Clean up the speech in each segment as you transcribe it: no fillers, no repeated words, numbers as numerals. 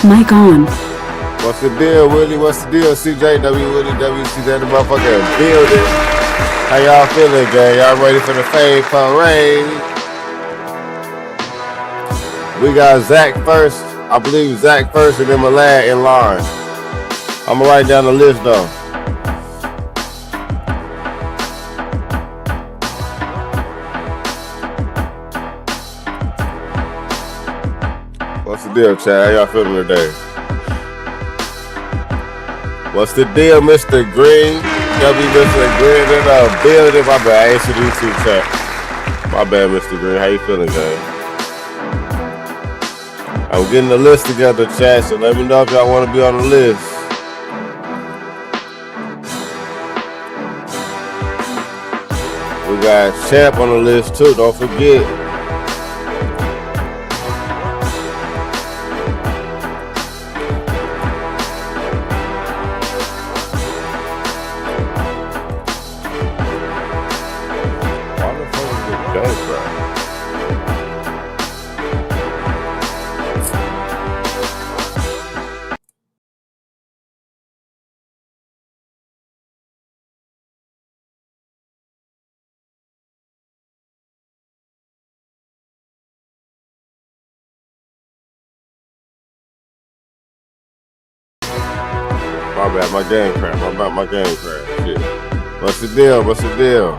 Mic on. What's the deal, Willie? What's the deal, CJW, Willie, WCJ, the motherfucking building? How y'all feeling, gang? Y'all ready for the fade parade? We got Zach first. I believe Zach first and then Malad in line. I'm going to write down the list, though. What's the deal, Chad? How y'all feeling today? What's the deal, Mr. Green? Mr. Green in the building. My bad. I introduced you, Chad. My bad, Mr. Green. How you feeling, gang? I'm getting the list together, Chad, so let me know if y'all want to be on the list. We got Champ on the list, too. Don't forget. My bad, my game crap. My game crap. Shit. What's the deal? What's the deal?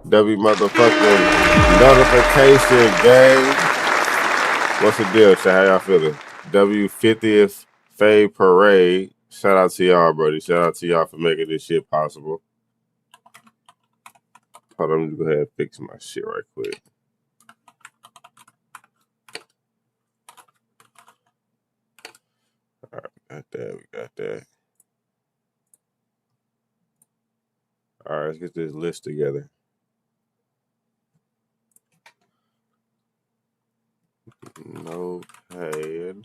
W motherfucking notification gang. What's the deal, Chad? How y'all feeling? W50th Fade Parade. Shout out to y'all, buddy. Shout out to y'all for making this shit possible. Hold on, let me go ahead and fix my shit right quick. All right, we got that. We got that. All right, let's get this list together. Notepad.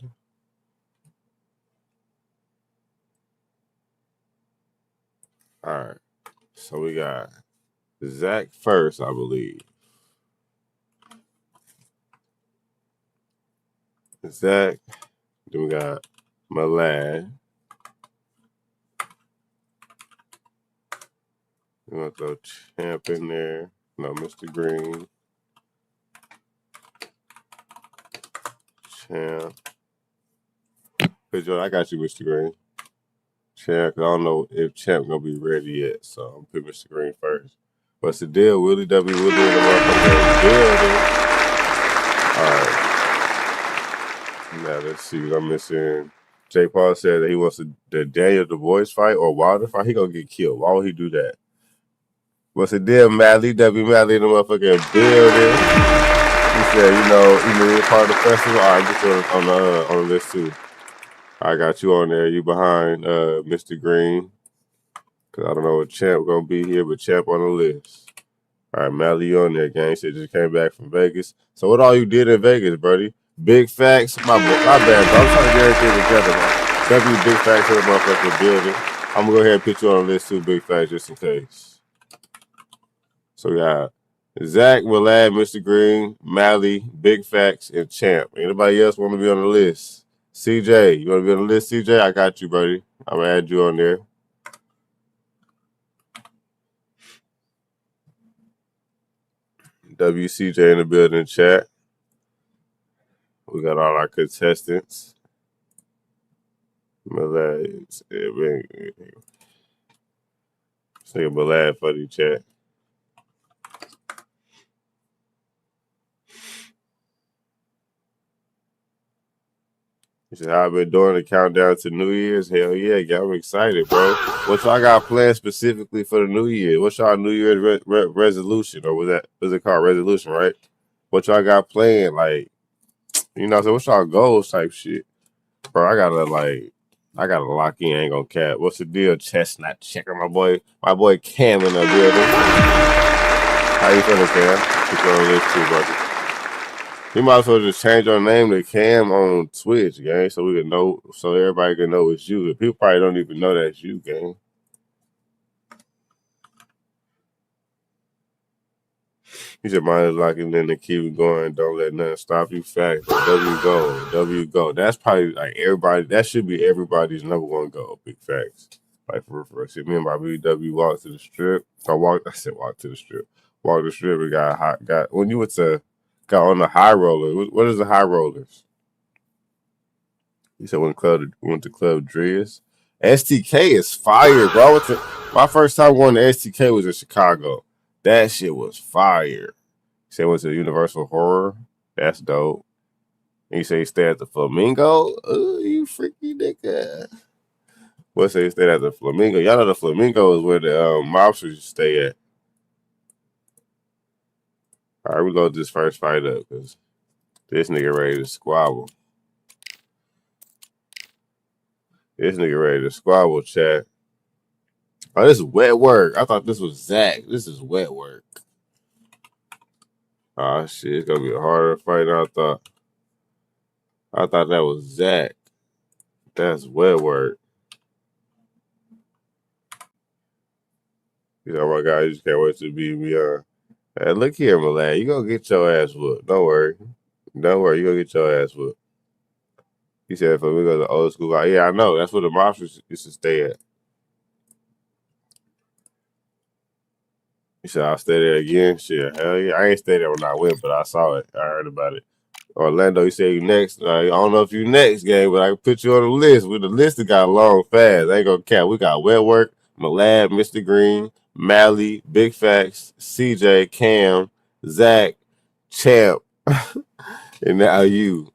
All right, so we got Zach first, I believe. Zach. Then we got Malad. We're going to throw Champ in there. No, Mr. Green. Champ. Hey, Joe, I got you, Mr. Green. Champ, because I don't know if Champ going to be ready yet, so I'm going to put Mr. Green first. What's the deal? Willie W. Willie in the motherfucking building. All right. Now, let's see. I'm missing. J. Paul said that he wants the Daniel Du Bois fight or Wilder fight. He going to get killed. Why would he do that? What's the deal, Madley? W. Madley in the motherfucking building. He said, you know, part of the festival. All right, get you on the list too. I got you on there. You behind Mr. Green. Because I don't know what Champ going to be here, but Champ on the list. All right, Madley, you on there, gang. Said just came back from Vegas. So what all you did in Vegas, buddy? Big facts. My bad, bro. I'm trying to get everything together, man. W Big Facts in the motherfucking building. I'm going to go ahead and put you on the list too, Big Facts, just in case. So we got Zach, Malad, Mr. Green, Mally, Big Facts, and Champ. Anybody else want to be on the list? CJ, you want to be on the list, CJ? I got you, buddy. I'm going to add you on there. WCJ in the building, chat. We got all our contestants. Malad. This nigga Malad for the chat. He said, how I been doing the countdown to New Year's? Hell yeah, I'm excited, bro. What y'all got planned specifically for the New Year? What's y'all New Year's resolution? Or was it called resolution, right? What y'all got planned? Like, so what's y'all goals type shit? Bro, I gotta lock in, ain't gonna cap. What's the deal? Chestnut checker, my boy Cam in the building. How you feeling, Cam? Put you on the list too, buddy. You might as well just change your name to Cam on Twitch, gang, so we can know, so everybody can know it's you. People probably don't even know that's you, gang. You should mind locking in and keep it going. Don't let nothing stop you. Fact. W go. W go. That's probably like everybody. That should be everybody's number one goal. Big facts. Like for see, me and my BW walked to the strip. I said walk to the strip. Walked the strip and got hot. Got when you got on the high roller. What is the high rollers? You said went to Club Driz. STK is fire, bro. My first time going to STK was in Chicago. That shit was fire. He said went to Universal Horror. That's dope. And you say you stay at the Flamingo? Oh, you freaky nigga. What say you stay at the Flamingo? Y'all know the Flamingo is where the mobsters stay at. All right, we load this first fight up because this nigga ready to squabble. This nigga ready to squabble, chat. Oh, this is wet work. I thought this was Zach. This is wet work. Oh, shit. It's going to be a harder fight than I thought. I thought that was Zach. That's wet work. You know, my guy, you just can't wait to be beyond. Hey, look here, my lad. You going to get your ass whooped. Don't worry. Don't worry. You going to get your ass whooped. He said, if we go to the old school guy. Yeah, I know. That's where the mobsters used to stay at. He said, I'll stay there again. Shit, hell yeah. I ain't stay there when I went, but I saw it. I heard about it. Orlando, you said you next. I don't know if you next, gang, but I can put you on the list. With the list that got long fast. I ain't gonna count. We got Wet Work, Malad, Mr. Green, Mally, Big Facts, CJ, Cam, Zach, Champ, and now you.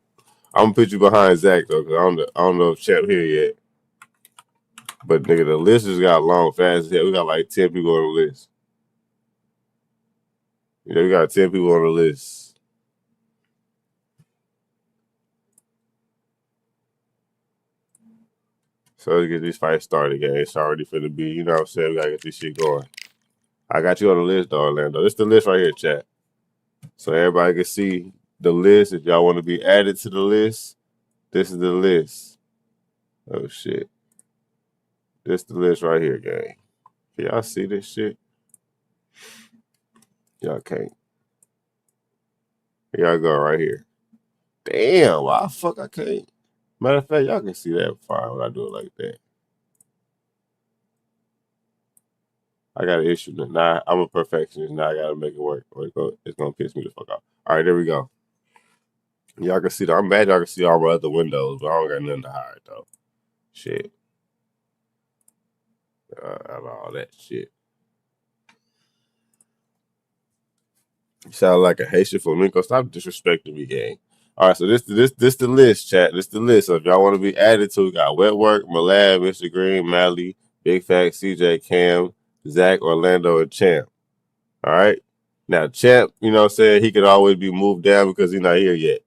I'm gonna put you behind Zach though, because I don't know if Champ here yet. But nigga, the list just got long fast. We got like 10 people on the list. Yeah, we got 10 people on the list. So let's get this fight started, gang. It's already finna be, you know what I'm saying? We gotta get this shit going. I got you on the list, though, Orlando. This is the list right here, chat. So everybody can see the list. If y'all want to be added to the list, this is the list. Oh, shit. This is the list right here, gang. Can y'all see this shit? Y'all can't. Here y'all go right here. Damn, why the fuck I can't? Matter of fact, y'all can see that fine when I do it like that. I got an issue. Now I'm a perfectionist. Now I gotta make it work. Or it's gonna piss me the fuck off. All right, there we go. Y'all can see. I'm mad y'all can see all my other windows, but I don't got nothing to hide though. Shit. All that shit. You sound like a Haitian flamenco. Stop disrespecting me, gang. All right, so this the list, chat. This the list. So if y'all want to be added to, we got Wet Work, Malad, Mr. Green, Mally, Big Fact, CJ, Cam, Zach, Orlando, and Champ. All right. Now Champ, you know what I'm saying, he could always be moved down because he's not here yet.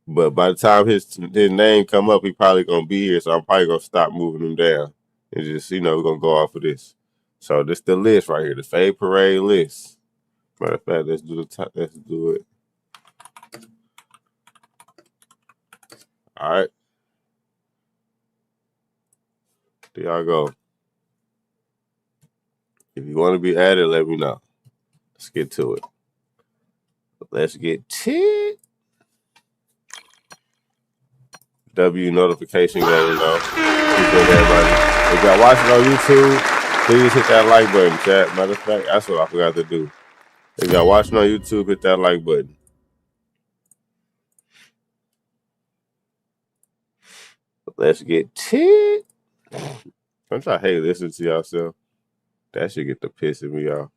But by the time his name come up, he probably gonna be here. So I'm probably gonna stop moving him down. And just, we're gonna go off of this. So this the list right here, the Fade Parade list. Matter of fact, let's do it. All right. There y'all go. If you want to be added, let me know. Let's get to it. Let's get to it. W notification game, though. Appreciate everybody. If y'all watching on YouTube, please hit that like button, chat. Matter of fact, that's what I forgot to do. If y'all watching on YouTube, hit that like button. Let's get to it. Don't y'all hate listening to yourself? That should get the piss in me off.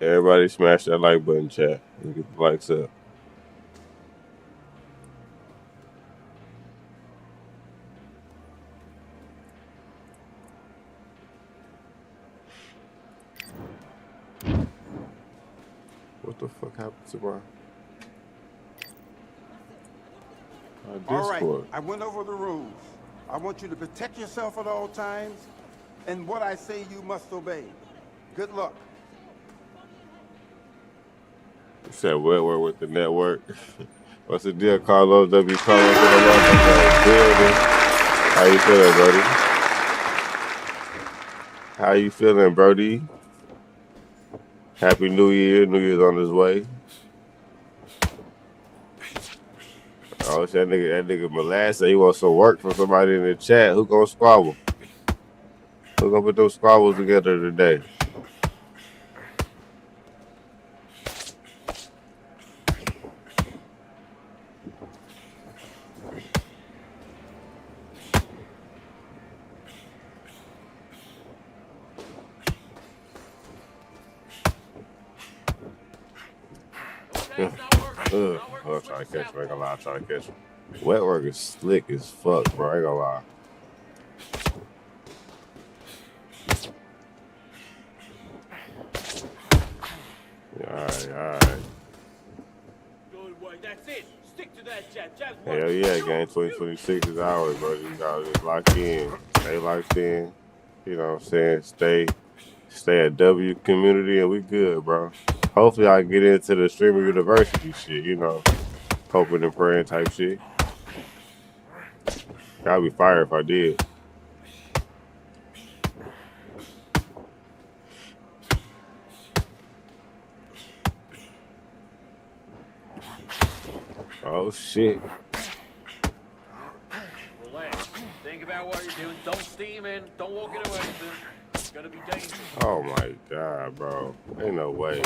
Everybody smash that like button, chat. And get the likes up. What the fuck happened to my Discord? All right, I went over the rules. I want you to protect yourself at all times. And what I say you must obey. Good luck. You said wet work with the network. What's the deal, Carlos? W. Carlos in the motherfucking building. How you feeling, Brody? How you feeling, Brody? Happy New Year. New Year's on his way. Oh, that nigga Molasseh, he wants some work from somebody in the chat. Who gonna squabble? Who gonna put those squabbles together today? I'm trying to catch him. I ain't gonna lie, I'm trying to catch him. Wet work is slick as fuck, bro. I ain't gonna lie. Alright. Good work, that's it. Stick to that jab. Hell yeah, game 2026 is ours, bro. You gotta just lock in. Stay locked in. You know what I'm saying? Stay at W community and we good, bro. Hopefully I can get into the streamer university shit, you know. Hoping and praying type shit. I'd be fired if I did. Oh shit. Relax. Think about what you're doing. Don't steam in. Don't walk into anything. It's gonna be dangerous. Oh my god, bro. Ain't no way.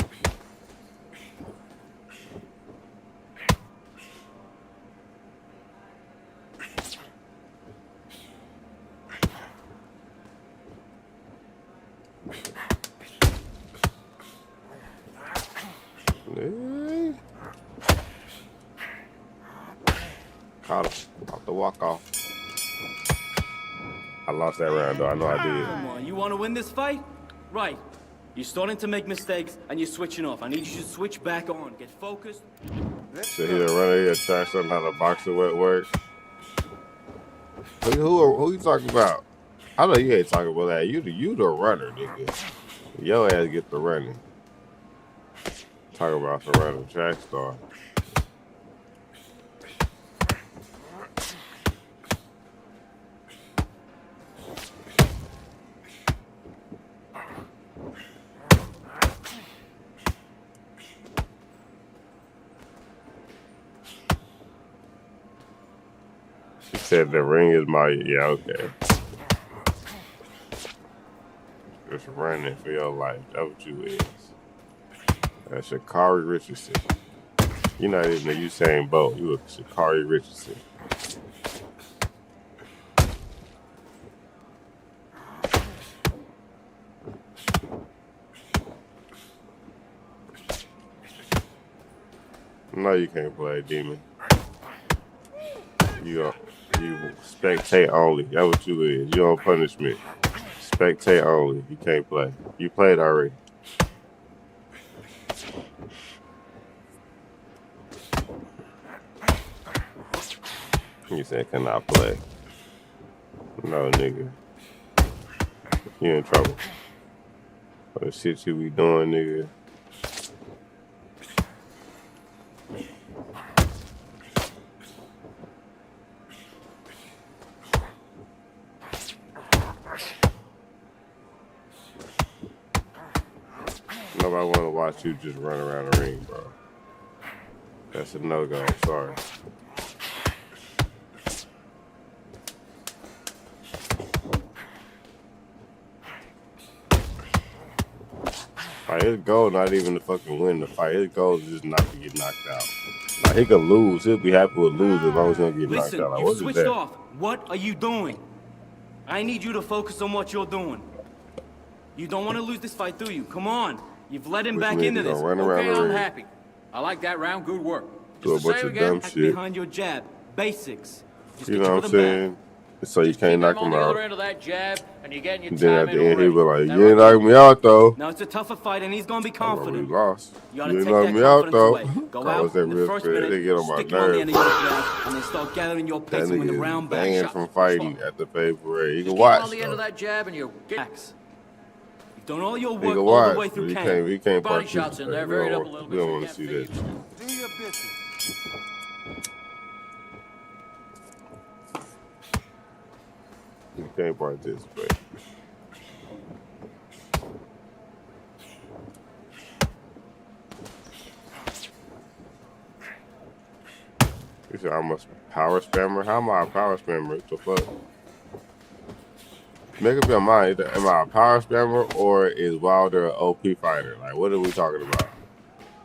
Caught him. Off the walk off. I lost that round though. I know I did. Come on, you want to win this fight? Right. You're starting to make mistakes and you're switching off. I need you to switch back on. Get focused. So he the runner, he attack something how the boxer wet work. Who you talking about? I know you ain't talking about that. You the runner, nigga. Your ass get the running. Talking about the running track star. She said the ring is my, yeah, okay. Just running for your life. That's what you is. That's Sha'Carri Richardson. You're not even a Usain Bolt. You a Sha'Carri Richardson. No, you can't play, Demon. You spectate only. That's what you is. You on punishment. Spectate only. You can't play. You played already. You said cannot play. No, nigga. You in trouble. For the shit you be doing, nigga. Nobody want to watch you just run around the ring, bro. That's a no-go. I'm sorry. Like, his goal not even to fucking win the fight. His goal is just not to get knocked out. Like, he can lose. He'll be happy with losing as long as he don't get knocked out. Like, Listen, what you is switched that? off. What are you doing? I need you to focus on what you're doing. You don't want to lose this fight, do you? Come on. You've let him Which back means into he gonna this. run around Okay, the I'm ring, happy. I like that round. Good work. do a Just the bunch same of again. dumb Back shit. behind your jab. Basics. Just You get know you what I'm to the back. saying? So you Just can't keep knock him on him the other out. end of that jab, and you're getting your And then time at in the end, he already. was like, That "You ain't right? knock me out though." Now it's a tougher fight, and he's gonna be I'm like, "We confident. lost. You gotta You ain't take knock that me out confidence though." away. Go Carlos out that in the real first spit. minute, They get on my stick him on the end nerves, of your bro. jab, and then start gathering your That pace and win the nigga is round back. banned from fighting at the pay parade. He Just can keep him on watch the end of though. that jab, and you're getting Max, you've done all your He work can all the watch, way but through he camp. can't body shots in participate. there, We varied don't up a want, little we bit, so don't you want to can't see figure that you. shit. Do your business. He can't participate. He said, "I'm a power spammer." How am I a power spammer? What the fuck? Make up your mind. Am I a power spammer or is Wilder an OP fighter? Like, what are we talking about?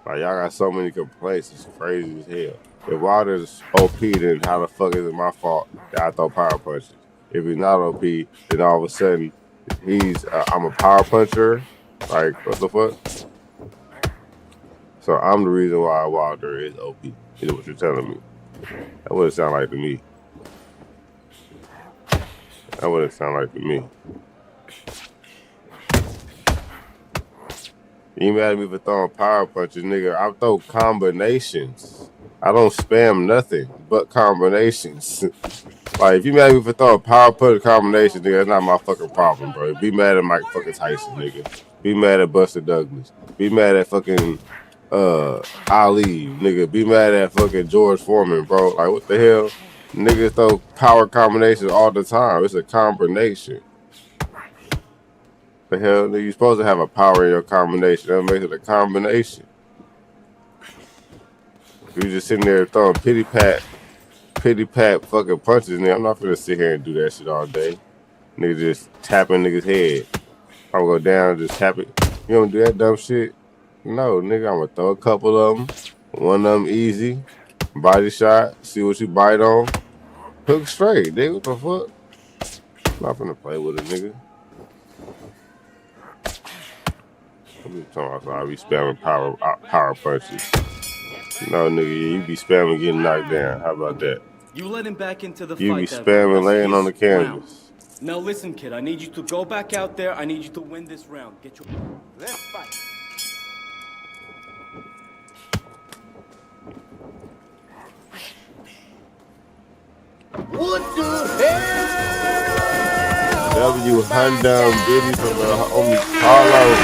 Like, y'all got so many complaints. It's crazy as hell. If Wilder's OP, then how the fuck is it my fault that I throw power punches? If he's not OP, then all of a sudden I'm a power puncher. Like, what the fuck? So I'm the reason why Wilder is OP. Is what you're telling me? That wouldn't sound like to me. That wouldn't sound like to me. You mad at me for throwing power punches, nigga? I throw combinations. I don't spam nothing but combinations. Like, if you mad at me for throwing power punch combinations, nigga, that's not my fucking problem, bro. Be mad at Mike fucking Tyson, nigga. Be mad at Buster Douglas. Be mad at fucking Ali, nigga. Be mad at fucking George Foreman, bro. Like, what the hell? Niggas throw power combinations all the time. It's a combination. The hell, nigga, you supposed to have a power in your combination. That makes it a combination. You just sitting there throwing pity pat fucking punches, nigga. I'm not finna sit here and do that shit all day. Nigga just tapping niggas' head. I'm gonna go down and just tap it. You don't do that dumb shit? No, nigga, I'm gonna throw a couple of them. One of them easy. Body shot. See what you bite on. Hook straight, nigga. What the fuck? I'm not finna play with a nigga. I'm talking about I be spamming power punches. No, nigga, you be spamming getting knocked down. How about that? You let him back into the You be fight. That was spamming laying on the his canvas. round. Now listen, kid. I need you to go back out there. I need you to win this round. Get your. Let's fight. What the hell? W Hundum Biddy from the homie Carlos.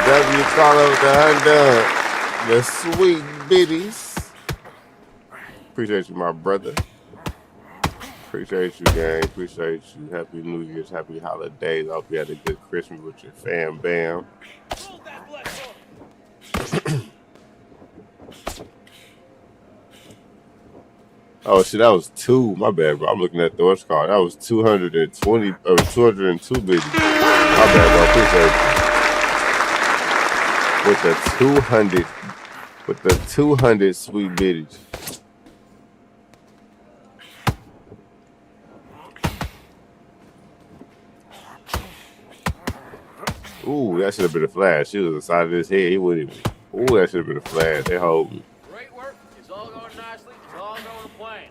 W Carlos the Hundum. The sweet biddies. Appreciate you, my brother. Appreciate you, gang. Appreciate you. Happy New Year's. Happy holidays. I hope you had a good Christmas with your fam bam. Oh shit, that was two. My bad, bro. I'm looking at the what's called. That was 220 or 202 biddies. My bad, bro. Appreciate you. With the 200 sweet biddies. Ooh, that should have been a flash. She was inside of his head. He wouldn't even. Ooh, that should have been a flash. They hold me. Great work. It's all going nicely. It's all going to plan.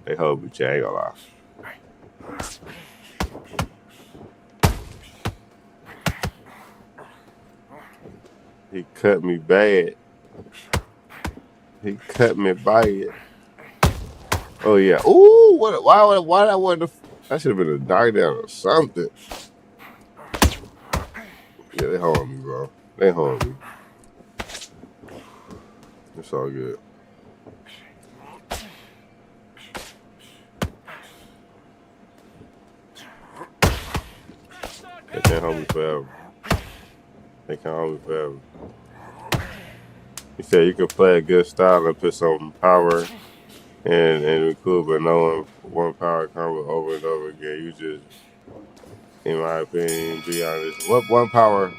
They hold me, Jay. I ain't gonna lie. He cut me bad. He cut me bad. Oh yeah. Ooh, why that wasn't that should have been a knockdown or something. Yeah, they hold me, bro. They hold me. It's all good. They can't hold me forever. They can't hold me forever. He said you can play a good style and put some power and be cool, but no one power combo over and over again. You just, in my opinion, be honest. What power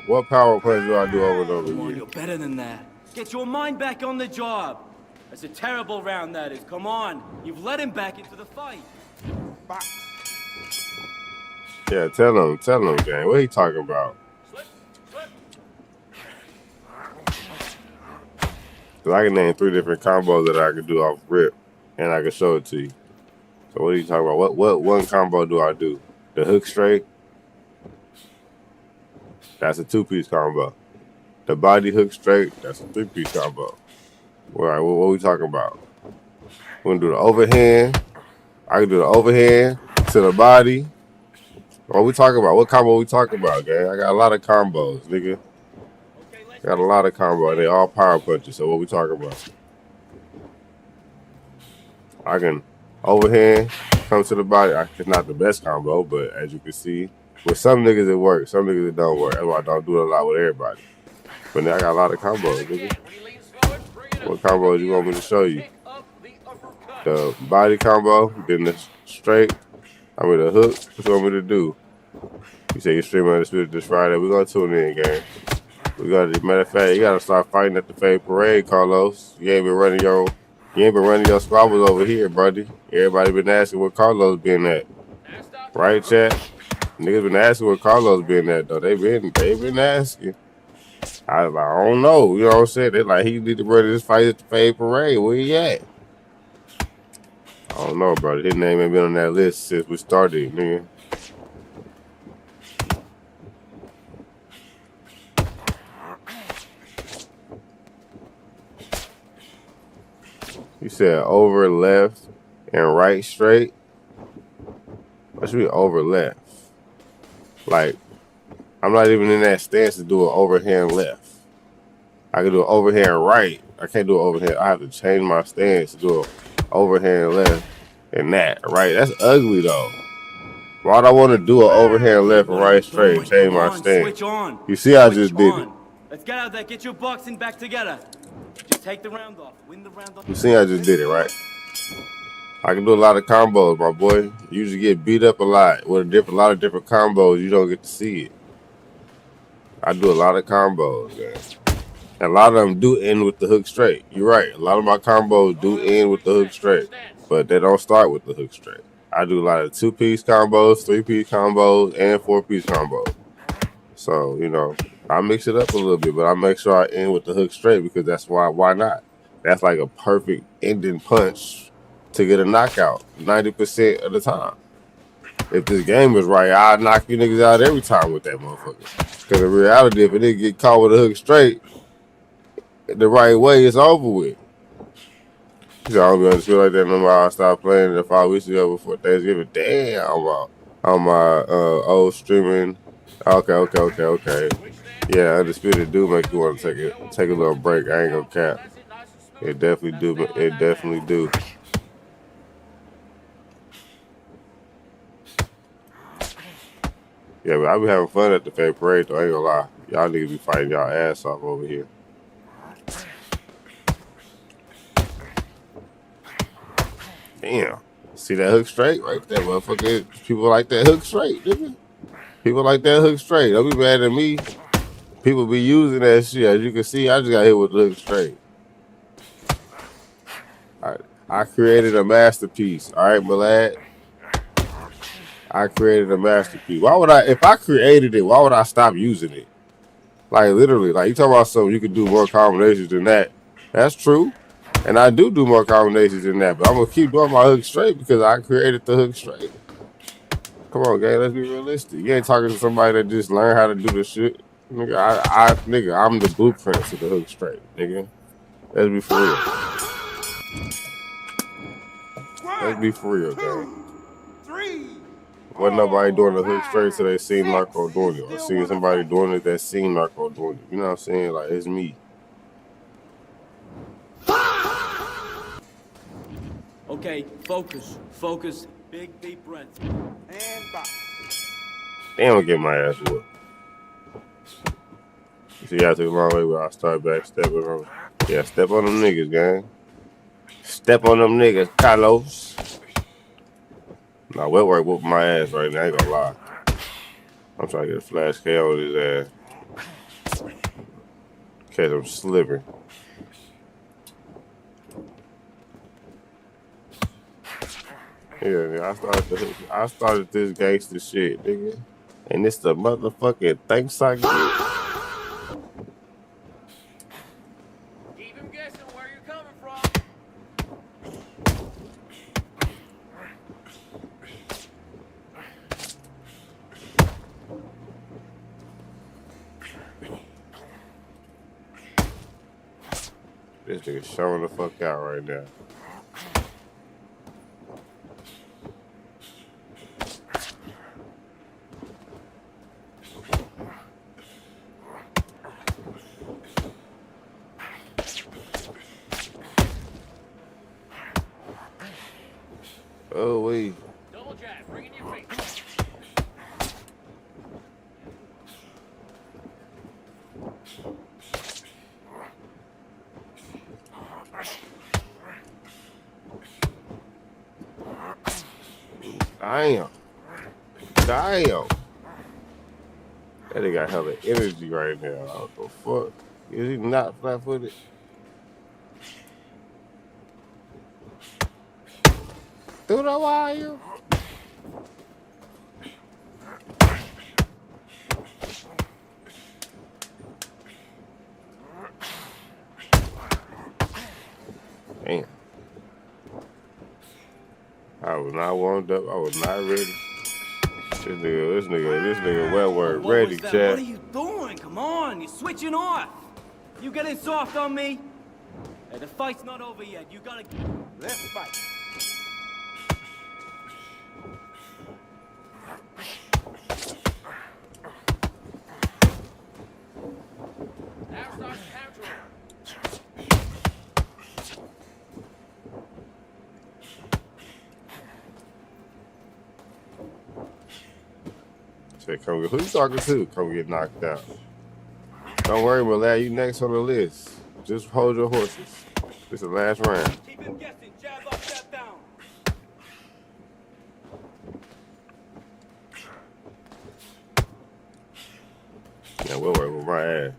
punch do I do over and over Come on, again? you're better than that. Get your mind back on the job. That's a terrible round, that is. Come on. You've let him back into the fight. Box. Yeah, tell him, gang. What he talking about? Cause I can name 3 different combos that I can do off rip, and I can show it to you. So what are you talking about? What one combo do I do? The hook straight? That's a 2-piece combo. The body hook straight? That's a 3-piece combo. All right, what we talking about? We're gonna do the overhand. I can do the overhand to the body. What we talking about? What combo we talking about, gang? I got a lot of combos, nigga. Got a lot of combos. They all power punches. So what we talking about? I can overhand, come to the body. It's not the best combo, but as you can see, with some niggas it works. Some niggas it don't work. That's why I don't do it a lot with everybody. But now I got a lot of combos, nigga. What combos you want me to show you? The body combo, then the straight. I mean the hook. What you want me to do? You say you're streaming Undisputed this Friday. We're gonna tune in, gang. We got to, matter of fact, you gotta start fighting at the Fade Parade, Carlos. You ain't been running your squabbles over here, buddy. Everybody been asking where Carlos been at. Right, chat? Niggas been asking where Carlos been at though. They been asking. I don't know. You know what I'm saying? They like he need to run this fight at the Fade Parade. Where he at? I don't know, brother. His name ain't been on that list since we started, nigga. You said over left and right straight. What should be over left? Like, I'm not even in that stance to do an overhand left. I can do an overhand right. I can't do an overhand. I have to change my stance to do an overhand left and that, right? That's ugly, though. Why do I want to do an overhand left and right straight and change my stance? Switch on. You see, I just did it. Let's get out there. Get your boxing back together. Just take the round off. Win the round off. You see, I just did it, right? I can do a lot of combos, my boy. You usually get beat up a lot with a lot of different combos. You don't get to see it. I do a lot of combos, man. And a lot of them do end with the hook straight. You're right. A lot of my combos do end with the hook straight, but they don't start with the hook straight. I do a lot of 2-piece combos, 3-piece combos, and 4-piece combos. So, you know, I mix it up a little bit, but I make sure I end with the hook straight because that's why not? That's like a perfect ending punch to get a knockout 90% of the time. If this game is right, I'll knock you niggas out every time with that motherfucker. Because in reality, if a nigga get caught with a hook straight the right way, it's over with. So I don't be understood like that no more. I stopped playing the 5 weeks ago before Thanksgiving. Damn, on my old streaming. Okay. Yeah, Undisputed do make you want to take a little break. I ain't gonna cap. It definitely do. It definitely do. Yeah, but I be having fun at the Fade Parade though. I ain't gonna lie. Y'all niggas be fighting y'all ass off over here. Damn. See that hook straight right there, motherfucker. People like that hook straight, nigga. People like that hook straight. Don't be mad at me. People be using that shit. As you can see, I just got hit with the hook straight. I created a masterpiece. All right, my lad. I created a masterpiece. Why would I, if I created it, why would I stop using it? Like, literally, like, you talking about something, you could do more combinations than that. That's true. And I do more combinations than that, but I'm going to keep doing my hook straight because I created the hook straight. Come on, gang, let's be realistic. You ain't talking to somebody that just learned how to do this shit. Nigga, I'm the blueprint to the hook straight, nigga. Let's be for real. Let's be for real, gang. Wasn't nobody doing the hook straight till they seen Narco doing it. Or seen somebody doing it that seen Narco doing it. You know what I'm saying? Like, it's me. Okay, focus. Big deep breaths. And box. Damn, I'll get my ass whooped. You see, I took a long way where I start back stepping on. Yeah, step on them niggas, gang. Step on them niggas, Carlos. Nah, wet work whooping my ass right now, I ain't gonna lie. I'm trying to get a flash KO on his ass. Catch him slipping. Yeah, I started this gangster shit, nigga. And it's the motherfucking thanks I get. Keep him guessing where you're coming from. This nigga showing the fuck out right now. Oh, wait. Double jab, bring in your face. Damn. Damn. That nigga got hella energy right now. What the fuck? Is he not flat footed? Through the wire. Damn. I was not warmed up. I was not ready. This nigga wet word What ready, was that? chat. What are you doing? Come on, you're switching off. You getting soft on me? Hey, the fight's not over yet. You gotta. Let's fight. Now start countering. Say, come get, who you talking to? Come get knocked out. Don't worry, my lad. You next on the list. Just hold your horses. This is the last round. Keep him guessing. Jab up, jab down. Yeah, we'll work with my ass.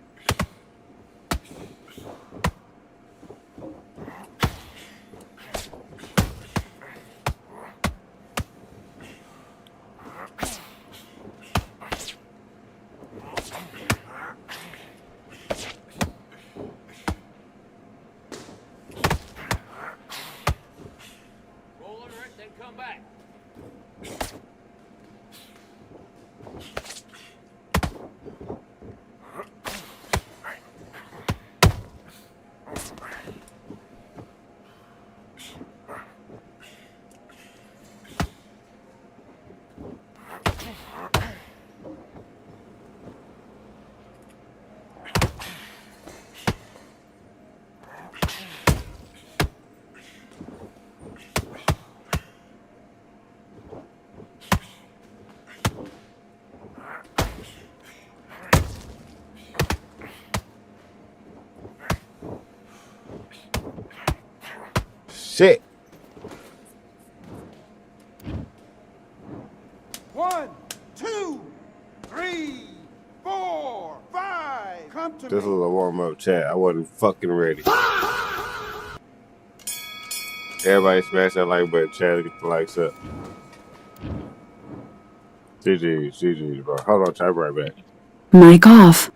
Roll under it, then come back. Shit. 1, 2, 3, 4, 5. Come to This me. was a warm-up chat. I wasn't fucking ready. Everybody smash that like button, chat. Get the likes up. GG, bro. Hold on, type right back. Mic off.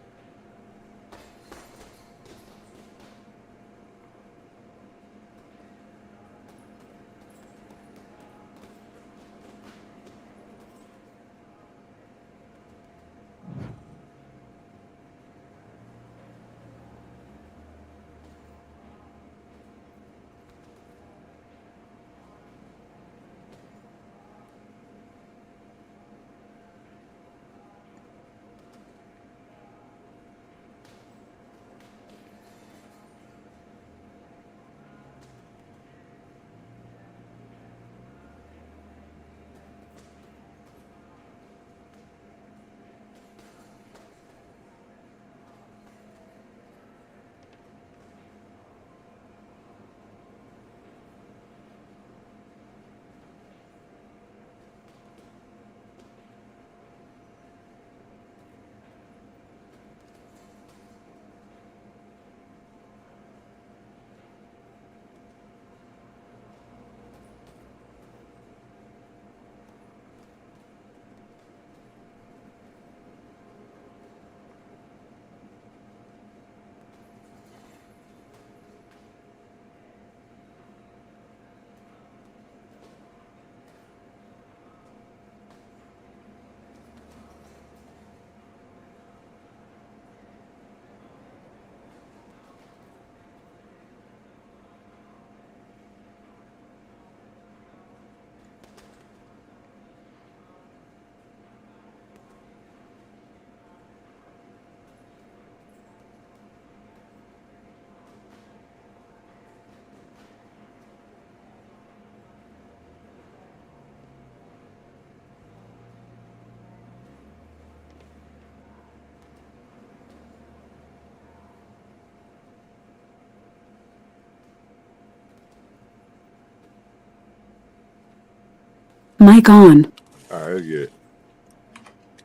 Mic on. All right, let's get it.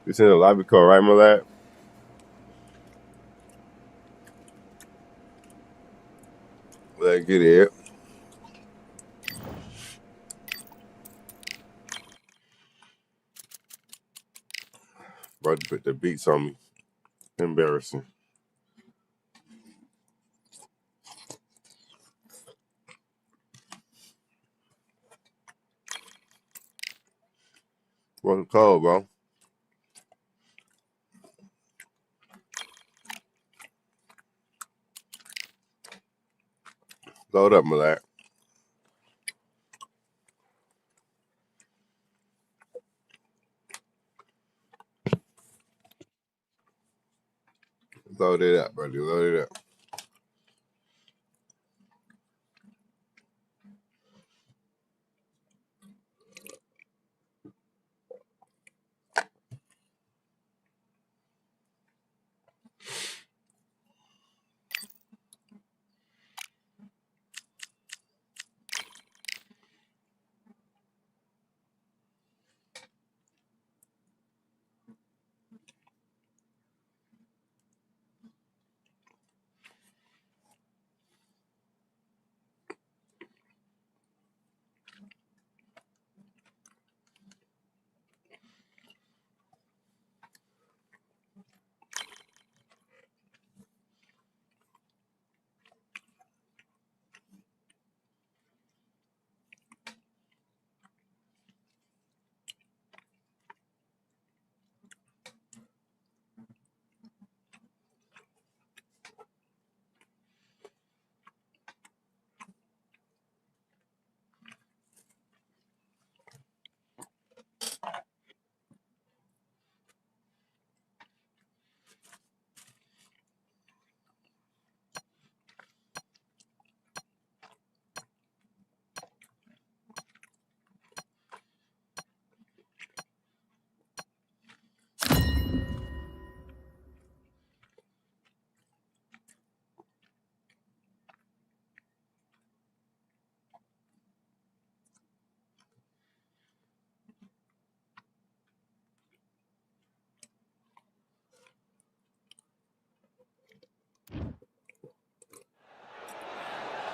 This in the lobby call, right, my lad? Let's get it. About to put the beats on me. Embarrassing. Wasn't cold, bro. Load up, my lad. Load it up, buddy. Load it up.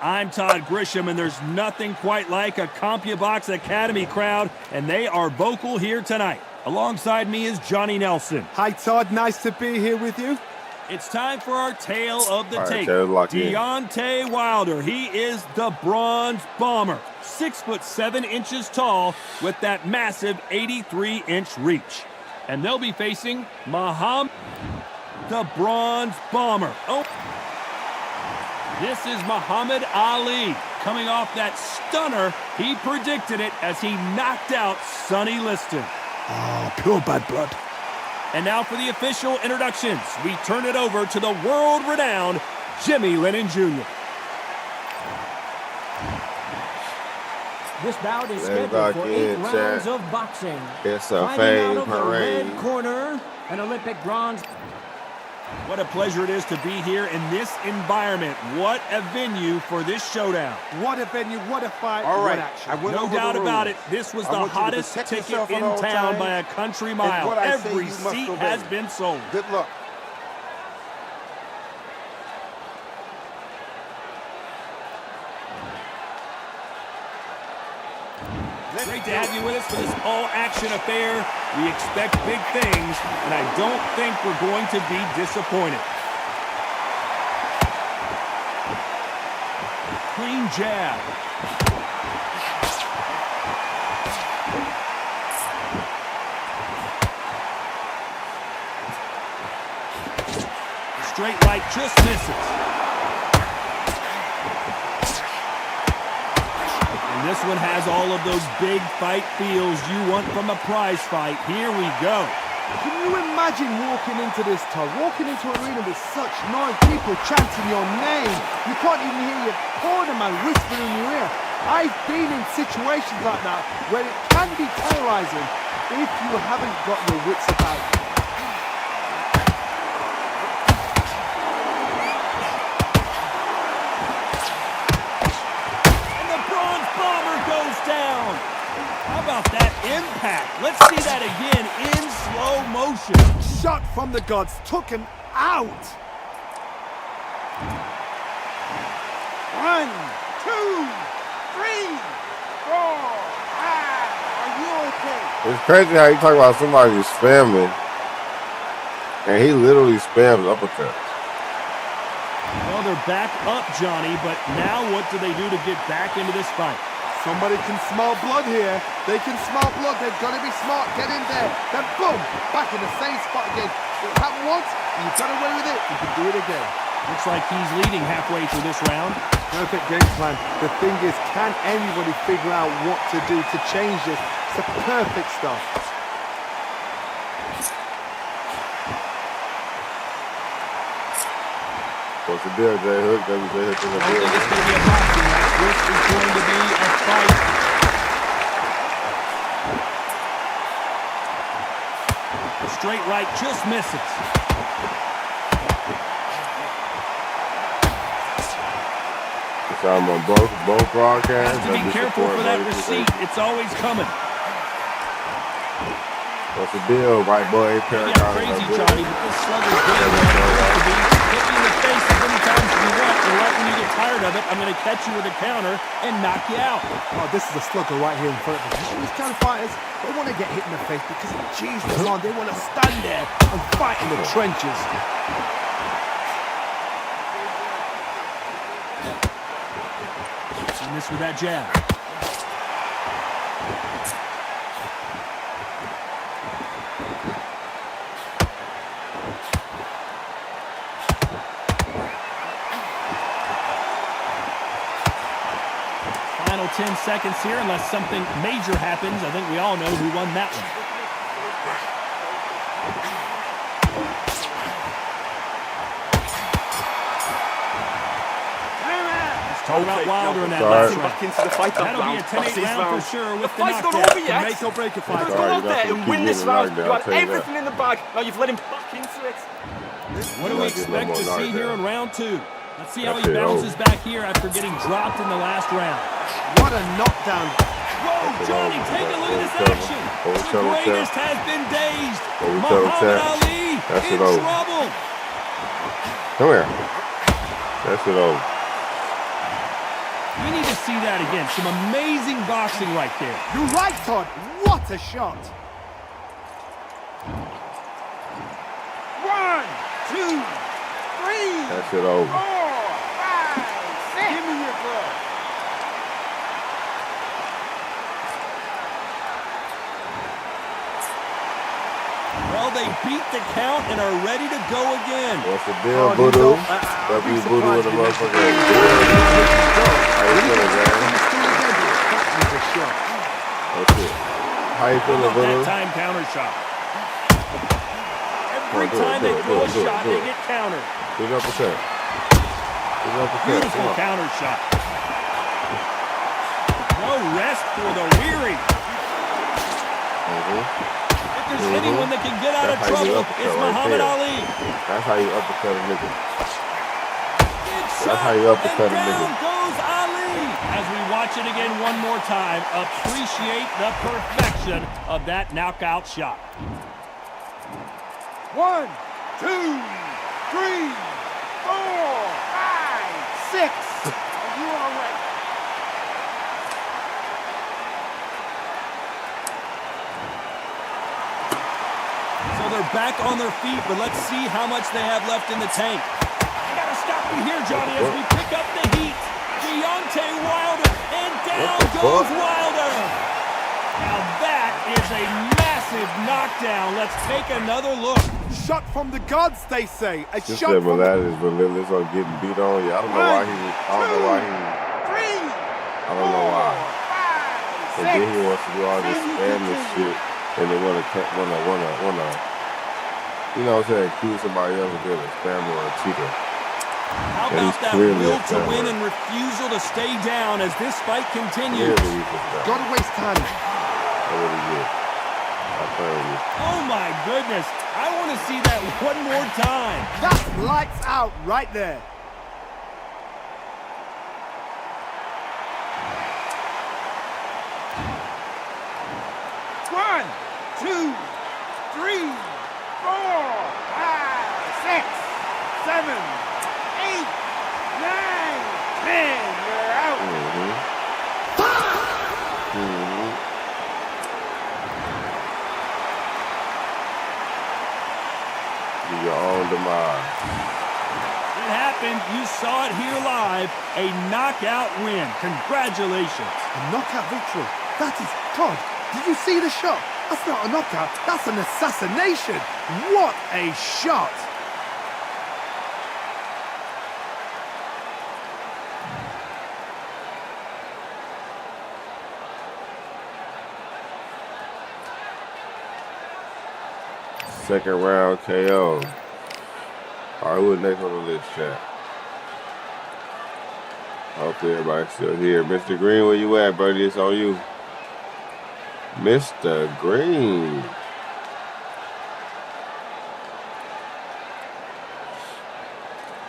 I'm Todd Grisham, and there's nothing quite like a CompuBox Academy crowd, and they are vocal here tonight. Alongside me is Johnny Nelson. Hi, Todd. Nice to be here with you. It's time for our tale of the All right, tape. Taylor, lock in. Deontay Wilder. He is the Bronze Bomber, 6'7" tall, with that massive 83-inch reach. And they'll be facing Muhammad, the Bronze Bomber. Oh. This is Muhammad Ali, coming off that stunner. He predicted it as he knocked out Sonny Liston. Oh, pure bad blood. And now for the official introductions. We turn it over to the world-renowned Jimmy Lennon Jr. This bout is Let's scheduled lock for in, 8 rounds chat. of boxing. It's a Fighting out fame of the parade. red corner, an Olympic bronze. What a pleasure it is to be here in this environment. What a venue for this showdown. What a venue, what a fight, All right, what action. I went No over doubt the about rules. it. This was I the want you to hottest protect ticket yourself at in all town times. by a country And mile. what I say, Every you must seat obey. has been sold. Good luck. Great to have you with us for this all-action affair. We expect big things, and I don't think we're going to be disappointed. Clean jab. The straight right just misses. And this one has all of those big fight feels you want from a prize fight. Here we go. Can you imagine walking into this, Todd? Walking into an arena with such noise, people chanting your name. You can't even hear your corner man whispering in your ear. I've been in situations like that where it can be terrorizing if you haven't got your wits about you. about that impact? Let's see that again in slow motion. Shot from the gods, took him out. 1, 2, 3, 4, 5. Are you okay? It's crazy how you talk about somebody who's spamming, and he literally spams uppercuts. Well, they're back up, Johnny, but now what do they do to get back into this fight? Somebody can smell blood here. They can smell blood. They've got to be smart. Get in there. Then boom, back in the same spot again. It happened once, and you got away with it. You can do it again. Looks like he's leading halfway through this round. Perfect game plan. The thing is, can anybody figure out what to do to change this? It's a perfect start. What's the deal, J Hook? J Hook in the I think building. it's going to be a boxing match. This is going to be a fight. The straight right just misses. It's on both broadcasts. Has to be careful for that receipt. It's always coming. What's the deal, white boy? Yeah, crazy, Johnny, but this slugger's good. Hit me in the face as many times as you want, and right when you get tired of it, I'm going to catch you with a counter and knock you out. Oh, this is a slugger right here in front of us. These kind of fighters, they want to get hit in the face because, geez, they want to stand there and fight in the trenches. And this with that jab. Final 10 seconds here, unless something major happens. I think we all know who won that one. Talk about Wilder in that last round. Back into the fight. That'll be a 10-8 round for sure with the Fight's not knockdown. over yet. Make or break a fight. Go Sorry, out there that's and what win keep this getting round. knocked You down, had I'll tell you everything in the bag. Now you've let him back into it. What do we Might get a expect little to more see here knockdown. in round two? Let's see how That's he it, bounces back here after getting dropped in the last round. What a knockdown. Whoa, Johnny, take a look at this action. The greatest has been dazed. Muhammad Ali That's in it over. trouble. Come here. That's it over. We need to see that again. Some amazing boxing right there. You're right, Todd. What a shot. 1, 2, 3, That's it over. 4, 5, 6. Give me your glove. Well, they beat the count and are ready to go again. What's the deal, Oh, Voodoo? you know, W be Voodoo in the surprised if motherfucker. How you feeling, man? That was a shot. That's it. How you feeling, Love Voodoo? that time counter shot. Every Do it, time do they it, throw do a it, do it, shot, do they it. get countered. Do it uppercut. Do it uppercut. Beautiful Come on. counter shot. No rest for the weary. If there's anyone that can get out of That's how you trouble, uppercut it's right Muhammad there. Ali. That's how you uppercut a nigga. Big That's shot, how you uppercut a and nigga. down goes Ali. As we watch it again one more time, appreciate the perfection of that knockout shot. 1, 2, 3, 4, 5, 6. Are you all right? So they're back on their feet, but let's see how much they have left in the tank. I gotta stop you here, Johnny, as we pick up the heat. Deontay Wilder, and down goes Wilder. Now that is a massive knockdown. Let's take another look. Shot from the gods, they say. A Just shot said from the... Malad is relentless on getting beat on. Yeah, I don't know why he. I don't know why he. 3, I don't know why. 4, 5, 6. And then he wants to do all this spam and shit, and then wanna, you know what I'm saying, accuse somebody else of being a spammer or a cheater. How And about he's that clearly will a to win spammer. and refusal to stay down as this fight continues? Clearly he's a spammer. Gotta waste time. I really did. I play with you. Oh my goodness. I want to see that one more time. That's lights out right there. 2, 3, 4, 5, 6, 7, 8, 9, 10. You're out. Your own demise. It happened. You saw it here live. A knockout win. Congratulations. A knockout victory. That is Todd. Did you see the shot? That's not a knockout. That's an assassination. What a shot. Second round KO. All right, who's next on the list, chat? Hopefully everybody's still here. Mr. Green, where you at, buddy? It's on you. Mr. Green.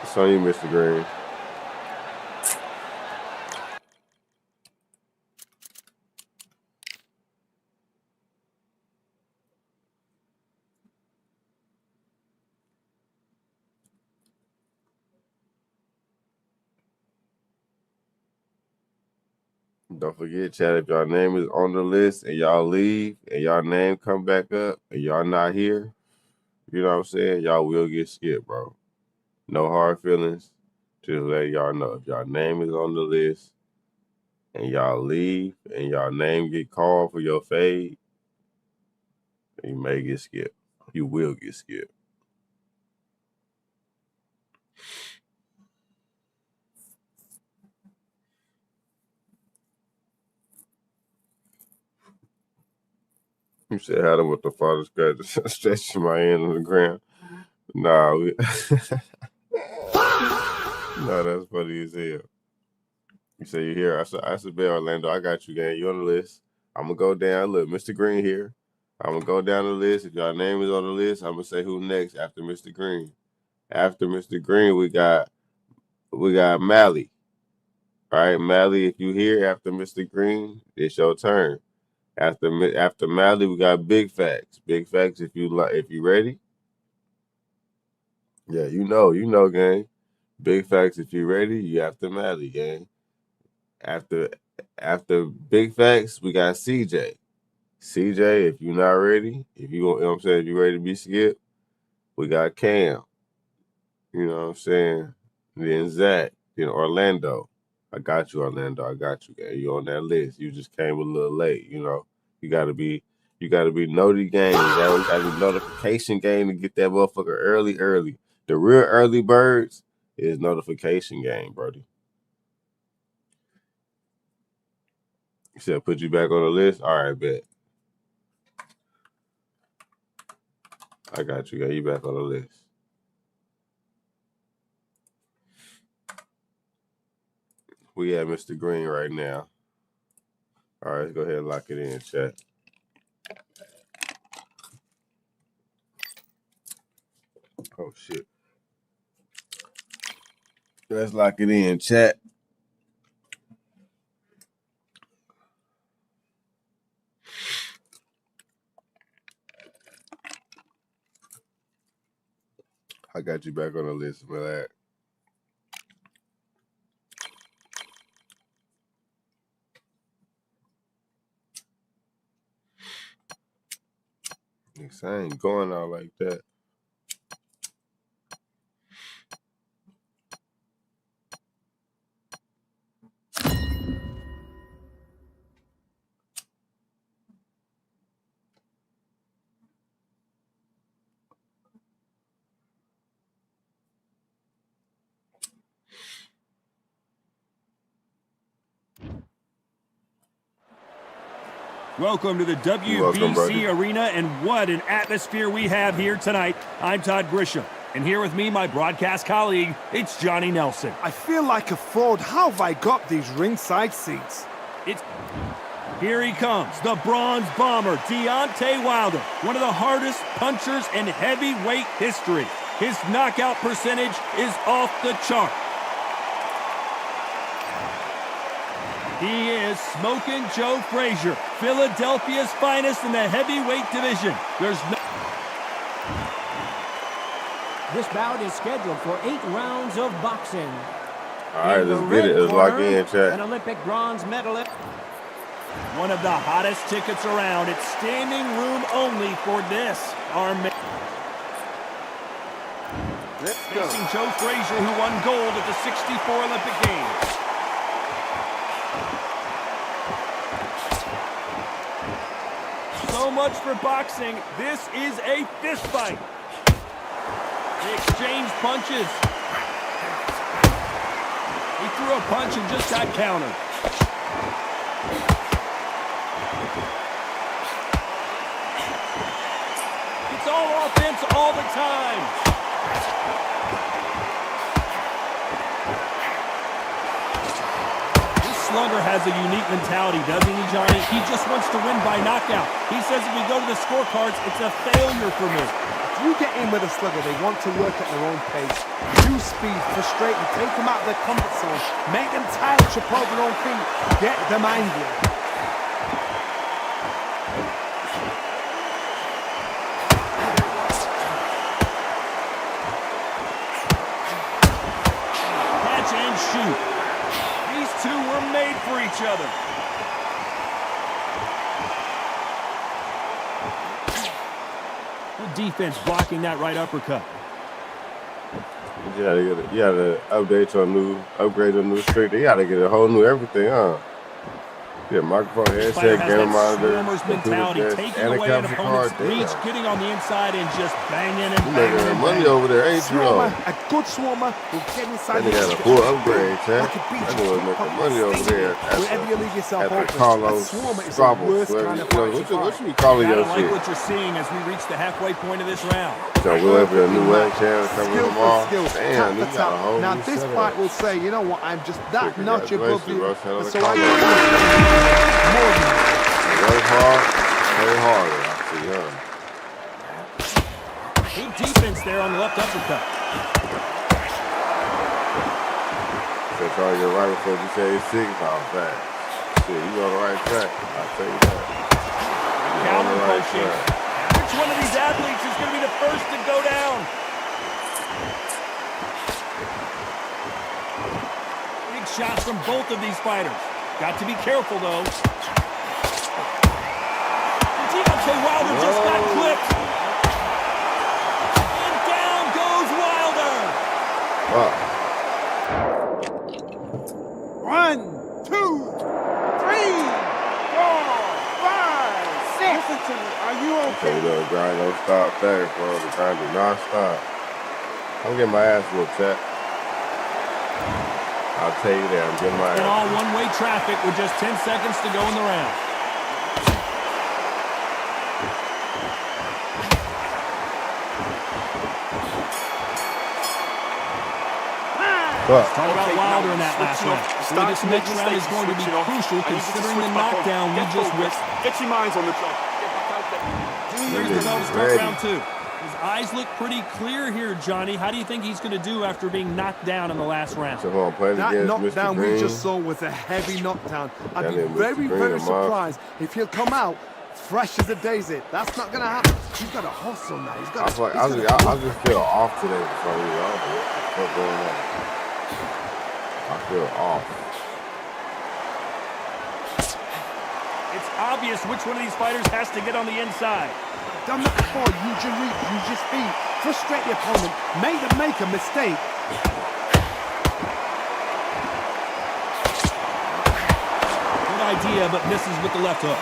It's on you, Mr. Green. Don't forget, chat, if y'all name is on the list and y'all leave and y'all name come back up and y'all not here, you know what I'm saying? Y'all will get skipped, bro. No hard feelings. Just let y'all know. If y'all name is on the list and y'all leave and y'all name get called for your fade, you may get skipped. You will get skipped. You said, had him with the father stretching my hand on the ground. Nah, no, that's funny as hell. You say you here. I said, bet, Orlando, I got you, gang. You on the list. I'm going to go down. Look, Mr. Green here. I'm going to go down the list. If y'all name is on the list, I'm going to say who next after Mr. Green. After Mr. Green, we got Mally. All right, Mally, if you here after Mr. Green, it's your turn. After Mally, we got Big Facts. Big Facts, if you ready. Yeah, you know, gang. Big Facts, if you ready, you after Mally, gang. After Big Facts, we got CJ. CJ, if you're not ready, if you know what I'm saying, if you're ready to be skipped, we got Cam. You know what I'm saying? Then Zach, then Orlando. I got you, Orlando. I got you, gang. You on that list. You just came a little late, you know. You gotta be noti game, bro. You gotta be notification game to get that motherfucker early. The real early birds is notification game, brody. You said put you back on the list? All right, bet. I got you, gang. You back on the list. We at Mr. Green right now. All right, let's go ahead and lock it in, chat. Oh, shit. Let's lock it in, chat. I got you back on the list, man. I ain't going out like that. Welcome to the WBC Arena, and what an atmosphere we have here tonight. I'm Todd Grisham, and here with me, my broadcast colleague, it's Johnny Nelson. I feel like a fraud. How have I got these ringside seats? Here he comes, the Bronze Bomber, Deontay Wilder, one of the hardest punchers in heavyweight history. His knockout percentage is off the chart. He is Smoking Joe Frazier, Philadelphia's finest in the heavyweight division. There's no... This bout is scheduled for 8 rounds of boxing. All right, In the let's get it. red Let's lock corner, in, An chat. Olympic bronze medalist. One of the hottest tickets around. It's standing room only for this. Facing Joe Frazier, who won gold at the '64 Olympic Games. So much for boxing. This is a fist fight. They exchange punches. He threw a punch and just got countered. It's all offense all the time. This slugger has a unique mentality, doesn't he, Johnny? He just wants to win by knockout. He says if we go to the scorecards, it's a failure for me. If you get in with a slugger, they want to work at their own pace. Use speed, frustrate them, take them out of their comfort zone, make them tired, trip over their own feet, get them angry. Catch and shoot. These two were made for each other. Good defense blocking that right uppercut. You gotta upgrade your new strength. You gotta get a whole new everything, huh? Yeah, microphone, Fighter headset, has game that monitor, swarmer's mentality, computer desk, taking and a away an capture opponent's card. reach, Damn. getting on the inside and just banging and You banging making and money banging. over there, ain't you? Swarmer, Though? a good swarmer will get inside That nigga had a full upgrade, chat. That nigga was making money over there Wherever you leave yourself at the open, Carlos a swarmer is the Squabbles. worst kind of fight to What fight. you be calling your Gotta like shit? what you're seeing as we reach the halfway point of this round. So we'll have a new webcam coming Skill tomorrow. for skill, Damn, tap you for got a tap. whole Now new this setup. fight will say, you know what, I'm just that notch above you. Congratulations, bro. So Shout out I to get more than that. Work hard, play harder. I see, huh? Good defense there on the left uppercut. So try to get right before you say it's 6 pounds back. Shit, you on the right track. I'll tell you that. You on Counter the right punching. track. Which one of these athletes is going to be the first to go down? Big shots from both of these fighters. Got to be careful, though. Deontay Wilder just got clipped. And down goes Wilder. Fuck. 1, 2, 3, 4, 5, 6. Listen to me. Are you Okay, okay? the grind don't stop there, bro. The grind do not stop. I'm getting my ass whooped, chat. I'll tell you that. I'm getting my In ass all one-way traffic with just 10 seconds to go in the round. Fuck. Talk about Wilder in that last round. Boy, this next round is going to be crucial considering the knockdown we just witnessed. Get your minds on the job. Here's the bell to start Ready. round 2. His eyes look pretty clear here, Johnny. How do you think he's going to do after being knocked down in the last round? So I'm playing That against Mr. knockdown Green. we just saw was a heavy knockdown. I'd That be nigga Mr. very, Green, very the monster. surprised if he'll come out fresh as a daisy. That's not going to happen. He's got a hustle now. He's got I feel like I just feel off today for some reason. I don't know what the fuck going on. I feel off. It's obvious which one of these fighters has to get on the inside. Done that before. Use your reach, use your speed. Frustrate the opponent. Make them make a mistake. Good idea, but misses with the left hook.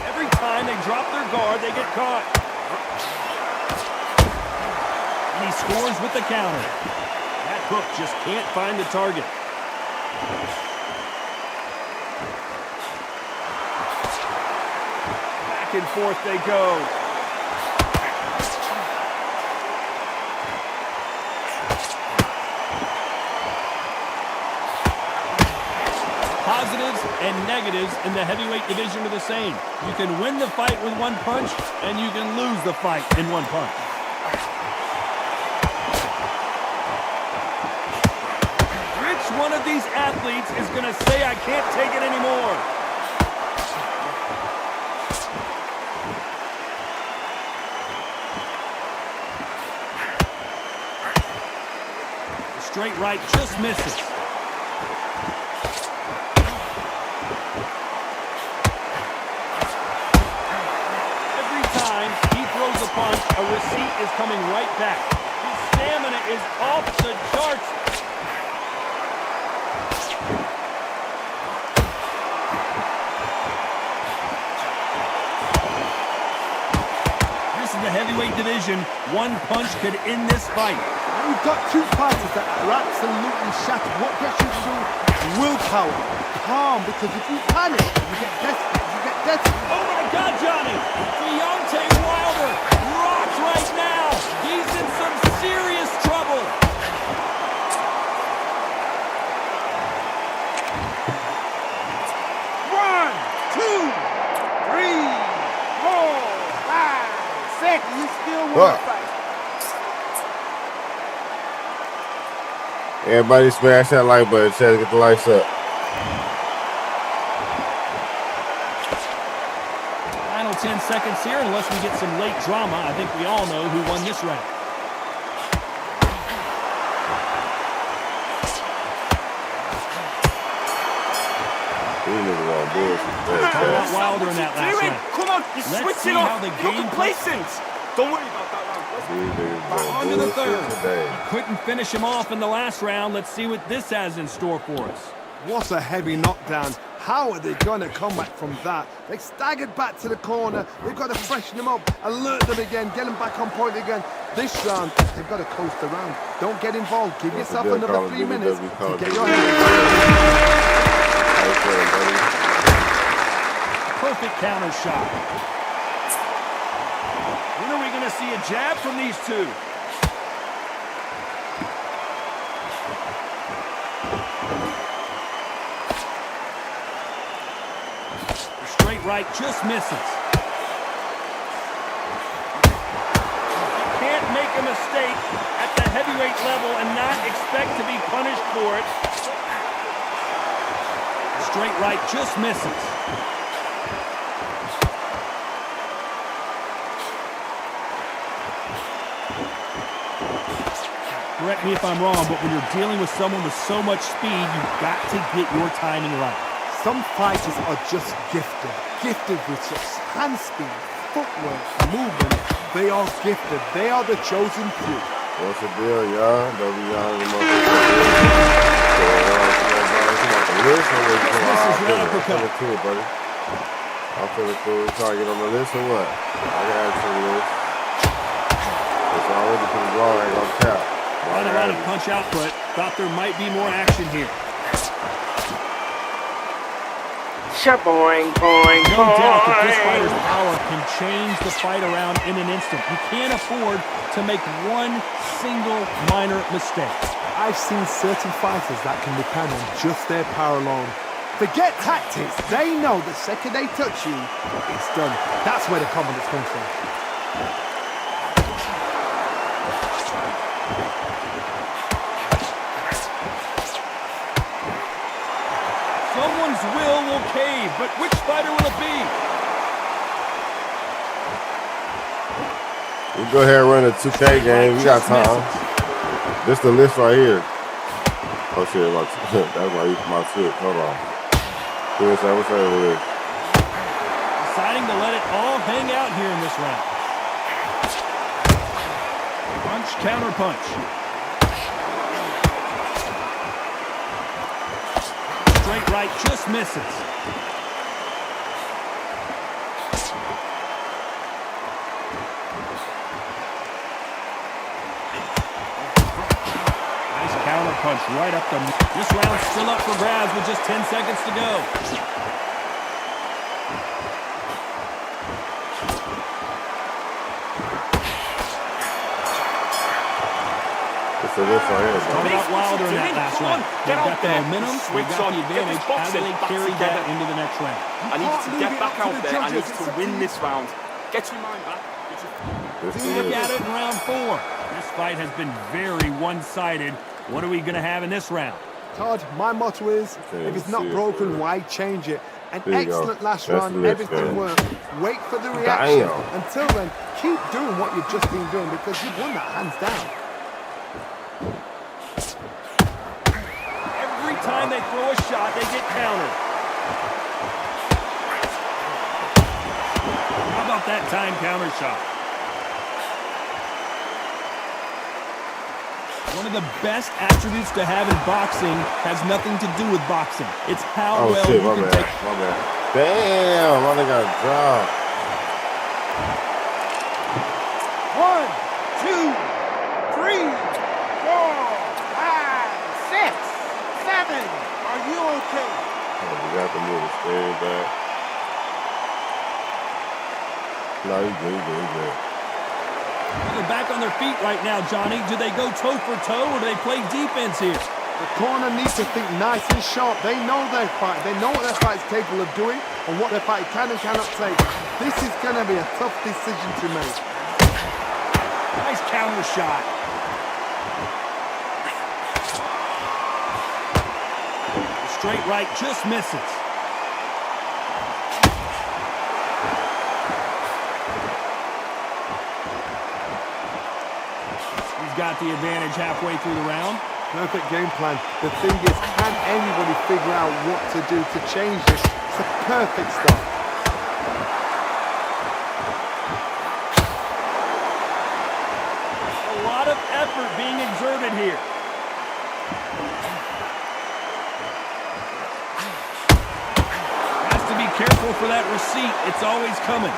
Every time they drop their guard, they get caught. And he scores with the counter. That hook just can't find the target. Back and forth they go. Positives and negatives in the heavyweight division are the same. You can win the fight with one punch, and you can lose the fight in one punch. these athletes is going to say, I can't take it anymore? The straight right just misses. Every time he throws a punch, a receipt is coming right back. His stamina is off the charts. This is the heavyweight division. One punch could end this fight. We've got two fighters that are absolutely shattered. What gets you through? Willpower. Calm, because if you panic, you get desperate. Oh my God, Johnny! Deontay Wilder rocked right now. He's in some serious trouble. One, two, three, 4, 5, 6. You still want to fight. Everybody smash that like button. Try to get the lights up. Final 10 seconds here, unless we get some late drama. I think we all know who won this round. These niggas on bullshit. Talking about Wilder in that last round. Come on, you're Let's switching see off. how the You're game complacent. Don't worry about that round. These niggas On to the on third. bullshit today. Couldn't finish him off in the last round. Let's see what this has in store for us. What a heavy knockdown. How are they going to come back from that? They staggered back to the corner. They've got to freshen them up, alert them again, get them back on point again. This round, they've got to coast around. Don't get involved. Give yourself another 3 minutes to get your head. Perfect counter shot. When are we going to see a jab from these two? The straight right just misses. You can't make a mistake at the heavyweight level and not expect to be punished for it. The straight right just misses. Correct me if I'm wrong, but when you're dealing with someone with so much speed, you've got to get your timing right. Some fighters are just gifted with such hand speed, footwork, movement. They are gifted. They are the chosen few. What's the deal, y'all? This is round per cut. Buddy. I'm feeling cool. Trying to get on the list or what? I got action list. It's already pretty raw. I ain't gonna tap. Not a lot of punch output. Thought there might be more action here. Boing, boing, No doubt that this boing. fighter's power can change the fight around in an instant. You can't afford to make one single minor mistake. I've seen certain fighters that can depend on just their power alone. Forget tactics. They know the second they touch you, it's done. That's where the confidence comes from. Someone's will cave, but which fighter will it be? We go ahead and run a 2K game. We got time. This the list right here. Oh shit, that's my shit. Hold on. What's that with this? Deciding to let it all hang out here in this round. Punch, counter punch. Straight right just misses. Nice counter punch right up the... This round's still up for grabs with just 10 seconds to go. So this right here, bro. Talking about Wilder in that last round. They've Get got out the there. momentum, they've Switch got on. the Get advantage. this How do boxing they back carry together. that into the next round? I need you to get back out there. I need you to win this round. Get your mind back. Look at it in round 4. This fight has been very one-sided. What are we going to have in this round? Todd, my motto is, Okay, if it's let's not see it, broken, man. why change it? An There you go. excellent last That's run, the lift, everything man. worked. Wait for the reaction. Damn. Until then, keep doing what you've just been doing because you've won that hands down. Every time they throw a shot, they get countered. How about that time counter shot? One of the best attributes to have in boxing has nothing to do with boxing. It's how Oh well shit, you my can bad, take. my bad. Damn, I think I dropped. 1, 2, 3, 4, 5, 6, 7. Are you okay? Oh, we got to move the stay back. No, he's good, he's good, he's good. They're back on their feet right now, Johnny. Do they go toe for toe or do they play defense here? The corner needs to think nice and sharp. They know their fight. They know what their fight is capable of doing and what their fight can and cannot take. This is going to be a tough decision to make. Nice counter shot. The straight right just misses. He's got the advantage halfway through the round. Perfect game plan. The thing is, can anybody figure out what to do to change this? It's a perfect start. A lot of effort being exerted here. Has to be careful for that receipt. It's always coming.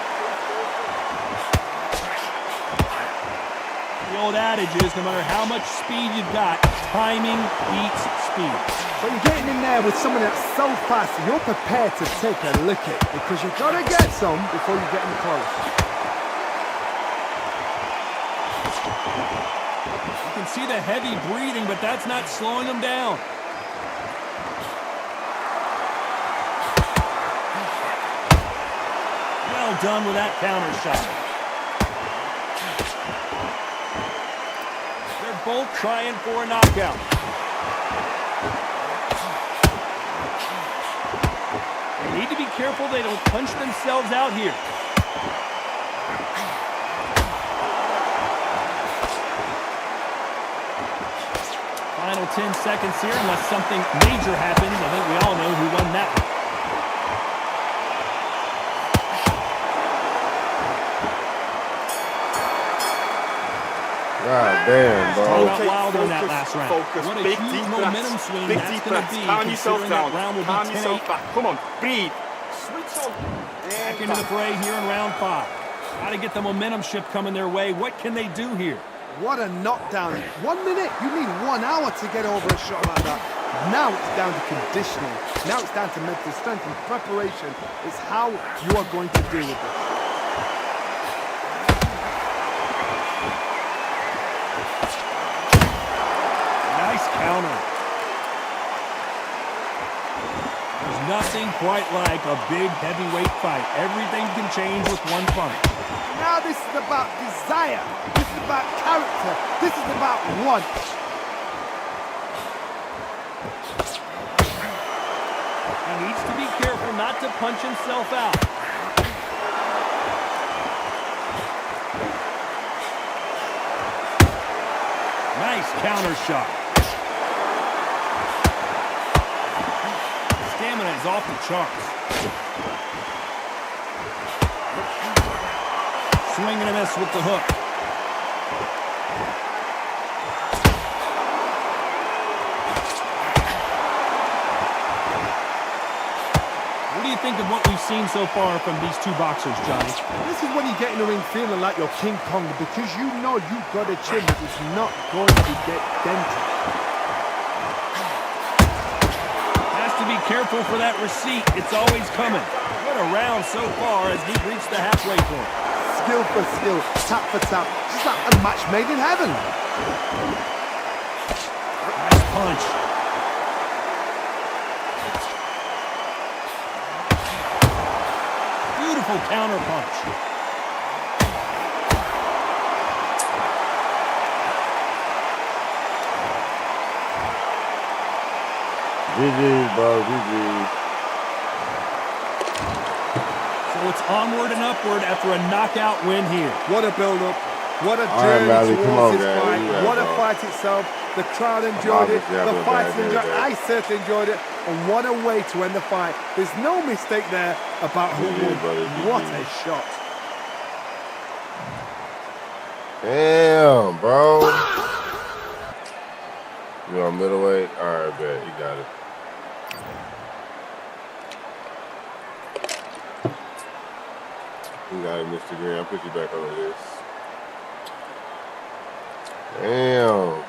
The old adage is no matter how much speed you've got, timing beats speed. But you're getting in there with someone that's so fast, you're prepared to take a lick it because you've got to get some before you get in close. You can see the heavy breathing, but that's not slowing him down. Well done with that counter shot. They're both trying for a knockout. They need to be careful they don't punch themselves out here. Final 10 seconds here, unless something major happens. I think we all know who won that one. God damn, bro. Talk about Wilder in that last round. Focus, What a big huge deep momentum breaths. swing Big that's deep going to breaths. be, Calm yourself considering down. that round will Calm be yourself 10-8. back. Come on, breathe. Switch on. Back into the fray here in round 5. Got to get the momentum shift coming their way. What can they do here? What a knockdown. 1 minute, you need 1 hour to get over a shot like that. Now it's down to conditioning. Now it's down to mental strength and preparation. It's how you are going to deal with it. Nice counter. There's nothing quite like a big heavyweight fight. Everything can change with one punch. Now this is about desire. This is about character. This is about want. He needs to be careful not to punch himself out. Nice counter shot. Stamina is off the charts. Swing and a miss with the hook. What do you think of what we've seen so far from these two boxers, Johnny? This is when you get in the ring feeling like you're King Kong because you know you've got a chin that is not going to get dented. Has to be careful for that receipt. It's always coming. What a round so far as we've reached the halfway point. Skill for skill, tap for tap, just like a match made in heaven. Nice punch. Beautiful counter punch. GG, bro. GG. So it's onward and upward after a knockout win here. What a build-up. What a All right, journey Mally, come on, towards this guys. fight. Where you at, What a bro? fight itself. The crowd enjoyed it. obviously having The a fighters bad day enjoyed it. today. I certainly enjoyed it. And what a way to end the fight. There's no mistake there about who GG, won. brother, What GG. a shot. Damn, bro. You on middleweight? All right, bet. You got it. You got it, Mr. Green. I'll put you back on the list. Damn.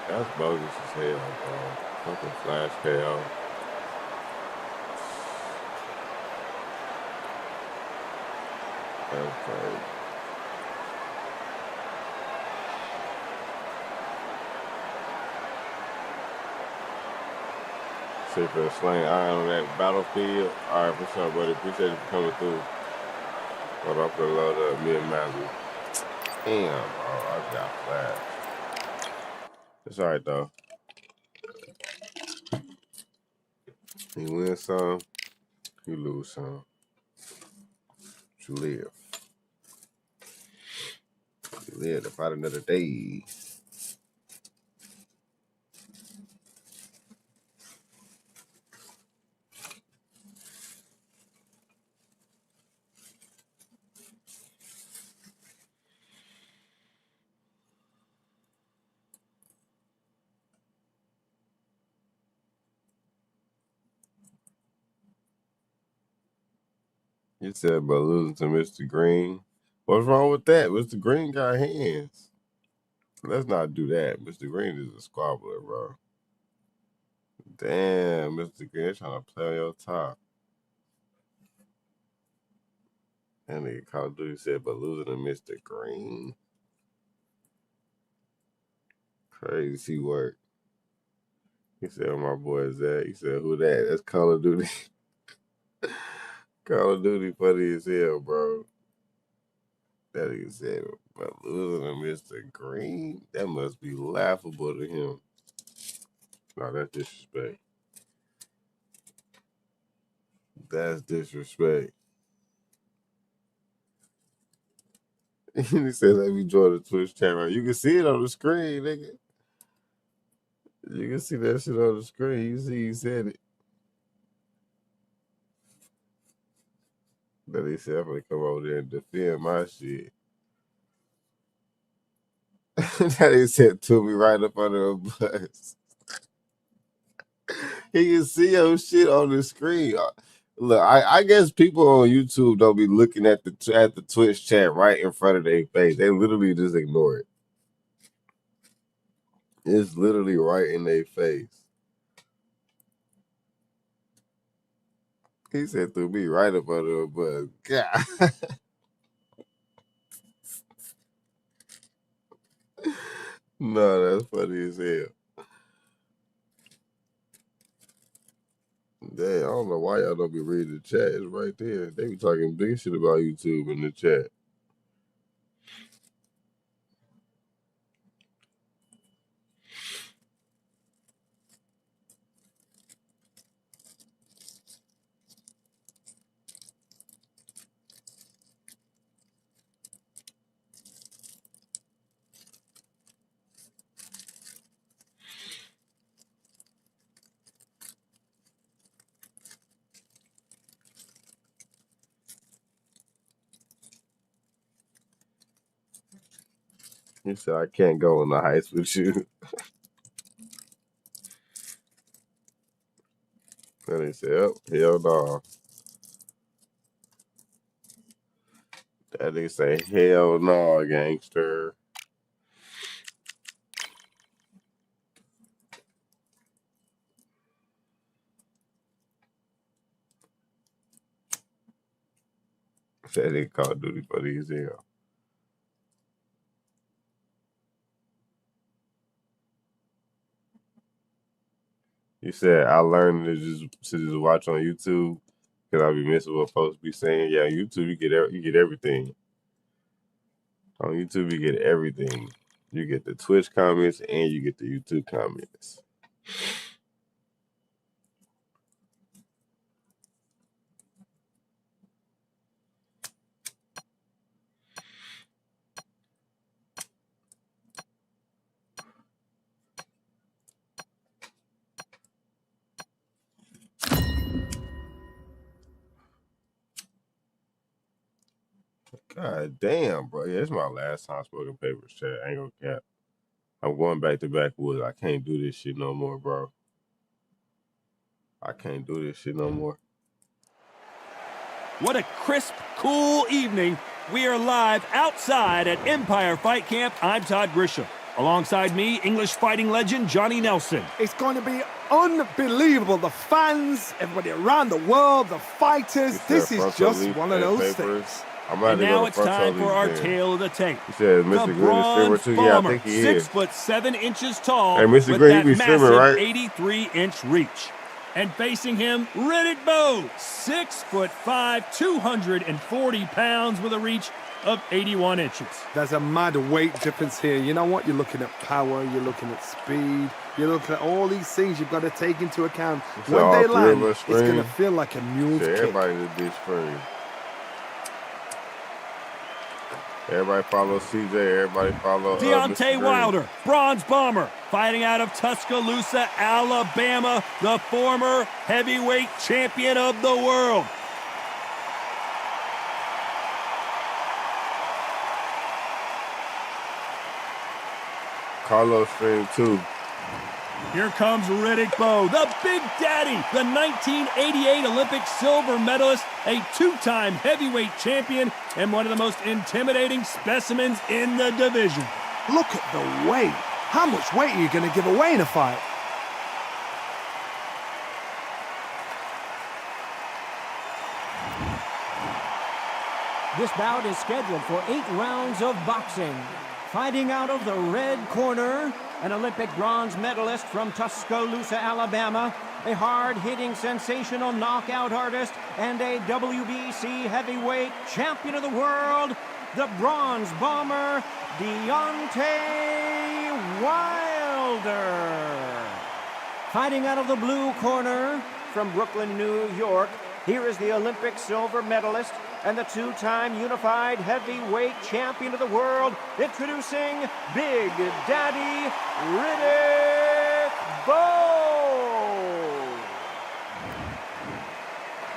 That's bogus as hell, bro. Fucking flash KO. That's crazy. See for a slaying iron on that battlefield. All right, for sure, buddy. Appreciate you for coming through. But I'm gonna load up me and Mazzy. Damn, bro. I got flash. It's all right, though. You win some, you lose some. You live. You live to fight another day. You said, but losing to Mr. Green. What's wrong with that? Mr. Green got hands. Let's not do that. Mr. Green is a squabbler, bro. Damn, Mr. Green trying to play on your top. That nigga Call of Duty said, but losing to Mr. Green. Crazy work. He said, where my boy is at? He said, who that? That's Call of Duty. Call of Duty funny as hell, bro. That nigga said, but losing to Mr. Green? That must be laughable to him. No, that's disrespect. That's disrespect. He said, let me join the Twitch chat right. You can see it on the screen, nigga. You can see that shit on the screen. You see he said it. Then he said, I'm gonna come over there and defend my shit. That he said to me right up under a bus. He can see your shit on the screen. Look, I guess people on YouTube don't be looking at the Twitch chat right in front of their face. They literally just ignore it. It's literally right in their face. He said threw me right up under a bus. God. No, that's funny as hell. Damn, I don't know why y'all don't be reading the chat. It's right there. They be talking big shit about YouTube in the chat. He said, I can't go on the heights with you. And he said, oh, hell no. That nigga say, hell no, gangster. That nigga Call of Duty funny as hell. He said, I learned to just watch on YouTube because I be missing what folks be saying. Yeah, on YouTube you get everything. On YouTube you get everything. You get the Twitch comments and you get the YouTube comments. God damn, bro. Yeah, it's my last time smoking papers, chat. I ain't gonna cap. I'm going back to backwoods. I can't do this shit no more, bro. I can't do this shit no more. What a crisp, cool evening. We are live outside at Empire Fight Camp. I'm Todd Grisham. Alongside me, English fighting legend Johnny Nelson. It's going to be unbelievable. The fans, everybody around the world, the fighters. This is just one of those things. And now it's time for our tale of the tape. He said Mr. The Green is streamer too. Yeah, I think he is. 6'7" tall. Hey, Mr. With Green, that you be streaming, right? 83-inch reach. And facing him, Riddick Bowe, 6'5", 240 pounds with a reach of 81 inches. There's a mad weight difference here. You know what? You're looking at power, you're looking at speed, you're looking at all these things you've got to take into account. So when they land, it's going to feel like a mule's kick. Everybody did this screen. Everybody follow CJ. Everybody follow Deontay Wilder, bronze bomber, fighting out of Tuscaloosa, Alabama, the former heavyweight champion of the world. Carlos stream too. Here comes Riddick Bowe, the Big Daddy, the 1988 Olympic silver medalist, a two-time heavyweight champion, and one of the most intimidating specimens in the division. Look at the weight. How much weight are you going to give away in a fight? This bout is scheduled for 8 rounds of boxing. Fighting out of the red corner, an Olympic bronze medalist from Tuscaloosa, Alabama, a hard-hitting, sensational knockout artist, and a WBC heavyweight champion of the world, the bronze bomber, Deontay Wilder. Fighting out of the blue corner, from Brooklyn, New York, here is the Olympic silver medalist and the two-time unified heavyweight champion of the world, introducing Big Daddy Riddick Bowe.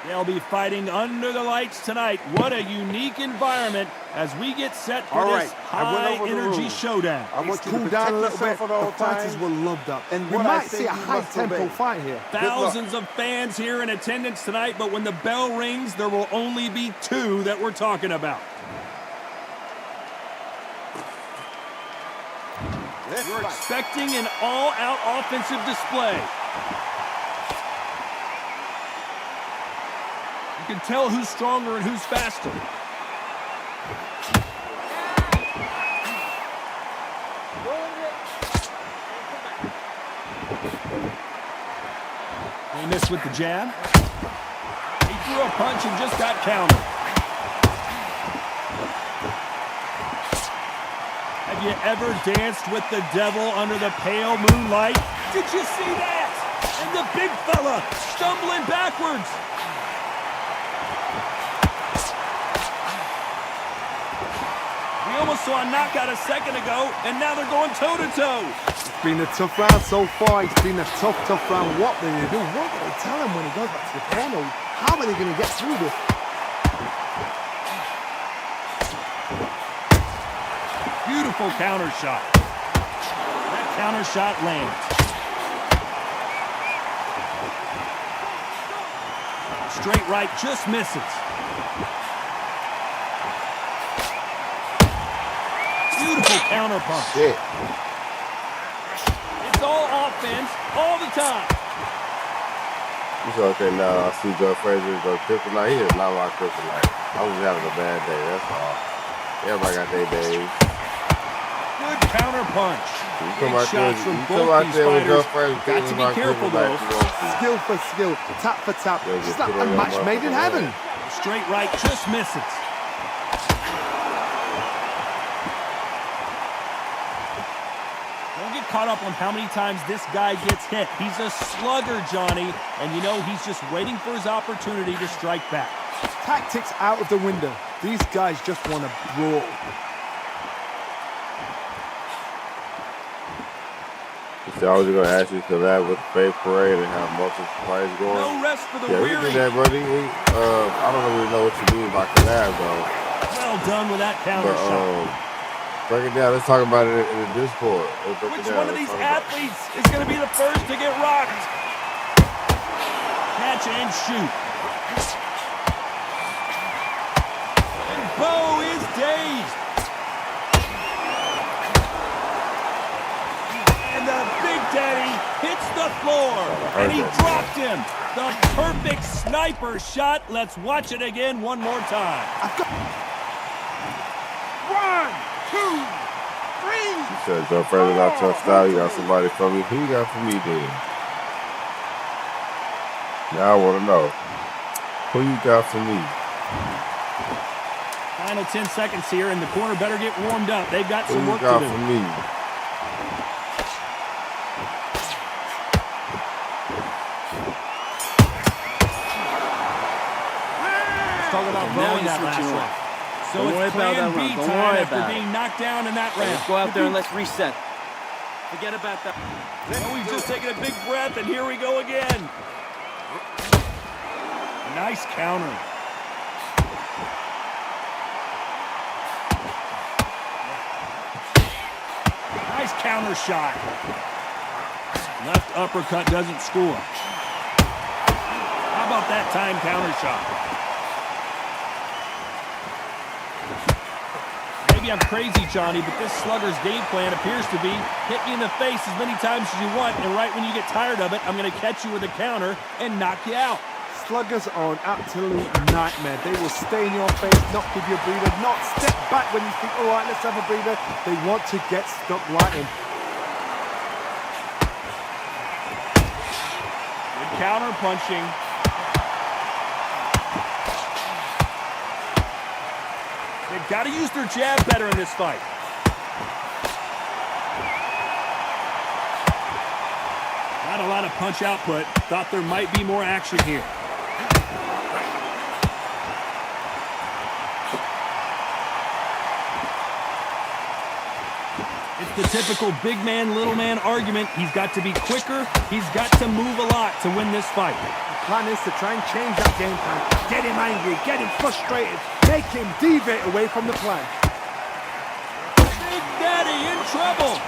They'll be fighting under the lights tonight. What a unique environment as we get set for this high-energy showdown. I want you to cool down a little bit. The fighters will love that. And we might see a high-tempo fight here. Thousands of fans here in attendance tonight, but when the bell rings, there will only be 2 that we're talking about. We're expecting an all-out offensive display. You can tell who's stronger and who's faster. He missed with the jab. He threw a punch and just got countered. Have you ever danced with the devil under the pale moonlight? Did you see that? And the big fella stumbling backwards. We almost saw a knockout a second ago, and now they're going toe-to-toe. It's been a tough round so far. It's been a tough round. What are they do? What are they tell him when he goes back to the corner? How are they going to get through this? Beautiful counter shot. That counter shot lands. Straight right just misses. Beautiful counter punch. Shit. It's all offense all the time. He's okay now. I see Joe Frazier go kryptonite. He is not my kryptonite. I was having a bad day. That's all. Everybody got their days. Good counter punch. You Big come out there, shots from you both come out these there with your fighters. first Got to be careful, though. Skill for skill, tap for tap. Yeah, just It's like put a on your match made in motherfucking heaven. Straight right just misses. Don't get caught up on how many times this guy gets hit. He's a slugger, Johnny, and you know he's just waiting for his opportunity to strike back. Tactics out of the window. These guys just want to brawl. I was going to ask you to collab with Faith Parade and have multiple fights going. No rest for the Yeah, we weary. can do that, buddy. I don't really know what you mean by collab, though. Well done with that counter shot. Break it down. Let's talk about it in the Discord. Which one of these athletes is going to be the first to get rocked? Catch and shoot. And Bo is dazed. And the Big Daddy hits the floor. And he dropped him. The perfect sniper shot. Let's watch it again one more time. 1, 2, 3. He said, Joe Fraser got tough style. You got somebody for me. Who you got for me then? Now I want to know. Who you got for me? Final 10 seconds here, and the corner better get warmed up. They've got Who some you work got to do. for me? Let's talk about Bo in that last round. So Don't worry it's about plan that B round. Don't time worry after about it. being knocked down in that round. Let's go out there and let's reset. Forget about that. And we've just taken a big breath, and here we go again. Nice counter. Nice counter shot. Left uppercut doesn't score. How about that time counter shot? Maybe I'm crazy, Johnny, but this slugger's game plan appears to be hit me in the face as many times as you want, and right when you get tired of it, I'm going to catch you with a counter and knock you out. Sluggers are an absolute nightmare. They will stay in your face, not give you a breather, not step back when you think, all right, let's have a breather. They want to get stuck right in. Good counter punching. They've got to use their jab better in this fight. Not a lot of punch output. Thought there might be more action here. It's the typical big man, little man argument. He's got to be quicker. He's got to move a lot to win this fight. The plan is to try and change that game plan. Get him angry, get him frustrated, make him deviate away from the plan. Big Daddy in trouble.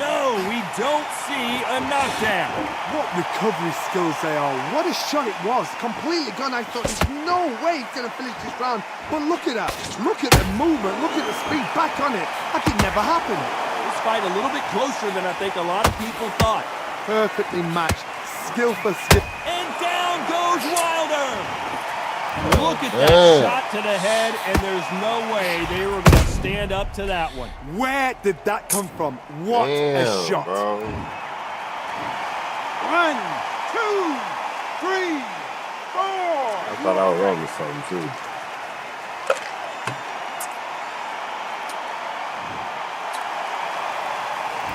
No, we don't see a knockdown. What recovery skills they are. What a shot it was. Completely gone. I thought there's no way he's going to finish this round. But look at that. Look at the movement. Look at the speed back on it. That could never happen. This fight a little bit closer than I think a lot of people thought. Perfectly matched. Skill for skill. And down goes Wilder. Look at that shot to the head, and there's no way they were going to stand up to that one. Where did that come from? What a shot. Bro. 1, 2, 3, 4. I thought I was wrong with something, too.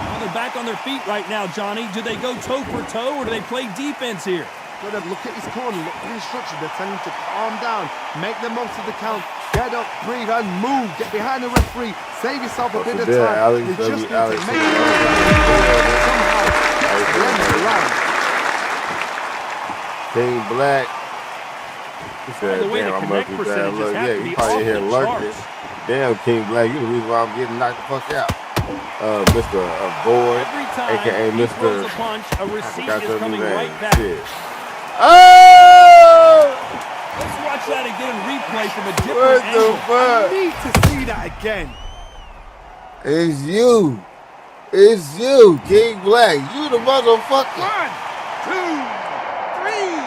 Well, they're back on their feet right now, Johnny. Do they go toe for toe, or do they play defense here? Gotta look at his corner, look at the instructions. They're telling him to calm down, make the most of the count, get up, breathe, and move. Get behind the referee, save yourself a bit of time. You just need to make it somehow get to the end of the round. King Black. He said, the way, damn, the I'm connect looking percentages down. Look, have yeah, to you be probably off here the lurking. charts. Damn, King Black, you the reason why I'm getting knocked the fuck out. Mr. Boyd, Every time a.k.a. he Mr. throws a punch, a receipt Got is your coming new name. right back. Shit. Oh! Let's watch that again in replay from a different What the angle. fuck? I need to see that again. It's you. It's you, King Black. You the motherfucker. 1, 2, 3,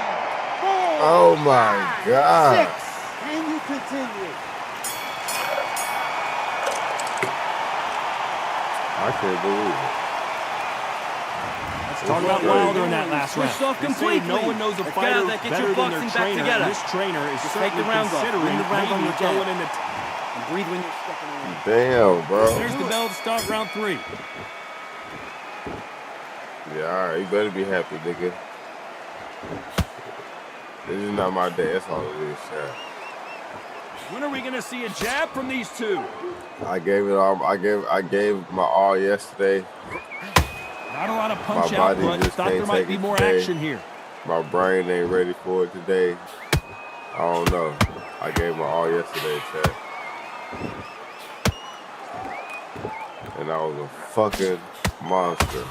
4. Oh my God. 6. Can you continue? I can't believe it. Let's talk about Wilder in that last round. Switched off They say completely. no one knows a Let's get fighter out there, get better your than their boxing back trainer. together. And this trainer is Just take certainly the round off. considering Bring the round on maybe your going jab. into. And breathe when you're stepping around. Damn, bro. There's the bell to start round 3. Yeah, all right. You better be happy, nigga. This is not my day. That's all it is, Shaq. When are we going to see a jab from these two? I gave it all. I gave my all yesterday. Not a lot of My punch body output. just Thought can't there might take be it more today. action here. My brain ain't ready for it today. I don't know. I gave my all yesterday, Chad. And I was a fucking monster.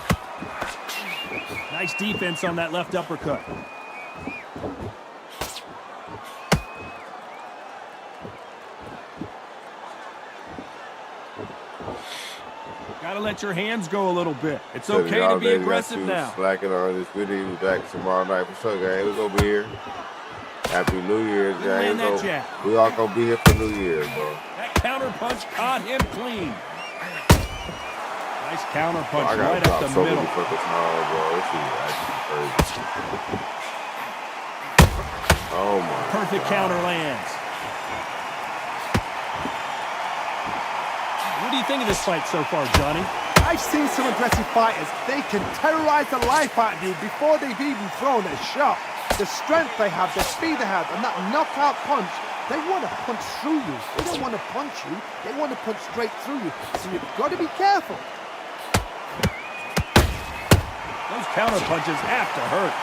Nice defense on that left uppercut. Gotta let your hands go a little bit. It's So okay y'all to be ladies aggressive got you now. slacking on this video. We'll be back tomorrow night for sure, gang. We're gonna be here. Happy New Year's, gang. land that jab. We all gonna be here for New Year's, bro. That counter punch caught him clean. Nice counter punch I gotta right drop up the so middle. many fucking times, bro. This is actually crazy. Oh my Perfect God. counter lands. What do you think of this fight so far, Johnny? I've seen some aggressive fighters. They can terrorize the life out of you before they've even thrown a shot. The strength they have, the speed they have, and that knockout punch, they want to punch through you. They don't want to punch you. They want to punch straight through you. So you've got to be careful. Those counter punches have to hurt.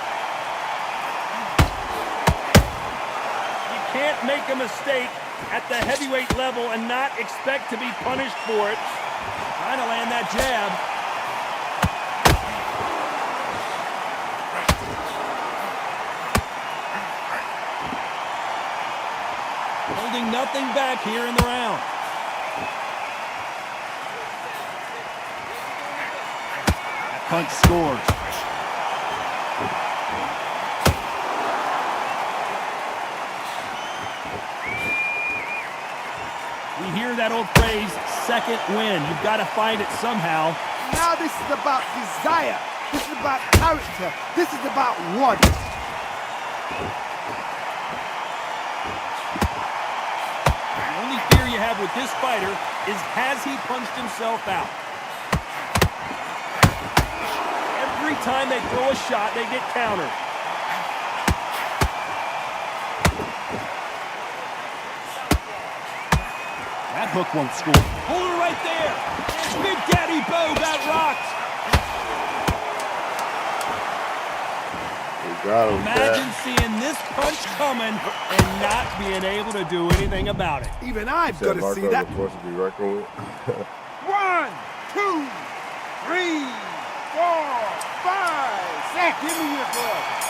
You can't make a mistake at the heavyweight level and not expect to be punished for it. Trying to land that jab. Holding nothing back here in the round. That punch scores. We hear that old phrase, second win. You've got to find it somehow. Now this is about desire. This is about character. This is about want. The only fear you have with this fighter is, has he punched himself out? Every time they throw a shot, they get countered. That hook won't score. Hold her right there. Big Daddy Bo got rocked. We got him, Imagine Chad. seeing this punch coming and not being able to do anything about it. Even I've got to see Marco, that. the force to be reckoned with. 1, 2, 3, 4, 5. 6. Give me your glove.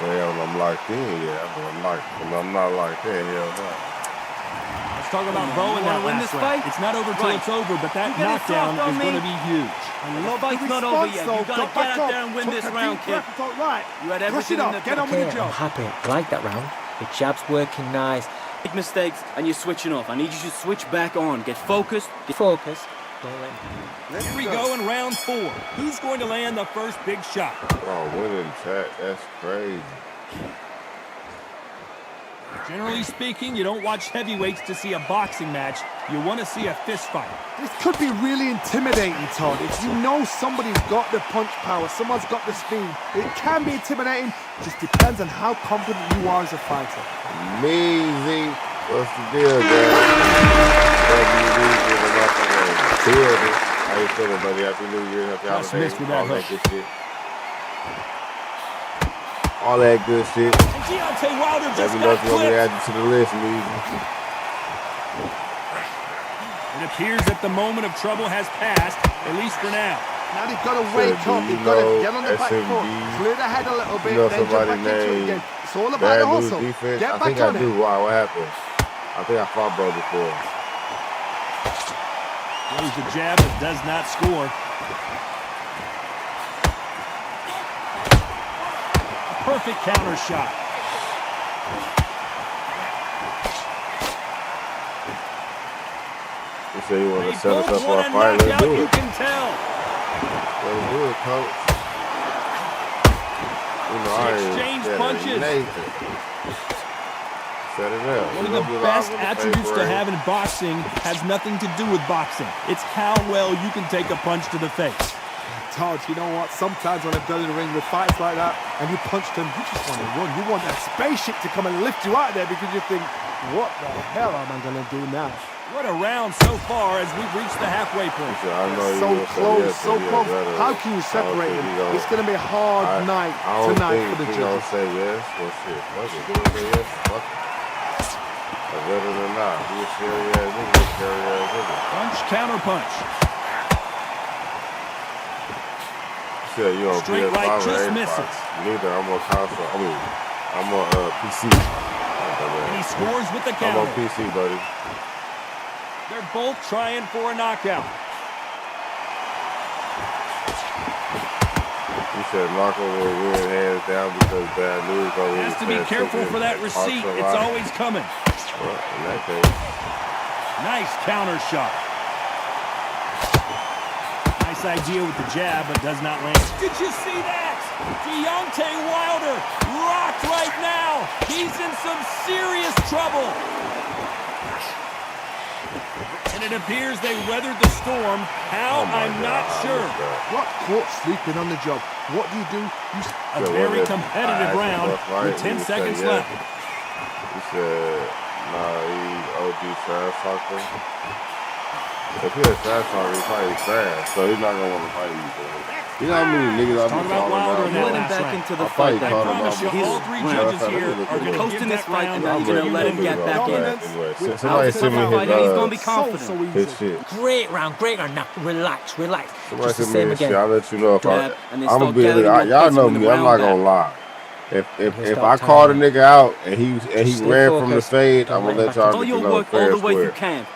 Well, I'm locked in, yeah. I'm not locked in, hell no. Let's talk about Bo in that win last this round. fight? It's not over till Right. it's over, but that You get it knockdown soft on is me. going to be huge. I The love fight's the not over response, yet. though. You gotta Got get back out up. there and win Took this a round, deep kid. breath and thought, right, You had brush everything it in up. the Get on with Okay, the I'm job. happy. I like that round. The jab's working nice. Big mistakes and you're switching off. I need you to switch back on. Get focused. Focus. Don't let me. Here we go in round 4. Who's going to land the first big shot? Oh, winning, Chad. That's crazy. Generally speaking, you don't watch heavyweights to see a boxing match. You want to see a fist fight. This could be really intimidating, Todd. If you know somebody's got the punch power, someone's got the speed, it can be intimidating. Just depends on how confident you are as a fighter. Measy. What's the deal, guys? How you feeling, buddy? Happy New Year. Happy Just holidays. missed with that All that hook. good shit. All that good shit. And Deontay Wilder Let just me know got if you want me to clipped. add you to the list, Measy. It appears that the moment of trouble has passed, at least for now. Now they've got to wake do up. you They've got to know get on the back SMD? foot, clear the head a little bit, You know then jump somebody back into it named again. It's all about Bad the News hustle. Defense? Get I back think I on do. it. Why? What happened? I think I fought bro before. Throws the jab but does not score. perfect counter shot. You say you want They to set us both up for want a a fight? Let's knockout, do you it. can tell. Let's do it, coach. You know, I ain't Exchange scared of punches. Nathan. Set it up. One of We the gonna be best live on the attributes to paper. have in boxing has nothing to do with boxing. It's how well you can take a punch to the face. Todd, you know what? Sometimes when I've done in the ring with fights like that and you punch them, you just want to run. You want that spaceship to come and lift you out there because you think, what the hell am I going to do now? What a round so far as we've reached the halfway point. He said, I know you So gonna say close, yes, so but close. yeah, How can you separate them? It's going to be a hard night I don't tonight think for the he judges. gonna say yes. Well, shit, fuck it. He gonna say yes. Fuck it. Better than not. He a scary ass nigga. He a scary ass nigga. Punch, counter punch. Said you on Straight PS5 right or just Xbox. misses. Neither. I'm on console. I'm on PC. And he scores with the I'm counter. on PC, buddy. They're both trying for a knockout. He said knock over a weird hands down because bad news. Has to be careful for that receipt. It's always coming. Well, in that case. Nice counter shot. Nice idea with the jab, but does not land. Did you see that? Deontay Wilder rocked right now. He's in some serious trouble. And it appears they weathered the storm. How? I'm not sure. What caught sleeping on the job? What do? A very competitive round with 10 seconds left. He said, nah, he's OD trash talker. If he a trash talker, he's probably trash, so he's not gonna want to fight you, bro. You know how many niggas I've been about Wilder in calling that out? Let him last back round. into the I fight. probably I called him promise you, out. all three judges here are going to Coasting give this that fight, round and now you're going to let him get back in. Anyway, somebody Out send me of the fight, and he's going to be his, confident. his shit. Great round. Now, relax. Somebody Just the send me same his shit. again. I'll let you know if Jab, and they I'm start gonna be. gathering more Y'all pace know when the me. I'm not round gonna lie. If start I called a timing. nigga out and he Stay ran from the focused. fade, Don't I'm gonna let him let back y'all into All niggas your know work fair all the way you square. can.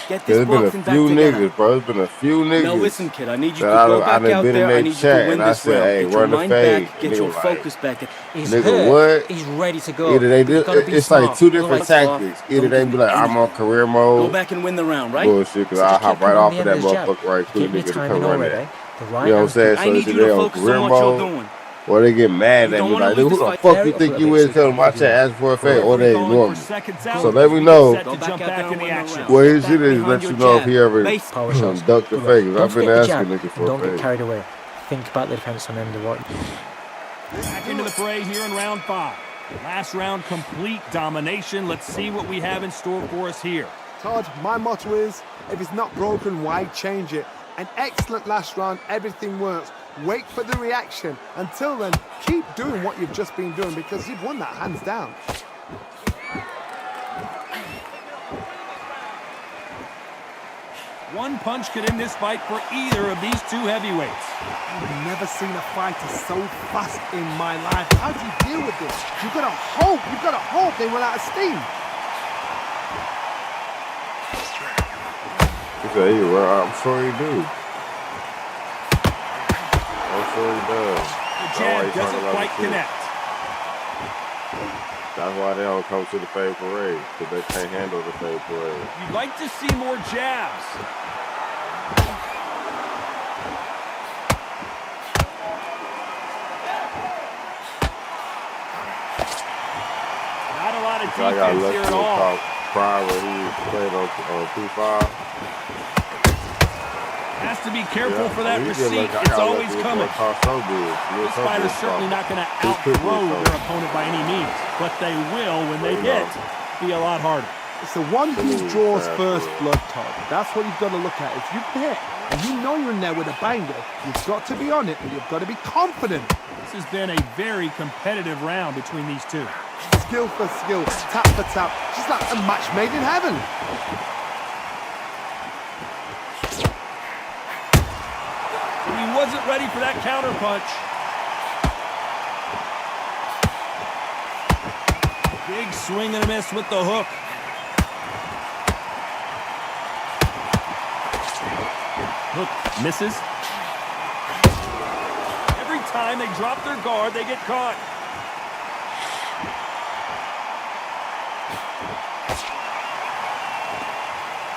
Get this There's been a boxing back few together. niggas, bro. There's been a few niggas. Now listen, kid, I need you to that go back done out been in there. I their need you to chat, win and I this said, round. hey, Get your run the mind fade. back, get Nigga your like, focus back. He's nigga, hurt. what? He's ready to go. Either they But you do, gotta be it's like smart. two different Lights off. tactics. Either Don't they give be me like, I'm on anything. career Go mode, back and win the round, right? bullshit, because So I just hop keep right coming on off the of end that of his jab. motherfucker right quick, Keep your nigga, to timing come run already. that. The right You know what I'm hand. saying? I So need either you they to on focus career on what you're mode, doing. or they get mad You at don't me wanna like, lose who this the fight. fuck Very you think upper you is elevation. coming to my chat asking for a fade? Or they Calling ignore for me. seconds out So as let we me get know. set Go to back jump out there back and in the win the action. round. Well, his Back shit is behind let your you know if jab. he ever Base- Power shots. ducked the Good fake. work. Don't I've been forget the asking jab. niggas And for a don't get fade. carried away. Think about the defense on end of what. Back into the fray here in round 5. Last round, complete domination. Let's see what we have in store for us here. Todd, my motto is, if it's not broken, why change it? An excellent last round, everything works. Wait for the reaction. Until then, keep doing what you've just been doing because you've won that hands down. One punch could end this fight for either of these two heavyweights. I've never seen a fighter so fast in my life. How do you deal with this? You've got to hope they run out of steam. He said, "Hey, well, I'm sure he do. I'm sure he does." The That's why jab he talking doesn't about quite the shit. connect. That's why they don't come to the fade parade, because they can't handle the fade parade. You'd like to see more jabs. Not a lot of So I got defense lucky here with at all. Carl Pryor when he played on P5. Has to be careful for that He did receipt. like- I It's got always lucky with coming. what Carl so did. This fighter's certainly not going to outthrow their opponent by any means, but they will, when they hit, be a lot harder. It's the one who draws first blood, Todd. That's what you've got to look at. If you hit and you know you're in there with a banger, you've got to be on it and you've got to be confident. This has been a very competitive round between these two. Skill for skill, tap for tap, just like a match made in heaven. He wasn't ready for that counter punch. Big swing and a miss with the hook. Hook misses. Every time they drop their guard, they get caught.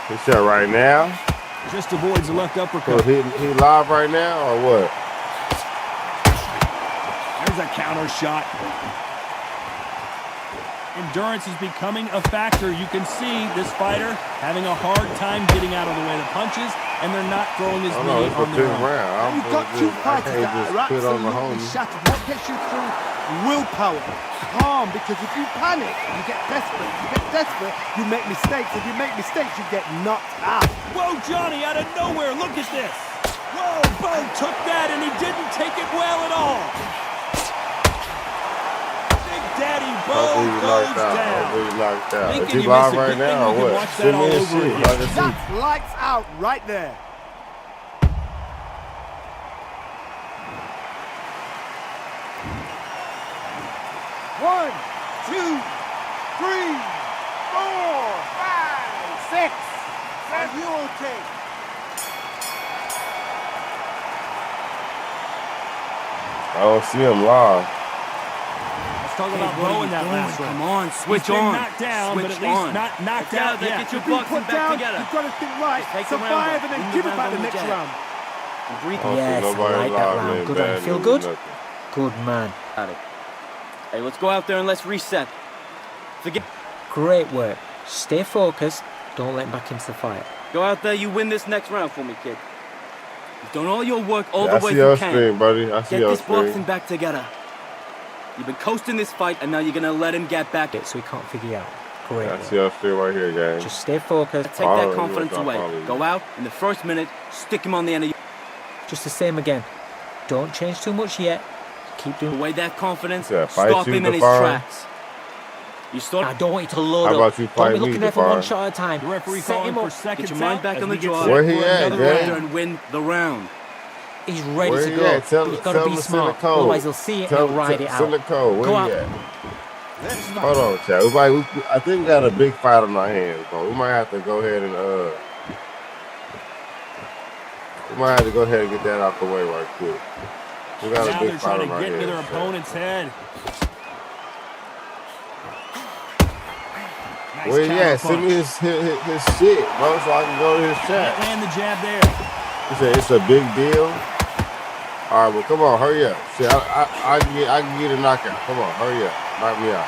He said right now. Just avoids the left So uppercut. he live right now or what? There's a counter shot. Endurance is becoming a factor. You can see this fighter having a hard time getting out of the way of the punches, and they're not throwing his Oh no, knee it's on a their fifth own. round. You've got two I fighters can't that just are quit on my absolutely homie. shattered. What gets you through? Willpower. Calm, because if you panic, you get desperate. If you get desperate, you make mistakes. If you make mistakes, you get knocked out. Whoa, Johnny, out of nowhere, look at this. Whoa, Bo took that, and he didn't take it well at all. Big Daddy Bo Hopefully he's goes knocked out. down. Hopefully he's knocked out. Thinking Is he you live miss it. right Good thing now we or can what? watch that Send me all his over shit. again. Like I see. That's lights out right there. One, two, three, four, five, six. Are you okay? I don't see him live. Let's talk Hey, about what Bo are in you that doing? last round. Come on, switch He's been on. knocked down, switch but at least on. not knocked Get out there, yet. get your If you boxing put back down, together. you've got to think right, Just take the round survive, off. and then Win the give it round back the on the next jab. round. And breathe. I don't see Yes, I nobody like that live, round. man. Good Bad round. Feel news, good? nothing. Good man. Got it. Hey, let's go out there and let's reset. Forget. Great work. Stay focused. Don't let him back into the fight. Go out there, you win this next round for me, kid. You've done all your work all Yeah, I the way see you your can. stream, buddy. I see Get your this boxing stream. back together. You've been coasting this fight, and now you're gonna let him get back. So he can't figure you out. Great I work. see your stream right here, gang. Just stay focused. Take Follow that you, confidence I'll away. follow you. Go out in the first minute, stick him on the end of Just the same again. Don't change too much yet. Keep doing. away that confidence. Yeah, fight Stop you, him in his Define. tracks. You I start. don't want you to load How up. about you Don't fight be me, looking there for Define? one shot at a time. The referee Set calling him for up. seconds Get your mind out back as on we the get draw. set Where he for at, another gang? round. And win the round. He's ready Where to he go. at? Tell But he's him got to be to send the smart. code. Otherwise, he'll see it and he'll ride it Send the out. code. Where Go he out. at? Hold on, chat. I think we got a big fight on our hands, bro. We might have to go ahead and get that out the way right quick. We got Now a big they're fight trying on to our get into their hands. opponent's head. Nice Where he at? counter Send me punch. his shit, bro, so I can go to his Can't chat. land the jab there. He said it's a big deal. All right, well, come on, hurry up. See, I can get a knockout. Come on, hurry up, knock me out.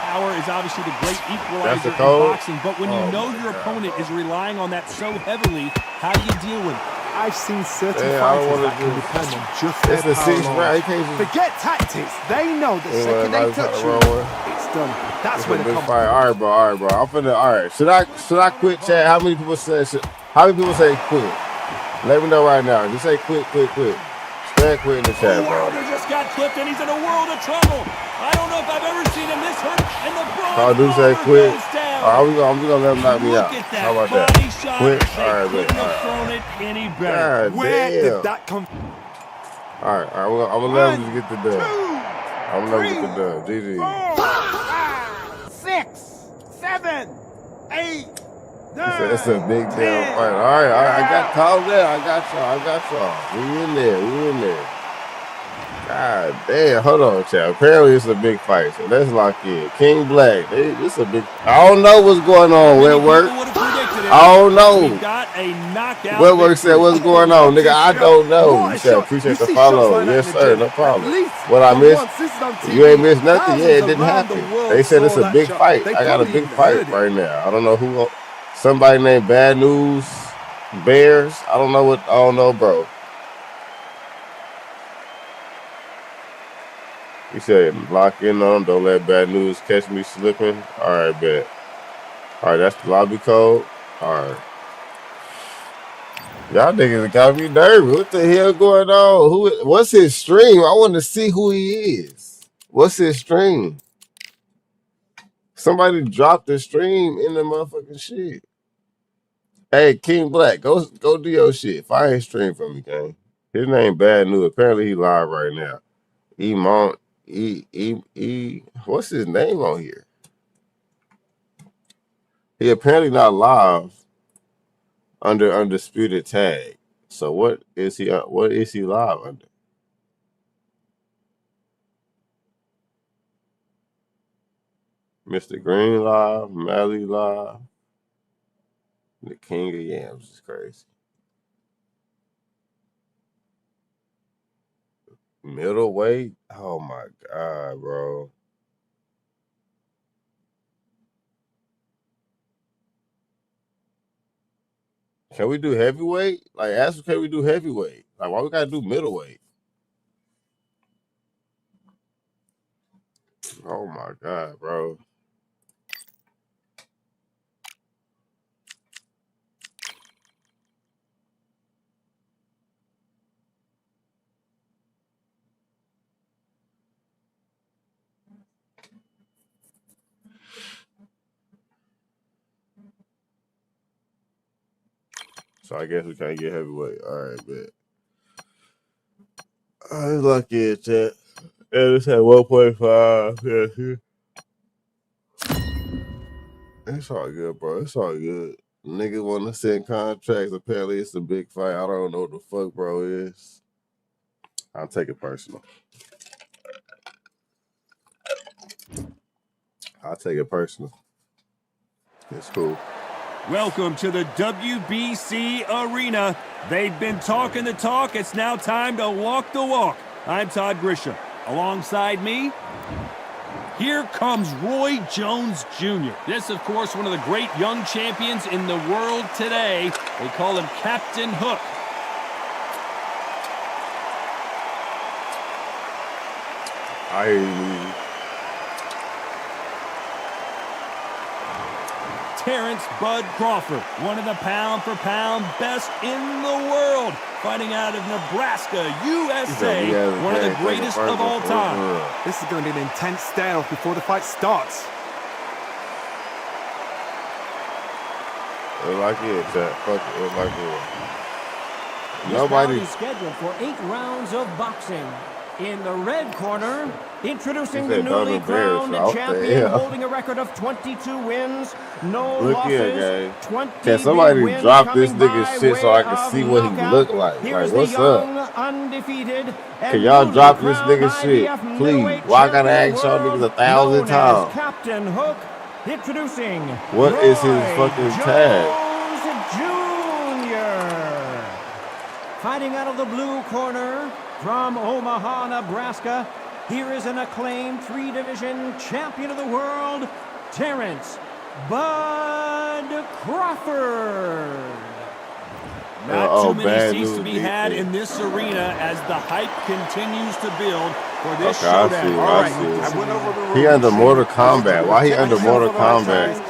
Power is obviously the great That's equalizer the in code? boxing, but when you Oh know my your God, opponent bro. is relying on that so heavily, how do you deal with it? I've seen certain Yeah, I don't fighters wanna that can do- depend on just It's their the power sixth alone. round. He can't just. Forget tactics. They know the Anyway, second they I was touch the you, wrong one. it's done. That's It's where a the big confidence. fight. All right, bro. All right, bro. I'm finna. All right. Should I quit, chat? How many people say? How many people say quit? Let me know right now. Just say quit. Stand quit in the chat, bro. Wilder just got clipped and he's in a world of trouble. I don't know if I've ever seen him this hurt, and the I'll Bronze do say Bomber quit. goes down. All right, I'm gonna let him knock me Look out. at that How about body that? shot. Quit. They All right, couldn't man. have thrown it any better. God Where damn. did that come? All right. I'm gonna let him One, just get the dub. I'm gonna let him get the dub. GG. 4, 5, 6, 7, 8, 9. It's a big damn fight. All right. I got calm down. I got y'all. We in there. God damn, hold on, chat. Apparently it's a big fight, so let's lock in. King Black, it's a big. I don't know what's going on, Wetwork. I don't know. Wetwork said, "What's going on, nigga?" I don't know. You said, "Appreciate the follow." Yes, sir. No problem. What I missed? You ain't missed nothing. Yeah, it didn't happen. They said it's a big fight. I got a big fight right now. I don't know who. Somebody named Bad News Bears. I don't know, bro. He said, lock in on them. Don't let bad news catch me slipping. All right, bet. All right, that's the lobby code. All right. Y'all niggas got me nervous. What the hell going on? What's his stream? I want to see who he is. What's his stream? Somebody dropped the stream in the motherfucking shit. Hey, King Black, go do your shit. Find his stream for me, gang. His name Bad News. Apparently he live right now. What's his name on here? He apparently not live under undisputed tag. So what is he live under? Mr. Green live, Mally live. The king of yams is crazy. Middleweight? Oh my god, bro. Can we do heavyweight? Like, ask, can we do heavyweight? Like, why we gotta do middleweight? Oh my god, bro. So I guess we can't get heavyweight. All right, bet. I was lucky at that. And it's at 1.5. Yeah. It's all good, bro. It's all good. Niggas want to send contracts. Apparently, it's a big fight. I don't know what the fuck, bro, is. I'll take it personal. I'll take it personal. It's cool. Welcome to the WBC Arena. They've been talking the talk. It's now time to walk the walk. I'm Todd Grisham. Alongside me, here comes Roy Jones Jr. This, of course, one of the great young champions in the world today. They call him Captain Hook. Terrence Bud Crawford, one of the pound-for-pound best in the world, fighting out of Nebraska, USA, one of the greatest of all time. This is going to be an intense standoff before the fight starts. It like it, Jack. Fuck it. It like it. Nobody is scheduled for 8 rounds of boxing. In the red corner, introducing the newly crowned champion, holding a record of 22 wins, no losses, 20 can somebody drop this nigga shit so I can see what he look like? Like, what's up? Undefeated, can y'all drop this nigga shit, please? Why I gotta ask y'all niggas 1,000 times? Captain Hook, introducing what is his fucking tag? Jr. Fighting out of the blue corner, from Omaha, Nebraska, here is an acclaimed 3-division champion of the world, Terrence Bud Crawford. Not too many seats to be had in this arena as the hype continues to build for this showdown. All right, he under Mortal Kombat. Why he under Mortal Kombat?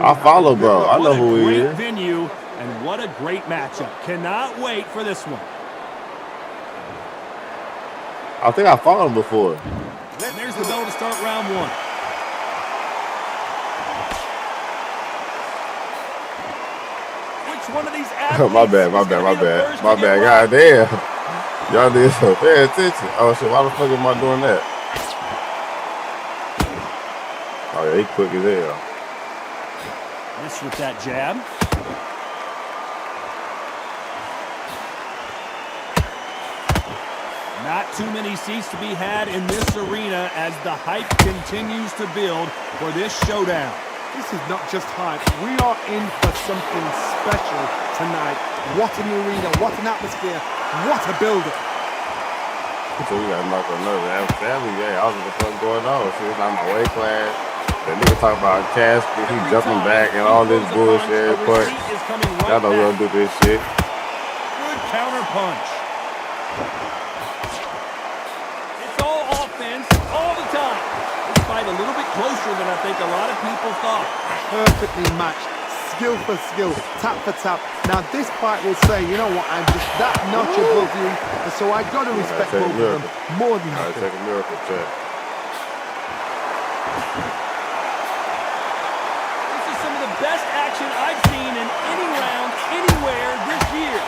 I follow, bro. I know who he is. Venue. And what a great matchup. Cannot wait for this one. I think I fought him before. And there's the bell to start round 1. Which one of these athletes my bad. God damn. Y'all need to pay attention. Oh shit, why the fuck am I doing that? Oh yeah, he quick as hell. Miss with that jab. Not too many seats to be had in this arena as the hype continues to build for this showdown. This is not just hype. We are in for something special tonight. What an arena, what an atmosphere, what a build-up. So we got knocked on another family. Yeah, I was what the fuck going on. See, it's not my weight class. The nigga talking about casket, he jumping back and all this bullshit. But y'all know we don't do this shit. Good counter punch. All the time. This fight a little bit closer than I think a lot of people thought. Perfectly matched, skill for skill, tap for tap. Now this fight will say, you know what, I'm just that notch above you, and so I got to respect both of them more than I take a miracle check. This is some of the best action I've seen in any round, anywhere this year.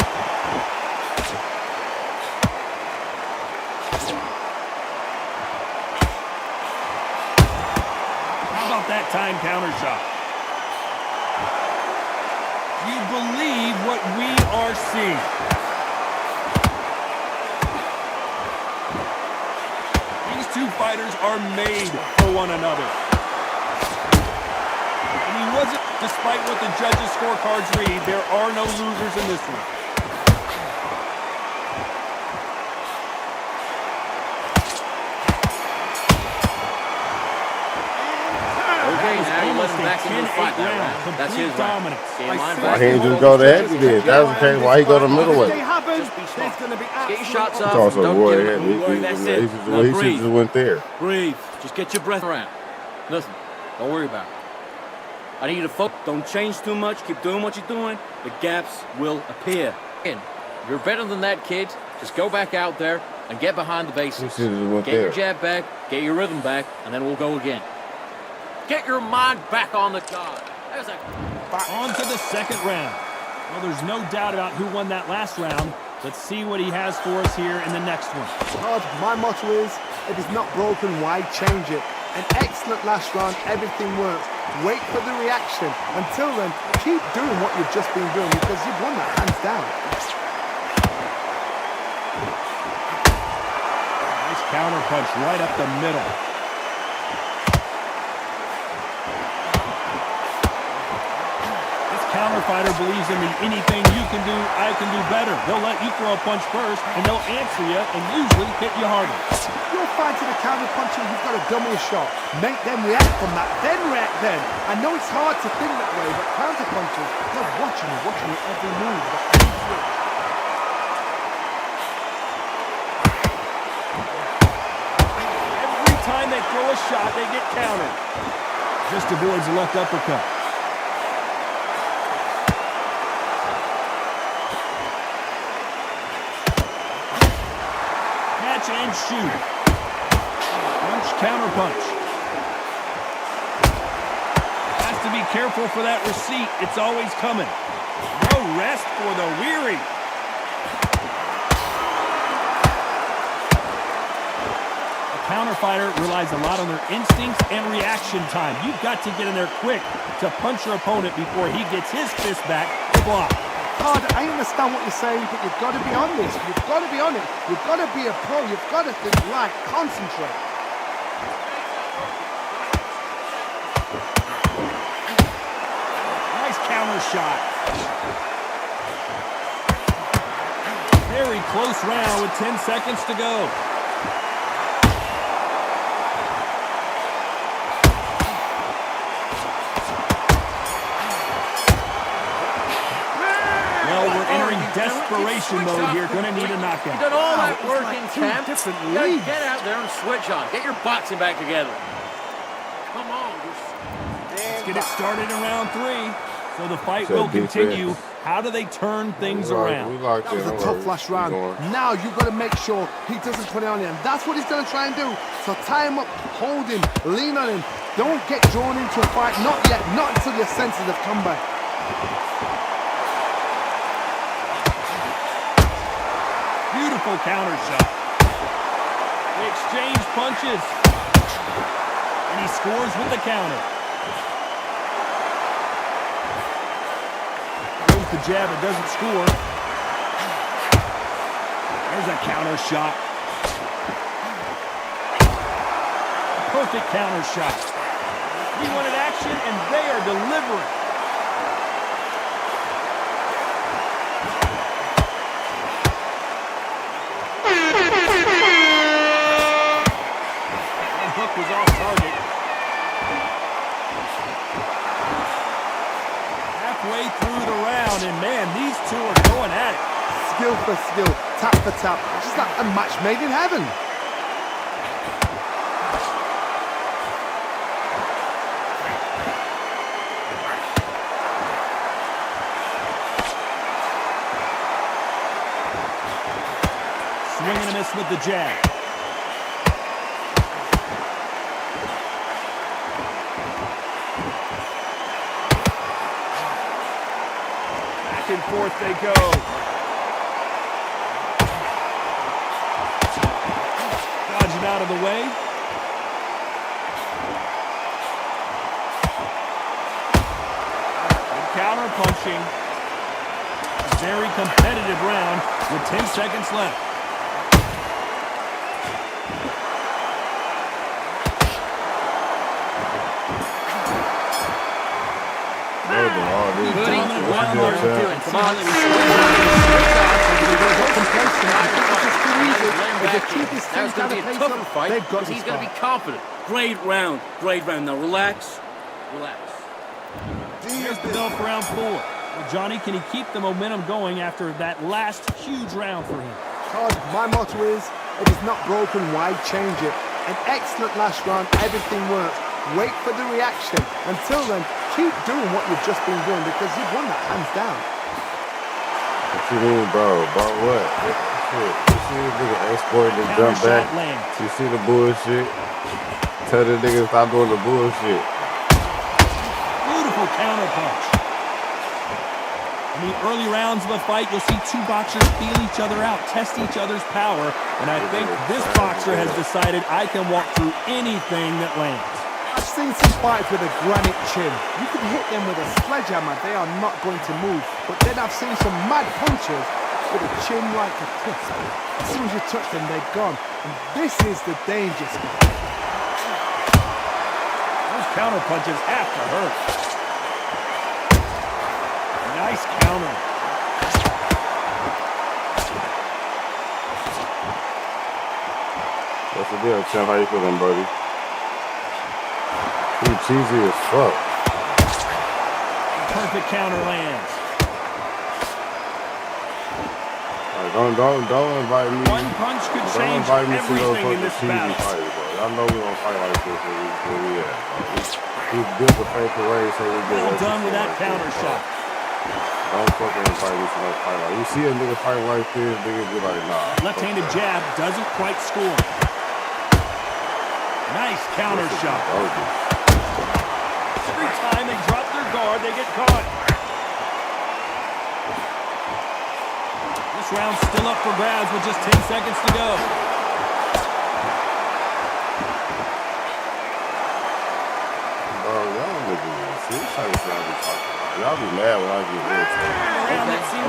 That time counter shot. You believe what we are seeing. These two fighters are made for one another. And he wasn't despite what the judges' scorecards read, there are no losers in this one. Okay, was now you let almost him a back into the 10-8 fight that round. round. That's Complete his round. dominance. Game line I Why back. he ain't just go to heavyweight? If that's okay, why he go to middleweight? If they haven't, Just be smart. there's going to be Get your absolute shots It's up. also Don't Roy. give him Roy, that's it. He Now should breathe. just went there. Breathe. Just get your breath around. Listen, don't worry about it. I need you to focus. Don't change too much. Keep doing what you're doing. The gaps will appear. You're better than that, kid. Just go back out there and get behind the He basics. should have went Get your there. jab back, get your rhythm back, and then we'll go again. Get your mind back on the job. There's a... On to the second round. Well, there's no doubt about who won that last round. Let's see what he has for us here in the next one. Todd, my motto is, if it's not broken, why change it? An excellent last round, everything works. Wait for the reaction. Until then, keep doing what you've just been doing because you've won that hands down. Nice counter punch right up the middle. This counter fighter believes in me. Anything you can do, I can do better. They'll let you throw a punch first, and they'll answer you and usually hit you harder. You're fighting a counter puncher, you've got to dummy a shot. Make them react from that, then react then. I know it's hard to think that way, but counter punchers, they're watching you every move. Every time they throw a shot, they get countered. Just avoids a left uppercut. Catch and shoot. Punch, counter punch. Has to be careful for that receipt. It's always coming. No rest for the weary. A counter fighter relies a lot on their instincts and reaction time. You've got to get in there quick to punch your opponent before he gets his fist back to block. Todd, I understand what you're saying, but you've got to be on this. You've got to be on it. You've got to be a pro. You've got to think right. Concentrate. Nice counter shot. Very close round with 10 seconds to go. Well, we're entering desperation mode here. Gonna need a You've knockout. done all that work in two camp. different You gotta leagues. get out there and switch on. Get your boxing back together. Come on. Let's get it started in round 3. So the fight So will defense. continue. How do they turn things around? That was a tough last round. Now you've got to make sure he doesn't put it on him. That's what he's going to try and do. So tie him up, hold him, lean on him. Don't get drawn into a fight. Not yet. Not until your senses have come back. Beautiful counter shot. They exchange punches. And he scores with the counter. Goes the jab, it doesn't score. There's a counter shot. Perfect counter shot. He wanted action, and they are delivering. That hook was off target. Halfway through the round, and man, these two are going at it. Skill for skill, tap for tap. Just like a match made in heaven. Swing and a miss with the jab. Back and forth they go. Dodging out of the way. Good counter punching. A very competitive round with 10 seconds left. No doing all this. Goody, This what is are you champ. doing? Come on, let me see. Now it's going to be a tougher fight because he's going to be confident. Great round. Great round. Now relax. Relax. Here's the bell for round 4. Well, Johnny, can he keep the momentum going after that last huge round for him? Todd, my motto is, if it's not broken, why change it? An excellent last round, everything works. Wait for the reaction. Until then, keep doing what you've just been doing because you've won that hands down. What you mean, bro? Bro, what? Shit. You see this nigga exporting and jump back? Lands. You see the bullshit? Tell the nigga stop doing the bullshit. Beautiful counter punch. In the early rounds of the fight, you'll see two boxers feel each other out, test each other's power, and I think this boxer has decided I can walk through anything that lands. I've seen some fights with a granite chin. You can hit them with a sledgehammer, they are not going to move. But then I've seen some mad punches with a chin like a crisp. As soon as you touch them, they're gone. And this is the danger spot. Those counter punches have to hurt. Nice counter. What's the deal, champ? How you feeling, buddy? You cheesy as fuck. Perfect counter lands. Like, don't invite me. One punch could Don't change invite me to no everything in fucking this cheesy battle. fight, bro. Y'all know we don't fight like this where we at. We built the fake parade so we get Well done with that counter shot. Don't fucking invite me to no fight like you see a nigga fight like this, nigga be like, nah. Left-handed jab doesn't quite score. Nice counter shot. Every time they drop their guard, they get caught. This round's still up for grabs with just 10 seconds to go. Bro, y'all niggas, see, this type of shit I be talking about. Y'all be mad when I get real talk.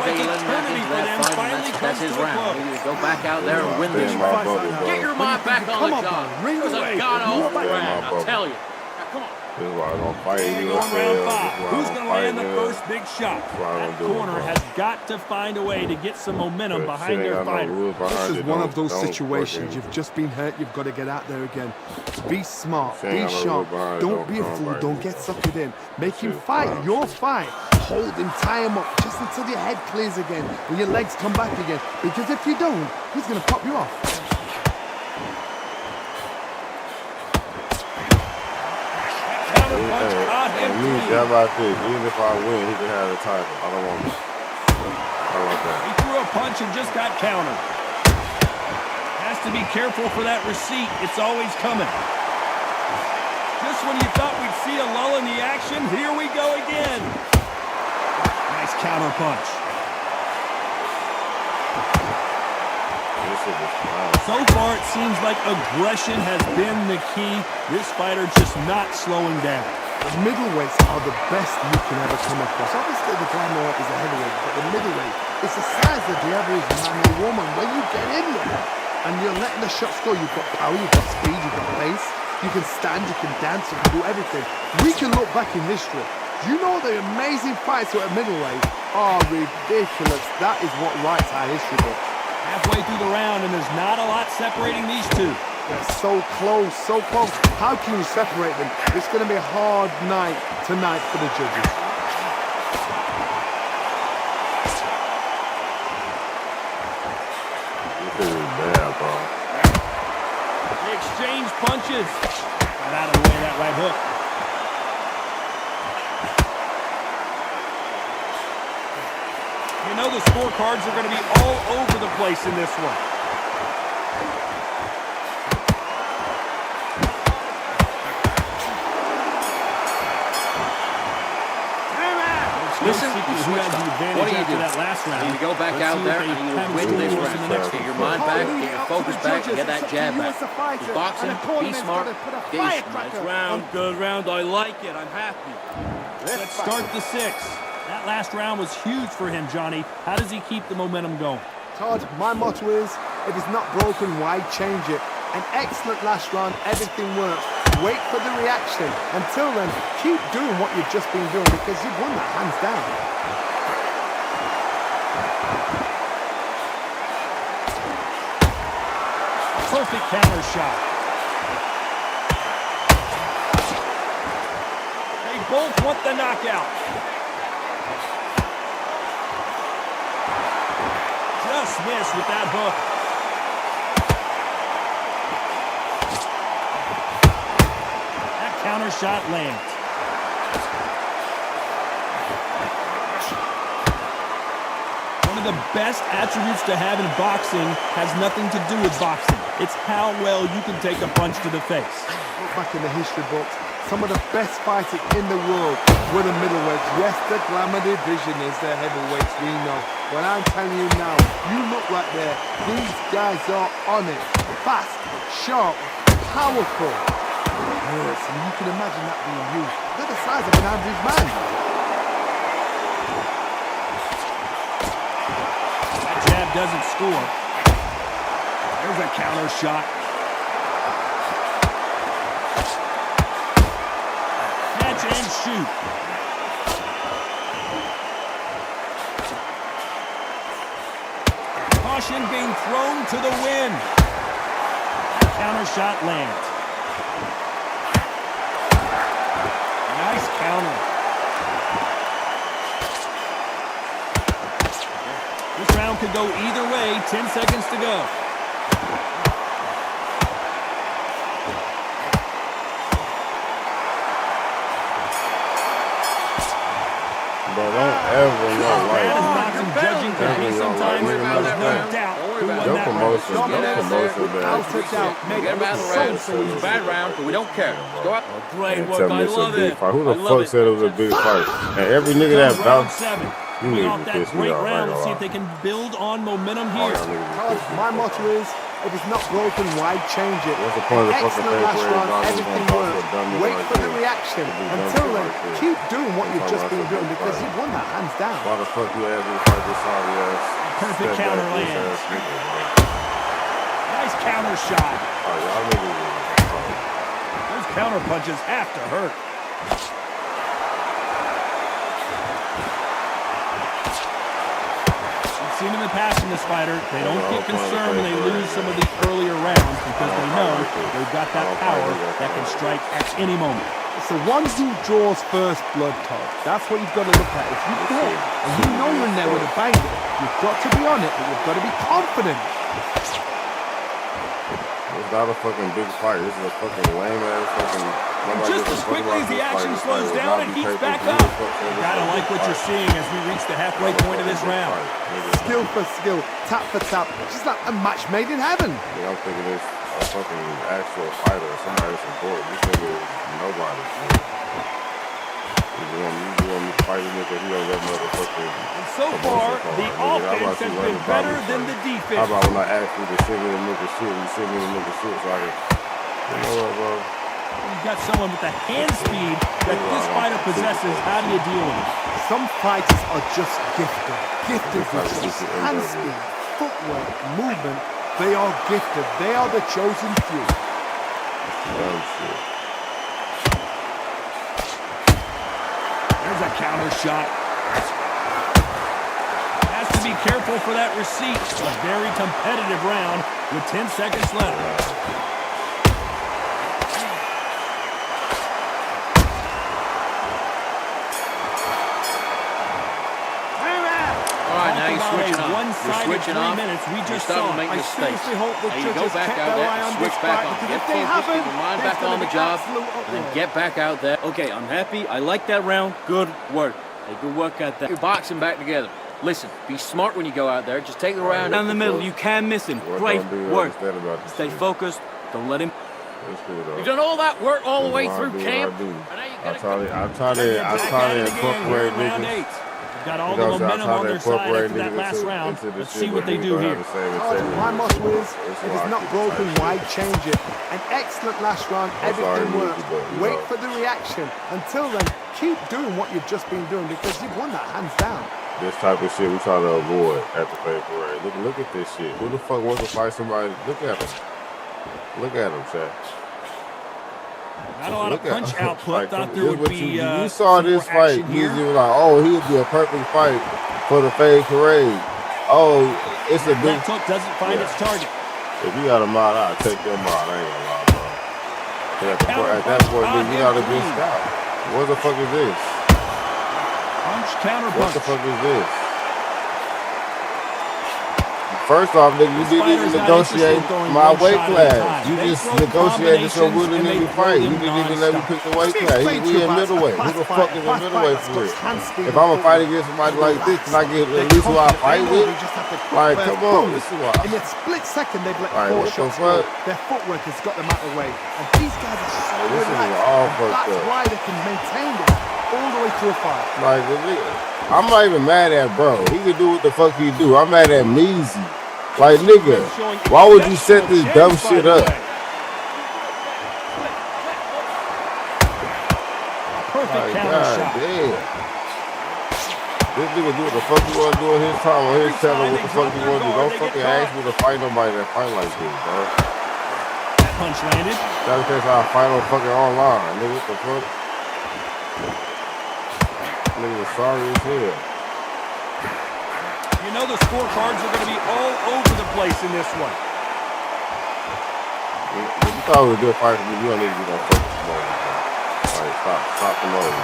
Okay, you let him back into that fight, and that's his round. You go back out there and win this round. Get your mind back on the job. It was a god-awful round, I'll tell you. Now, come on. This is why I don't fight And you. on round 5, who's going to land the first big shot? That corner has got to find a way to get some momentum behind their fighter. This is one of those situations. You've just been hurt. You've got to get out there again. Be smart. Be sharp. Don't be a fool. Don't get suckered in. Make him fight your fight. Hold him, tie him up just until your head clears again and your legs come back again. Because if you don't, he's going to pop you off. How about this? Even if I win, he can have the title. I don't want it. How about that? He threw a punch and just got countered. Has to be careful for that receipt. It's always coming. Just when you thought we'd see a lull in the action, here we go again. Nice counter punch. So far, it seems like aggression has been the key. This fighter just not slowing down. The middleweights are the best you can ever come across. Obviously, the glamour is a heavyweight, but the middleweight is the size of the average man or woman. When you get in there and you're letting the shots go, you've got power, you've got speed, you've got pace. You can stand, you can dance, you can do everything. We can look back in history. You know the amazing fights at middleweight are ridiculous. That is what writes our history book. Halfway through the round, and there's not a lot separating these two. They're so close, so close. How can you separate them? It's going to be a hard night tonight for the judges. This is bad, bro. They exchange punches. Got out of the way of that right hook. You know the scorecards are going to be all over the place in this one. Listen, you who has the advantage what do you after do? that last round? You need to go back out there and you need to win this round. Get your mind back, get your focus back, and get that jab back. Keep boxing, be smart, stay smart. Nice round, good round. I like it. I'm happy. Let's start the 6th. That last round was huge for him, Johnny. How does he keep the momentum going? Todd, my motto is, if it's not broken, why change it? An excellent last round, everything works. wait for the reaction. Until then, keep doing what you've just been doing because you've won that hands down. Perfect counter shot. They both want the knockout. Just missed with that hook. That counter shot lands. One of the best attributes to have in boxing has nothing to do with boxing. It's how well you can take a punch to the face. Look back in the history books. Some of the best fighters in the world were the middleweights. Yes, the glamour division is the heavyweights, we know. But I'm telling you now, you look right there. These guys are on it. Fast, sharp, powerful. Yes, and you can imagine that being you. Look at the size of an average man. That jab doesn't score. There's a counter shot. Catch and shoot. Caution being thrown to the wind. That counter shot lands. Nice counter. This round could go either way. 10 seconds to go. Bro, don't ever know, like, Boxing judging can be sometimes, there's no doubt who won your that round. promotion, man. Forget about the round. It was a bad round, but we don't care. Go out. Great Tell work, me I it's a love big it. fight. Who the I love fuck it. said it was a big fight? And every nigga that Round bounced, 7. you Coming need off to that piss me great off. round, let's see if they can build on momentum All here. y'all niggas be Carlos, pissing me my off. motto is, if it's not broken, why change it? What's the point of the fucking Excellent last paper? round, everything worked. Wait for the reaction. Until then, keep doing what you've just been doing because you've won that hands down. Why the fuck you asked me to fight this sorry ass? Perfect step counter back, bitch lands. ass nigga, bro? Nice counter shot. Oh, y'all niggas is fucking. Those counter punches have to hurt. We've seen in the past in this fighter, they don't get concerned when they lose some of the earlier rounds because they know they've got that power that can strike at any moment. It's the one who draws first blood, Todd. That's what you've got to look at. If you hit and you know you're in there with a banger, you've got to be on it, but you've got to be confident. It's not a fucking big fight. This is a fucking lame ass fucking. Just as quickly as the action slows down and heats back up. Gotta like what you're seeing as we reach the halfway point of this round. Skill for skill, tap for tap. Just like a match made in heaven. Yeah, I'm thinking this a fucking actual fighter, somebody that's important. This nigga is nobody. You want me to fight this nigga? He gonna let motherfucker. And so far, the offense has been better than the defense. How about when I ask you to send me the nigga shit, you send me the nigga shit so I can. You know what, bro? You've got someone with the hand speed that this fighter possesses. How do you deal with it? Some fighters are just gifted. Gifted with just hand speed, footwork, movement. They are gifted. They are the chosen few. Oh, shit. There's a counter shot. Has to be careful for that receipt. A very competitive round with 10 seconds left. Now you're switching up. You're switching off. Minutes. We You're just starting saw. to make I mistakes. seriously hope the Now you go judges back kept out their there eye on and this switch back fight, on. because Get if they focused, haven't, get your mind there's back gonna on the be job, absolute and then uproar. get back out there. Okay, I'm happy. I like that round. Good work. Hey, good work out there. You're boxing back together. Listen, be smart when you go out there. Just take the round Down the middle, you can't miss him. Great work. Stay focused. Don't let him. You've done all that work all the way through camp. I try to incorporate niggas. Got all the momentum on their side after that last round. Let's see what they do here. My motto is, if it's not broken, why change it? An excellent last round, everything worked. Wait for the reaction. Until then, keep doing what you've just been doing because you've won that hands down. This type of shit we try to avoid at the Fade Parade. Look at this shit. Who the fuck wants to fight somebody? Look at him. Look at him, chat. Not a lot of punch output. Like, Thought there would be you saw some this more action fight. here. You was like, oh, he would be a perfect fight for the Fade Parade. Oh, it's a big. Left hook doesn't find its target. If you got a mod, I'll take your mod. I ain't gonna lie, bro. At that point, dude, you got a good scout. What the fuck is this? Punch, counter punch. What the fuck is this? First off, nigga, you didn't even negotiate my weight class. You just negotiated some really nigga fight. You didn't even let me pick the weight class. We in middleweight. Who the fuck is in middleweight for real? If I'm gonna fight against somebody like this, can I get at least who I fight with? Like, come on, this is why. In a split second, they've let Right, 4 shots go. Their footwork has got them out of the way. And these guys are so relaxed. That's why they can maintain this all the way through a fight. Like, I'm not even mad at bro. He can do what the fuck he do. I'm mad at Measy. Like, nigga, why would you set this dumb shit up? Perfect counter shot. Damn. This nigga do what the fuck he want to do in his time on his channel. What the fuck he want to do? Don't fucking ask me to fight nobody that fight like this, bro. Punch landed. That's the case I fight on fucking online. Nigga, what the fuck? Nigga, sorry as hell. You know the scorecards are going to be all over the place in this one. If you thought it was a good fight for me, you don't need to be no fucking promoter. Like, stop promoting.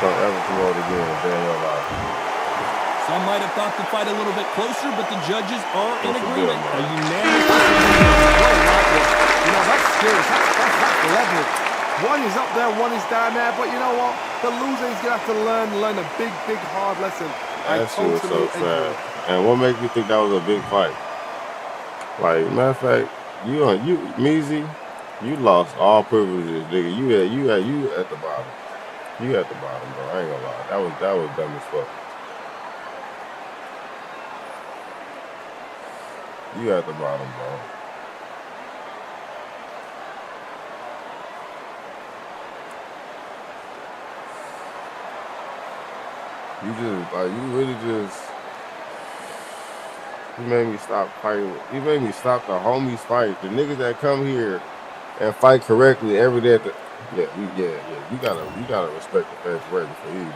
Don't ever promote again a day in your life. Some might have thought the fight a little bit closer, but the judges are in agreement. A unanimous decision. You know, that's serious. That's level. One is up there, one is down there. But you know what? The loser is going to have to learn a big, hard lesson. That shit was so sad. And what makes you think that was a big fight? Like, matter of fact, you Measy, you lost all privileges, nigga. You at the bottom. You at the bottom, bro. I ain't gonna lie. That was dumb as fuck. You at the bottom, bro. You made me stop fighting. You made me stop the homies fight. The niggas that come here and fight correctly every day. You gotta respect the first word before you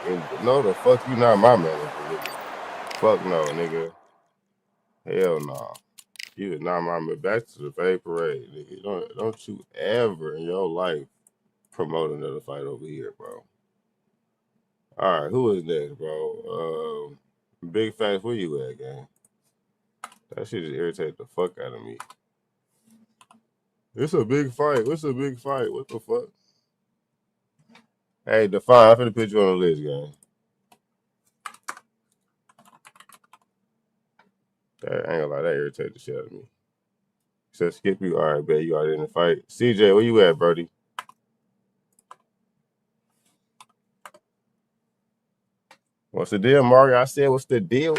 even do. No, the fuck you not my manager, nigga. Fuck no, nigga. Hell no. You is not my man. Back to the Fade Parade, nigga. Don't you ever in your life promote another fight over here, bro. All right, who is next, bro? Big Facts, where you at, gang? That shit just irritated the fuck out of me. It's a big fight. What's a big fight? What the fuck? Hey, Define, I'm finna put you on the list, gang. I ain't gonna lie, that irritated the shit out of me. Said skip you. All right, bet you already in the fight. CJ, where you at, Brody? What's the deal, Mario? I said, what's the deal?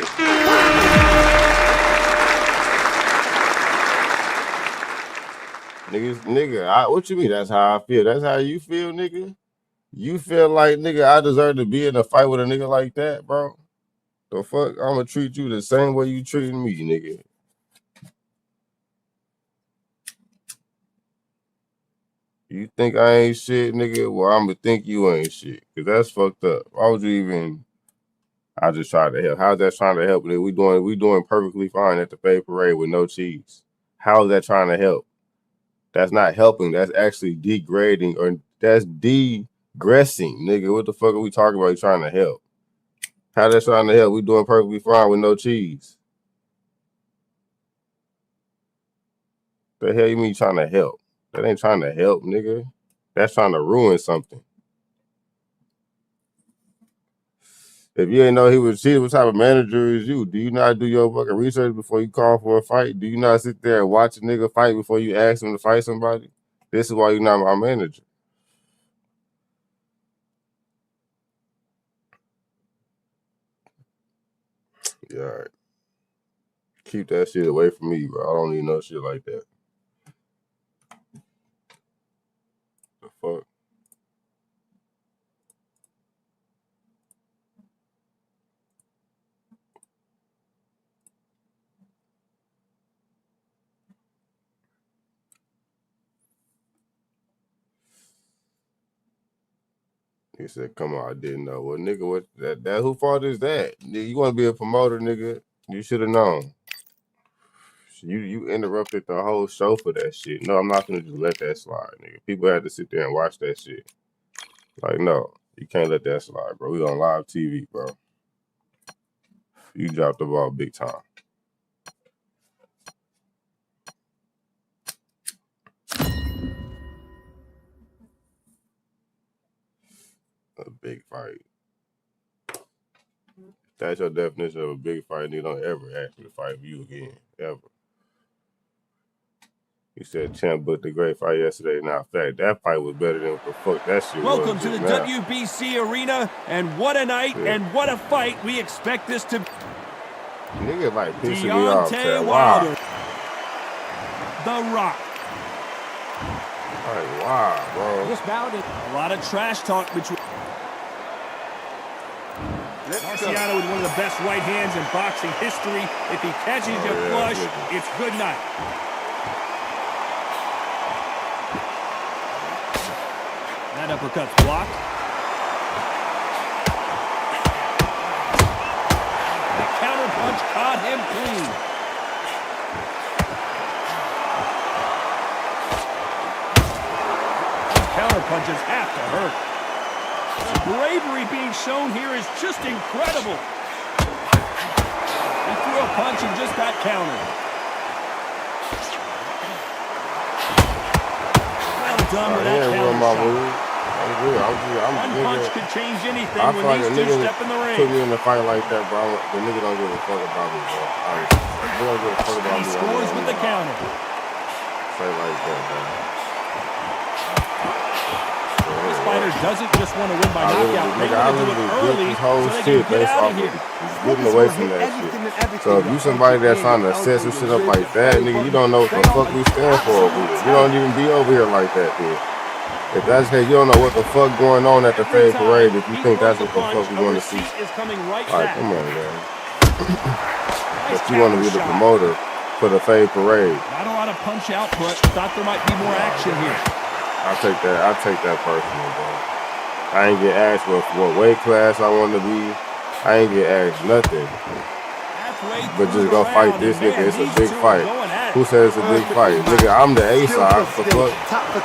Nigga, what you mean? That's how I feel. That's how you feel, nigga? You feel like, nigga, I deserve to be in a fight with a nigga like that, bro? The fuck? I'm gonna treat you the same way you treating me, nigga. You think I ain't shit, nigga? Well, I'm gonna think you ain't shit. Cause that's fucked up. Why would you even... I just tried to help. How's that trying to help? We doing perfectly fine at the Fade Parade with no cheese. How's that trying to help? That's not helping. That's actually degrading, or that's degressing, nigga. What the fuck are we talking about? You trying to help? How that trying to help? We doing perfectly fine with no cheese. The hell you mean you trying to help? That ain't trying to help, nigga. That's trying to ruin something. If you ain't know he was cheating, what type of manager is you? Do you not do your fucking research before you call for a fight? Do you not sit there and watch a nigga fight before you ask him to fight somebody? This is why you're not my manager. Yeah, all right. Keep that shit away from me, bro. I don't need no shit like that. The fuck? He said, "Come on, I didn't know." Well, nigga, what that who fault is that? Nigga, you want to be a promoter, nigga? You should have known. You interrupted the whole show for that shit. No, I'm not gonna just let that slide, nigga. People had to sit there and watch that shit. Like, no, you can't let that slide, bro. We on live TV, bro. You dropped the ball big time. A big fight. If that's your definition of a big fight, you don't ever ask me to fight you again, ever. You said Champ booked the great fight yesterday. Now, in fact, that fight was better than what the fuck that shit was. Welcome to the WBC arena, and what a night and what a fight we expect this to be. Nigga like pissing me off. Deontay Wilder. The Rock. Like, wow, bro. This bout is a lot of trash talk between. Marciano with one of the best right hands in boxing history. If he catches you flush, it's good night. That uppercut's blocked. The counter punch caught him clean. Counter punches have to hurt. The bravery being shown here is just incredible. He threw a punch and just got countered. Well done with that counter shot. One punch could change anything when these two step in the ring. Put me in a fight like that, bro. The nigga don't give a fuck about me, bro. He don't give a fuck about me. He scores with the counter. Say like that, bro. This fighter doesn't just want to win by knockout. They want to do it early so they can get out of here. Getting away from that shit. So if you somebody that's trying to set some shit up like that, nigga, you don't know what the fuck we stand for over here. You don't even be over here like that, dude. If that's the case, you don't know what the fuck going on at the Fade Parade if you think that's what the fuck we want to see. Alright, come on, man. If you want to be the promoter for the Fade Parade. Not a lot of punch output. Thought there might be more action here. I'll take that personally, bro. I ain't get asked what weight class I want to be. I ain't get asked nothing. But just go fight this nigga. It's a big fight. Who said it's a big fight? Nigga, I'm the A side.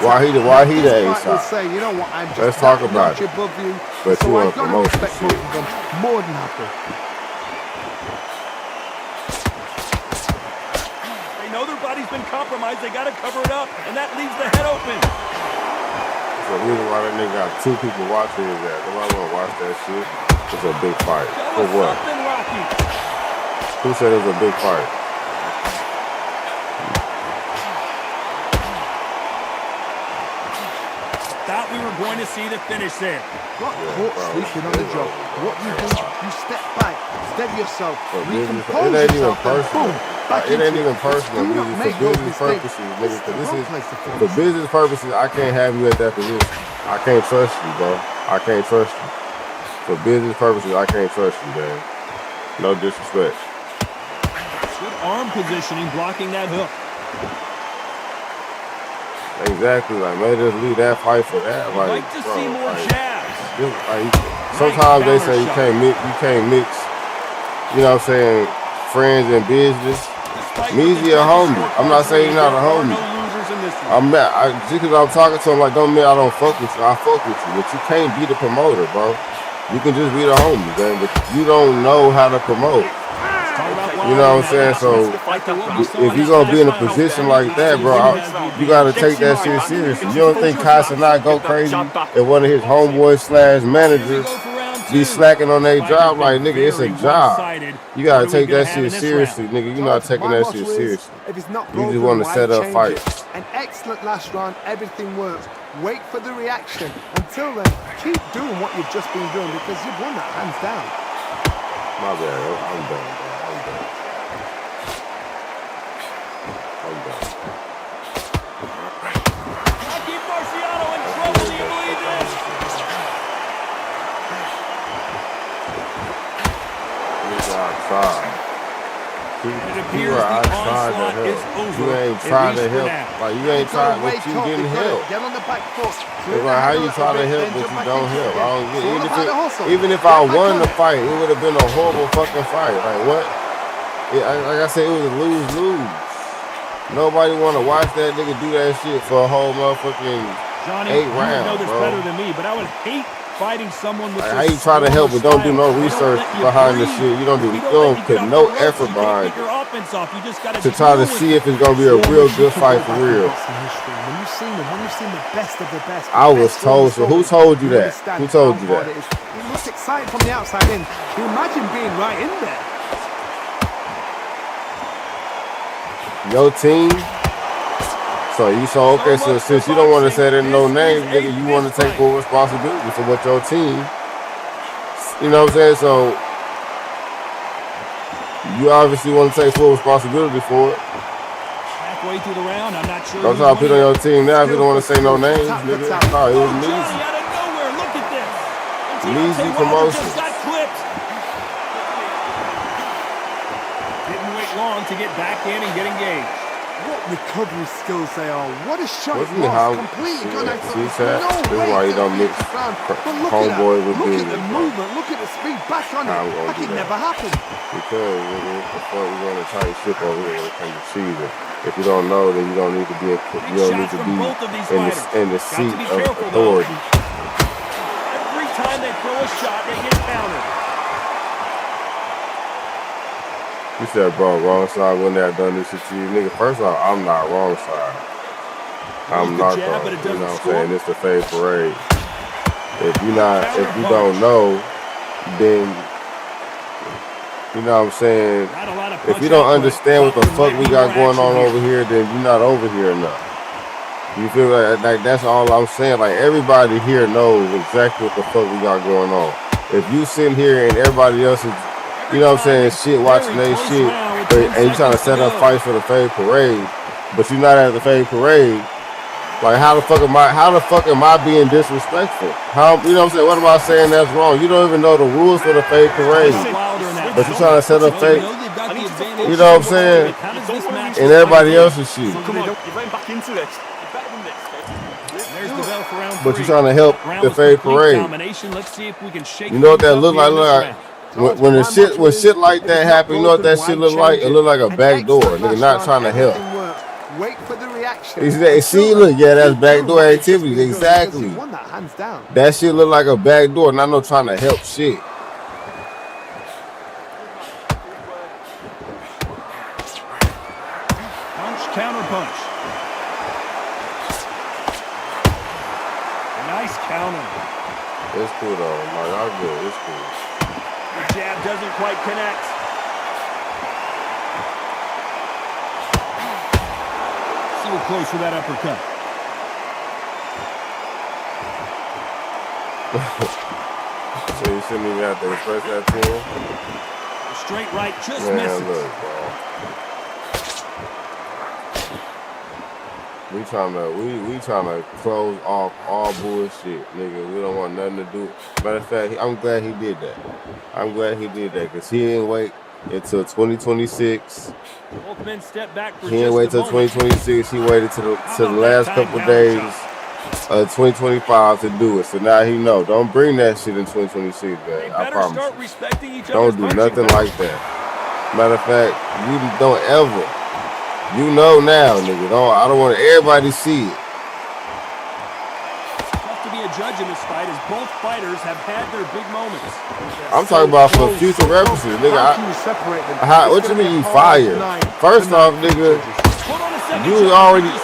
Why he the A side? Let's talk about it. But you want to promote some shit. More than happy. They know their body's been compromised. They got to cover it up, and that leaves the head open. The reason why that nigga got two people watching is that nobody want to watch that shit. It's a big fight. For what? Who said it was a big fight? Thought we were going to see the finish there. Got caught sleeping on the job. What you do, you step back, steady yourself, recompose yourself, boom. It ain't even personal, nigga. For business purposes, nigga. For business purposes, I can't have you at that position. I can't trust you, bro. I can't trust you. For business purposes, I can't trust you, man. No disrespect. Good arm positioning, blocking that hook. Exactly, like maybe just leave that fight for that. Like to see more jabs. Sometimes they say you can't mix. You know what I'm saying? Friends and business. Meezy a homie. I'm not saying you're not a homie. Just because I'm talking to him, like, don't mean I don't fuck with you. I fuck with you, but you can't be the promoter, bro. You can just be the homie, man. But you don't know how to promote. You know what I'm saying? So if you're gonna be in a position like that, bro, you gotta take that shit seriously. You don't think Casa not go crazy if one of his homeboys / managers be slacking on their job? Like, nigga, it's a job. You gotta take that shit seriously, nigga. You're not taking that shit seriously. You just want to set up fights. An excellent last round, everything works. Wait for the reaction. Until then, keep doing what you've just been doing because you've won that hands down. My bad, I'm done, bro. I'm done. I keep Marciano in trouble. Do you believe this? He's outside. It appears the onslaught is over. You ain't trying to help. Like, you ain't trying, but you didn't help. Get on the back foot. It's like, how you try to help, but you don't help? I don't get it. Even if I won the fight, it would have been a horrible fucking fight. Like, what? Like I said, it was a lose-lose. Nobody want to watch that nigga do that shit for a whole motherfucking Johnny, 8 rounds, you know this bro. better than me, but I would hate fighting someone with like, how you try to help but don't do no research behind the shit? You don't put no effort behind it to try to see if it's gonna be a real good fight for real. When you've seen the best of the best. I was told. So who told you that? Who told you that? It looks exciting from the outside in. Can you imagine being right in there? Your team. So okay. So since you don't want to say there's no names, nigga, you want to take full responsibility for what your team. You know what I'm saying? So you obviously want to take full responsibility for it. Halfway through the round, I'm not sure. Don't try to put on your team now if you don't want to say no names, nigga. No, it was Johnny out of nowhere. Look at this. Measy promotion. Just got clipped. Didn't wait long to get back in and get engaged. What recovery skills they are. What a shot. Wasn't it how completely gone out. this is why you don't mix homeboy with Look business. at the movement. Look at the speed back on it. Like it never happened. Because what the fuck we gonna try to ship over here when it comes to cheating? If you don't know, then you don't need to be in the seat of authority. Every time they throw a shot, they get countered. You said, bro, wrong side wouldn't have done this shit to you. Nigga, first off, I'm not wrong side. I'm not wrong. You know what I'm saying? It's the fade parade. If you don't know, then, you know what I'm saying? If you don't understand what the fuck we got going on over here, then you're not over here enough. You feel like that's all I'm saying? Like, everybody here knows exactly what the fuck we got going on. If you sitting here and everybody else is, you know what I'm saying, shit, watching they shit, and you trying to set up fights for the fade parade, but you're not at the fade parade, like how the fuck am I being disrespectful? How, you know what I'm saying, what am I saying that's wrong? You don't even know the rules for the fade parade, but you're trying to set up fade, you know what I'm saying, and everybody else's shit. Come on, you're going back into this. You're better than this, There's the bell for round 3. But you're trying to help the fade parade. Let's see if we can shake. You know what that look like? When shit like that happen, you know what that shit look like? It look like a back door. Nigga not trying to help. Wait for the reaction. See, look, yeah, that's backdoor activity. Exactly. That shit look like a back door, not no trying to help shit. Punch, counter punch. Nice counter. It's cool though. Like, I'm good. It's cool. The jab doesn't quite connect. So close for that uppercut. So you shouldn't even have to express that to him? The straight right just misses. Look, bro. We trying to close off all bullshit, nigga. We don't want nothing to do. Matter of fact, I'm glad he did that. Because he didn't wait until 2026. Both men step back for he didn't wait till 2026. He waited to the last couple days of 2025 to do it. So now he know. Don't bring that shit in 2026, man. I promise you. Don't do nothing like that. Matter of fact, you don't ever. You know now, nigga. I don't want everybody to see it. Tough to be a judge in this fight as both fighters have had their big moments. I'm talking about for future references, nigga. What you mean you fired? First off, nigga, you already.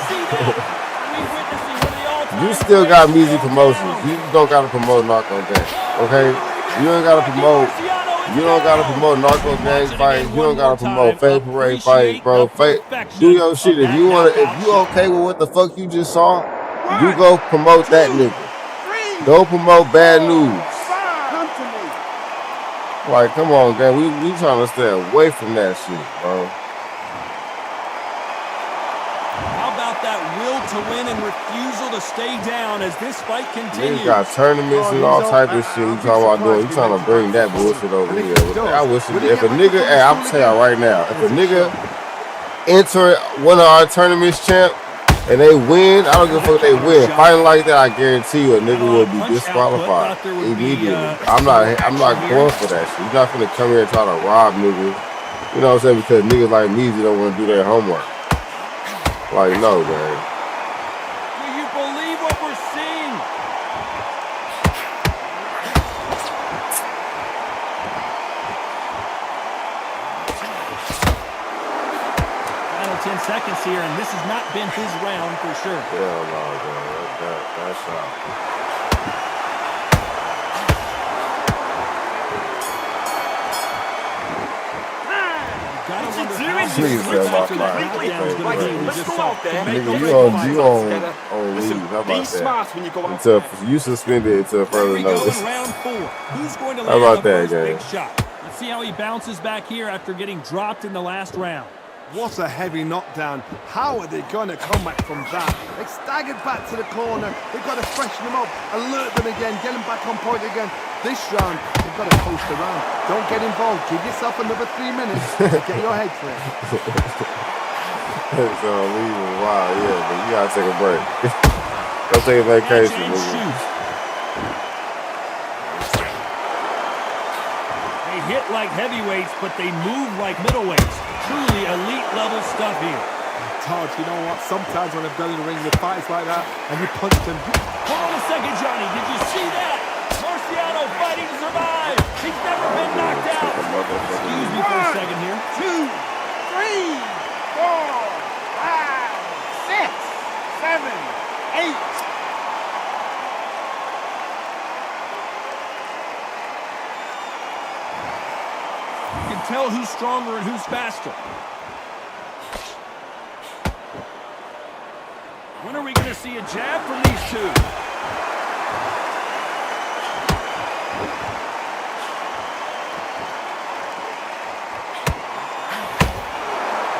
You still got Measy Promotions. You don't gotta promote Narco Gang, okay? You ain't gotta promote. You don't gotta promote Narco Gang fights. You don't gotta promote Fade Parade fights, bro. Do your shit. If you okay with what the fuck you just saw, you go promote that nigga. Go promote Bad News. Like, come on, gang. We trying to stay away from that shit, bro. How about that will to win and refusal to stay down as this fight continues. Niggas got tournaments and all type of shit. You talking about doing? You trying to bring that bullshit over here? I wish if a nigga, hey, I'm tell y'all right now, if a nigga enter one of our tournaments, champ, and they win, I don't give a fuck if they win. Fighting like that, I guarantee you, a nigga will be disqualified immediately. I'm not going for that shit. You're not gonna come here and try to rob niggas. You know what I'm saying? Because niggas like me, they don't want to do their homework. Like, no, man. Do you believe what we're seeing? Final 10 seconds here, and this has not been his round for sure. Hell no, man. That's out. Please tell my client. Let's go out there. Nigga, you on leave. How about that? You suspended until further notice. Round 4. Who's going to How about that, big shot? Let's see how he bounces back here after getting dropped in the last round. What a heavy knockdown. How are they going to come back from that? They staggered back to the corner. They've got to freshen them up, alert them again, get them back on point again. This round, they've got to post around. Don't get involved. Give yourself another 3 minutes to get your head clear. So, wow, yeah, but you got to take a break. Go take a vacation, nigga. They hit like heavyweights, but they move like middleweights. Truly elite level stuff here. Todd, you know what? Sometimes when I've done in the ring with fights like that, and you punch them. Hold on a second, Johnny. Did you see that? Marciano fighting to survive. He's never been knocked out. Excuse me for a second here. 2, 3, 4, 5, 6, 7, 8. You can tell who's stronger and who's faster. When are we going to see a jab from these two?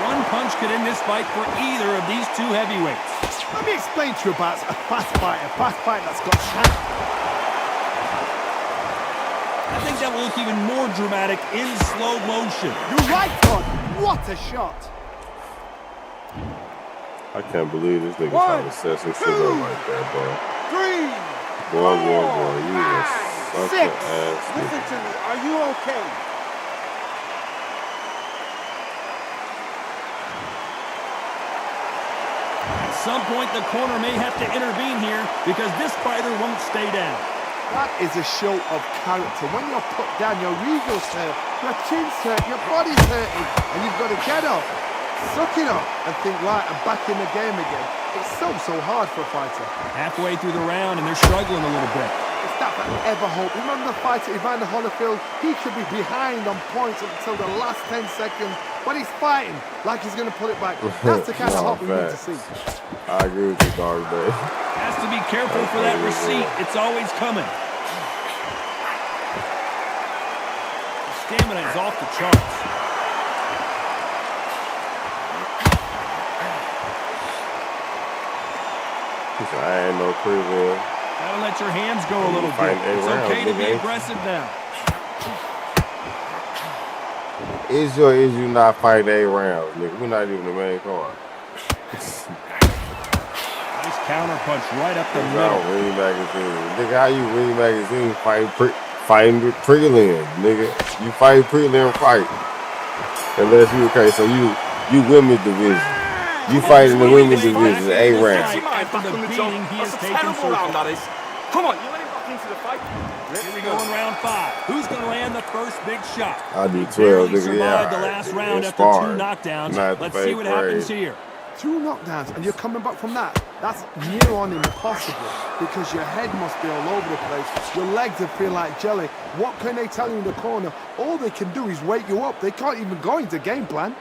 One punch could end this fight for either of these two heavyweights. Let me explain to you about a fast fight that's got chance. I think that will look even more dramatic in slow motion. You're right, Todd. What a shot. I can't believe this nigga trying to set some shit up like that, bro. 3, Boy, 4, you is 5, such 6. an ass nigga. Listen to me. Are you okay? At some point, the corner may have to intervene here because this fighter won't stay down. That is a show of character. When you're put down, your ego's hurt, your chin's hurt, your body's hurting, and you've got to get up, suck it up, and think, right, I'm back in the game again. It's so hard for a fighter. Halfway through the round, and they're struggling a little bit. It's that ever hope. Remember the fighter, Evander Holyfield? He could be behind on points until the last 10 seconds, but he's fighting like he's going to pull it back. That's the kind of hope we need to see. I agree with you, dog, man. Has to be careful for that receipt. It's always coming. Stamina is off the charts. I ain't no prison. Gotta let your hands go a little bit. It's okay to be aggressive now. Is you not fighting 8 rounds, nigga? We're not even the main card. Nice counter punch right up the middle. Ring magazine. Nigga, how you ring magazine fighting prelim, nigga? You fight prelim fight. Unless you, okay, so you women's division. You fight in the women's division, 8 rounds. After the beating he has taken so far. Come on, you let him back into the fight. Here we go in round 5. Who's going to land the first big shot? I do 12, nigga. Survived the last round after 2 knockdowns. Let's see what happens here. 2 knockdowns, and you're coming back from that. That's near on impossible because your head must be all over the place. Your legs are feeling like jelly. What can they tell you in the corner? All they can do is wake you up. They can't even go into game plan.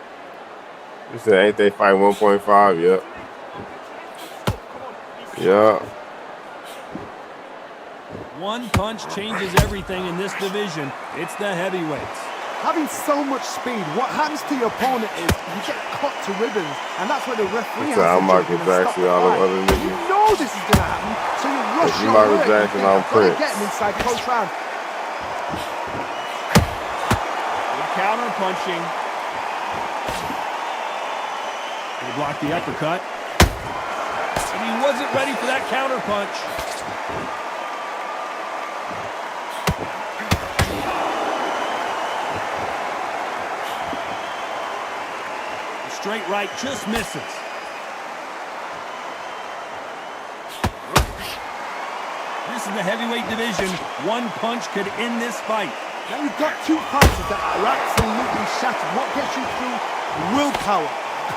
You said, ain't they fight 1.5? Yep. Yeah. One punch changes everything in this division. It's the heavyweights. Having so much speed, what happens to your opponent is you get cut to ribbons, and that's where the referee has to jump in and stop the fight. You know this is going to happen, so you rush your work. I've got to get him inside close round. Good counter punching. He blocked the uppercut. And he wasn't ready for that counter punch. Straight right just misses. This is the heavyweight division. One punch could end this fight. Now you've got two fighters that are absolutely shattered. What gets you through? Willpower.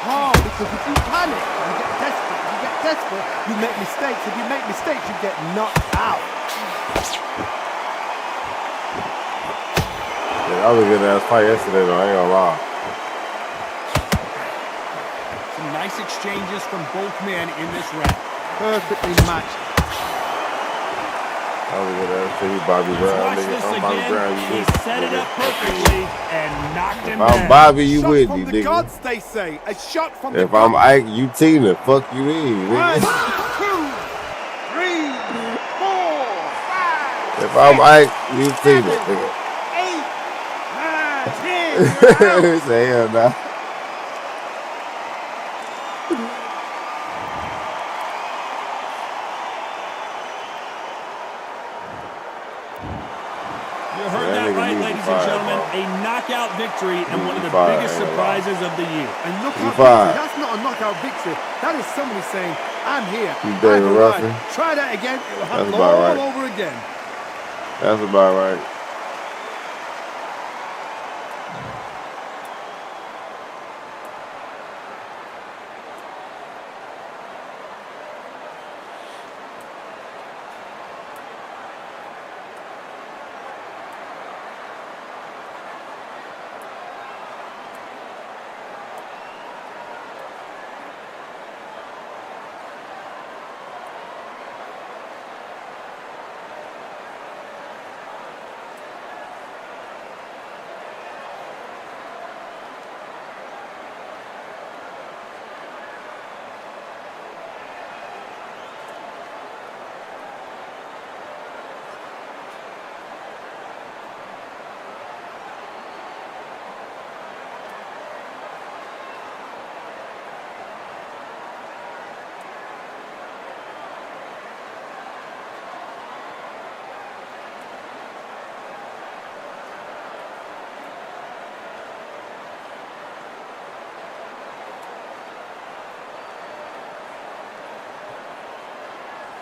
Calm, because if you panic, you get desperate. If you get desperate, you make mistakes. If you make mistakes, you get knocked out. Yeah, that was a good ass fight yesterday though, I ain't gonna lie. Nice exchanges from both men in this round. Perfectly matched. That was a good ass thing. Bobby Brown, nigga. I'm Bobby Brown, you He set it up perfectly and knocked him down. If I'm Bobby, you with me, nigga. Gods, they say. A shot from if I'm Ike, you Tina. Fuck you in, nigga. 1, 2, 3, 4, 5. If I'm Ike, you Tina, nigga. 8, 9, 10. Say hell nah. You heard that right, ladies and gentlemen. A knockout victory and one of the biggest surprises of the year. A knockout victory. That's not a knockout victory. That is somebody saying, I'm here. Try that again. It will happen all over again. That's about right.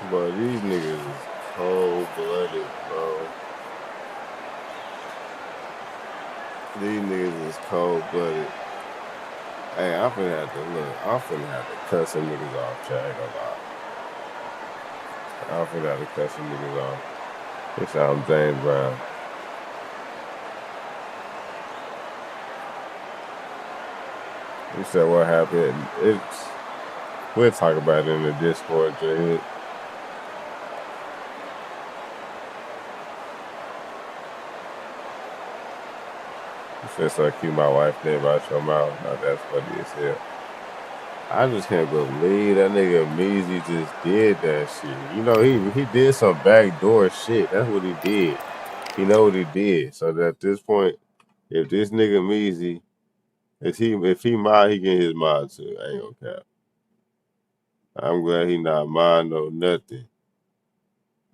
But these niggas is cold-blooded, bro. These niggas is cold-blooded. Hey, I'm finna have to cut some niggas off, Chad. I ain't gonna lie. I'm finna have to cut some niggas off. This I'm James Brown. You said what happened? We'll talk about it in the Discord, Jay. Since I keep my wife's name out your mouth, now that's funny as hell. I just can't believe that nigga Measy just did that shit. You know, he did some backdoor shit. That's what he did. He know what he did. So that at this point, if this nigga Measy, if he mind, he get his mind too. I ain't gonna cap. I'm glad he not mind no nothing.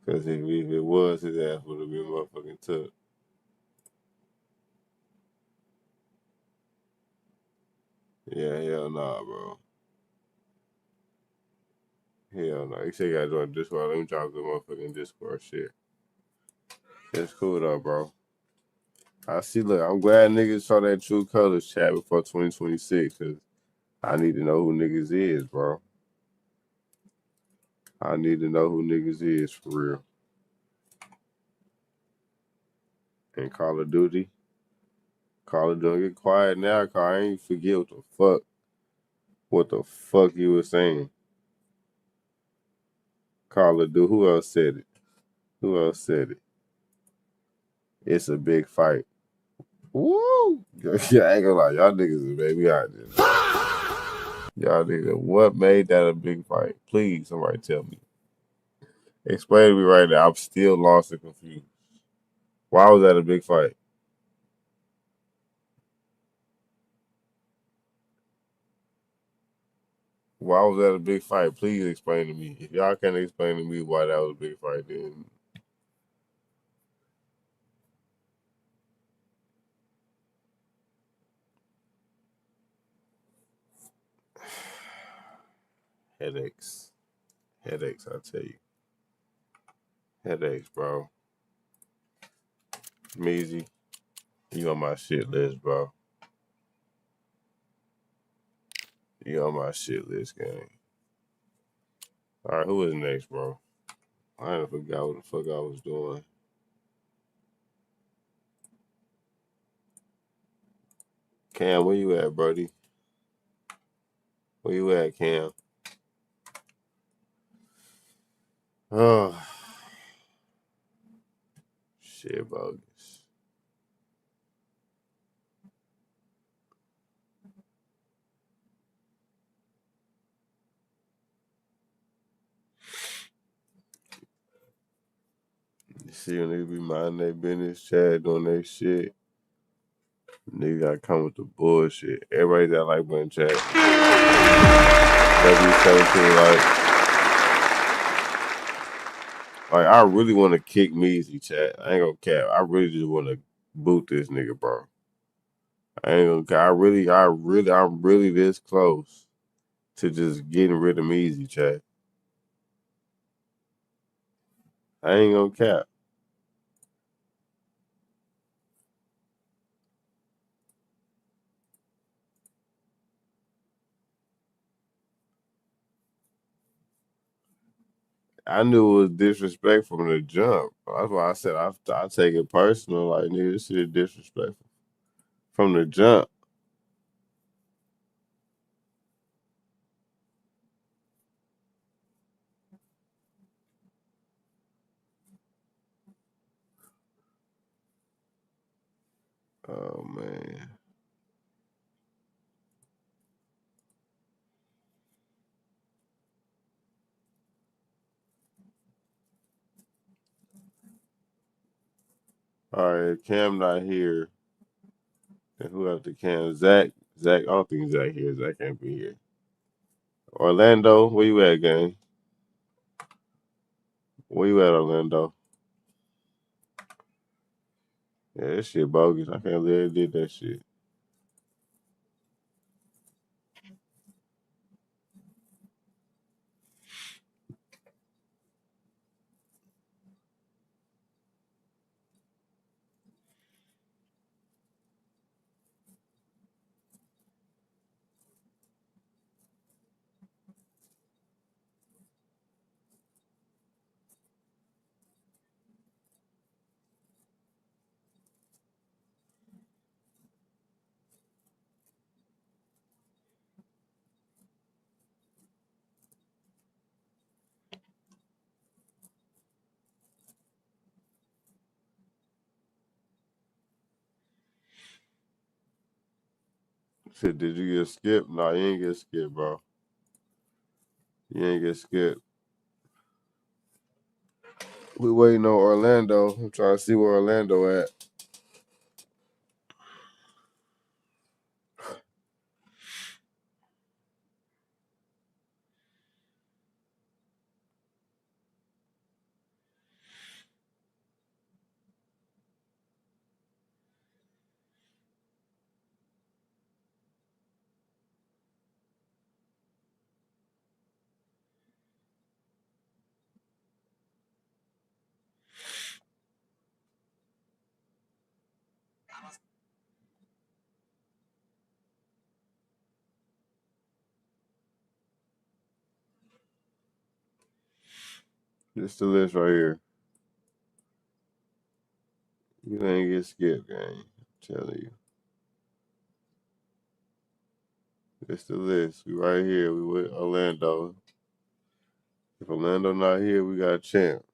Cause if it was, his ass would have been motherfucking took. Yeah, hell nah, bro. Hell no. You say you gotta join Discord. Let me drop the motherfucking Discord shit. It's cool though, bro. Look, I'm glad niggas saw that true colors chat before 2026, cause I need to know who niggas is, bro. I need to know who niggas is for real. And Call of Duty. Get quiet now, cause I ain't forget what the fuck you was saying. Call of Duty. Who else said it? It's a big fight. Woo! Yeah, I ain't gonna lie, y'all niggas made me out there. Y'all niggas, what made that a big fight? Please, somebody tell me. Explain to me right now. I'm still lost and confused. Why was that a big fight? Why was that a big fight? Please explain to me. If y'all can't explain to me why that was a big fight, then headaches. Headaches, I tell you. Headaches, bro. Measy, you on my shit list, bro. You on my shit list, gang. All right, who is next, bro? I ain't forgot what the fuck I was doing. Cam, where you at, Brody? Where you at, Cam? Oh, shit, bogus. You see when niggas be minding their business, chat, doing their shit. Niggas gotta come with the bullshit. Everybody that like button chat. W17 like I really want to kick Measy, chat. I ain't gonna cap. I really just want to boot this nigga, bro. I ain't gonna cap. I'm really this close to just getting rid of Measy, chat. I ain't gonna cap. I knew it was disrespectful from the jump. That's why I said I take it personal. Like, nigga, this shit is disrespectful from the jump. Oh man. All right, if Cam not here, then who after Cam? Zach. I don't think Zach here. Zach can't be here. Orlando, where you at, gang? Where you at, Orlando? Yeah, this shit bogus. I can't believe they did that shit. Shit, did you get skipped? No, you ain't get skipped, bro. You ain't get skipped. We waiting on Orlando. I'm trying to see where Orlando at. This the list right here. You ain't get skipped, gang. I'm telling you. This the list. We right here. We with Orlando. If Orlando not here, we got Champ.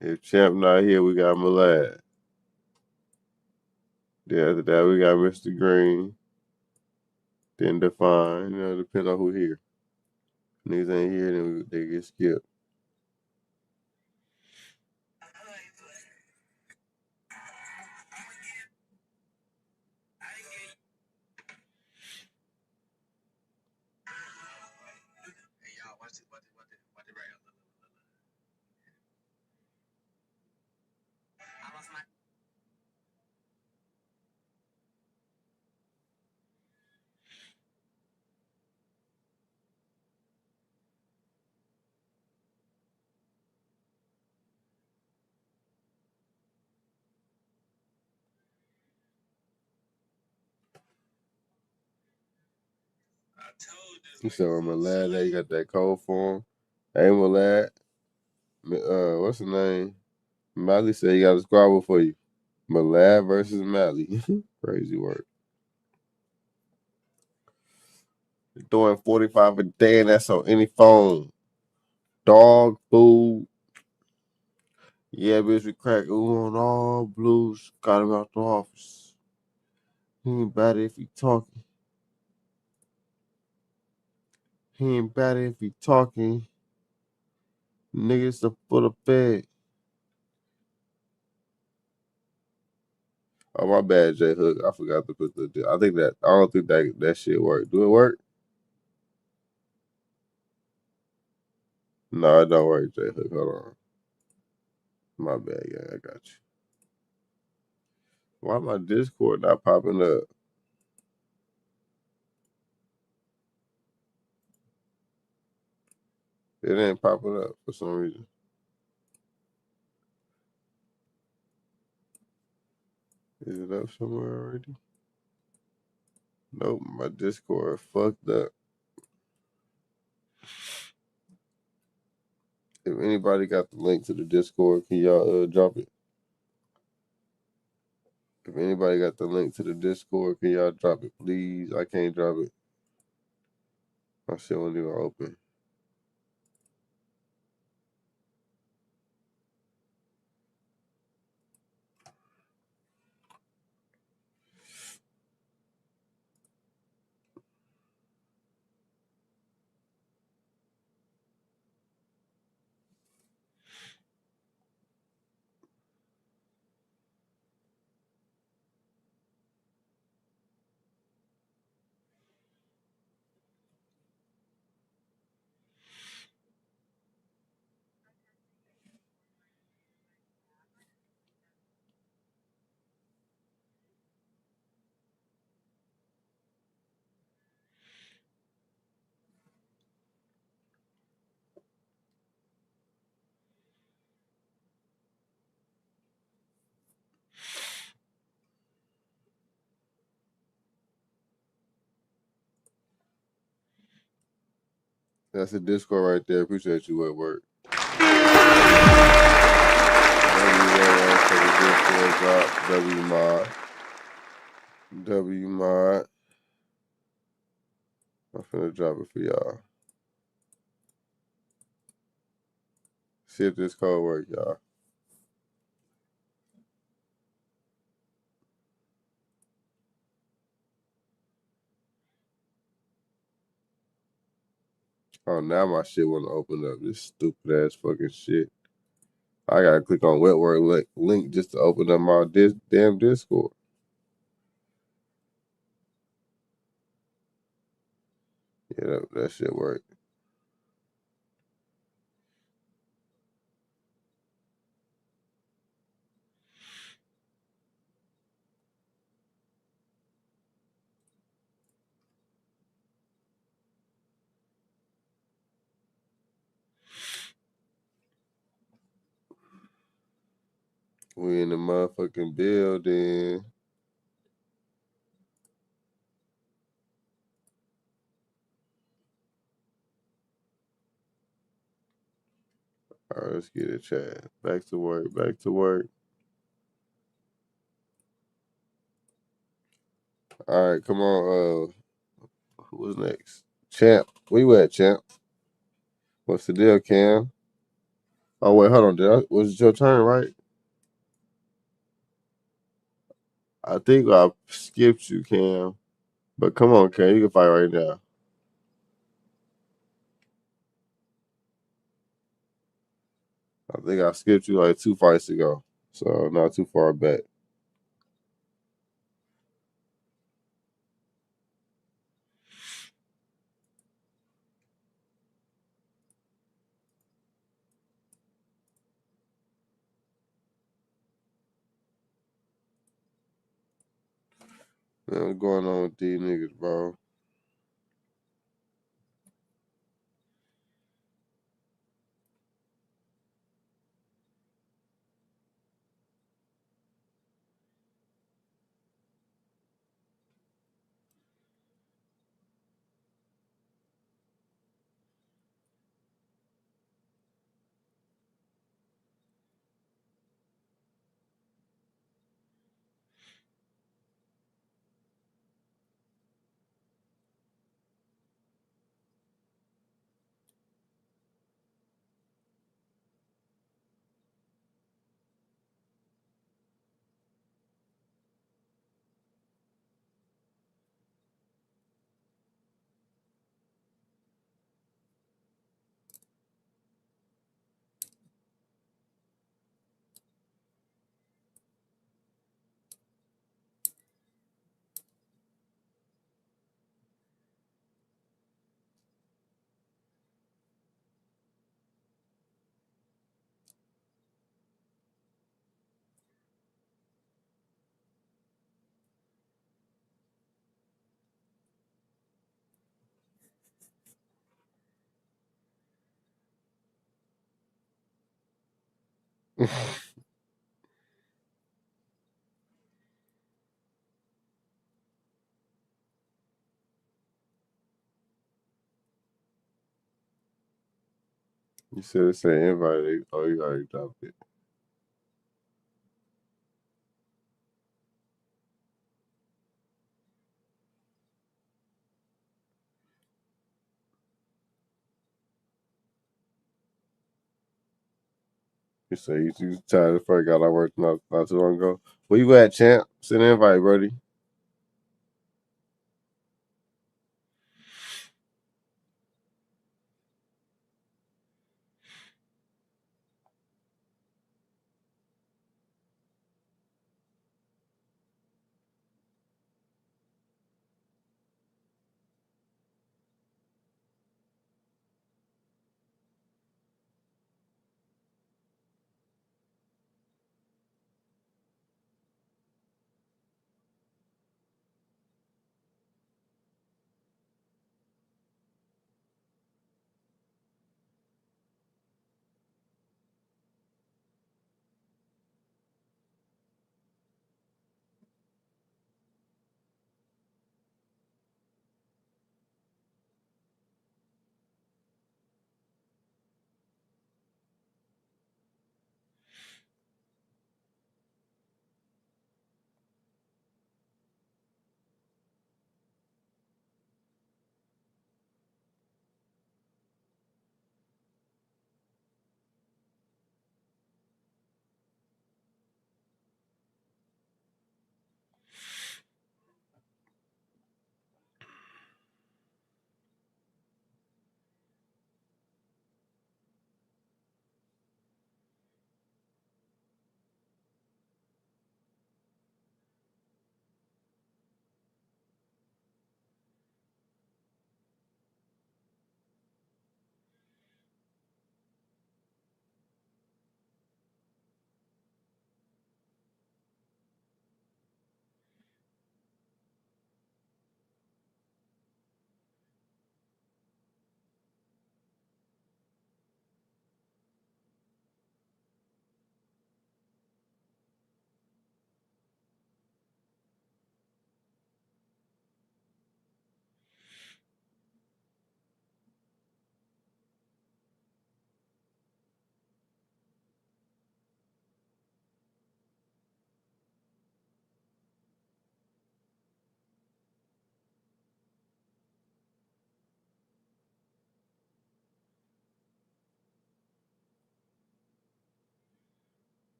If Champ not here, we got Malad. Then after that, we got Mr. Green. Then Define. You know, depends on who here. Niggas ain't here, then they get skipped. You said I'm Malad, you got that code for him. Hey Malad, what's the name? Mally said he got a squabble for you. Malad versus Mally. Crazy work. Throwing 45 a day, and that's on any phone. Dog food. Yeah, bitch, we crack ooh on all blues. Got him out the office. He ain't bad if he talking. He ain't bad if he talking. Niggas are full of bed. Oh, my bad, J Hook. I forgot to put the. I don't think that shit work. Do it work? No, it don't work, J Hook. Hold on. My bad, yeah, I got you. Why my Discord not popping up? It ain't popping up for some reason. Is it up somewhere already? Nope, my Discord fucked up. If anybody got the link to the Discord, can y'all drop it? If anybody got the link to the Discord, can y'all drop it, please? I can't drop it. My shit won't even open. That's the Discord right there. Appreciate you at work. W mod. W mod. I'm finna drop it for y'all. See if this code work, y'all. Oh, now my shit wanna open up. This stupid ass fucking shit. I gotta click on Wetwork link just to open up my damn Discord. Yeah, that shit work. We in the motherfucking building. All right, let's get it, chat. Back to work. Back to work. All right, come on. Who was next? Champ. Where you at, Champ? What's the deal, Cam? Oh wait, hold on. Was it your turn, right? I think I skipped you, Cam. But come on, Cam. You can fight right now. I think I skipped you like 2 fights ago. So not too far back. Man, what's going on with these niggas, bro? You should have said invite. Oh, you already dropped it. You say you tired of first got I worked not too long ago. Where you at, champ? Send an invite, Brody.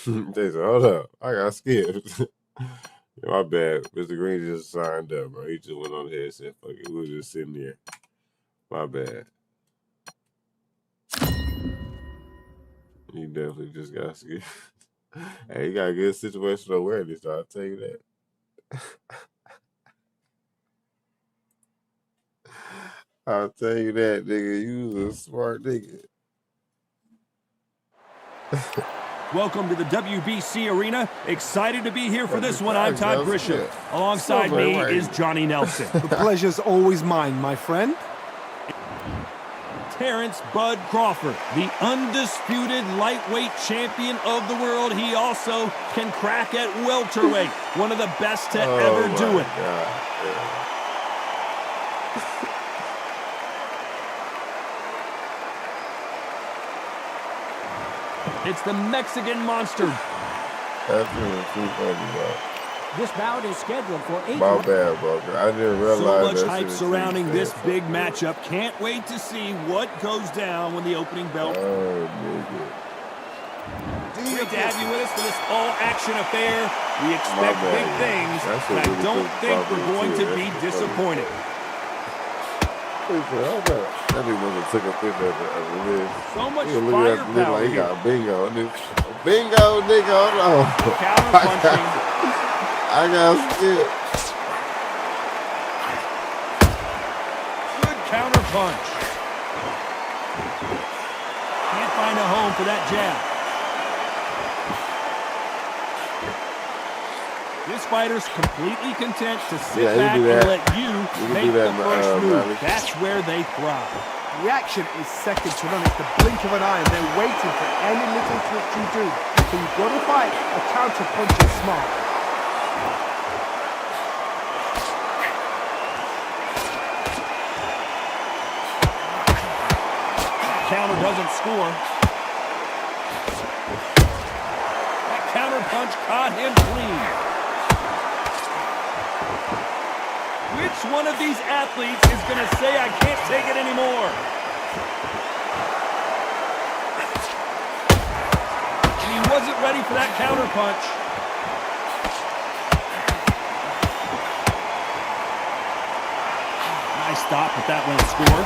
They said, hold up, I got skipped. My bad. Mr. Green just signed up, bro. He just went on there and said, fuck it. We was just sitting there. My bad. He definitely just got skipped. Hey, he got good situational awareness, though. I'll tell you that. I'll tell you that, nigga. You was a smart nigga. Welcome to the WBC Arena. Excited to be here for this one. I'm Todd Grisham. Alongside me is Johnny Nelson. The pleasure's always mine, my friend. Terrence Bud Crawford, the undisputed lightweight champion of the world. He also can crack at welterweight. One of the best to ever do it. It's the Mexican monster. That's really too funny, bro. This bout is scheduled for 8 My bad, bro. I didn't realize so much hype surrounding this big matchup. Can't wait to see what goes down when the opening bell. Oh, nigga. Great to have you with us for this all-action affair. We expect big things, but I don't think we're going to be disappointed. That nigga must have took a picture of this. So much firepower like he here. got bingo. Bingo, nigga. Hold on. Counter punching. I got skipped. Good counter punch. Can't find a home for that jab. This fighter's completely content to sit back and let you make the first move. That's where they thrive. Reaction is second to none. It's the blink of an eye, and they're waiting for any little twitch you do. So you've got to fight a counter punch is smart. Counter doesn't score. That counter punch caught him clean. Which one of these athletes is going to say, I can't take it anymore? And he wasn't ready for that counter punch. Nice stop, but that won't score.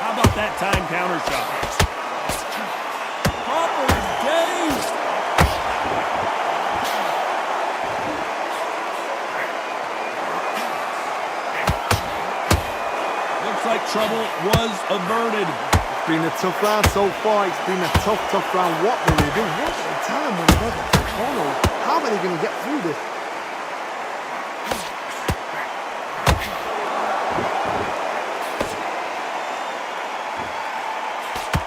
How about that time counter shot? Crawford is dazed. Like trouble was averted. It's been a tough round so far. It's been a tough round. What will they do? What's the time when they're about to follow? How are they going to get through this?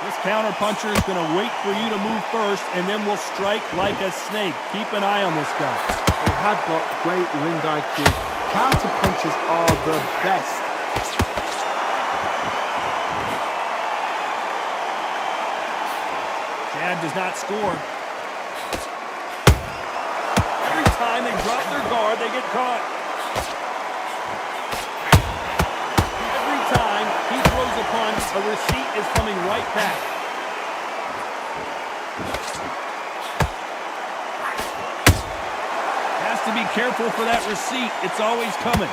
This counter puncher is going to wait for you to move first, and then will strike like a snake. Keep an eye on this guy. They have got great ring IQ. Counter punches are the best. Jab does not score. Every time they drop their guard, they get caught. Every time he throws a punch, a receipt is coming right back. Has to be careful for that receipt. It's always coming.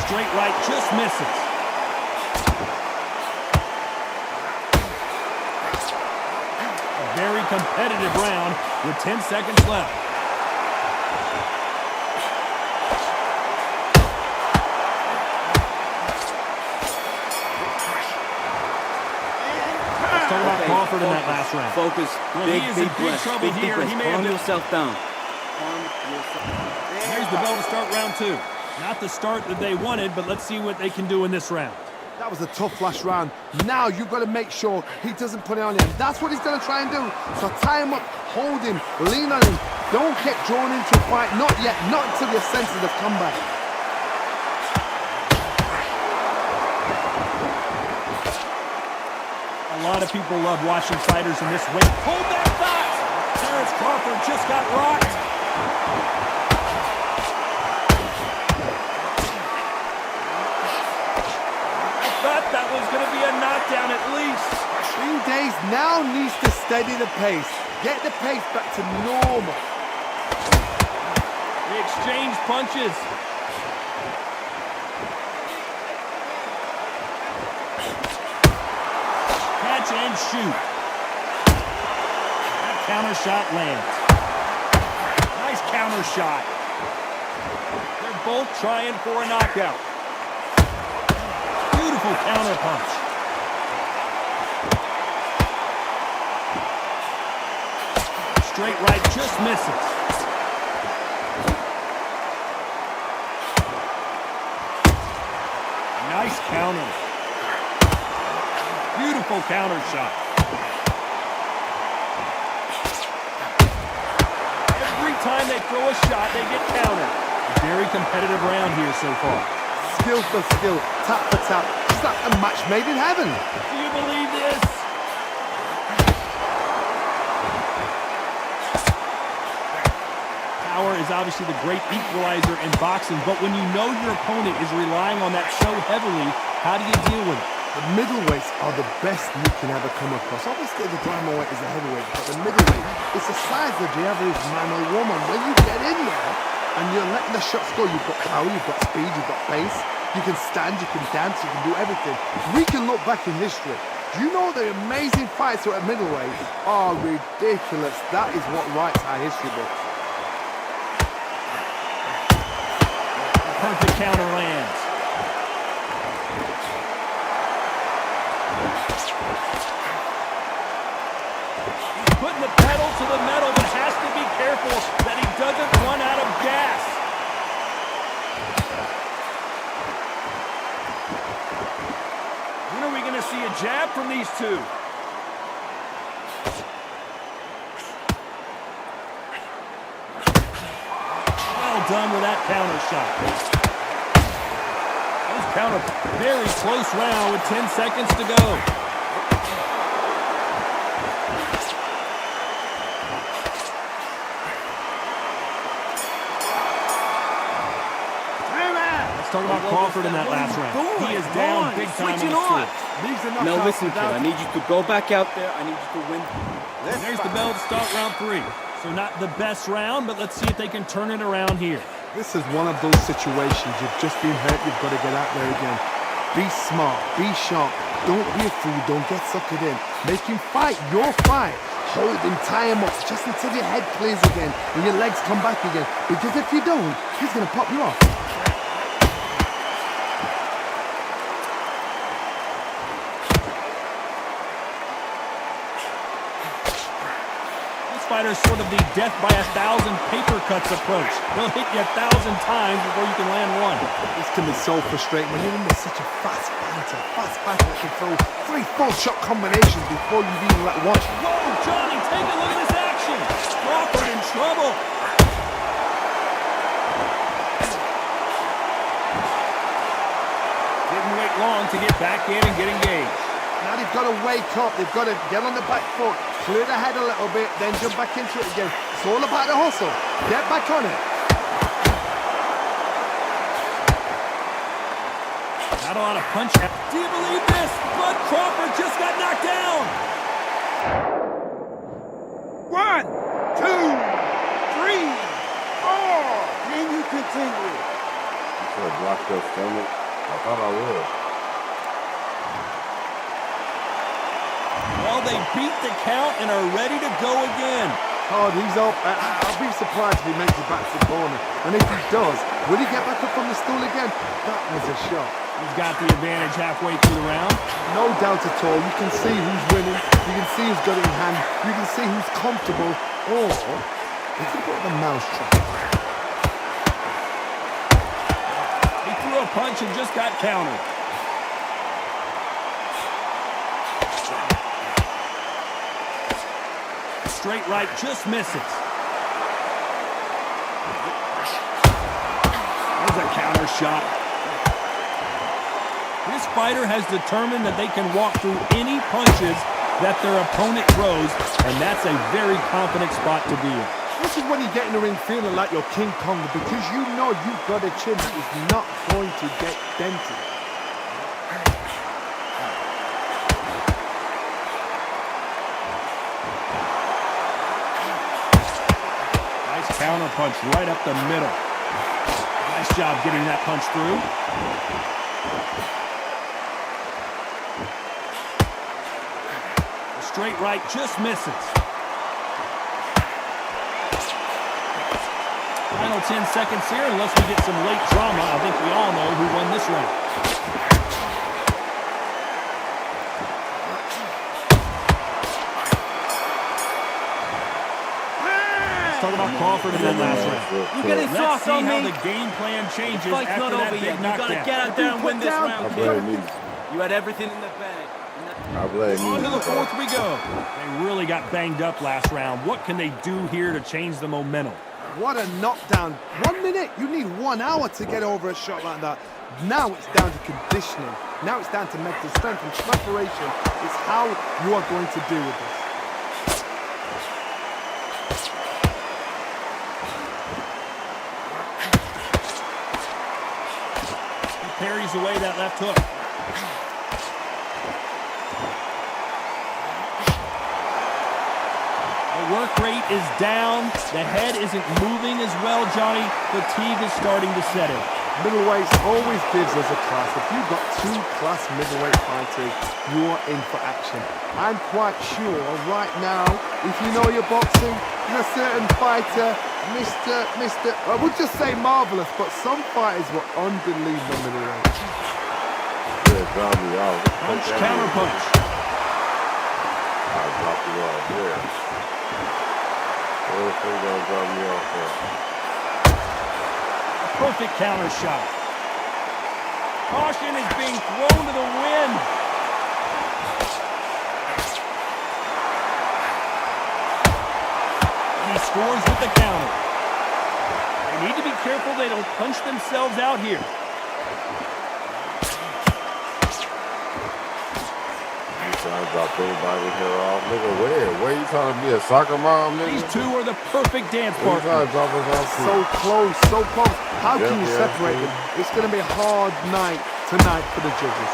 Straight right just misses. Very competitive round with 10 seconds left. Let's talk about Crawford in that last round. Focus. Well, he is in big trouble here. He may have yourself down. Here's the bell to start round two. Not the start that they wanted, but let's see what they can do in this round. That was a tough last round. Now you've got to make sure he doesn't put it on you. And that's what he's going to try and do. So tie him up, hold him, lean on him. Don't get drawn into a fight. Not yet. Not until your senses have come back. A lot of people love watching fighters in this weight. Hold that thought! Terrence Crawford just got rocked. I thought that was going to be a knockdown at least. Green Days now needs to steady the pace. Get the pace back to normal. They exchange punches. Catch and shoot. That counter shot lands. Nice counter shot. They're both trying for a knockout. Beautiful counter punch. Straight right just misses. Nice counter. Beautiful counter shot. Every time they throw a shot, they get countered. A very competitive round here so far. Skill for skill, tap for tap. It's like a match made in heaven. Do you believe this? Power is obviously the great equalizer in boxing, but when you know your opponent is relying on that so heavily, how do you deal with it? The middleweights are the best you can ever come across. Obviously, the weight is a heavyweight, but the middleweight, it's the size of the average man or woman. When you get in there and you're letting the shots go, you've got power, you've got speed, you've got pace. You can stand, you can dance, you can do everything. We can look back in history. Do you know the amazing fights at middleweight are ridiculous? That is what writes our history book. Perfect counter lands. He's putting the pedal to the metal, but has to be careful that he doesn't run out of gas. When are we going to see a jab from these two? Well done with that counter shot. Those counter, very close round with 10 seconds to go. Let's talk about Crawford in that last round. He is down big time on the score. No, listen, kid. I need you to go back out there. I need you to win. There's the bell to start round 3. So not the best round, but let's see if they can turn it around here. This is one of those situations. You've just been hurt. You've got to get out there again. Be smart. Be sharp. Don't be a fool. Don't get suckered in. Make him fight your fight. Hold him, tie him up just until your head clears again and your legs come back again. Because if you don't, he's going to pop you off. Fighter's sort of the death by 1,000 paper cuts approach. They'll hit you 1,000 times before you can land one. This can be so frustrating when you're in such a fast fighter that can throw 3 4-shot combinations before you've even let one. Whoa, Johnny, take a look at this action. Crawford in trouble. Didn't wait long to get back in and get engaged. Now they've got to wake up. They've got to get on the back foot, clear the head a little bit, then jump back into it again. It's all about the hustle. Get back on it. Not a lot of punch. Do you believe this? Bud Crawford just got knocked down. 1, 2, 3, 4. Can you continue? You should have blocked your stomach. I thought I would. Well, they beat the count and are ready to go again. Oh, he's up. I'll be surprised if he makes it back to the corner. And if he does, will he get back up from the stool again? That was a shot. He's got the advantage halfway through the round. No doubt at all. You can see who's winning. You can see who's got it in hand. You can see who's comfortable. Or he can put the mousetrap. He threw a punch and just got countered. Straight right just misses. There's a counter shot. This fighter has determined that they can walk through any punches that their opponent throws, and that's a very confident spot to be in. This is when you get in the ring feeling like you're King Kong, because you know you've got a chin that is not going to get dented. Nice counter punch right up the middle. Nice job getting that punch through. The straight right just misses. Final 10 seconds here, unless we get some late drama. I think we all know who won this round. Talk about Crawford in that last round. You getting Let's soft see on how me? the game plan changes Fight's after not that over big yet. You knockdown. gotta get out there and win this round, I kid. blame me. You had everything in the bag. I blame me. On to the fourth we go. They really got banged up last round. What can they do here to change the momentum? What a knockdown. 1 minute, you need 1 hour to get over a shot like that. Now it's down to conditioning. Now it's down to mental strength and preparation. It's how you are going to deal with this. He parries away that left hook. The work rate is down. The head isn't moving as well, Johnny. Fatigue is starting to set in. Middleweights always gives us a class. If you've got 2 class middleweight fighters, you're in for action. I'm quite sure right now, if you know your boxing, there's a certain fighter, I would just say marvelous, but some fighters were unbelievable middleweight. Yeah, drop me off. Punch, counter punch. I'll drop you off, yeah. Everything gonna drop me off there. Perfect counter shot. Caution is being thrown to the wind. And he scores with the counter. They need to be careful they don't punch themselves out here. I dropped everybody here off. Nigga, where? Where you trying to be a soccer mom, nigga? These two are the perfect dance Where you trying partners. to drop us off to? So close, so close. How Yeah, can you yeah, separate yeah. them? It's going to be a hard night tonight for the judges.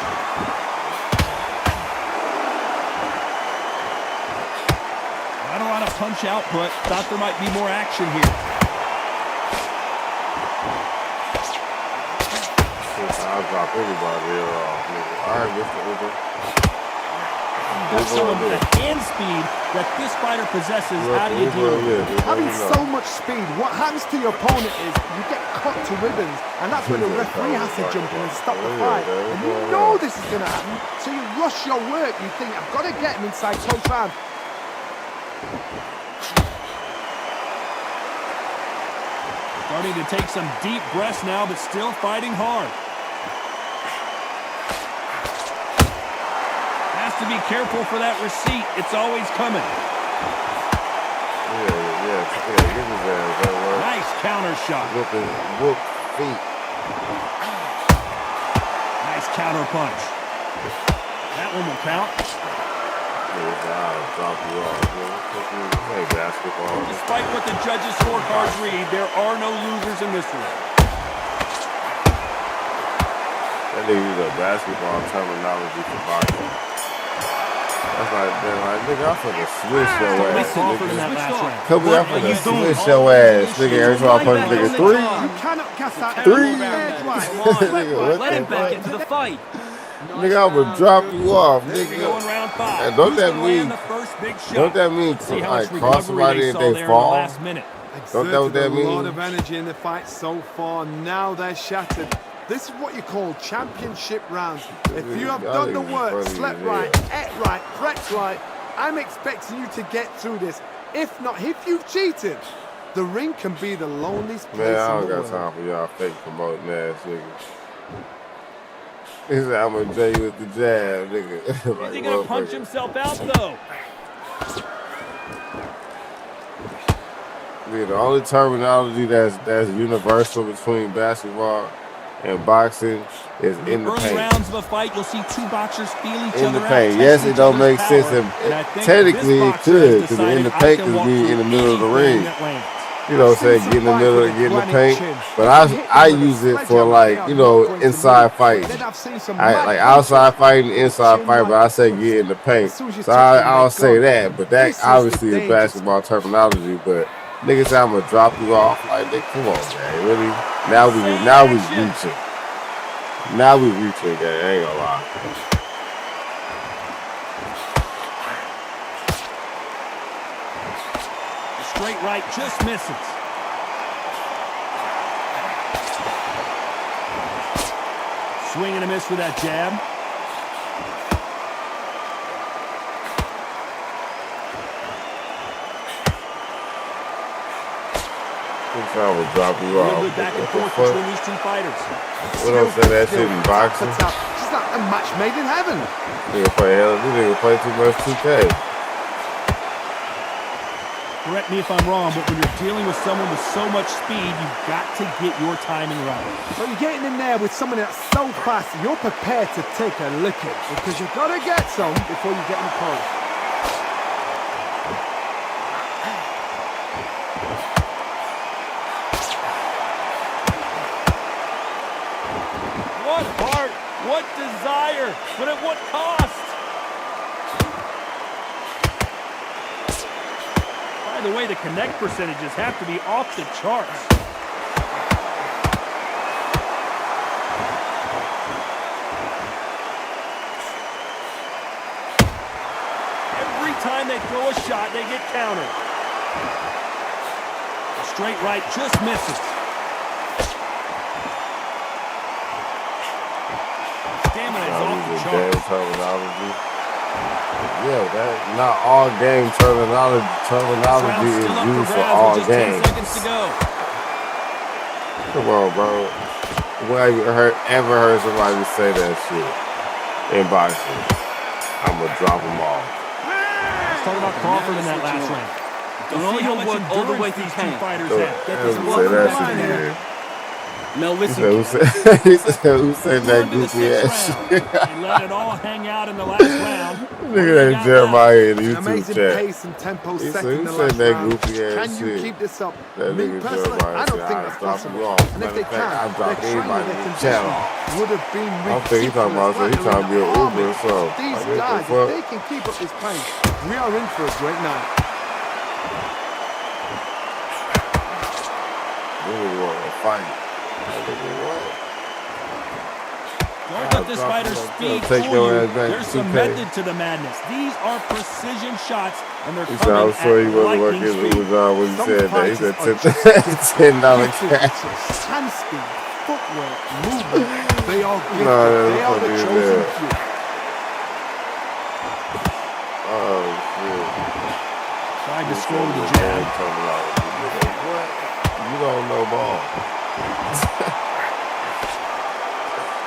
Not a lot of punch output. Thought there might be more action here. I'll drop everybody here off, nigga. All right, Mr. Uber. Got someone with the hand speed that this fighter possesses. How do you deal with it? Having so much speed, what happens to your opponent is you get cut to ribbons, and that's when the referee has to jump in and stop the fight. And you know this is going to happen, so you rush your work. You think, I've got to get him inside close round. Starting to take some deep breaths now, but still fighting hard. Has to be careful for that receipt. It's always coming. Yeah, give me that work. Nice counter shot. Whoop feet. Nice counter punch. That one will count. I'll drop you off, nigga. Hey, basketball. Despite what the judges' scorecards read, there are no losers in this one. That nigga use a basketball terminology for boxing. That's like, nigga, I'm finna switch your ass, Crawford in that nigga. last round. Come here, I'm finna switch your ass, nigga. Every time I punch a nigga, 3. You cannot cast that 3. Nigga, what Let him the back fuck? into the fight. Nigga, I would drop you off, There we go in nigga. round 5. And don't Who's that gonna land mean- the first big shot? Don't that mean See how like much cross recovery somebody they and saw they there in the fall? last minute. Don't that what that Exerted a lot mean? of energy in the fight so far. Now they're shattered. This is what you call championship rounds. If you have done the work, slept right, ate right, prepped right, I'm expecting you to get through this. If not, if you've cheated, the ring can be the loneliest place Man, I in don't the got world. time for y'all fake promoting ass niggas. He said, I'm gonna J you with the jab, nigga. Is he going to punch himself out, though? Yeah, the only terminology that's universal between basketball and boxing is in the Early paint. rounds of a fight, you'll see two boxers feel each In other the out. paint. test Yes, each it don't other's make sense. power. And And I think technically this it boxer could, has because in the decided, I paint can is walk be in the through middle of the anything ring. that lands. You know what I'm saying? I've Get in the seen middle some of getting the fighters paint. with a granite But chin. I use it for like, you know, inside fighting. Then I've seen some Like mad outside punches. fighting, inside Chin fighting, but I like say punch. get in the paint. As soon as you So touch them, I'll they're say gone. that, but that This is the obviously is dangerous basketball terminology. But Niggas say I'm gonna drop you off. Like, nigga, come on, man. Really? Now we reaching. Now we reaching, gang. I ain't gonna lie. The straight right just misses. Swing and a miss with that jab. I would drop you off. Good back and forth between these two fighters. What else say that shit in boxing? Just like a match made in heaven. Nigga play too much 2K. Correct me if I'm wrong, but when you're dealing with someone with so much speed, you've got to get your timing right. So you're getting in there with someone that's so fast, you're prepared to take a licking because you've got to get some before you get in close. What heart, what desire, but at what cost? By the way, the connect percentages have to be off the charts. Every time they throw a shot, they get countered. The straight right just misses. Stamina is off the charts. Yeah, that not all game terminology is used for all games. Come on, bro. When have you ever heard somebody say that shit in boxing? I'm gonna drop them all. Let's talk about Crawford in that last round. Don't know your work all the way through camp. Fighters have. Get this work behind here. Now listen. Who said that goofy ass shit? They let it all hang out in the last round. Nigga, that Jeremiah in the YouTube amazing chat. pace and tempo He set said in the last that round. goofy ass Can you shit. keep this up? That Me nigga personally, Jeremiah I don't said, think I'll that's drop possible. you off. And if they can, I'll drop they're trying anybody their in the condition chat off. would have been I don't think he's talking about so. He's trying to be an Uber or something. These Like, guys, what if they can keep up this pace, we are in for a great night. They really want to fight. What? Don't let this fighter's speed Take fool your you. ass back There's to some 2K. method to the madness. These are precision shots, and they're He said, coming I'm sure he at wasn't lightning working speed. Uber job when he Some said that. He fighters said are $10 cash. Hand speed, footwork, movement, they are gifted. No, They are the fucking chosen there. few. Oh, shit. Tried to score the jab. What? You don't know ball.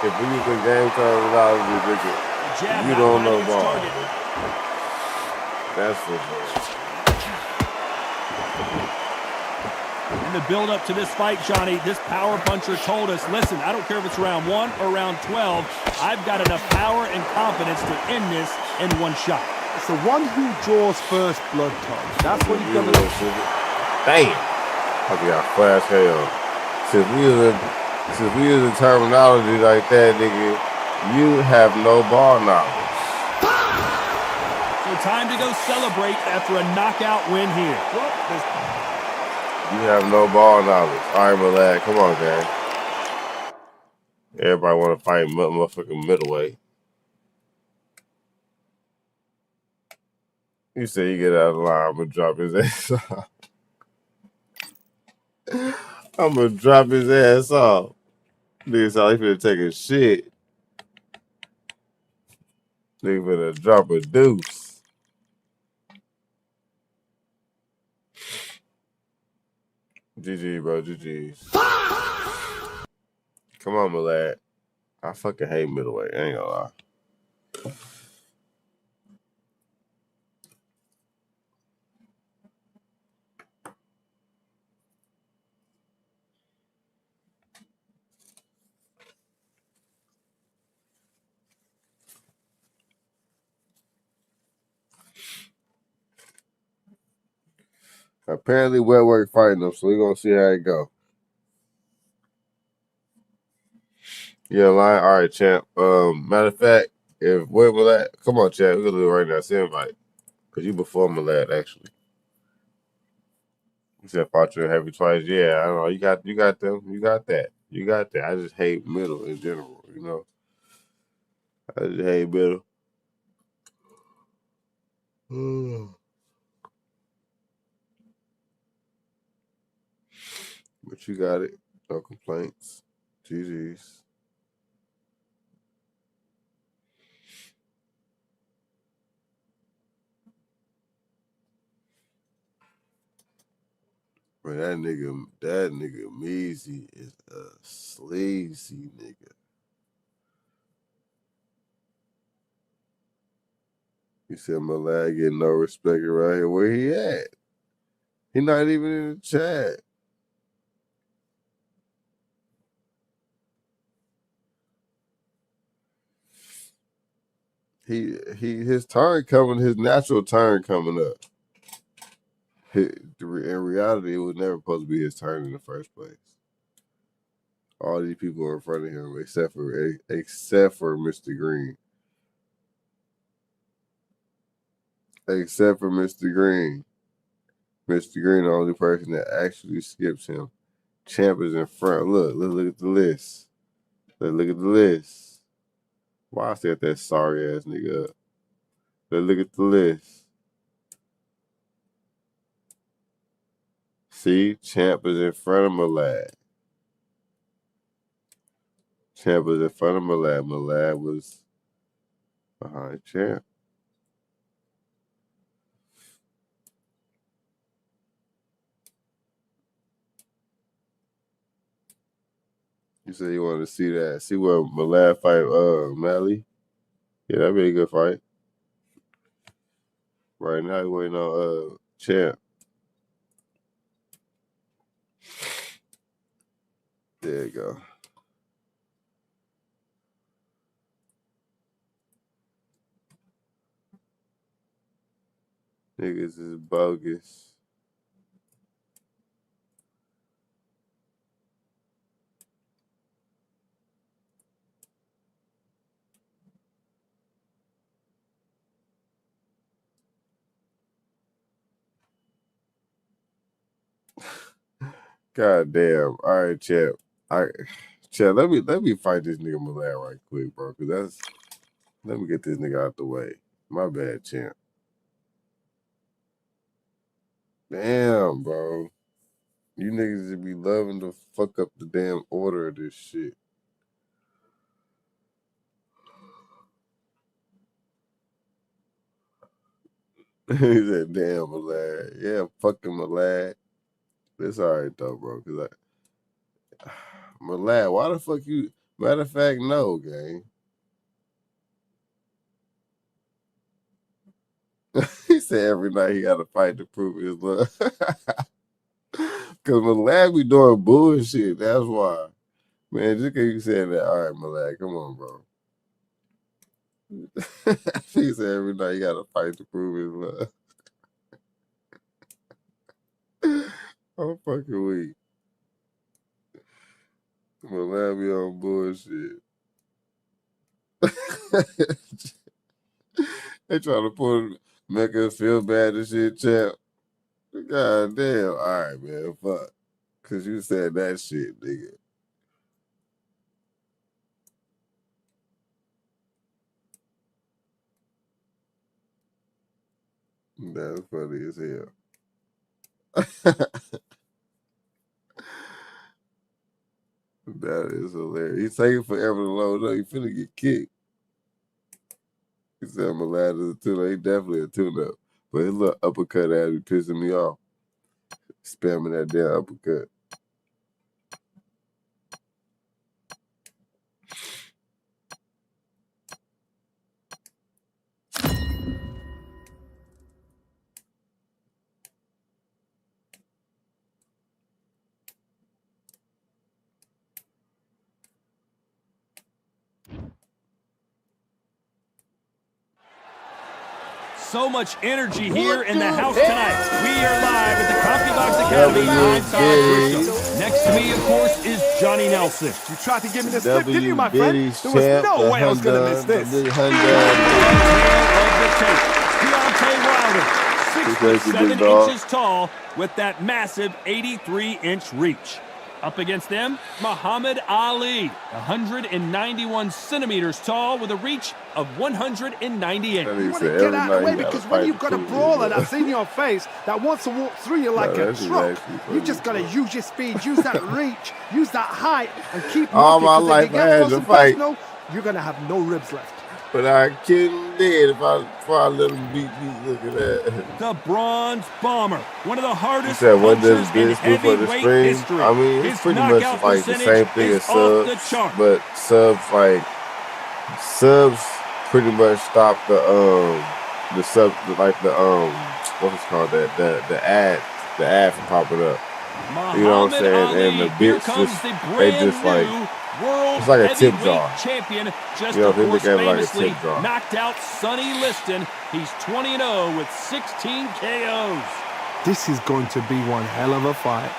If we use the game terminology, nigga, you don't know ball. That's for sure. In the build-up to this fight, Johnny, this power puncher told us, listen, I don't care if it's round 1 or round 12, I've got enough power and confidence to end this in one shot. It's the one who draws first blood, Tom. That's what you've got to look for. Damn. I got flash hell. Since we use the terminology like that, nigga, you have no ball knowledge. So time to go celebrate after a knockout win here. You have no ball knowledge. All right, my lad, come on, gang. Everybody want to fight motherfucking middleweight. You say you get out of the line, I'm gonna drop his ass off. I'm gonna drop his ass off. Nigga sound like he finna take a shit. Nigga finna drop a deuce. GG, bro, GG's. Come on, my lad. I fucking hate middleweight, I ain't gonna lie. Apparently, wet work fighting them, so we're gonna see how it go. Yeah, line. All right, champ. Matter of fact, if where will that? Come on, champ. We're gonna do it right now. Send invite, cause you before Malad actually. He said fought you heavy twice. Yeah, I don't know. You got them. You got that. You got that. I just hate middle in general, you know. I just hate middle. But you got it. No complaints. GG's. But that nigga Measy is a sleazy nigga. He said my lad getting no respect around here. Where he at? He not even in the chat. His turn coming, his natural turn coming up. In reality, it was never supposed to be his turn in the first place. All these people are in front of him, except for Mr. Green. Except for Mr. Green. Mr. Green, the only person that actually skips him. Champ is in front. Look at the list. Look at the list. Why I set that sorry ass nigga up? Look at the list. See, Champ is in front of Malad. Champ was in front of Malad. Malad was behind Champ. You said you wanted to see that. See what Malad fight Mally? Yeah, that'd be a good fight. Right now, you waiting on Champ. There you go. Niggas is bogus. God damn. All right, Champ. Champ, let me fight this nigga Malad right quick, bro. Let me get this nigga out the way. My bad, Champ. Damn, bro. You niggas should be loving to fuck up the damn order of this shit. He said, damn, Malad. Yeah, fucking Malad. It's alright though, bro. Cause Malad, why the fuck you? Matter of fact, no, gang. He said every night he got to fight to prove his love. Cause Malad be doing bullshit. That's why, man. Just cause you said that, all right, Malad, come on, bro. He said every night you got to fight to prove his love. I'm fucking weak. Malad be on bullshit. They trying to make us feel bad and shit, Champ. God damn. All right, man. Fuck. Cause you said that shit, nigga. That's funny as hell. That is hilarious. He's taking forever to load up. He finna get kicked. He said Malad is a tune-up. He definitely a tune-up. But his little uppercut ass be pissing me off. Spamming that damn uppercut. So much energy here in the house tonight. We are live at the CompuBox Academy inside Bristol. Next to me, of course, is Johnny Nelson. You tried to give me the slip, didn't you, my friend? There was no way I was going to miss this. Deontay Wilder, 6 6'7" inches tall with that massive 83-inch reach. Up against them, Muhammad Ali, 191 centimeters tall with a reach of 198. You want to get out of the way because when you've got a brawler that's in your face that wants to walk through you like a truck, you just got to use your speed, use that reach, use that height, and keep all moving. my life I had to fight. Personal, you're going to have no ribs left. But I couldn't dead if I let him beat me. Look at that. The Bronze Bomber, one of the hardest what does punchers in this do for the heavyweight stream? history. I mean, it's His pretty much knockout like the percentage same thing is as off the subs, chart. but subs pretty much stop the what's it called, the ad from popping up. You know what I'm saying? And the bits just like. World It's like a tip heavyweight jar. champion, just You know, of they course look at it like a famously tip jar. knocked out Sonny Liston. He's 20-0 with 16 KOs. This is going to be one hell of a fight.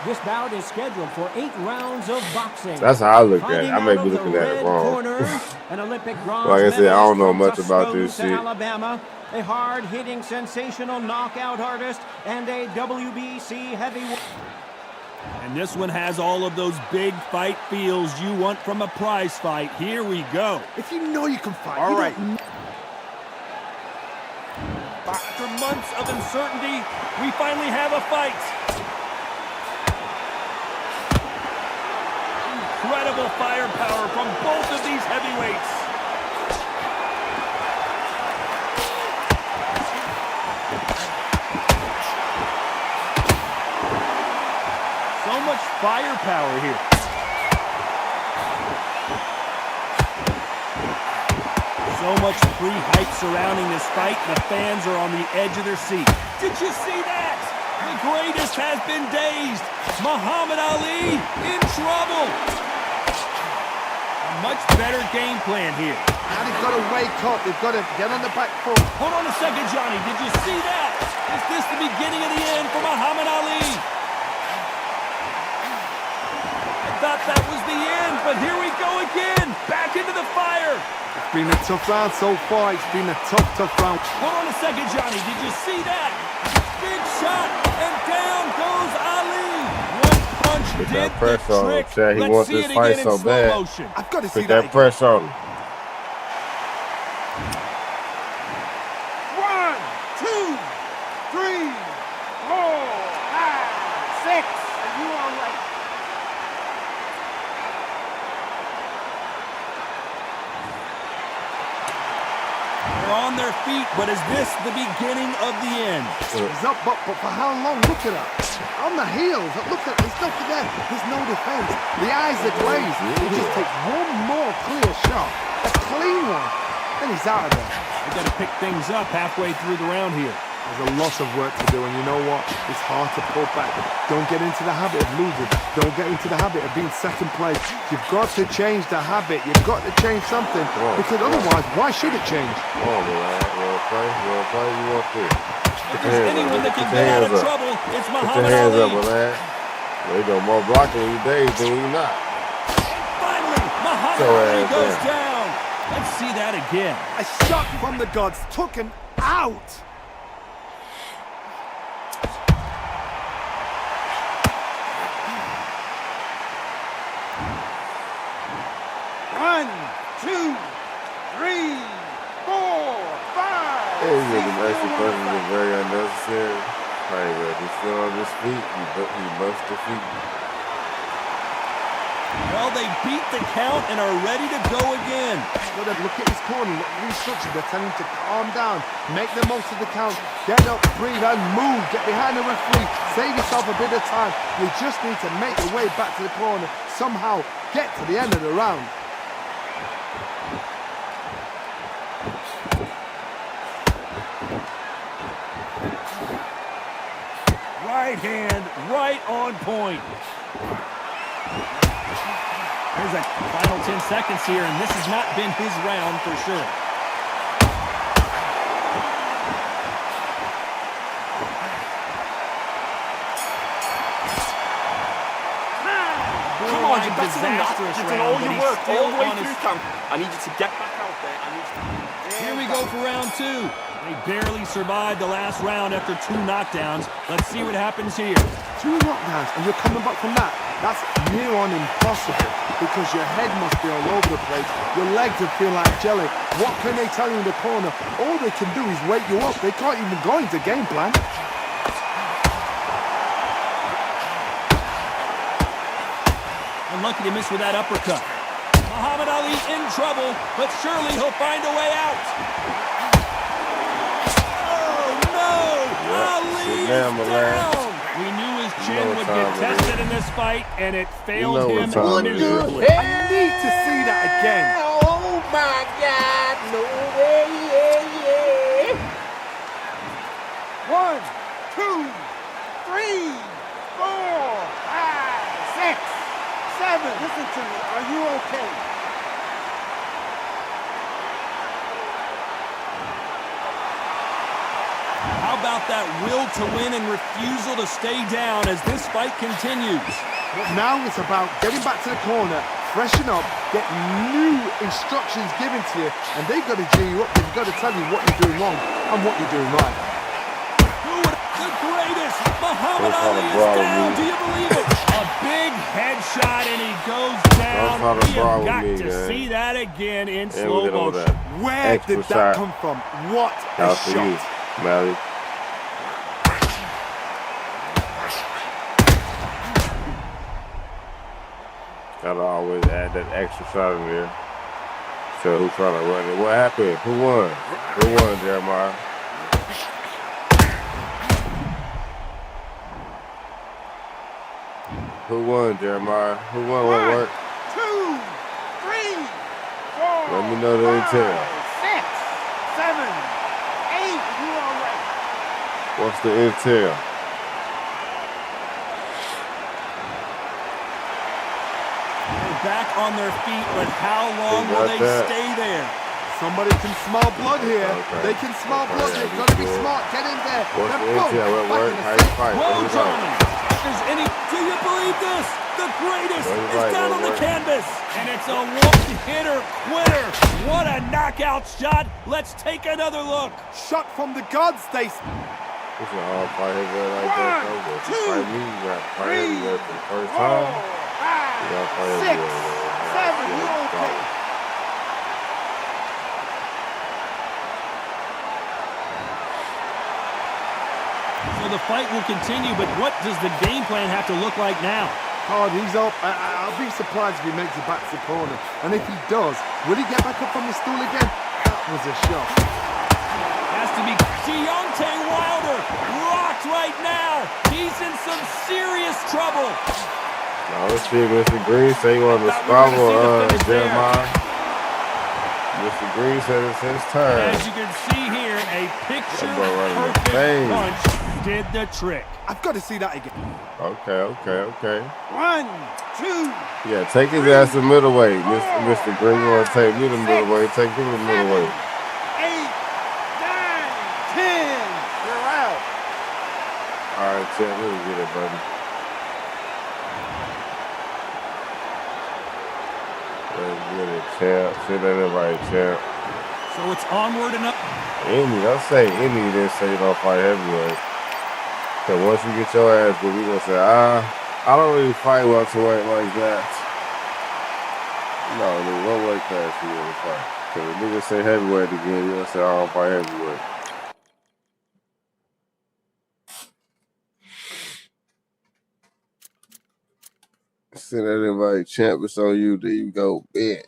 This bout is scheduled for 8 rounds of boxing. That's how I look at it. Fighting I may out be of looking the at it red wrong. corner, an Olympic bronze Like I said, I don't know medalist much from about this Tuscaloosa, shit. Alabama, a hard-hitting, sensational knockout artist, and a WBC heavyweight. And this one has all of those big fight feels you want from a prize fight. Here we go. If you know you can fight, All right. After months of uncertainty, we finally have a fight. Incredible firepower from both of these heavyweights. So much firepower here. So much pre-hype surrounding this fight, the fans are on the edge of their seat. Did you see that? The greatest has been dazed. Muhammad Ali in trouble. A much better game plan here. Now they've got to wake up. They've got to get on the back foot. Hold on a second, Johnny. Did you see that? Is this the beginning of the end for Muhammad Ali? I thought that was the end, but here we go again. Back into the fire. It's been a tough round so far. It's been a tough round. Hold on a second, Johnny. Did you see that? Big shot, and down goes Ali. One punch Put did that pressure the on him, trick. Chad. He Let's wants see this it fight again so in slow bad. motion. I've got to see Put that that pressure on him. 1, 2, 3, 4, 5, 6. Are you all right? They're on their feet, but is this the beginning of the end? He's up, but for how long? Look at that. On the heels. Look at, there's nothing there. There's no defense. The eyes are glazed. He just takes one more clear shot. A clean one. Then he's out of there. They got to pick things up halfway through the round here. There's a lot of work to do, and you know what? It's hard to pull back. Don't get into the habit of losing. Don't get into the habit of being second place. You've got to change the habit. You've got to change something, because otherwise, why should it change? Come on, man. You want to play? You want to play? You want this? If there's anyone that can get out of trouble, it's Put Muhammad your hands Ali. up, man. They do more blocking when you days than when you not. Finally, Muhammad Go Ali ahead, goes man. down. Let's see that again. A shot from the gods took him out. One, 2, 3, 4, 5. These niggas extra punches are very unnecessary. Like, he's still on his feet. He must defeat. Well, they beat the count and are ready to go again. Got to look at his corner, look restructured. They're telling him to calm down, make the most of the count, get up, breathe, and move. Get behind the referee, save yourself a bit of time. You just need to make your way back to the corner. Somehow get to the end of the round. Right hand, right on point. There's a final 10 seconds here, and this has not been his round for sure. Come on, you've got disastrous round, but he's still on his... I need you to get back out there. Here we go for round two. They barely survived the last round after 2 knockdowns. Let's see what happens here. 2 knockdowns and you're coming back from that. That's near on impossible because your head must be all over the place. Your legs will feel like jelly. What can they tell you in the corner? All they can do is wake you up. They can't even go into game plan. Unlucky to miss with that uppercut. Muhammad Ali in trouble, but surely he'll find a way out. Oh, no! Ali is down! We knew his chin would get tested in this fight, and it failed him miserably. I need to see that again. Oh my God, no way, yeah. 1, 2, 3, 4, 5, 6, 7. Listen to me, are you okay? How about that will to win and refusal to stay down as this fight continues? But now it's about getting back to the corner, freshen up, get new instructions given to you, and they've got to G you up. They've got to tell you what you're doing wrong and what you're doing right. The greatest! Muhammad Ali is down! Do you believe it? A big headshot and he goes down. We have got to see that again in slow motion. Where did that come from? What a shot! Mally. Gotta always add that extra shot in there. So who's trying to run it? What happened? Who won? Who won, Jeremiah? Who won, Jeremiah? Who won? What worked? 2, 3, 4. Let me know the intel. 6, 7, 8. You all right? What's the intel? They're back on their feet, but how long will they stay there? Somebody can smell blood here. Okay. They can smell blood. They've got to be smart. Get in there. What's the intel? What worked? How you fight? Well, gentlemen, if there's any... Do you believe this? The greatest is down on the canvas. And it's a one-hitter quitter. What a knockout shot. Let's take another look. Shot from the guard, Stacy. This is a hard fight heavyweight like that. 1, 2, 3, 4, 5, 6, 7. You okay? So the fight will continue, but what does the game plan have to look like now? Oh, he's up. I'll be surprised if he makes it back to the corner. And if he does, will he get back up from the stool again? That was a shot. Has to be Deontay Wilder. Rocked right now. He's in some serious trouble. Now let's see, Mr. Green say he wanted to squabble Jeremiah. Mr. Green said it's his turn. As you can see here, a picture-perfect punch did the trick. I've got to see that again. Okay. 1, 2. Yeah, take his ass to middleweight, Mr. Green. You want to take me to middleweight? Take him to middleweight. 8, 9, 10. You're out. All right, Chad, let me get it, buddy. Let's get it, champ. Sit that in right, champ. So it's onward and up. Don't say any, then say you don't fight heavyweight. Because once you get your ass, then we gonna say, I don't really fight welterweight like that. No, nigga, what weight class you want to fight? Because if niggas say heavyweight again, you gonna say I don't fight heavyweight. Send that invite, champ. It's on you. There you go, bet.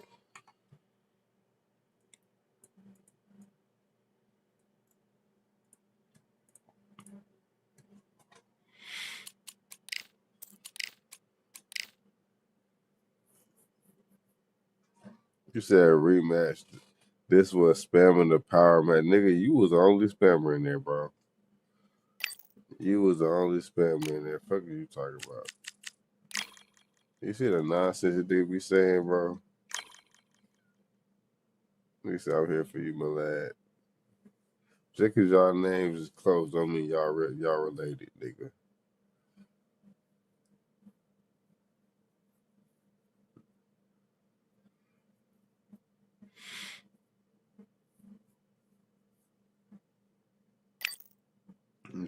You said rematch. This was spamming the power man. Nigga, you was the only spammer in there, bro. You was the only spammer in there. Fuck are you talking about? You see the nonsense that they be saying, bro? At least I'm here for you, my lad. Just because y'all names is close don't mean y'all related, nigga.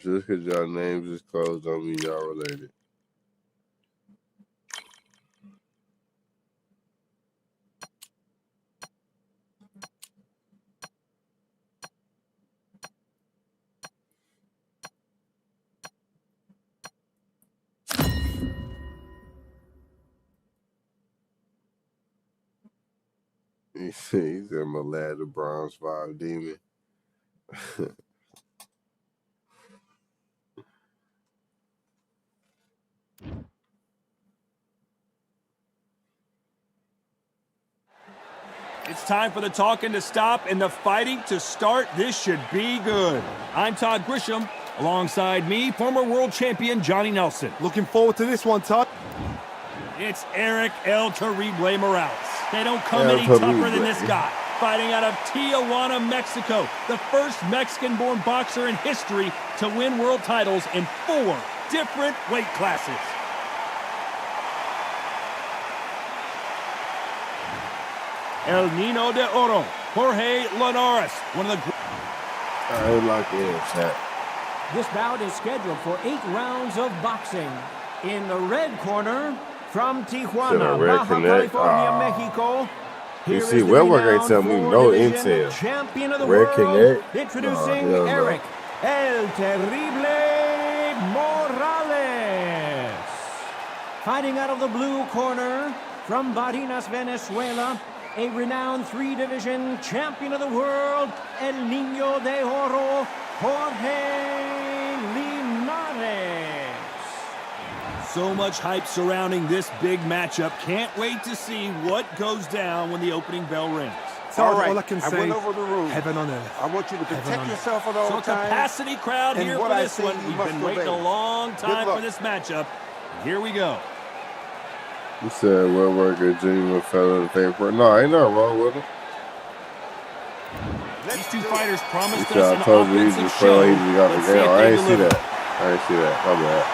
Just because y'all names is close don't mean y'all related. He said my lad, the Bronze 5 demon. It's time for the talking to stop and the fighting to start. This should be good. I'm Todd Grisham. Alongside me, former world champion Johnny Nelson. Looking forward to this one, Todd. It's Eric El Terrible Morales. They don't come any tougher than this guy. Fighting out of Tijuana, Mexico. The first Mexican-born boxer in history to win world titles in 4 different weight classes. El Nino de Oro, Jorge Linares, one of the... I like it, chat. This bout is scheduled for 8 rounds of boxing. In the red corner, from Tijuana, Baja California, Mexico. You see, Webwork ain't telling me no intel. Champion of the Red world, King introducing Eric El Terrible Morales. Fighting out of the blue corner, from Barinas, Venezuela, a renowned 3-division champion of the world, El Niño de Oro, Jorge Linares. So much hype surrounding this big matchup. Can't wait to see what goes down when the opening bell rings. All I can say, I went over the rules. Heaven on earth. I want you to protect yourself at all times. So a capacity crowd here for this one. We've been waiting a long time for this matchup. Here we go. You said Webwork and genuine fellow in the paper. No, ain't nothing wrong with him. These two fighters promised us I an told you offensive just show. he got the Let's see game. if I they ain't see deliver. that. I ain't see that. My bad.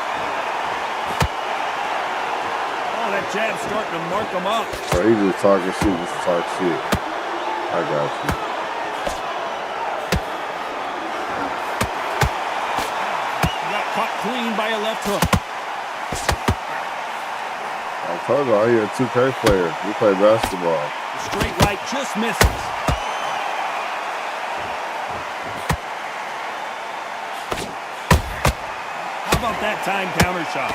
Oh, that jab's starting to mark him up. So he just talking shit just to talk shit. I got you. Got caught clean by a left hook. I told you, he a 2K player. We play basketball. The straight right just misses. How about that time counter shot?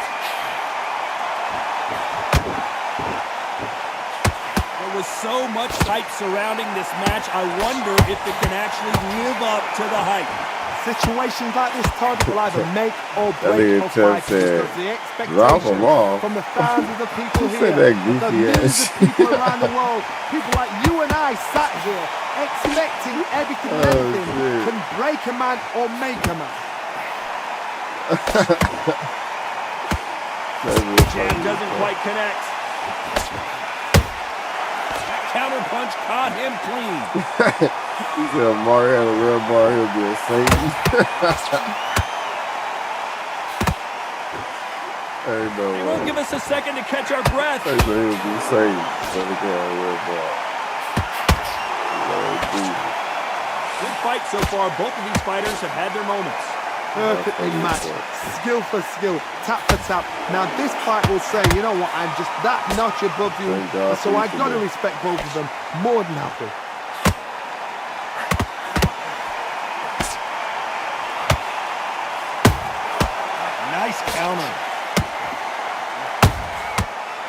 There was so much hype surrounding this match, I wonder if it can actually live up to the hype. Situations like this, Todd, will either make or break a fight because the expectation from the thousands of people here, the millions of people around the world, people like you and I sat here expecting everything and anything can break a man or make a man. Jab doesn't quite connect. That counter punch caught him clean. He said Mario had a real bar, he'll be a Satan. They won't give us a second to catch our breath. They said he'll be Satan. But he got a real bar. Good fight so far. Both of these fighters have had their moments. Perfectly matched, skill for skill, tap for tap. Now this fight will say, you know what, I'm just that notch above you, so I got to respect both of them more than happy. Nice counter.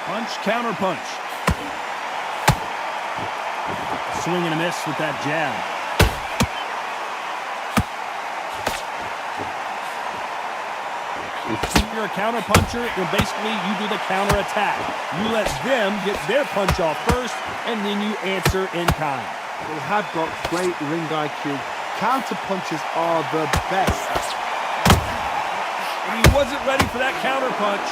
Punch, counter punch. Swing and a miss with that jab. If you're a counter puncher, then basically you do the counter attack. You let them get their punch off first, and then you answer in kind. They have got great ring IQ. Counter punches are the best. And he wasn't ready for that counter punch.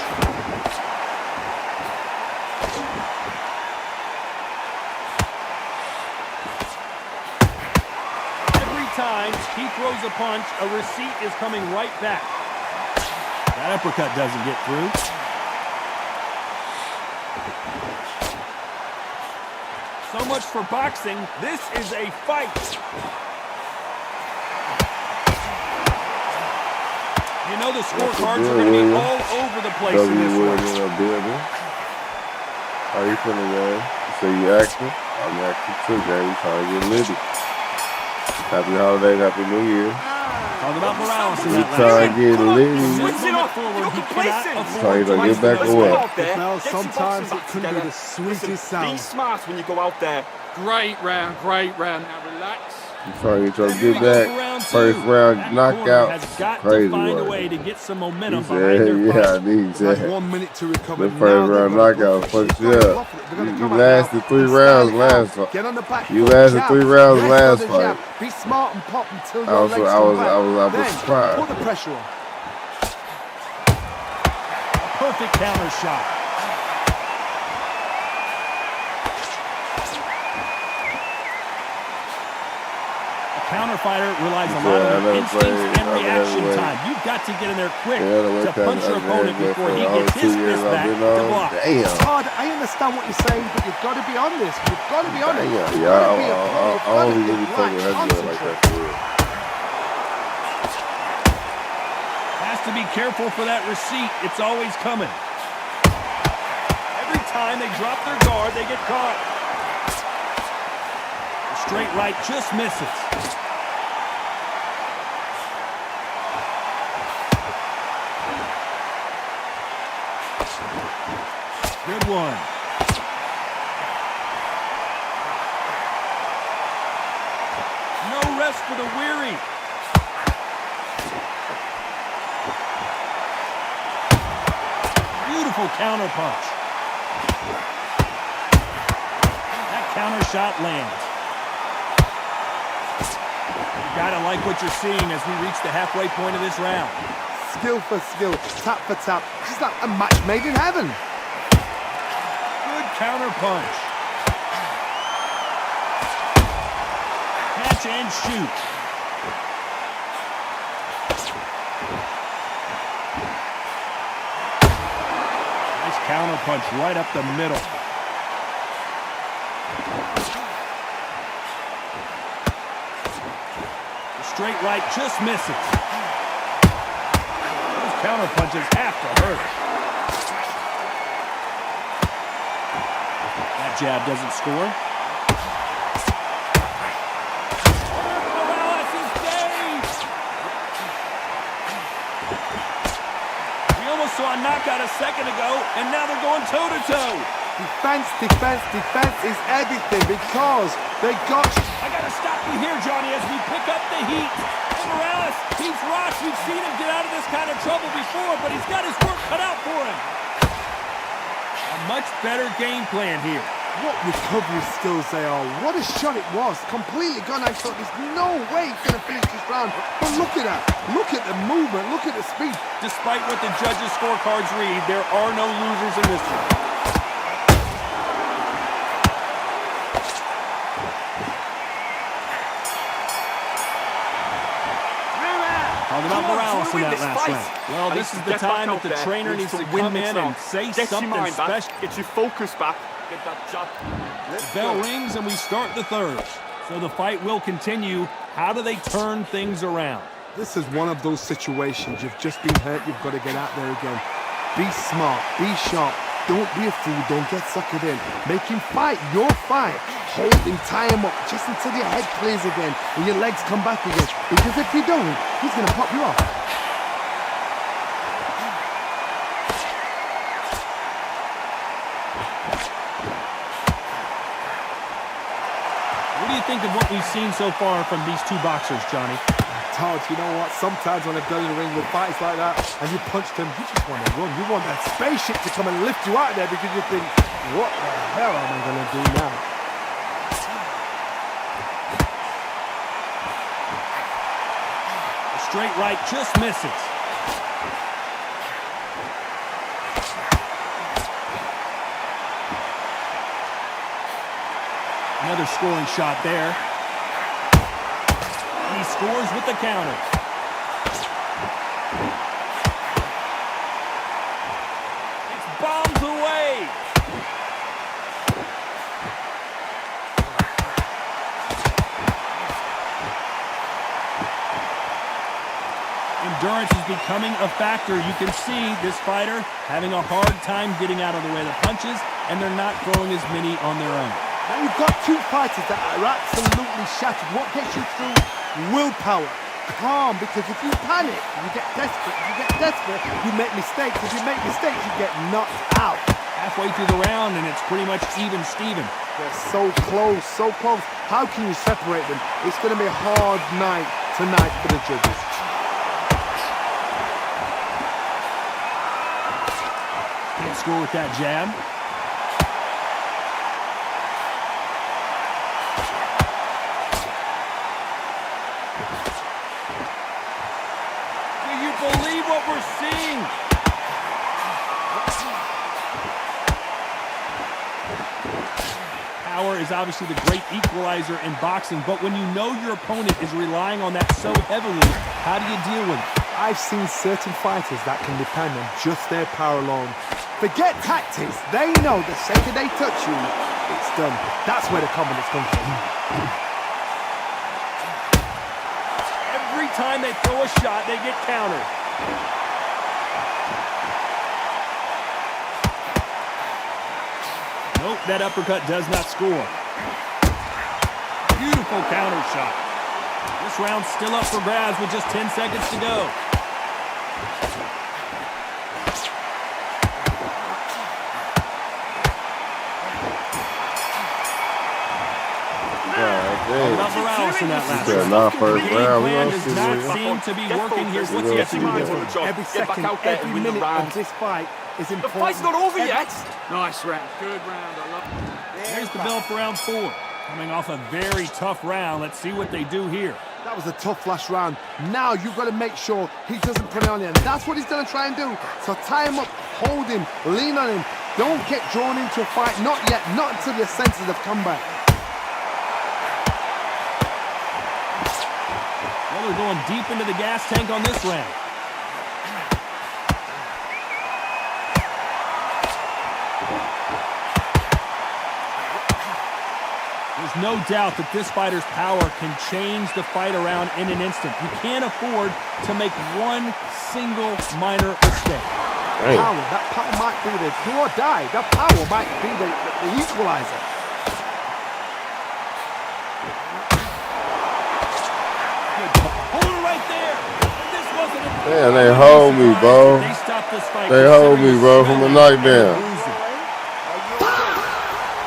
Every time he throws a punch, a receipt is coming right back. That uppercut doesn't get through. So much for boxing. This is a fight. know the scorecards are going to be all over the place in this W. race. In a building. How you feeling, man? So you active? I'm active too, man. You trying to get litty. Happy holidays, happy New Year. Talk about Morales in We that trying to get litty. Switch it off. You're complacent. Trying to get back to work. Well, sometimes it can be the sweetest sound. Be smart when you go out there. Great round, great round. Now relax. You trying to get your get back. First round knockout. Has got Crazy to find a work. way to get some momentum He behind said, their yeah, I fight. need Had that. 1 minute to recover. The first round knockout fucked you up. You lasted 3 rounds last fight. Get on the back. You lasted 3 rounds last fight. Be smart and pop until I your was legs come back. I was surprised. Put the pressure on. Perfect counter shot. Counter fighter relies a lot on instincts and reaction time. You've got to get in there quick to punch your opponent before he gets his fist back to block. Damn. It's hard. I understand what you're saying, but you've got to be on this. You've got to be on it. Yeah, I only really fucking heavyweight like that for real. Has to be careful for that receipt. It's always coming. Every time they drop their guard, they get caught. The straight right just misses. Good one. No rest for the weary. Beautiful counter punch. That counter shot lands. You gotta like what you're seeing as we reach the halfway point of this round. Skill for skill, tap for tap. Just like a match made in heaven. Good counter punch. Catch and shoot. Nice counter punch right up the middle. The straight right just misses. Those counter punches have to hurt. That jab doesn't score. Morales is dazed. We almost saw a knockout a second ago, and now they're going toe-to-toe. Defense, defense, defense is everything because they got... I gotta stop you here, Johnny, as we pick up the heat. Morales, he's rocked. We've seen him get out of this kind of trouble before, but he's got his work cut out for him. A much better game plan here. What recovery skills they are. What a shot it was. Completely gone. I thought there's no way he's going to finish this round. But look at that. Look at the movement. Look at the speed. Despite what the judges' scorecards read, there are no losers in this one. Talking about Morales in that last round. Well, this is the time that the trainer needs to come in and say something special. Get your focus back. Get that jab. The bell rings and we start the third. So the fight will continue. How do they turn things around? This is one of those situations. You've just been hurt. You've got to get out there again. Be smart. Be sharp. Don't be a fool. Don't get suckered in. Make him fight your fight. Hold him, tie him up just until your head clears again and your legs come back again. Because if you don't, he's going to pop you off. What do you think of what we've seen so far from these two boxers, Johnny? Todd, you know what? Sometimes when I've done in the ring with fights like that and you punch them, you just want to run. You want that spaceship to come and lift you out of there because you think, what the hell am I going to do now? The straight right just misses. Another scoring shot there. He scores with the counter. It's bombs away. Endurance is becoming a factor. You can see this fighter having a hard time getting out of the way of the punches, and they're not throwing as many on their own. Now you've got two fighters that are absolutely shattered. What gets you through? Willpower. Calm, because if you panic, you get desperate. If you get desperate, you make mistakes. If you make mistakes, you get knocked out. Halfway through the round, and it's pretty much even Steven. They're so close, so close. How can you separate them? It's going to be a hard night tonight for the judges. Can't score with that jab. Do you believe what we're seeing? Power is obviously the great equalizer in boxing, but when you know your opponent is relying on that so heavily, how do you deal with it? I've seen certain fighters that can depend on just their power alone. Forget tactics. They know the second they touch you, it's done. That's where the confidence comes from. Every time they throw a shot, they get countered. Nope, that uppercut does not score. Beautiful counter shot. This round's still up for grabs with just 10 seconds to go. About Morales in that last round. Not first round. Plan does not seem to be working here. What's he have to do different? Every second, every minute of this fight is important. The fight's not over yet. Nice round. Good round. I love it. There's the bell for round 4. Coming off a very tough round. Let's see what they do here. That was a tough last round. Now you've got to make sure he doesn't put it on you. And that's what he's going to try and do. So tie him up, hold him, lean on him. Don't get drawn into a fight. Not yet. Not until your senses have come back. Well, they're going deep into the gas tank on this round. There's no doubt that this fighter's power can change the fight around in an instant. You can't afford to make one single minor mistake. Power, that power might be the do or die. That power might be the equalizer. Hold it right there. This wasn't a... Man, they hold me, bro. They stopped this fight. They hold me, bro, from a knockdown.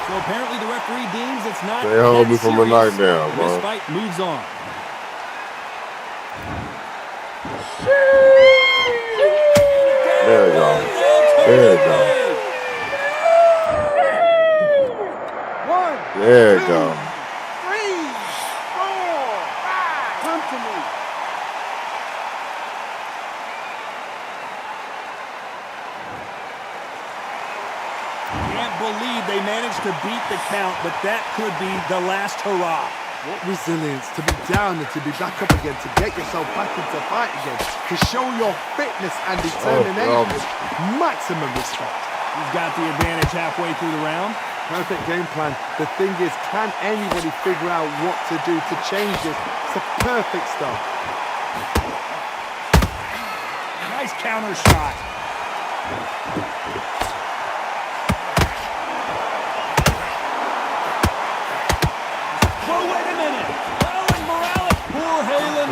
So apparently the referee deems it's not. They hold me that from a serious. knockdown, bro. This fight moves on. There you go. There you go. There you go. 3, 4, 5. Come to me. Can't believe they managed to beat the count, but that could be the last hurrah. What resilience to be down and to be back up again, to get yourself back into fight again, to show your fitness and determination. Maximum respect. He's got the advantage halfway through the round. Perfect game plan. The thing is, can anybody figure out what to do to change this? It's a perfect start. Nice counter shot.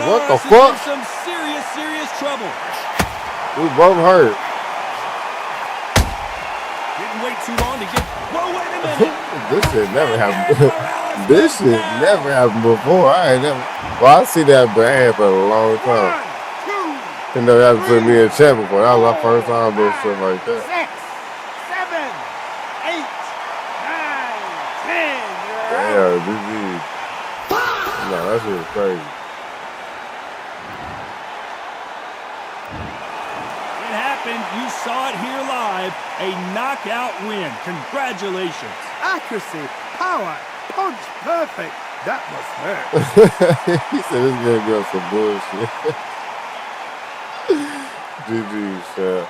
What the fuck? Some serious trouble. We both hurt. Didn't wait too long to get. Whoa, wait a minute. This shit never happened. This shit never happened before. I ain't never. Well, I see that bad for a long time. You know, that happened to me in chat before. That was my first time doing shit like that. 6, 7, 8, 9, 10. Yeah, no, that shit is crazy. You saw it here live, a knockout win. Congratulations. Accuracy, power, punch, perfect. That must hurt. He said this gonna be on some bullshit. GG, Chef.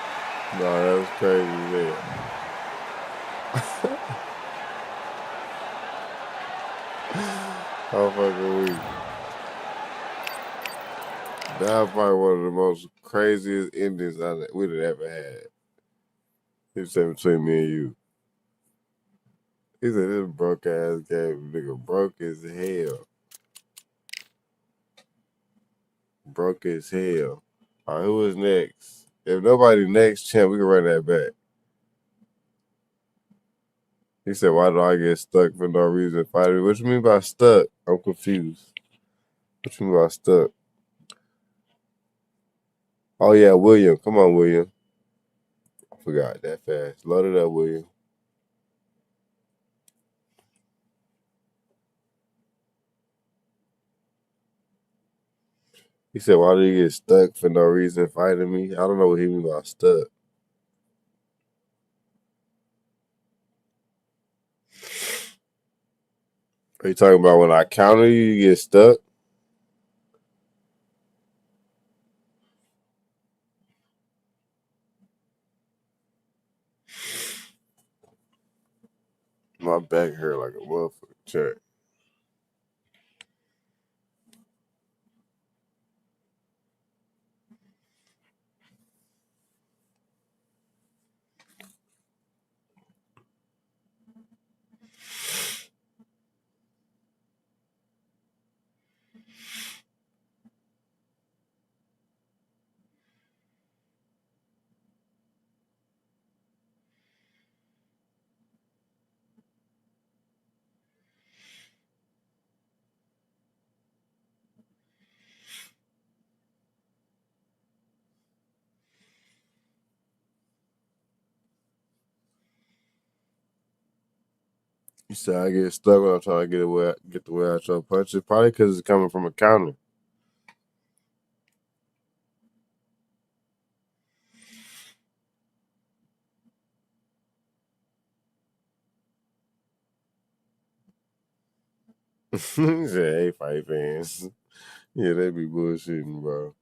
No, that was crazy, man. How fucking weak. That was probably one of the most craziest endings we'd have ever had. He said between me and you. He said this broke ass game, nigga, broke as hell. Broke as hell. All right, who is next? If nobody next, champ, we can run that back. He said, why do I get stuck for no reason fighting? What you mean by stuck? I'm confused. What you mean by stuck? Oh, yeah, William. Come on, William. I forgot that fast. Load it up, William. He said, why do you get stuck for no reason fighting me? I don't know what he mean by stuck. Are you talking about when I counter you, you get stuck? My back hurt like a motherfucker. Check. You said I get stuck when I'm trying to get the way I try to punch it. Probably because it's coming from a counter. He said, hey, fight fans. Yeah, they be bullshitting, bro.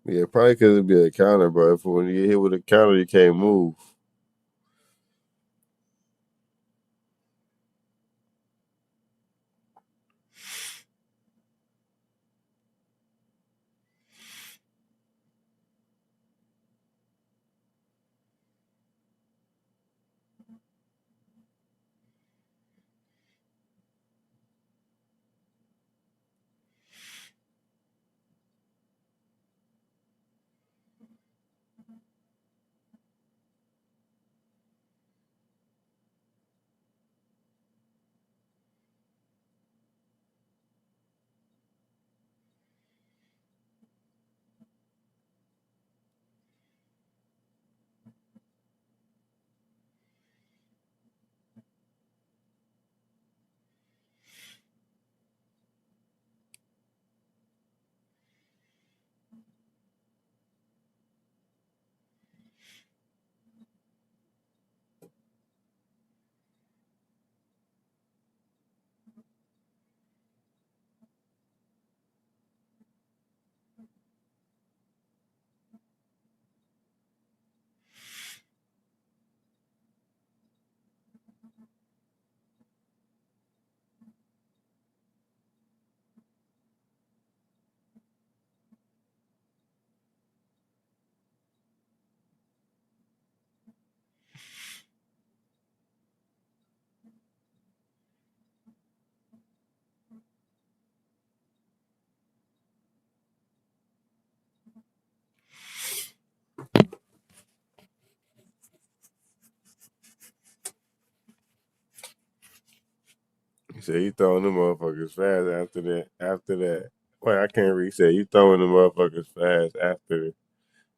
Yeah, probably because it'd be a counter, bro. If when you get hit with a counter, you can't move. He said, you throwing them motherfuckers fast after that. After that. Wait, I can't read. He said, you throwing them motherfuckers fast after.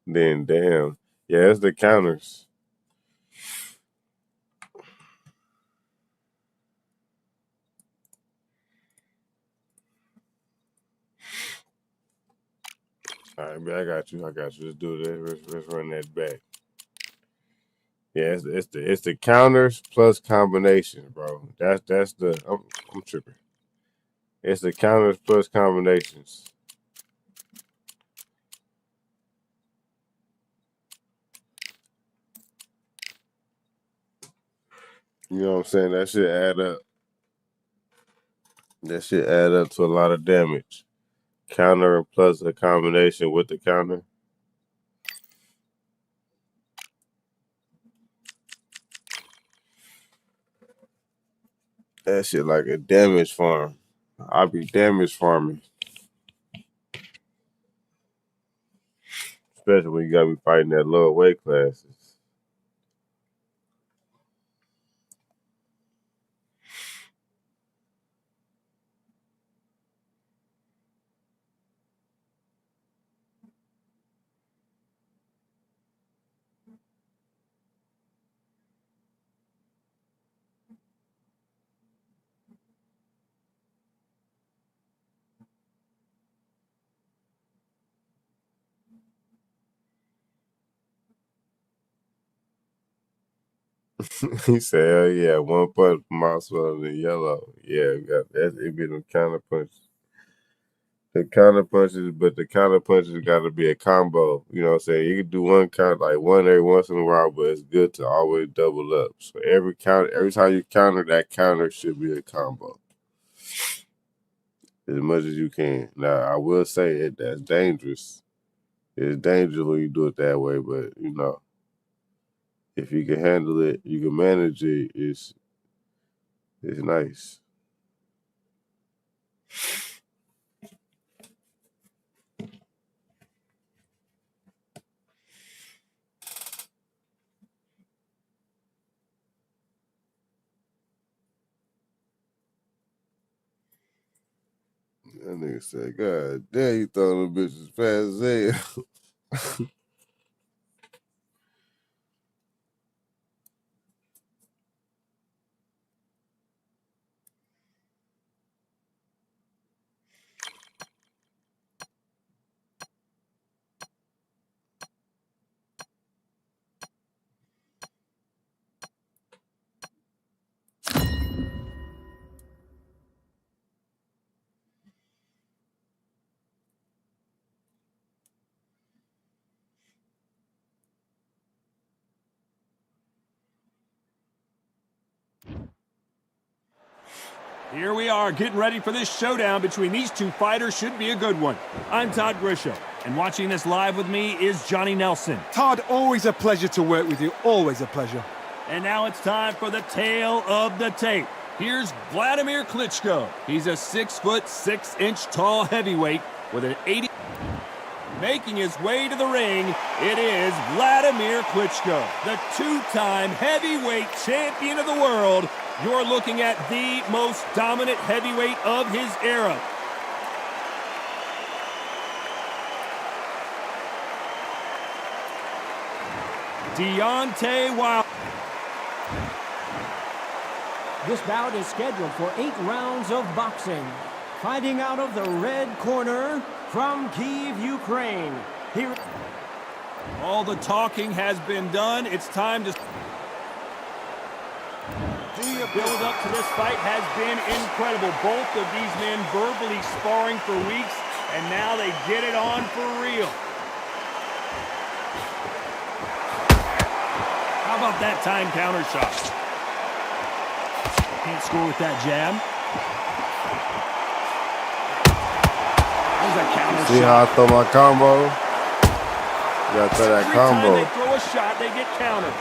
Then, damn. Yeah, it's the counters. All right, man, I got you. Let's do this. Let's run that back. Yeah, it's the counters plus combinations, bro. That's the I'm tripping. It's the counters plus combinations. You know what I'm saying? That shit add up. That shit add up to a lot of damage. Counter plus a combination with the counter. That shit like a damage farm. I be damage farming. Especially when you gotta be fighting that lower weight classes. He said, "Hell yeah, one punch mouse in the yellow. Yeah, it be them counter punches. The counter punches, but the counter punches got to be a combo. You know what I'm saying? You can do one count, like one every once in a while, but it's good to always double up. So every time you counter, that counter should be a combo as much as you can. Now, I will say that's dangerous. It's dangerous when you do it that way, but you know, if you can handle it, you can manage it. It's nice. That nigga said, "God damn, you throw them bitches fast as hell." Here we are, getting ready for this showdown between these two fighters. Should be a good one. I'm Todd Grisham, and watching this live with me is Johnny Nelson. Todd, always a pleasure to work with you. Always a pleasure. And now it's time for the tale of the tape. Here's Vladimir Klitschko. He's a 6'6" tall heavyweight with an 80. Making his way to the ring, it is Vladimir Klitschko, the two-time heavyweight champion of the world. You're looking at the most dominant heavyweight of his era. Deontay Wilder. This bout is scheduled for 8 rounds of boxing. Fighting out of the red corner from Kyiv, Ukraine. Here. All the talking has been done. It's time to... The build-up to this fight has been incredible. Both of these men verbally sparring for weeks, and now they get it on for real. How about that time counter shot? Can't score with that jab. There's a counter See shot. how I throw my combo? You gotta throw that Every combo. time they throw a shot, they get countered.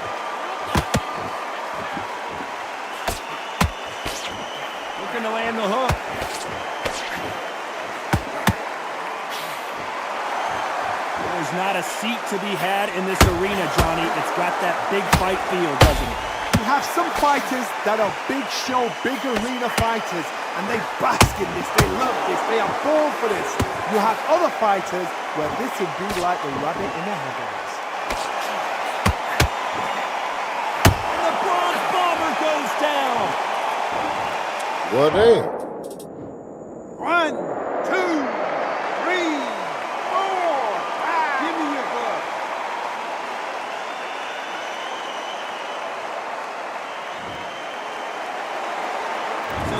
Looking to land the hook. There's not a seat to be had in this arena, Johnny. It's got that big fight feel, doesn't it? You have some fighters that are big show, big arena fighters, and they bask in this, they love this, they are born for this. You have other fighters where this would be like the rabbit in the headlights. And the Bronze Bomber goes down. Well, damn. 1, 2, 3, 4, 5. Give me your glove.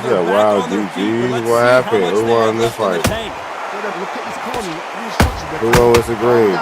Yeah, wow, GG. What happened? Who won this fight? Look at this corner. Who won with the green?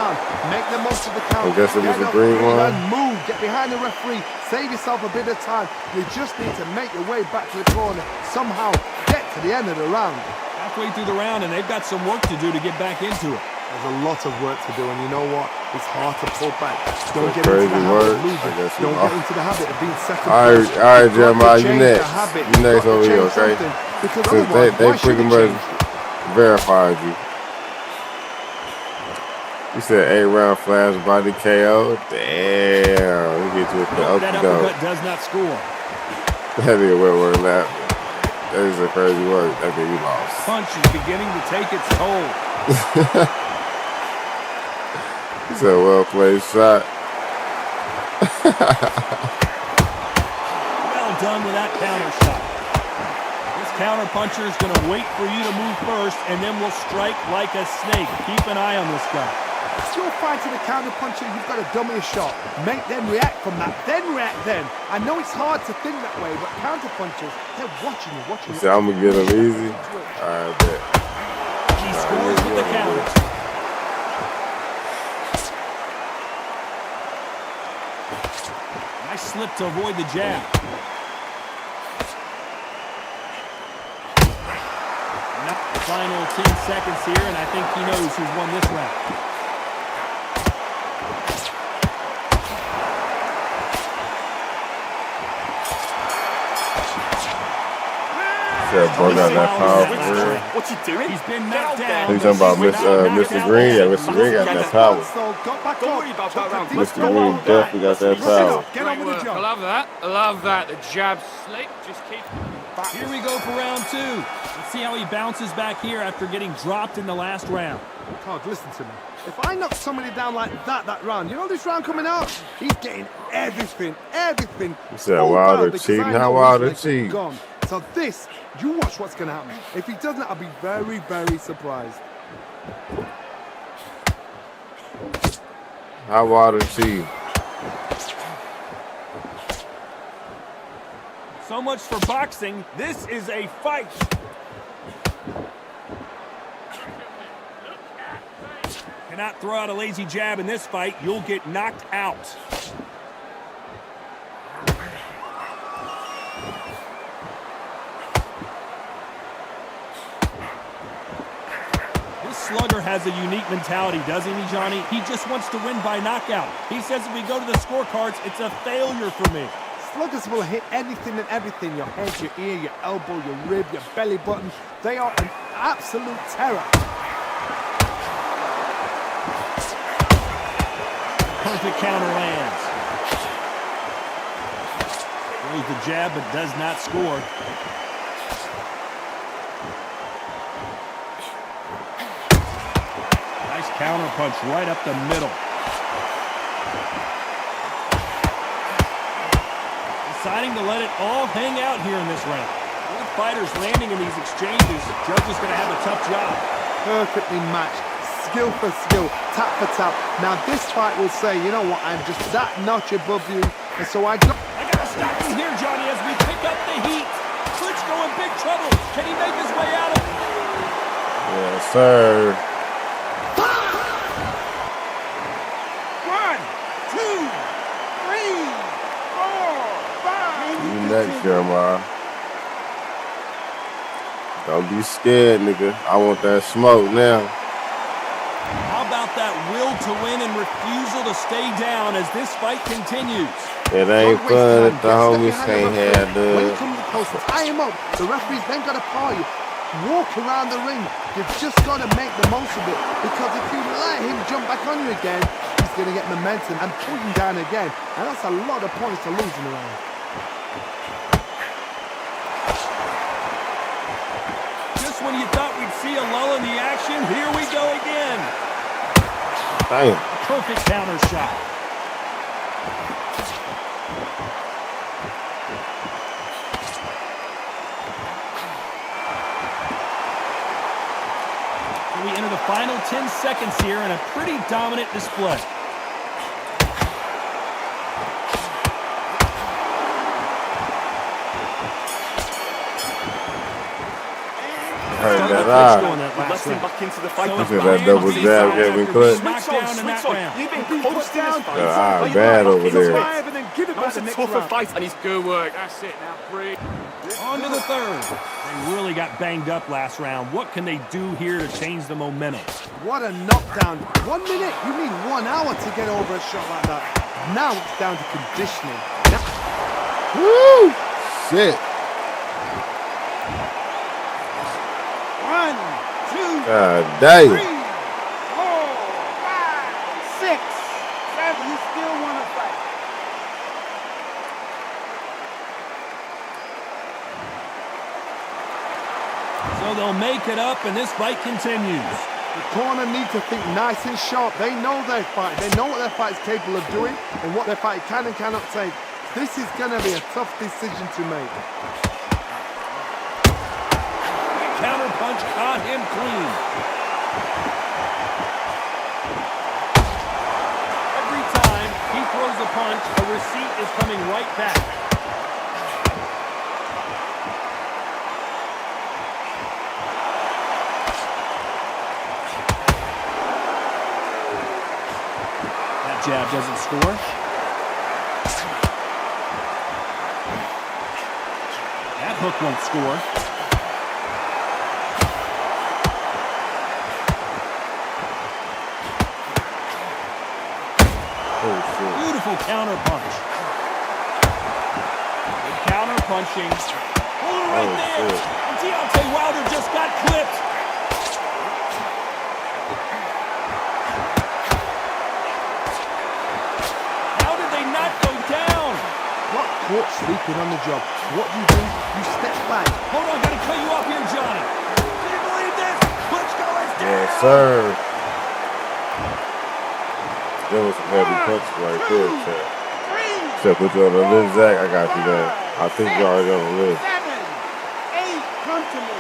Make the most of the count. I guess it was Get the up, green one. And move. Get behind the referee. Save yourself a bit of time. You just need to make your way back to the corner. Somehow get to the end of the round. Halfway through the round, and they've got some work to do to get back into it. There's a lot of work to do, and you know what? It's hard to pull back. Don't get crazy into the habit work. of losing. Don't get into the habit of being second All place. right, Jeremiah, you Change next. the habit. You next You've got to over here, change okay? something, because Since otherwise, they why should pretty it much change? verified you. You said 8-round flash body KO. Damn, we get you with the That uppercut. uppercut does not score. That nigga Whitworth left. That is a crazy word. That nigga you lost. Punch is beginning to take its toll. It's a well played shot. Well done with that counter shot. This counter puncher is going to wait for you to move first, and then will strike like a snake. Keep an eye on this guy. If you're fighting a counter puncher, you've got to dummy a shot. Make them react from that, then react then. I know it's hard to think that way, but counter punchers, they're watching you. You say I'm going to get him easy? All right, bet. He scores with the counter. Nice slip to avoid the jab. Final 10 seconds here, and I think he knows who's won this round. Yeah, bro got that power for real. What you doing? He's been knocked down. You talking about Mr. Green? Yeah, Mr. Green got that power. Don't worry about that round. Mr. Green definitely got that power. Get on with the I job. love that. I love that. The jab slick. Just keep. Here we go for round 2. Let's see how he bounces back here after getting dropped in the last round. Todd, listen to me. If I knock somebody down like that round, you know this round coming out? He's getting everything. You said Full Wilder power, because cheating? I How know Wilder his legs are cheat? gone. So this, you watch what's going to happen. If he doesn't, I'll be very, very surprised. How Wilder cheat? So much for boxing. This is a fight. Cannot throw out a lazy jab in this fight. You'll get knocked out. This slugger has a unique mentality, doesn't he, Johnny? He just wants to win by knockout. He says if we go to the scorecards, it's a failure for me. Sluggers will hit anything and everything. Your head, your ear, your elbow, your rib, your belly button. They are an absolute terror. Perfect counter lands. Throws the jab, but does not score. Nice counter punch right up the middle. Deciding to let it all hang out here in this round. Both fighters landing in these exchanges. Judge is going to have a tough job. Perfectly matched. Skill for skill, tap for tap. Now this fight will say, you know what, I'm just that notch above you, and so I got to stop you here, Johnny, as we pick up the heat. Klitschko in big trouble. Can he make his way out of it? Yes, sir. 1, 2, 3, 4, 5. You next, Jeremiah. Don't be scared, nigga. I want that smoke now. How about that will to win and refusal to stay down as this fight continues? It ain't fun if the homies can't have when the. you come to the post, tie him up. The referee's then got to paw you. Walk around the ring. You've just got to make the most of it, because if you let him jump back on you again, he's going to get momentum and pull you down again, and that's a lot of points to lose in the round. Just when you thought we'd see a lull in the action, here we go again. Damn. Perfect counter shot. So we enter the final 10 seconds here in a pretty dominant display. hurt Started that to eye. going that last Lets him round. back into the fight. So That's Look at Brian that double Reese jab out gave me after clutch. being knocked down in that round. You've been Be coached put in this down, fight. The eye Now you're bad back over into there. it. Survive and then give it That back was the a next tougher round. fight, and he's good work. That's it. Now breathe. On to the third. They really got banged up last round. What can they do here to change the momentum? What a knockdown. 1 minute. You need 1 hour to get over a shot like that. Now it's down to conditioning. Woo! Shit. 1, 2, God damn. 3, 4, 5, 6, 7. You still want to fight? So they'll make it up, and this fight continues. The corner needs to think nice and sharp. They know their fight. They know what their fight is capable of doing and what their fight can and cannot take. This is going to be a tough decision to make. Counter punch caught him clean. Every time he throws a punch, a receipt is coming right back. That jab doesn't score. That hook won't score. Beautiful counter punch. Good counter punching. Oh, right there. And Deontay Wilder just got clipped. How did they not go down? Got caught sleeping on the job. What do? You step back. Hold on, gotta cut you off here, Johnny. Can you believe this? Klitschko is down. Yes, sir. There was some heavy punches right there, Chad. Chad, put you on the list, Zach. I got you there. I think you're already on the list. 7, 8. Come to me.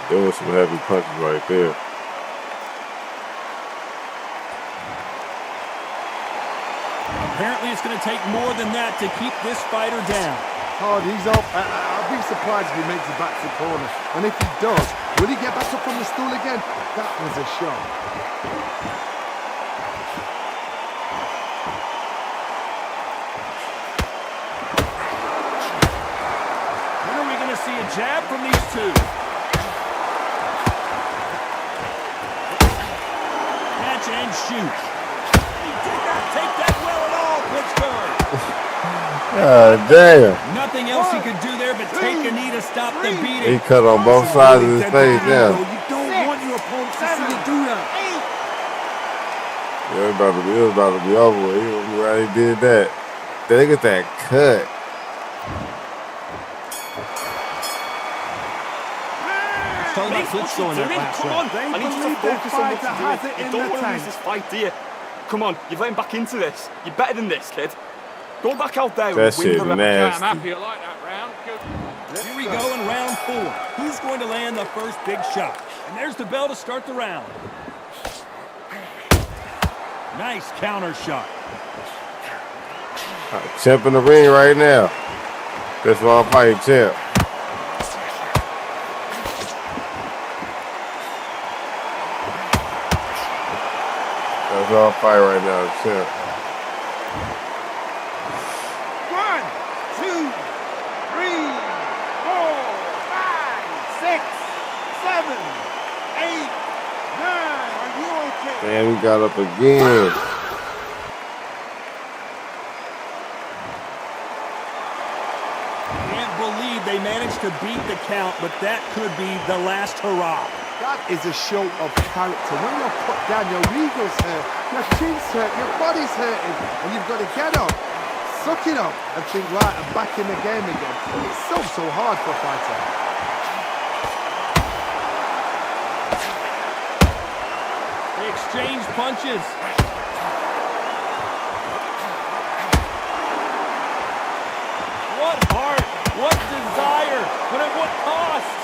There was some heavy punches right there. Apparently, it's going to take more than that to keep this fighter down. Hard, he's up. I'll be surprised if he makes it back to the corner. And if he does, will he get back up from the stool again? That was a shot. When are we going to see a jab from these two? Catch and shoot. He did not take that well at all, Pittsburgh. God damn. Nothing else he could do there but take a knee to stop the He beating. cut on both sides of his face now. You don't want your opponent to see you do that. Yeah, it was about to be over with. He already did that. Then they get that cut. Talking about Klitschko in that last Come round. on, I need you to believe their focus on what fighter you're has doing. it You in don't the want to lose tank. this fight, do you? Come on, you've let him back into this. You're better than this, kid. Go back out there That and win shit the round. nasty. I'm happy you like that round. Good. Here we go in round 4. Who's going to land the first big shot? And there's the bell to start the round. Nice counter shot. Champ in the ring right now. That's why I'm fighting Champ. That's why I'm fighting right now, Champ. 1, 2, 3, 4, 5, 6, 7, 8, 9. Are you okay? Damn, he got up again. Can't believe they managed to beat the count, but that could be the last hurrah. That is a show of character. When you're put down, your ego's hurt, your chin's hurt, your body's hurting, and you've got to get up, suck it up, and think, right, I'm back in the game again. It's so hard for a fighter. They exchange punches. What heart, what desire, but at what cost?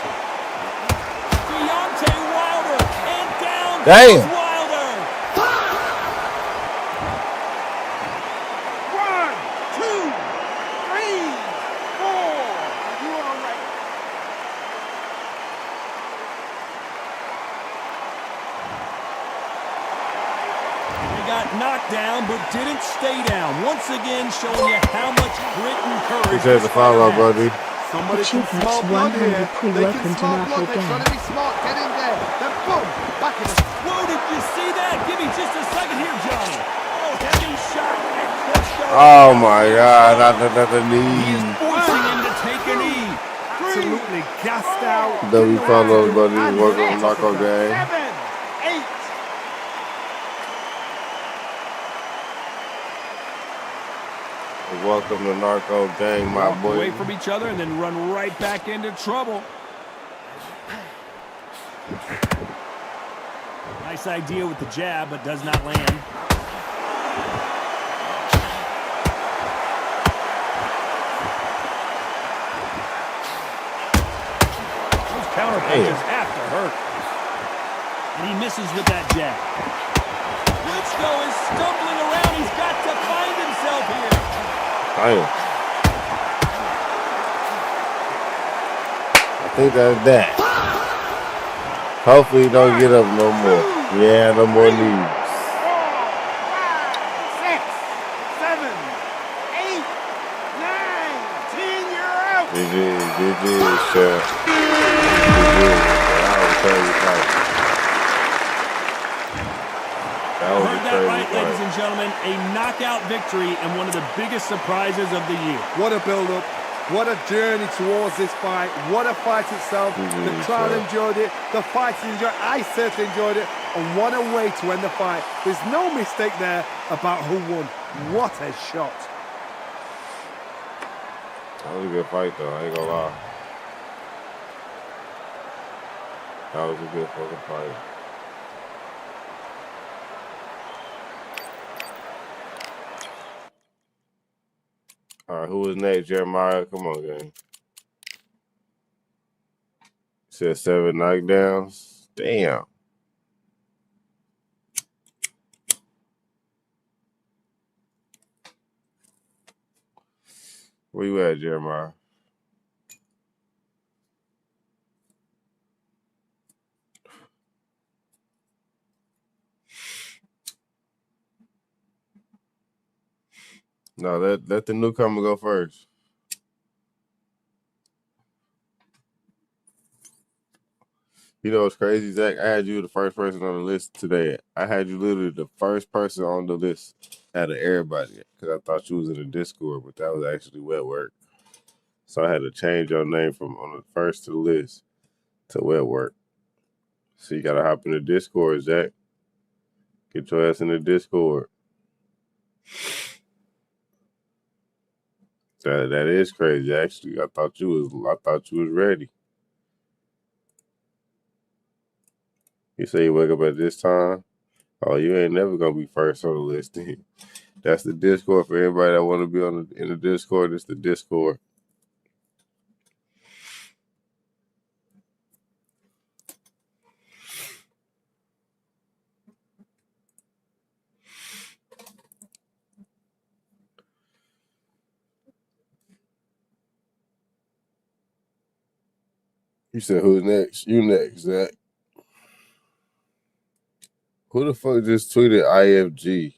Deontay Wilder, and down Damn. goes Wilder. 1, 2, 3, 4. Are you all right? got knocked down but didn't stay down. Once again, showing you how much grit and courage. He says the follow, buddy. Somebody can smell blood here. They can smell blood. They're trying to be smart. Get in there. Then boom, back in the... Whoa, did you see that? Give me just a second here, Johnny. Oh, heavy shot. Oh my God, not the knee. He is forcing him to take a knee. Absolutely gassed out. W follow, buddy. Working on the knockout game. 7, 8. Welcome to Narco Gang, my Walk boy. away from each other and then run right back into trouble. Nice idea with the jab, but does not land. Those counter punches have to hurt. And he misses with that jab. Klitschko is stumbling around. He's got to find himself here. Damn. I think that's that. Hopefully he don't get up no more. Yeah, no more knees. 4, 5, 6, 7, 8, 9, 10. You're out. GG, sir. You heard that right, ladies and gentlemen. A knockout victory and one of the biggest surprises of the year. What a build-up. What a journey towards this fight. What a fight itself. The crowd enjoyed it. The fighters enjoyed it. I certainly enjoyed it. And what a way to end the fight. There's no mistake there about who won. What a shot. That was a good fight, though. I ain't gonna lie. That was a good fucking fight. All right, who is next? Jeremiah? Come on, gang. Said 7 knockdowns. Damn. Where you at, Jeremiah? No, let the newcomer go first. You know what's crazy, Zach? I had you the first person on the list today. I had you literally the first person on the list out of everybody because I thought you was in the Discord, but that was actually wet work. So I had to change your name from on the first to the list to wet work. So you gotta hop in the Discord, Zach. Get your ass in the Discord. That is crazy. Actually, I thought you was ready. You say you wake up at this time? Oh, you ain't never gonna be first on the list. That's the Discord for everybody that want to be in the Discord. It's the Discord. You said who's next? You next, Zach. Who the fuck just tweeted IFG?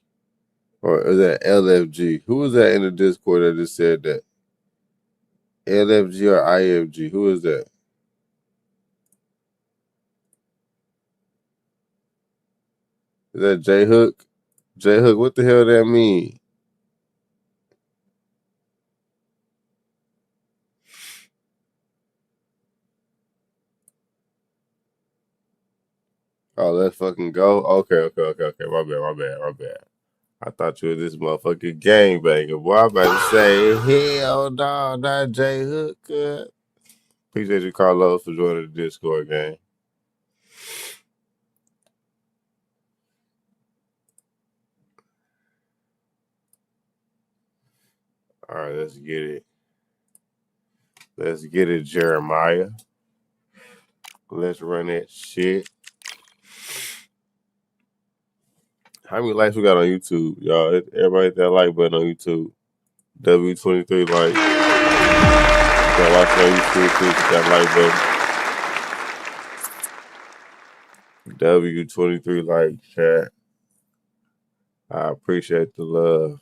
Or is that LFG? Who was that in the Discord that just said that? LFG or IFG? Who is that? Is that J Hook? J Hook, what the hell that mean? Oh, let's fucking go. Okay. My bad. I thought you were this motherfucking gangbanger. Boy, I'm about to say, hell no, not J Hook. Appreciate you, Carlos, for joining the Discord game. All right, let's get it. Let's get it, Jeremiah. Let's run that shit. How many likes we got on YouTube, y'all? Everybody hit that like button on YouTube. W23 like. You can watch on YouTube too. Hit that like button. W23 like, chat. I appreciate the love.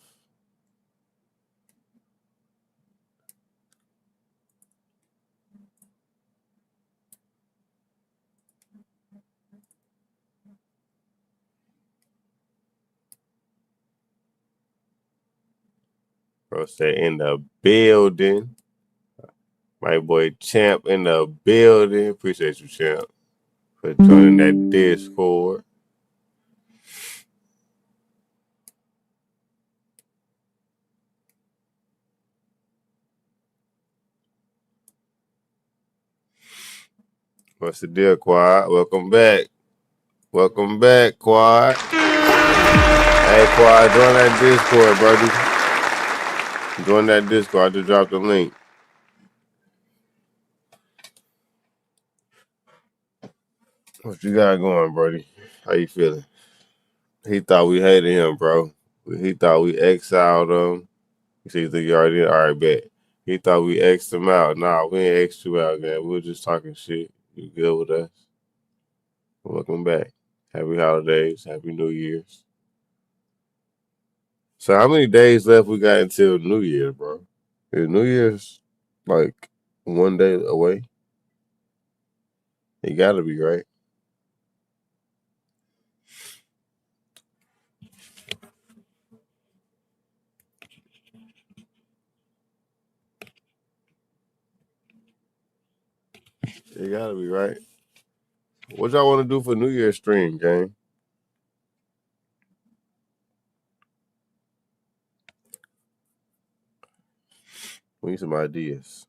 Bro say in the building. My boy Champ in the building. Appreciate you, Champ, for joining that Discord. What's the deal, Quad? Welcome back. Welcome back, Quad. Hey, Quad, join that Discord, buddy. Join that Discord. I just dropped the link. What you got going, buddy? How you feeling? He thought we hated him, bro. He thought we exiled him. You see, think you already did? All right, bet. He thought we X'd him out. Nah, we ain't X'd you out, man. We were just talking shit. You good with us? Welcome back. Happy holidays. Happy New Year's. So how many days left we got until New Year, bro? Is New Year's like one day away? It gotta be, right? It gotta be, right? What y'all want to do for New Year's stream, gang? We need some ideas.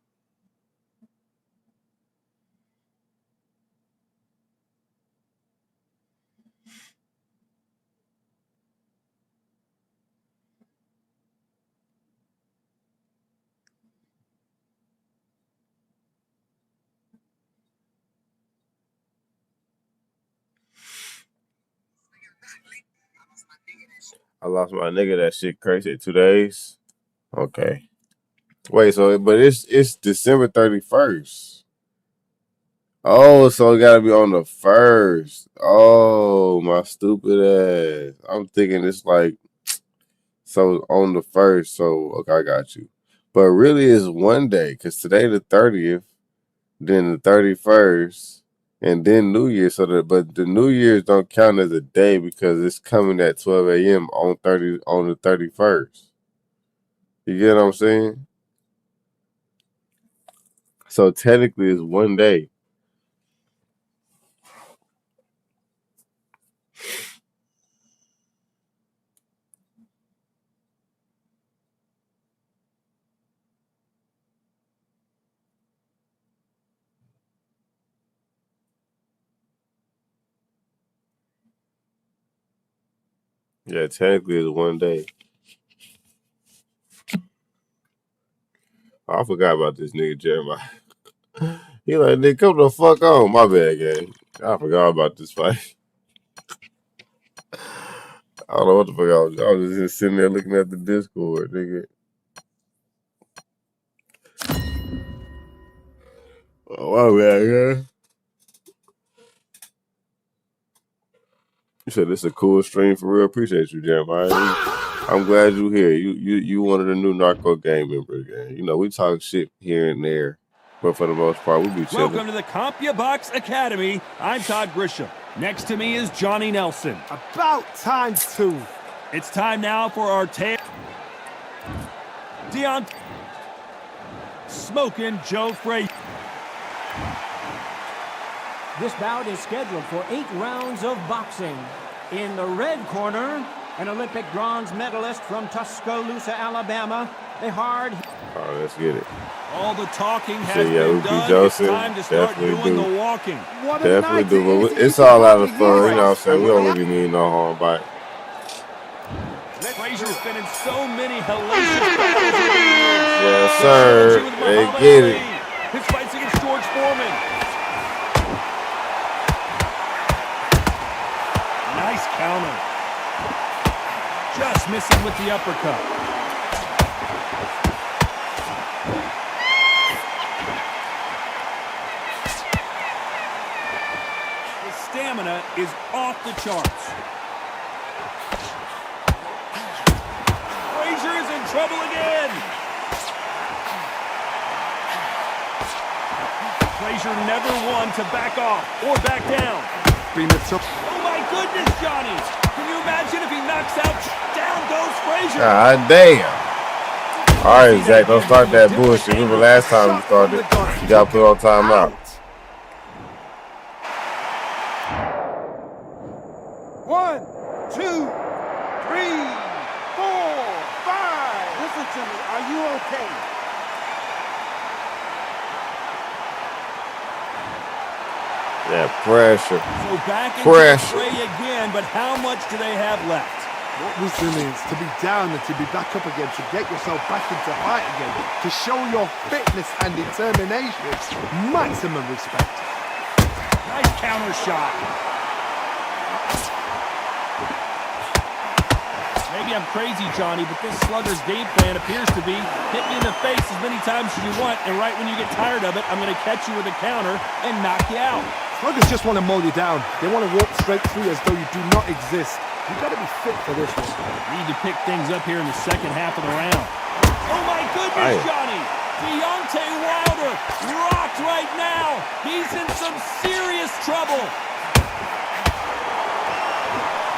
I lost my nigga. That shit crazy. 2 days. Okay. Wait. So, but it's December 31st. Oh, so it gotta be on the 1st. Oh, my stupid ass. I'm thinking it's like so on the 1st. So okay, I got you. But really, it's one day because today the 30th, then the 31st, and then New Year. But the New Year's don't count as a day because it's coming at 12 a.m. on the 31st. You get what I'm saying? So technically, it's one day. Yeah, technically, it's one day. I forgot about this nigga Jeremiah. He like, nigga, come the fuck on. My bad, gang. I forgot about this fight. I don't know what the fuck I was just sitting there looking at the Discord, nigga. Oh, my bad, gang. You said this is a cool stream for real. Appreciate you, Jeremiah. I'm glad you here. You one of the new Narco gang members, gang. You know, we talk shit here and there, but for the most part, we be chilling. Welcome to the CompuBox Academy. I'm Todd Grisham. Next to me is Johnny Nelson. About time too. It's time now for our tale. Deon Smoking Joe Frazier. This bout is scheduled for 8 rounds of boxing. In the red corner, an Olympic bronze medalist from Tuscaloosa, Alabama, a hard... Oh, let's get it. All the talking has been done. Joseph, it's time to start doing the walking. Definitely do. But it's all out of fun. You know what I'm saying? We don't really need no harm bite. Frazier's been in so many hellacious battles over the years. Yes, sir. They get it. His fights against George Foreman. Nice counter. Just missing with the uppercut. His stamina is off the charts. trouble again. Frazier never won to back off or back down. Oh my goodness, Johnny. Can you imagine if he knocks out? Down goes Frazier. God damn. All right, Zach, don't start that bullshit. Remember last time you started, you got put on timeout. 1, 2, 3, 4, 5. Listen to me. Are you okay? That pressure. So back into the fray again, but how much do they have left? What resilience to be down and to be back up again, to get yourself back into fight again, to show your fitness and determination. Maximum respect. Nice counter shot. Maybe I'm crazy, Johnny, but this slugger's game plan appears to be hit me in the face as many times as you want, and right when you get tired of it, I'm going to catch you with a counter and knock you out. Sluggers just want to mow you down. They want to walk straight through as though you do not exist. You've got to be fit for this one. Need to pick things up here in the second half of the round. Oh my goodness, Johnny! Deontay Wilder rocked right now. He's in some serious trouble.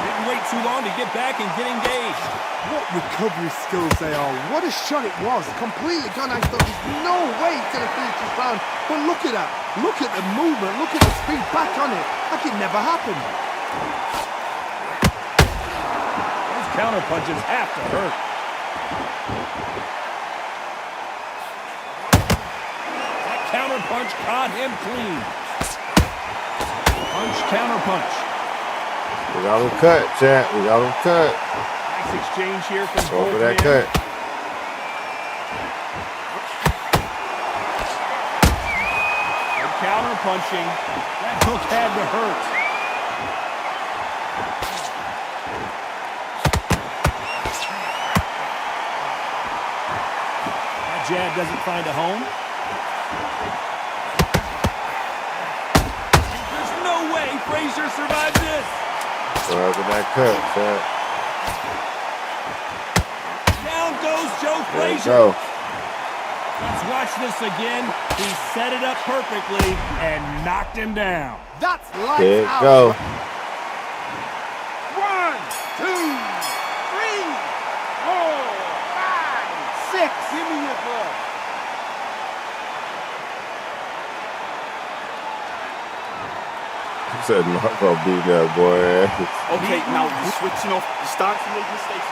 Didn't wait too long to get back and get engaged. What recovery skills they are. What a shot it was. Completely gone. I thought there's no way he's going to finish this round. But look at that. Look at the movement. Look at the speed back on it. Like it never happened. Those counter punches have to hurt. That counter punch caught him clean. Punch, counter punch. We got him cut, chat. We got him cut. Nice exchange here from Go for that men. cut. Good counter punching. That hook had to hurt. That jab doesn't find a home. There's no way Frazier survives this. After that cut, chat. Down goes Joe Frazier. Go. Let's watch this again. He set it up perfectly and knocked him down. That's lights There out. go. 1, 2, 3, 4, 5, 6. Give me your glove. He said not gonna beat that boy ass. Okay, now you're switching off. You're starting to make mistakes.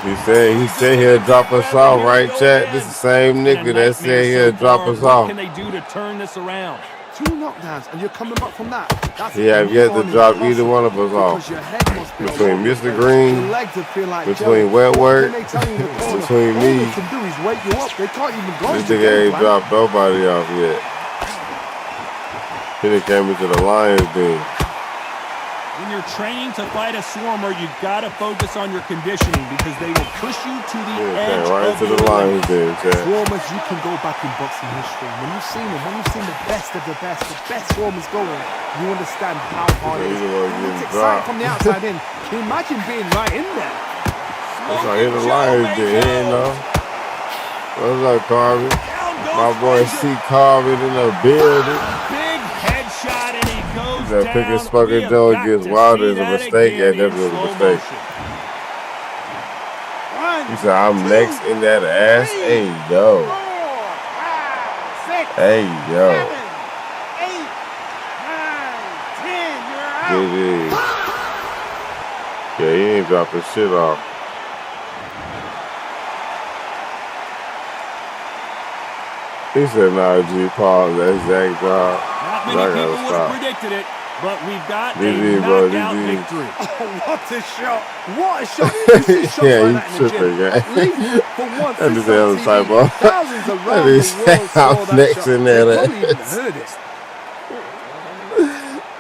He said he'll drop us off, right, chat? This is the same nigga that said he'll drop us What off. can they do to turn this around? 2 knockdowns and you're coming back from that. That's He have yet to impossible drop either one of us off. because your head must be Between all over Mr. the place. Green, Your legs would feel like between jelly. wet work, What can they tell you in the corner? between All me. they can do is wake you up. They can't even go This into nigga game ain't plan. dropped nobody off yet. He done came into the Lions den. When you're training to fight a swarmer, you've got to focus on your conditioning because they will push you to the edge Right of into your the Lions limit. den, chat. Swarmers, you can go back in boxing history. When you've seen them, when you've seen the best of the best swarmers going, you understand how hard it is. He's the one And getting it's exciting dropped. from the outside in. Can you imagine being right in there? That's how he the Lions den, you know. What's up, Carvin? My boy C. Carvin in the building. Big headshot and he goes That down. picking Smoker We have Joe got against to Wilder see is a that mistake. Yeah, again in definitely was a slow mistake. motion. 1, He said, I'm 2, next in that ass. 3, Hey, yo. 4, 5, 6, Hey, yo. 7, 8, 9, 10. You're out. It is. Yeah, he ain't dropping shit off. He said, nah, G. Paul, that's Zach job. Not I many gotta people would have stop. predicted it, but we've got GG, a bro, knockout GG. victory. Oh, what a shot! What a shot! You see shots Yeah, like he that in the tripping, gym. guy. At least for once That this is the on other TV, typo. thousands around That the is world saw I'm that next shot. in They there. probably even heard it.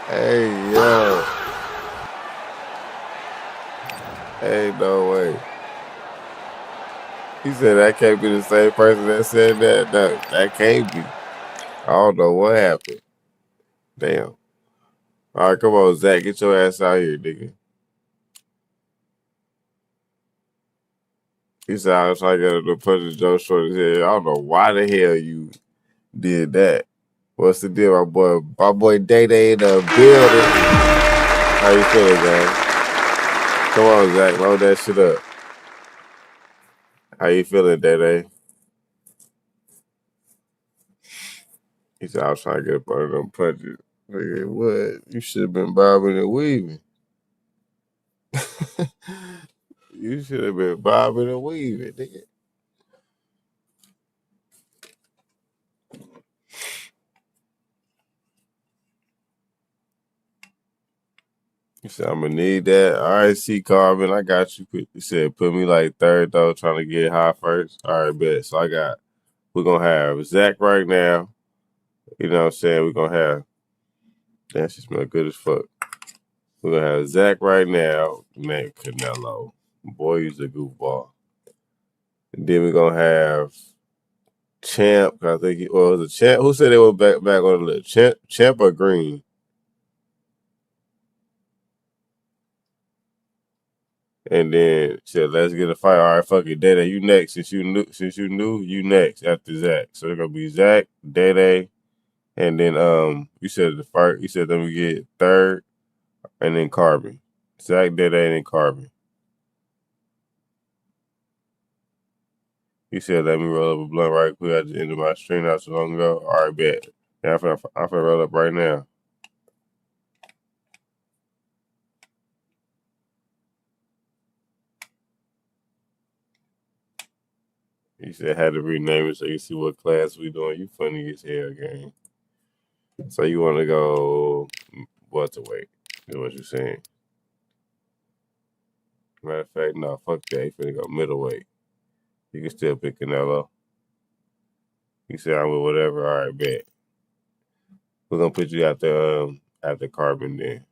Hey, yo. Hey, no way. He said that can't be the same person that said that. No, that can't be. I don't know what happened. Damn. All right, come on, Zach. Get your ass out here, nigga. He said I was trying to get him to punch Joe Shorty's head. I don't know why the hell you did that. What's the deal, my boy? My boy Day Day in the building. How you feeling, man? Come on, Zach. Load that shit up. How you feeling, Day Day? He said I was trying to get up under them punches. Nigga, what? You should have been bobbing and weaving. You should have been bobbing and weaving, nigga. He said, I'm going to need that. All right, C. Carvin, I got you. He said, put me like third, though, trying to get high first. All right, bet. So we're going to have Zach right now. You know what I'm saying? We're going to have, damn, she smell good as fuck. We're going to have Zach right now, named Canelo. Boy, he's a goofball. And then we're going to have Champ. I think it was a Champ. Who said they were back on the list? Champ or Green? And then said, let's get a fight. All right, fuck it. Dede, you next. Since you knew, you next after Zach. So it's gonna be Zach, Dede, and then you said the first. You said then we get third, and then Carbon. Zach, Dede, and then Carbon. He said, let me roll up a blunt right quick. I just ended my stream not so long ago. All right, bet. Yeah, I'm finna roll up right now. He said, had to rename it so you see what class we doing. You funny as hell, gang. So you want to go welterweight, is what you're saying. Matter of fact, no, fuck that. You finna go middleweight. You can still pick Canelo. He said, I'm with whatever. All right, bet. We're going to put you out the Carbon then.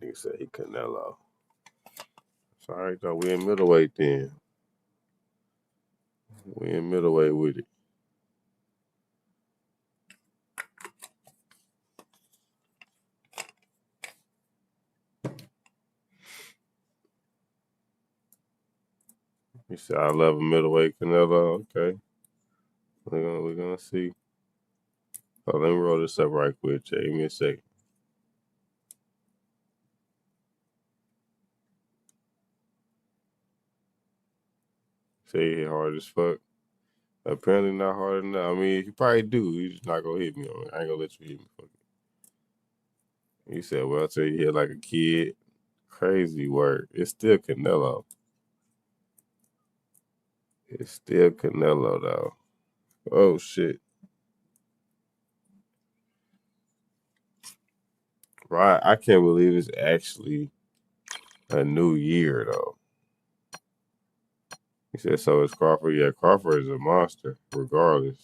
He said he Canelo. It's all right, though. We in middleweight then. We in middleweight with it. He said, I love a middleweight Canelo. Okay. We're gonna see. Oh, let me roll this up right quick, Jay. Give me a second. Say he hard as fuck. Apparently not hard enough. I mean, you probably do. You just not gonna hit me on it. I ain't gonna let you hit me. Fuck it. He said, well, I'll tell you hit like a kid. Crazy word. It's still Canelo. It's still Canelo, though. Oh, shit. Right. I can't believe it's actually a new year, though. He said, so is Crawford. Yeah, Crawford is a monster, regardless.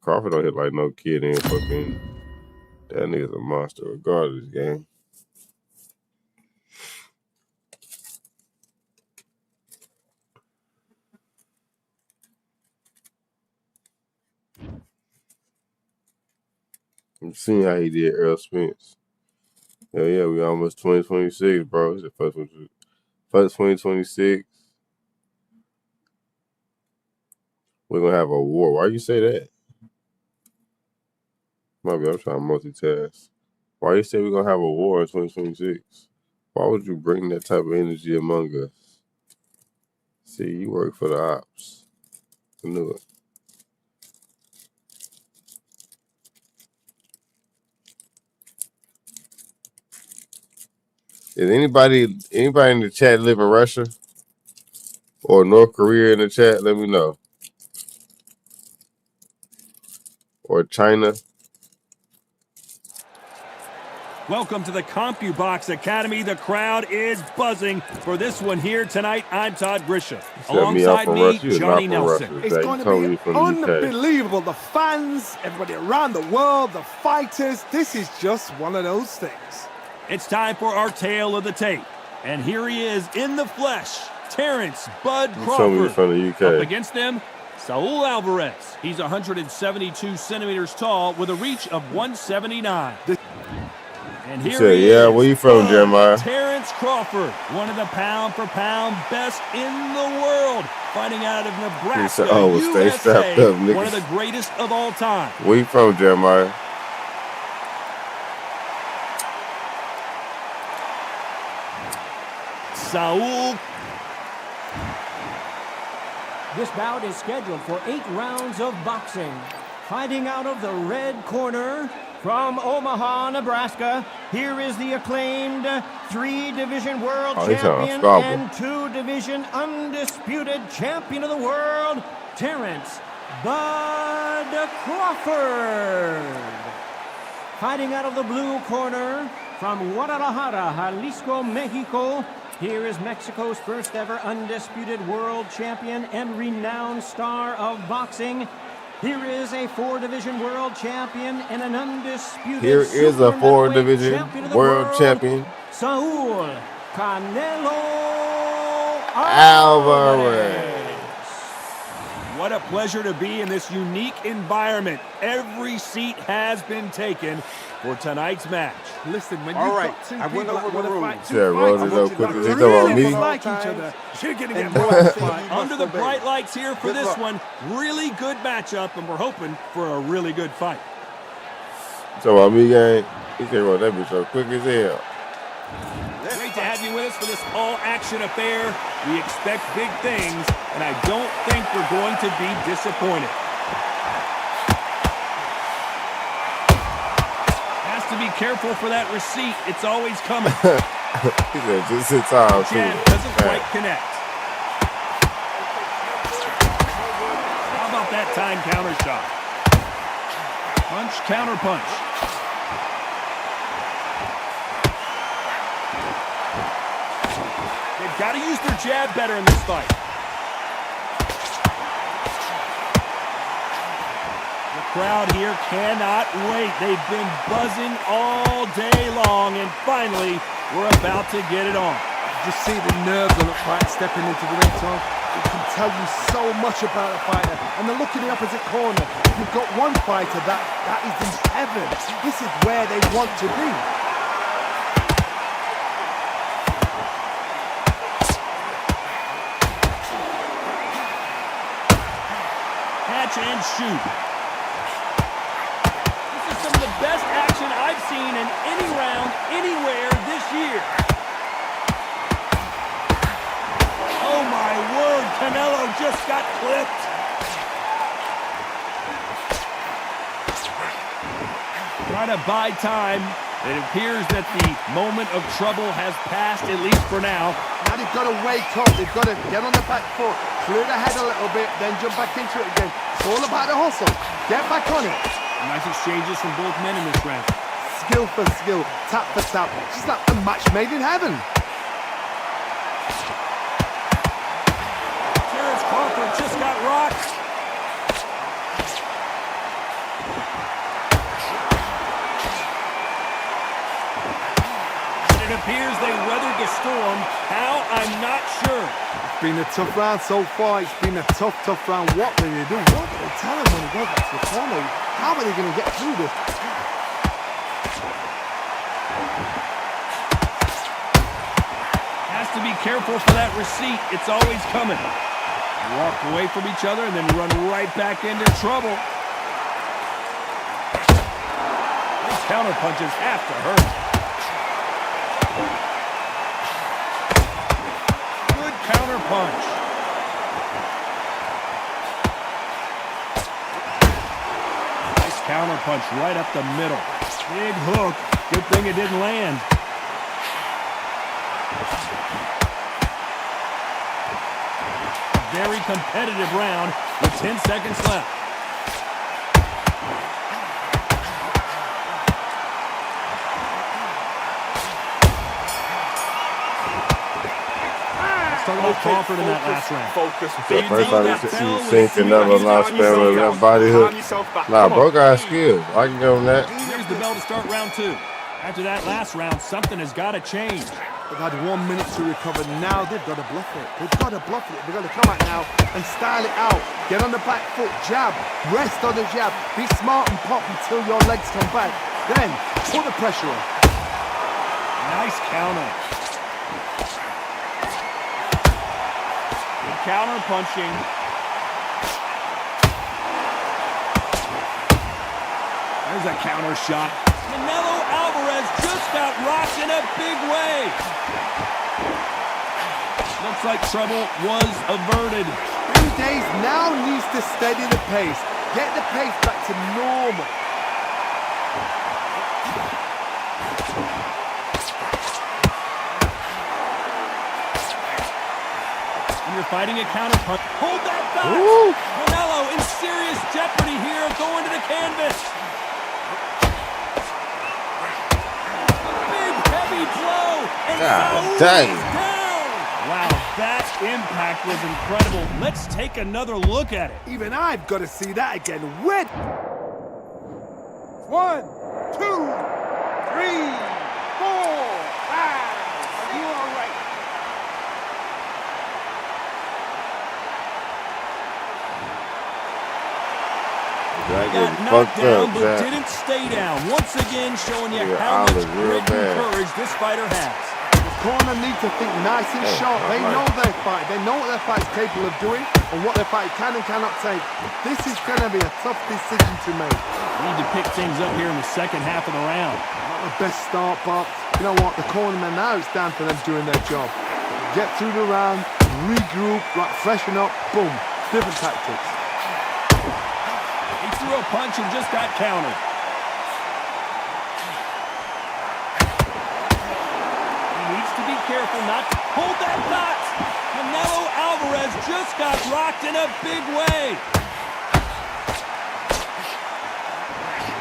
Crawford don't hit like no kid in fucking. That nigga's a monster, regardless, gang. I'm seeing how he did Earl Spence. Hell yeah, we almost 2026, bro. It's the first 2026. We're gonna have a war. Why you say that? Maybe I'm trying to multitask. Why you say we're gonna have a war in 2026? Why would you bring that type of energy among us? See, you work for the ops. I knew it. Is anybody in the chat live in Russia or North Korea in the chat? Let me know. Or China. Welcome to the CompuBox Academy. The crowd is buzzing for this one here tonight. I'm Todd Grisham. Alongside me, Johnny Nelson. It's going to be unbelievable. The fans, everybody around the world, the fighters. This is just one of those things. It's time for our tale of the tape. And here he is in the flesh, Terrence Bud Crawford. From the UK. Up against them, Saul Alvarez. He's 172 centimeters tall with a reach of 179. And here he yeah, is, where you from, Jeremiah? Terrence Crawford, one of the pound-for-pound best in the world, fighting out of Nebraska, He said, oh, well, stay strapped USA, up, niggas. one of the greatest of all time. Where you from, Jeremiah? Saul. This bout is scheduled for 8 rounds of boxing. Fighting out of the red corner from Omaha, Nebraska, here is the acclaimed 3-division world champion and 2-division undisputed champion of the world, Terrence Bud Crawford. Fighting out of the blue corner from Guadalajara, Jalisco, Mexico, here is Mexico's first ever undisputed world champion and renowned star of boxing. Here is a 4-division world champion and an undisputed Here is a 4-division world champion, Saul Canelo Alvarez. What a pleasure to be in this unique environment. Every seat has been taken for tonight's match. Listen, when you've got two people that want to fight Yeah, roll it up quickly. They talking about me. like each other, you're going to get Right. Under the bright lights here for this one. Really good matchup, and we're hoping for a really good fight. Talking about me, gang. He can't roll that bitch up quick as hell. Great to have you with us for this all-action affair. We expect big things, and I don't think we're going to be disappointed. Has to be careful for that receipt. It's always coming. He said, just sit down, too. Jab doesn't quite connect. How about that time counter shot? Punch, counter punch. They've got to use their jab better in this fight. The crowd here cannot wait. They've been buzzing all day long, and finally, we're about to get it on. Just see the nerves on the fight stepping into the ring, Tom. It can tell you so much about a fighter. And the look in the opposite corner. You've got one fighter that is in heaven. This is where they want to be. Catch and shoot. This is some of the best action I've seen in any round, anywhere this year. Oh my word, Canelo just got clipped. Trying to buy time. It appears that the moment of trouble has passed, at least for now. Now they've got to wake up. They've got to get on the back foot, clear the head a little bit, then jump back into it again. It's all about the hustle. Get back on it. Nice exchanges from both men in this round. Skill for skill, tap for tap. Just like a match made in heaven. Terrence Crawford just got rocked. And it appears they weathered the storm. How? I'm not sure. It's been a tough round so far. It's been a tough round. What will they do? What will they tell him when he goes back to the corner? How are they going to get through this? Has to be careful for that receipt. It's always coming. Walk away from each other and then run right back into trouble. These counter punches have to hurt. Good counter punch. Nice counter punch right up the middle. Big hook. Good thing it didn't land. Very competitive round with 10 seconds left. Let's talk about Crawford in that last round. The first time you seen Canelo lost spam with that body hook. Nah, bro got skills. I can give him that. Here's the bell to start round 2. After that last round, something has got to change. They've had 1 minute to recover. Now they've got to bluff it. They've got to bluff it. They've got to come out now and style it out. Get on the back foot, jab, rest on the jab. Be smart and pop until your legs come back. Then put the pressure on. Nice counter. Good counter punching. There's a counter shot. Canelo Alvarez just got rocked in a big way. Looks like trouble was averted. 3 days now needs to steady the pace. Get the pace back to normal. When you're fighting a counter punch, hold that back. Canelo in serious jeopardy here, going to the canvas. Blow, and God dang. Down. Wow, that impact was incredible. Let's take another look at it. Even I've got to see that again. Win. 1, 2, 3, 4, 5. Are you all right? Got knocked down, but didn't stay down. Once again, showing you how much grit and courage this fighter has. The corner need to think nice and sharp. They know their fight. They know what their fight's capable of doing and what their fight can and cannot take. This is going to be a tough decision to make. Need to pick things up here in the second half of the round. Not the best start, but you know what? The cornermen now, it's down for them doing their job. Get through the round, regroup, right, freshen up, boom. Different tactics. He threw a punch and just got countered. He needs to be careful not to hold that dot. Canelo Alvarez just got rocked in a big way.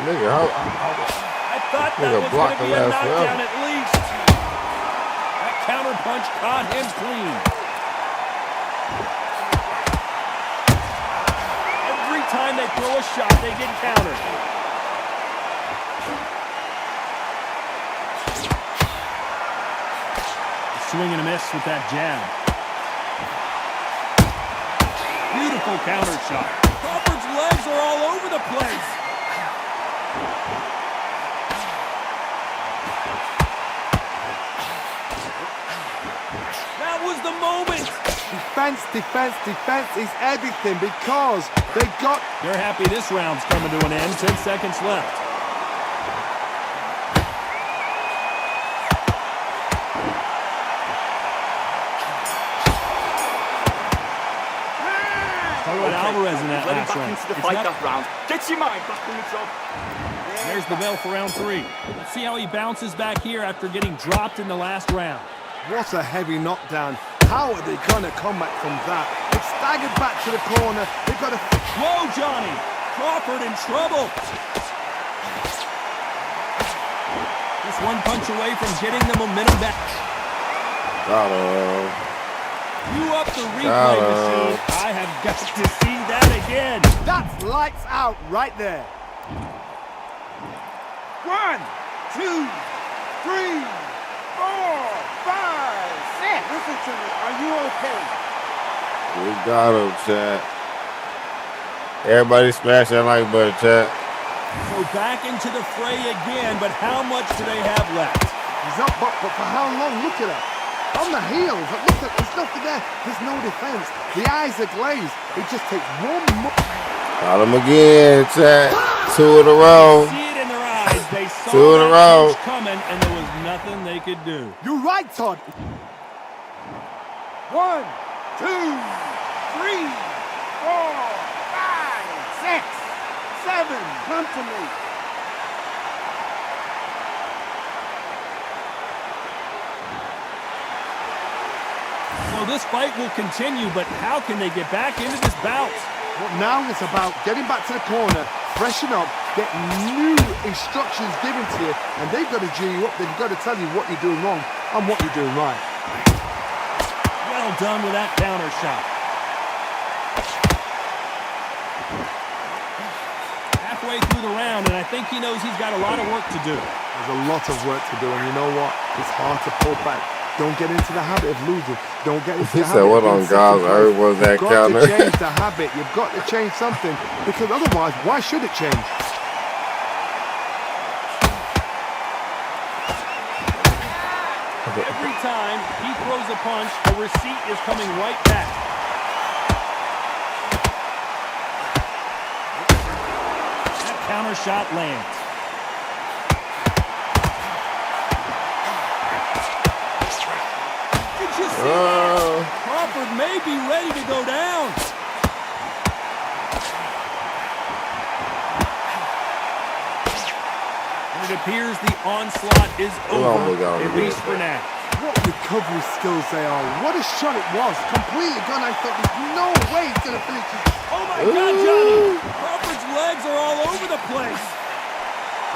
Nigga, I thought that was going to be a knockdown at least. That counter punch caught him clean. Time they throw a shot, they get countered. Swing and a miss with that jab. Beautiful counter shot. Crawford's legs are all over the place. That was the moment. Defense, defense, defense is everything because they got... They're happy this round's coming to an end. 10 seconds left. Talk about Alvarez in that last round. Into the fight that round. Get your mind back on the job. There's the bell for round 3. Let's see how he bounces back here after getting dropped in the last round. What a heavy knockdown. How are they going to come back from that? It's staggered back to the corner. They've got to... Whoa, Johnny! Crawford in trouble. Just one punch away from getting the momentum back. You up the replay machine. I have got to see that again. That's lights out right there. 1, 2, 3, 4, 5, 6. Listen to me. Are you okay? We got him, chat. Everybody smash that like button, chat. So back into the fray again, but how much do they have left? He's up, but for how long? Look at it. On the heels. Look at, there's nothing there. There's no defense. The eyes are glazed. It just takes one more. Got him again, chat. 2 in a row. See it in their eyes. They saw 2 in a row. that coming, and there was nothing they could do. You're right, Todd. 1, 2, 3, 4, 5, 6, 7. Come to me. So this fight will continue, but how can they get back into this bout? Well, now it's about getting back to the corner, freshen up, get new instructions given to you, and they've got to G you up. They've got to tell you what you're doing wrong and what you're doing right. Well done with that counter shot. Halfway through the round, and I think he knows he's got a lot of work to do. There's a lot of work to do, and you know what? It's hard to pull back. Don't get into the habit of losing. Don't get into the habit of being second place. You've got to change the habit. You've got to change something, because otherwise, why should it change? Every time he throws a punch, a receipt is coming right back. That counter shot lands. Did you see that? Crawford may be ready to go down. And it appears the onslaught is over, at least for now. What recovery skills they are. What a shot it was. Completely gone. I thought there's no way he's going to finish this. Oh my God, Johnny. Crawford's legs are all over the place.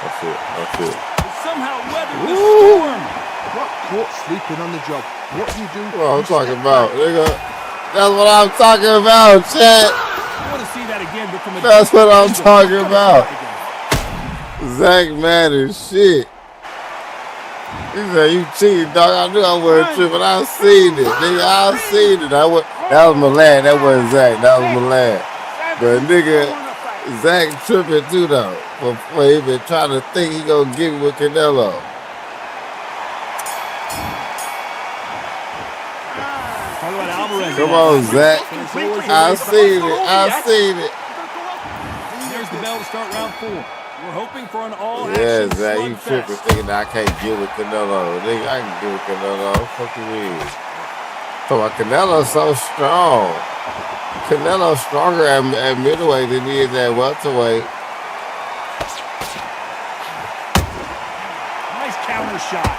That's it. He somehow weathered the storm. Got caught sleeping on the job. What do you do? What I'm talking about, nigga. That's what I'm talking about, chat. I want to see that again, but from a That's what I'm talking about. Zach mad as shit. He said, you cheating, dog. I knew I wasn't tripping. I seen it, nigga. I seen it. That was Milan. That wasn't Zach. That was Milan. But nigga, Zach tripping too, though. Before he been trying to think he gonna get me with Canelo. Come on, Zach. I seen it. There's the bell to start round 4. We're hoping for an all-action yeah, Zach, you slugfest. tripping thinking that I can't get with Canelo. Nigga, I can get with Canelo. Fuck you mean? So Canelo's so strong. Canelo's stronger at middleweight than he is at welterweight. Nice counter shot.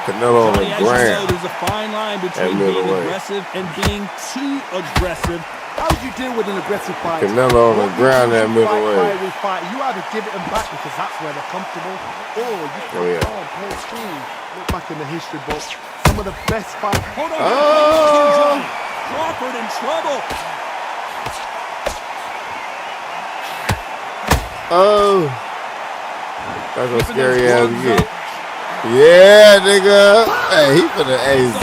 Canelo on the Johnny, ground. as you know, there's a fine line between being aggressive and being too aggressive. How would you deal with an aggressive fight? Canelo on the ground at middleweight. You either give it them back because that's where they're comfortable, or you can play it cool. Look back in the history books. Some of the best fights. Hold on. Johnny. Crawford in trouble. Oh. That's what scary ass get. Yeah, nigga. Hey,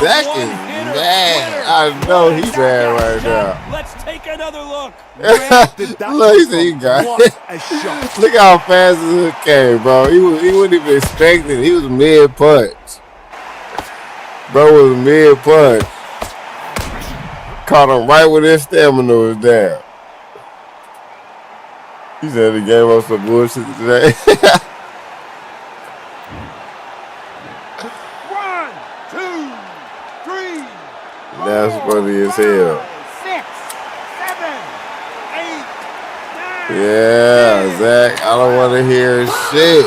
Zach is mad. I know he's mad right now. Let's take another look. Look, he said he got it. Look how fast it came, bro. He wasn't even expecting it. He was mid-punch. Bro was mid-punch. Caught him right when his stamina was down. He said he gave us some bullshit today. 1, 2, 3. That's funny as hell. 6, 7, 8, 9. Yeah, Zach, I don't want to hear shit.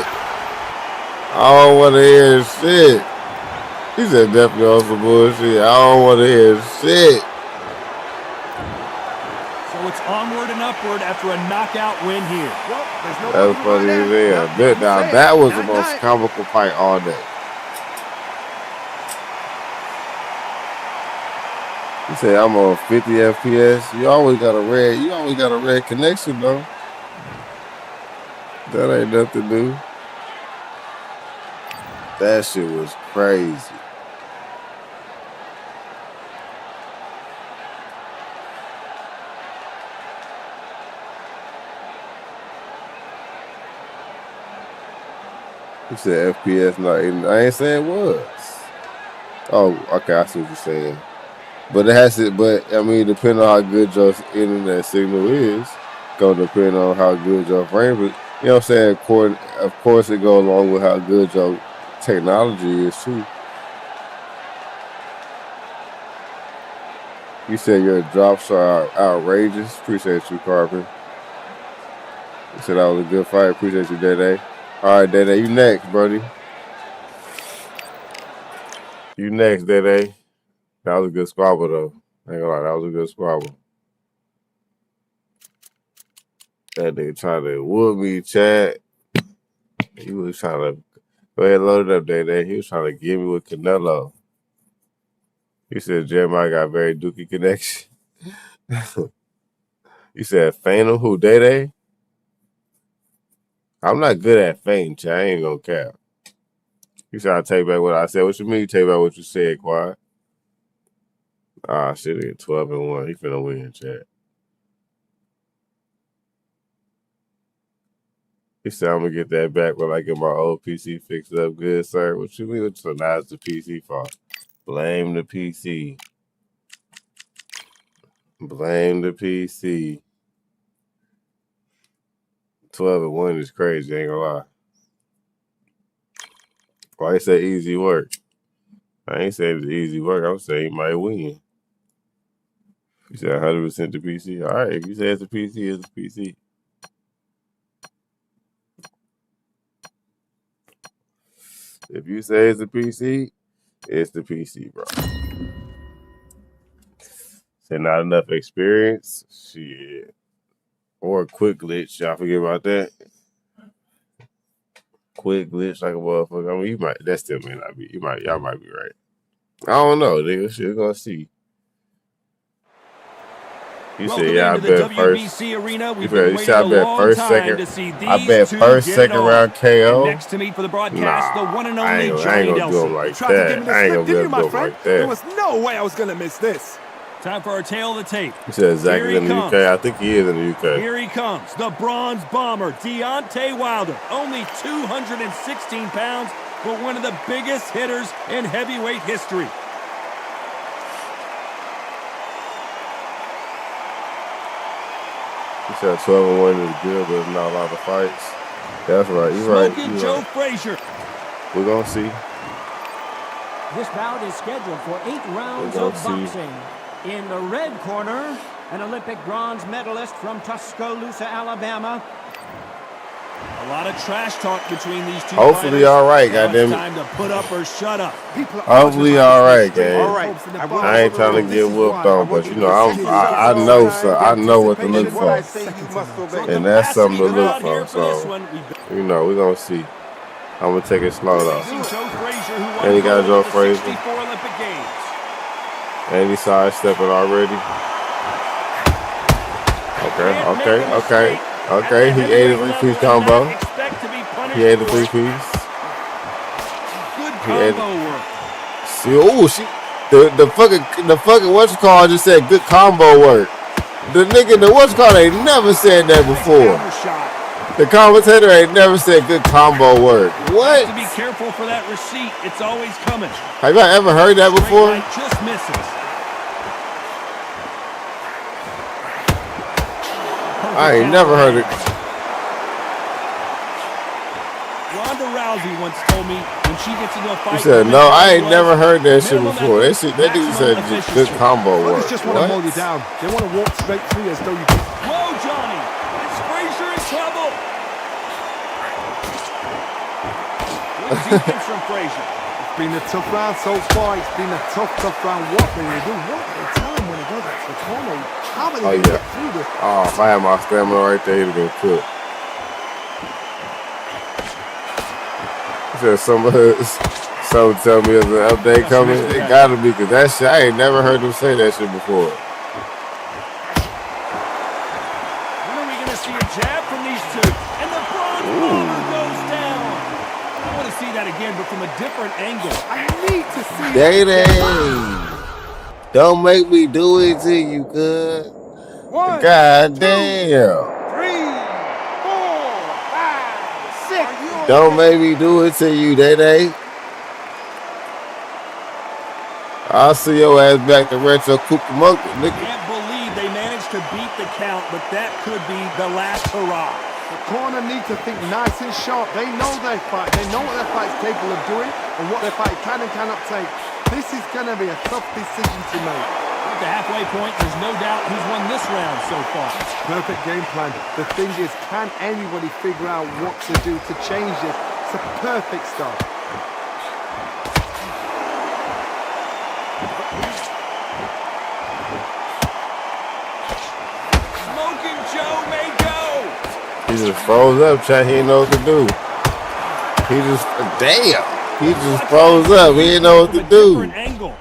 I don't want to hear shit. He said definitely on some bullshit. I don't want to hear shit. So it's onward and upward after a knockout win here. That's funny as hell. Now that was the most comical fight all day. He said I'm on 50 FPS. You always got a red connection though. That ain't nothing new. That shit was crazy. You said FPS not in. I ain't saying it was. Oh, okay, I see what you're saying. But it has to. But I mean, depending on how good your internet signal is, gonna depend on how good your frame. But you know what I'm saying. Of course, it goes along with how good your technology is too. You said your drops are outrageous. Appreciate you, Carpenter. You said that was a good fight. Appreciate you, Day. All right, Day, you next, buddy. You next, Day. That was a good squabble, though. I ain't gonna lie, that was a good squabble. That nigga trying to whoop me, Chad. He was trying to go ahead and load it up, Day. He was trying to get me with Canelo. He said Jeremiah got very dookie connection. He said feign him who, Day? I'm not good at feign, Chad. I ain't gonna cap. You trying to take back what I said? What you mean you take back what you said, Quad? Ah, shit, he 12-1. He finna win, chat. He said I'm gonna get that back when I get my old PC fixed up good, sir. What you mean? So now it's the PC fault. Blame the PC. Blame the PC. 12-1 is crazy, ain't gonna lie. Why he say easy work? I ain't saying it's easy work. I'm saying he might win. You said 100% the PC. All right, if you say it's a PC, it's a PC. If you say it's a PC, it's the PC, bro. Say not enough experience, shit, or a quick glitch. Y'all forget about that. Quick glitch like a motherfucker. I mean, you might. That still may not be. Y'all might be right. I don't know, nigga. Shit, gonna see. You said, yeah, I bet first. You said I bet first, second. I bet first, second round KO. Next to me for the broadcast, the one and I only ain't gonna do him like that. I ain't gonna do him like that. There was no way I was gonna miss this. Time for our tail of the tape. You said Zach is in the UK. I think he is in the UK. Here he comes, the bronze bomber, Deontay Wilder. Only 216 pounds, but one of the biggest hitters in heavyweight history. He said 12-1 is good, but there's not a lot of fights. That's right. You're right. Smoking Joe Frazier. We're going to see. This bout is scheduled for 8 rounds of boxing. In the red corner, an Olympic bronze medalist from Tuscaloosa, Alabama. A lot of trash talk between these two. Hopefully, all right, goddamn it. Time to put up or shut up. Hopefully, all right, gang. I ain't trying to get whooped on, but you know, I know, so I know what to look for, and that's something to look for. So, you know, we're gonna see. I'm gonna take it slow though. And he got Joe Frazier. And he sidestepping already. Okay. He ate a 3-piece combo. He ate a 3-piece. Good combo work. See, the fucking what's it called just said good combo work. The nigga, the what's it called ain't never said that before. The commentator ain't never said good combo work. What? To be careful for that receipt. It's always coming. Have you ever heard that before? Just misses. I ain't never heard it. Ronda Rousey once told me when she gets into a fight. He said, no, I ain't never heard that shit before. That dude said just good combo work. They just want to hold you down. They want to walk straight through as though you can. Whoa, Johnny. It's Frazier in trouble. Good defense from Frazier. It's been a tough round so far. It's been a tough round. What can you do? What a time when it goes to the corner. How many get through this? Oh, if I had my stamina right there, he'd have been cooked. He said someone tell me there's an update coming. It gotta be, because that shit, I ain't never heard them say that shit before. When are we gonna see a jab from these two? And the bronze bomber goes down. I want to see that again, but from a different angle. I need to see Day. Don't make me do it to you, cuz. God damn. 3, 4, 5, 6. Don't make me do it to you, Day. I'll see your ass back to Retro Cookie Monkey, nigga. Can't believe they managed to beat the count, but that could be the last hurrah. The corner need to think nice and sharp. They know their fight. They know what their fight's capable of doing and what their fight can and cannot take. This is going to be a tough decision to make. At the halfway point, there's no doubt who's won this round so far. Perfect game plan. The thing is, can anybody figure out what to do to change this? It's a perfect start. Smoking Joe may go. He just froze up, chat. He didn't know what to do. He just froze up. He didn't know what to do.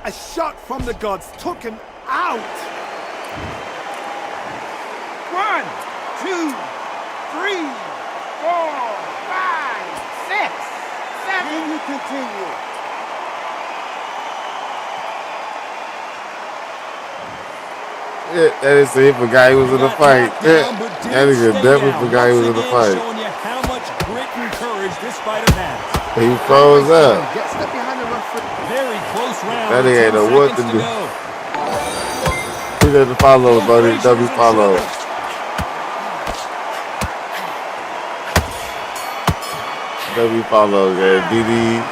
A shot from the gods took him out. 1, 2, 3, 4, 5, 6, 7. Can you continue? Yeah, that is he forgot he was in the fight. That nigga definitely forgot he was in the fight. Showing you how much grit and courage this fighter has. He froze up. Get step behind the referee. Very close round. That nigga ain't know what to do. He did the follow, buddy. W follow. W follow, yeah. DD,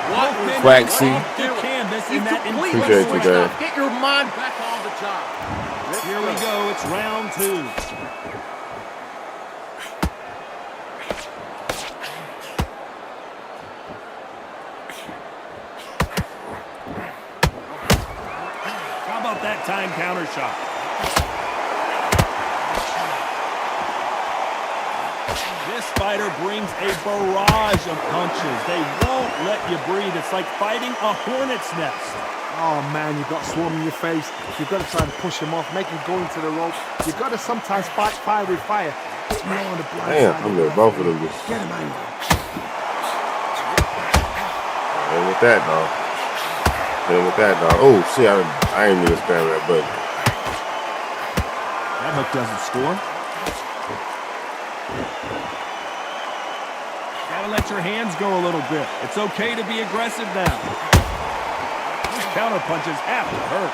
Waxy. Appreciate you, man. Get your mind back on the job. Here we go. It's round 2. How about that time counter shot? This fighter brings a barrage of punches. They won't let you breathe. It's like fighting a hornet's nest. Oh man, you've got swarm in your face. You've got to try and push him off, make him go into the rope. You've got to sometimes fight fire with fire. You know, on the blind Damn, side. I'm good. Both of them. Get him angry. And with that, dog. And with that, dog. Oh, shit, I ain't even spam that button. That hook doesn't score. Gotta let your hands go a little bit. It's okay to be aggressive now. These counter punches have to hurt.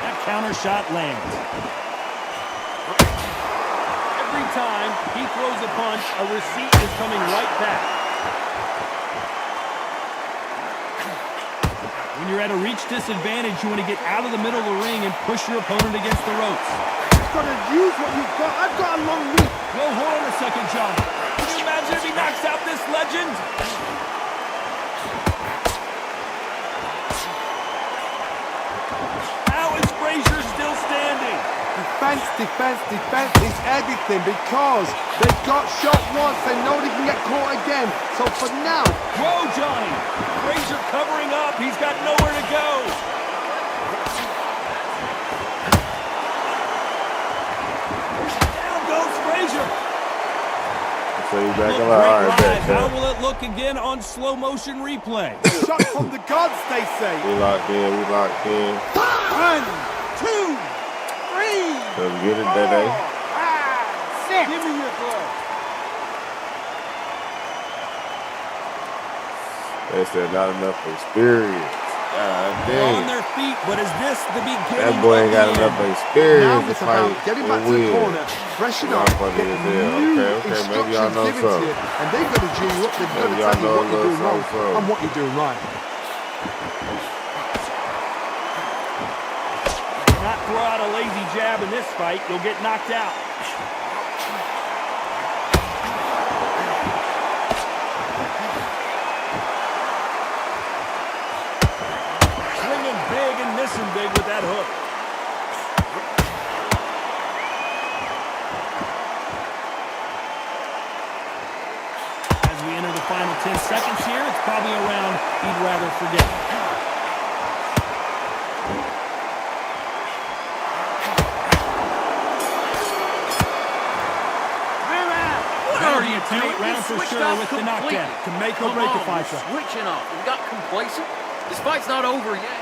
That counter shot lands. Every time he throws a punch, a receipt is coming right back. When you're at a reach disadvantage, you want to get out of the middle of the ring and push your opponent against the ropes. You've got to use what you've got. I've got a long reach. No, hold on a second, John. Can you imagine if he knocks out this legend? How is Frazier still standing? Defense, defense, defense is everything because they got shot once. They know they can get caught again. So for now... Whoa, Johnny! Frazier covering up. He's got nowhere to go. Down goes Frazier. So you back Look on the great iron bet, live. How will it look again on slow motion replay? Shot from the gods, they say. We locked in, we locked in. 1, 2, 3, Let's get it, 4, Day. 5, 6. Give me your glove. They said not enough experience. God They're on dang. their feet, but is this the beginning? That boy ain't got of the enough end? experience Now to it's about fight getting and back to the win. corner, freshen Y'all up, funny get as hell. new Okay, maybe y'all instructions know given to something. you, and they've got to G you up. They've got to Maybe tell y'all you know what a you're doing little wrong something. and what you're doing right. Not throw out a lazy jab in this fight, you'll get knocked out. Swinging big and missing big with that hook. As we enter the final 10 seconds here, it's probably a round he'd rather forget. Great round for sure with the knockdown. Can make or break a fighter. Switching off. You got complacent. This fight's not over yet.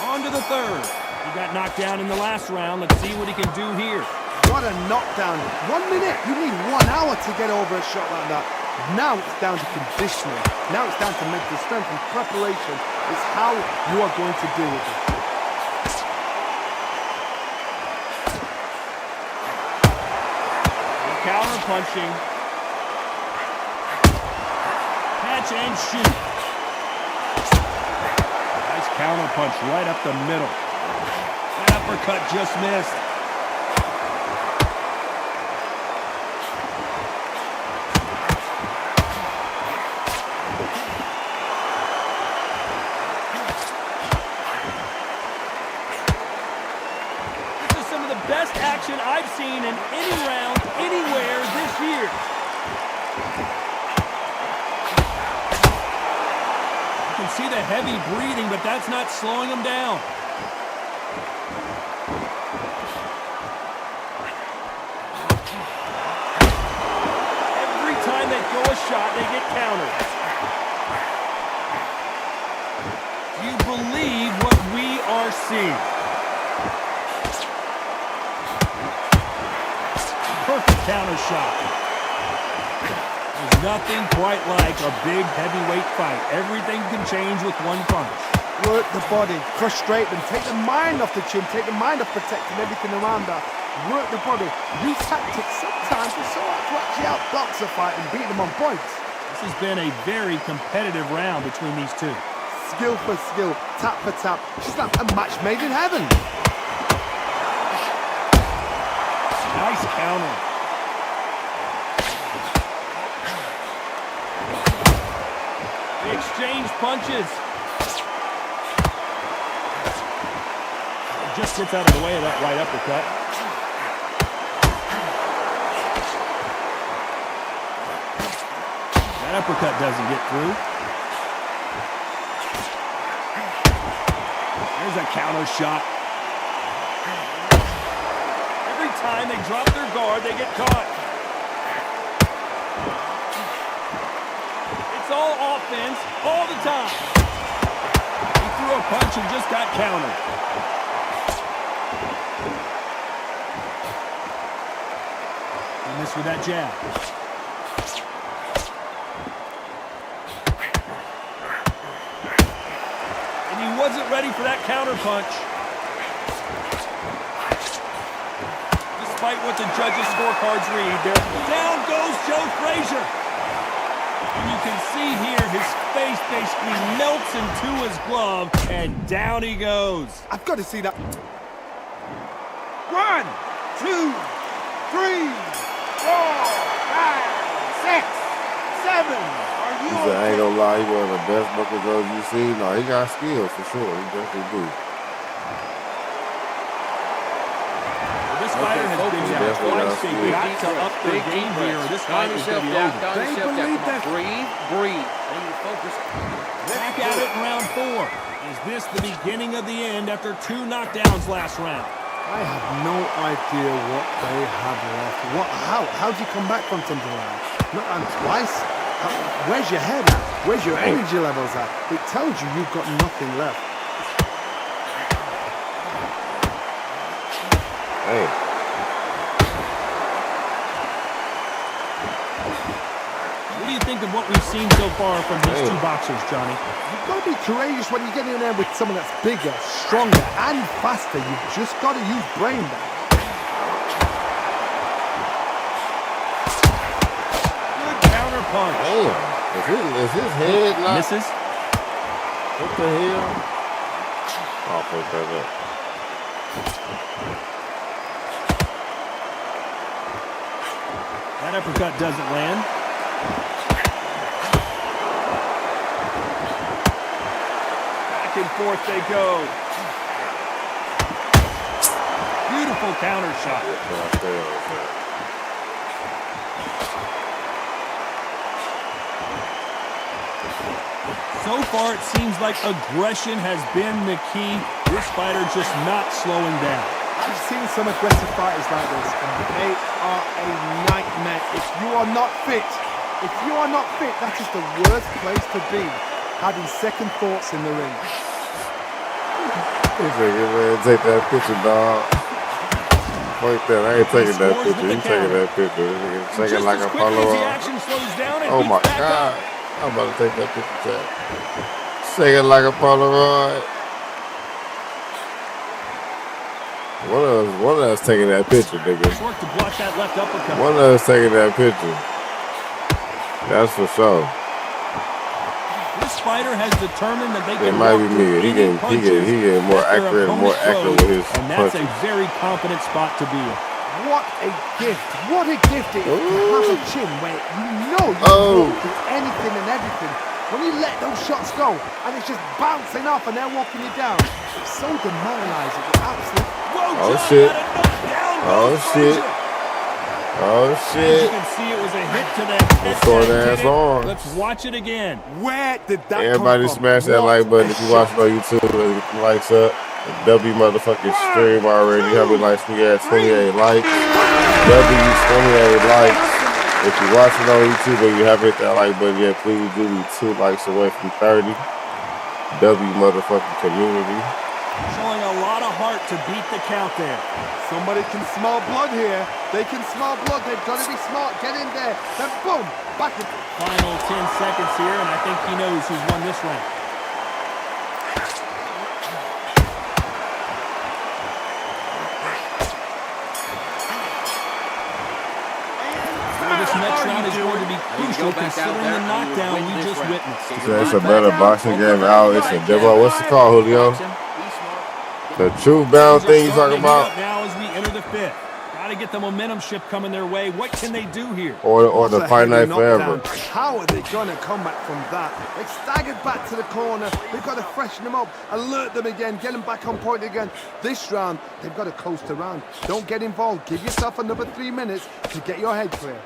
On to the third. He got knocked down in the last round. Let's see what he can do here. What a knockdown. 1 minute. You need 1 hour to get over a shot like that. Now it's down to conditioning. Now it's down to mental strength and preparation. It's how you are going to deal with it. Counter punching. Catch and shoot. Nice counter punch right up the middle. That uppercut just missed. This is some of the best action I've seen in any round, anywhere this year. You can see the heavy breathing, but that's not slowing him down. throw a shot, they get countered. Do you believe what we are seeing? Perfect counter shot. There's nothing quite like a big heavyweight fight. Everything can change with one punch. Work the body, frustrate them, take the mind off the chin, take the mind off protecting everything around her. Work the body, use tactics sometimes to so hard to actually outbox a fight and beat them on points. This has been a very competitive round between these two. Skill for skill, tap for tap. She's like a match made in heaven. Nice counter. They exchange punches. Just gets out of the way of that right uppercut. That uppercut doesn't get through. There's a counter shot. Every time they drop their guard, they get caught. It's all offense, all the time. He threw a punch and just got countered. He missed with that jab. And he wasn't ready for that counter punch. Despite what the judges' scorecards read, down goes Joe Frazier. And you can see here his face basically melts into his glove, and down he goes. I've got to see that. 1, 2, 3, 4, 5, 6, 7. Are you He said, I ain't gonna lie, he one of the best buckle girls you see. No, he got skills for sure. He definitely do. This fighter has been down twice. They got to up their game here, or this fight is going to be over. Calm yourself down. Breathe, breathe. I need you to focus. Back at it in round 4. Is this the beginning of the end after 2 knockdowns last round? I have no idea what they have left. How do you come back from something like that? Not on twice. Where's your head at? Where's your energy levels at? It tells you you've got nothing left. Hey. What do you think of what we've seen so far from these two boxers, Johnny? You've got to be courageous when you get in there with someone that's bigger, stronger, and faster. You've just got to use brain there. Good counter punch. Damn. Is his head not... Misses. What the hell? I'll put that up. That uppercut doesn't land. Back and forth they go. Beautiful counter shot. So far, it seems like aggression has been the key. This fighter just not slowing down. I've seen some aggressive fighters like this, and they are a nightmare. If you are not fit, that is the worst place to be, having second thoughts in the ring. He's like, man, take that picture, dog. Fuck that, I ain't taking that picture. You taking that picture. Take it like a Polaroid. Oh my God. I'm about to take that picture, Chad. Take it like a Polaroid. One of us taking that picture, nigga. Work to block that left uppercut. One of us taking that picture. That's for sure. This fighter has determined that they can. It might be me. He get more accurate with his and that's punches. a very confident spot to be in. What a gift! What a gift it is to have a chin where you know you can do anything and everything. When you let those shots go and it's just bouncing off and they're walking you down, it's so demoralizing. It's absolutely. Oh shit! Oh shit! Oh As shit! you can see, it was a hit to the head. Ass on. Let's watch it again. Where did that Everybody come from? smash that like button if you watching on YouTube. Get the likes up. W motherfucking stream already. How many likes we got? 28 likes. W 28 likes. If you're watching on YouTube and you haven't hit that like button yet, please do. We 2 likes away from 30. W motherfucking community. Showing a lot of heart to beat the count there. Somebody can smell blood here. They can smell blood. They've got to be smart. Get in there. Then boom. Back in. Final 10 seconds here, and I think he knows who's won this round. This next round is going to be crucial considering the knockdown we just witnessed. So it's a better boxing game out. It's a demo. What's it called, Julio? The true bound thing you talking about? Now as we enter the 5th. Got to get the momentum shift coming their way. What can they do here? Or the Fight Night Forever. How are they going to come back from that? They've staggered back to the corner. They've got to freshen them up, alert them again, get them back on point again. This round, they've got to coast around. Don't get involved. Give yourself another 3 minutes to get your head clear.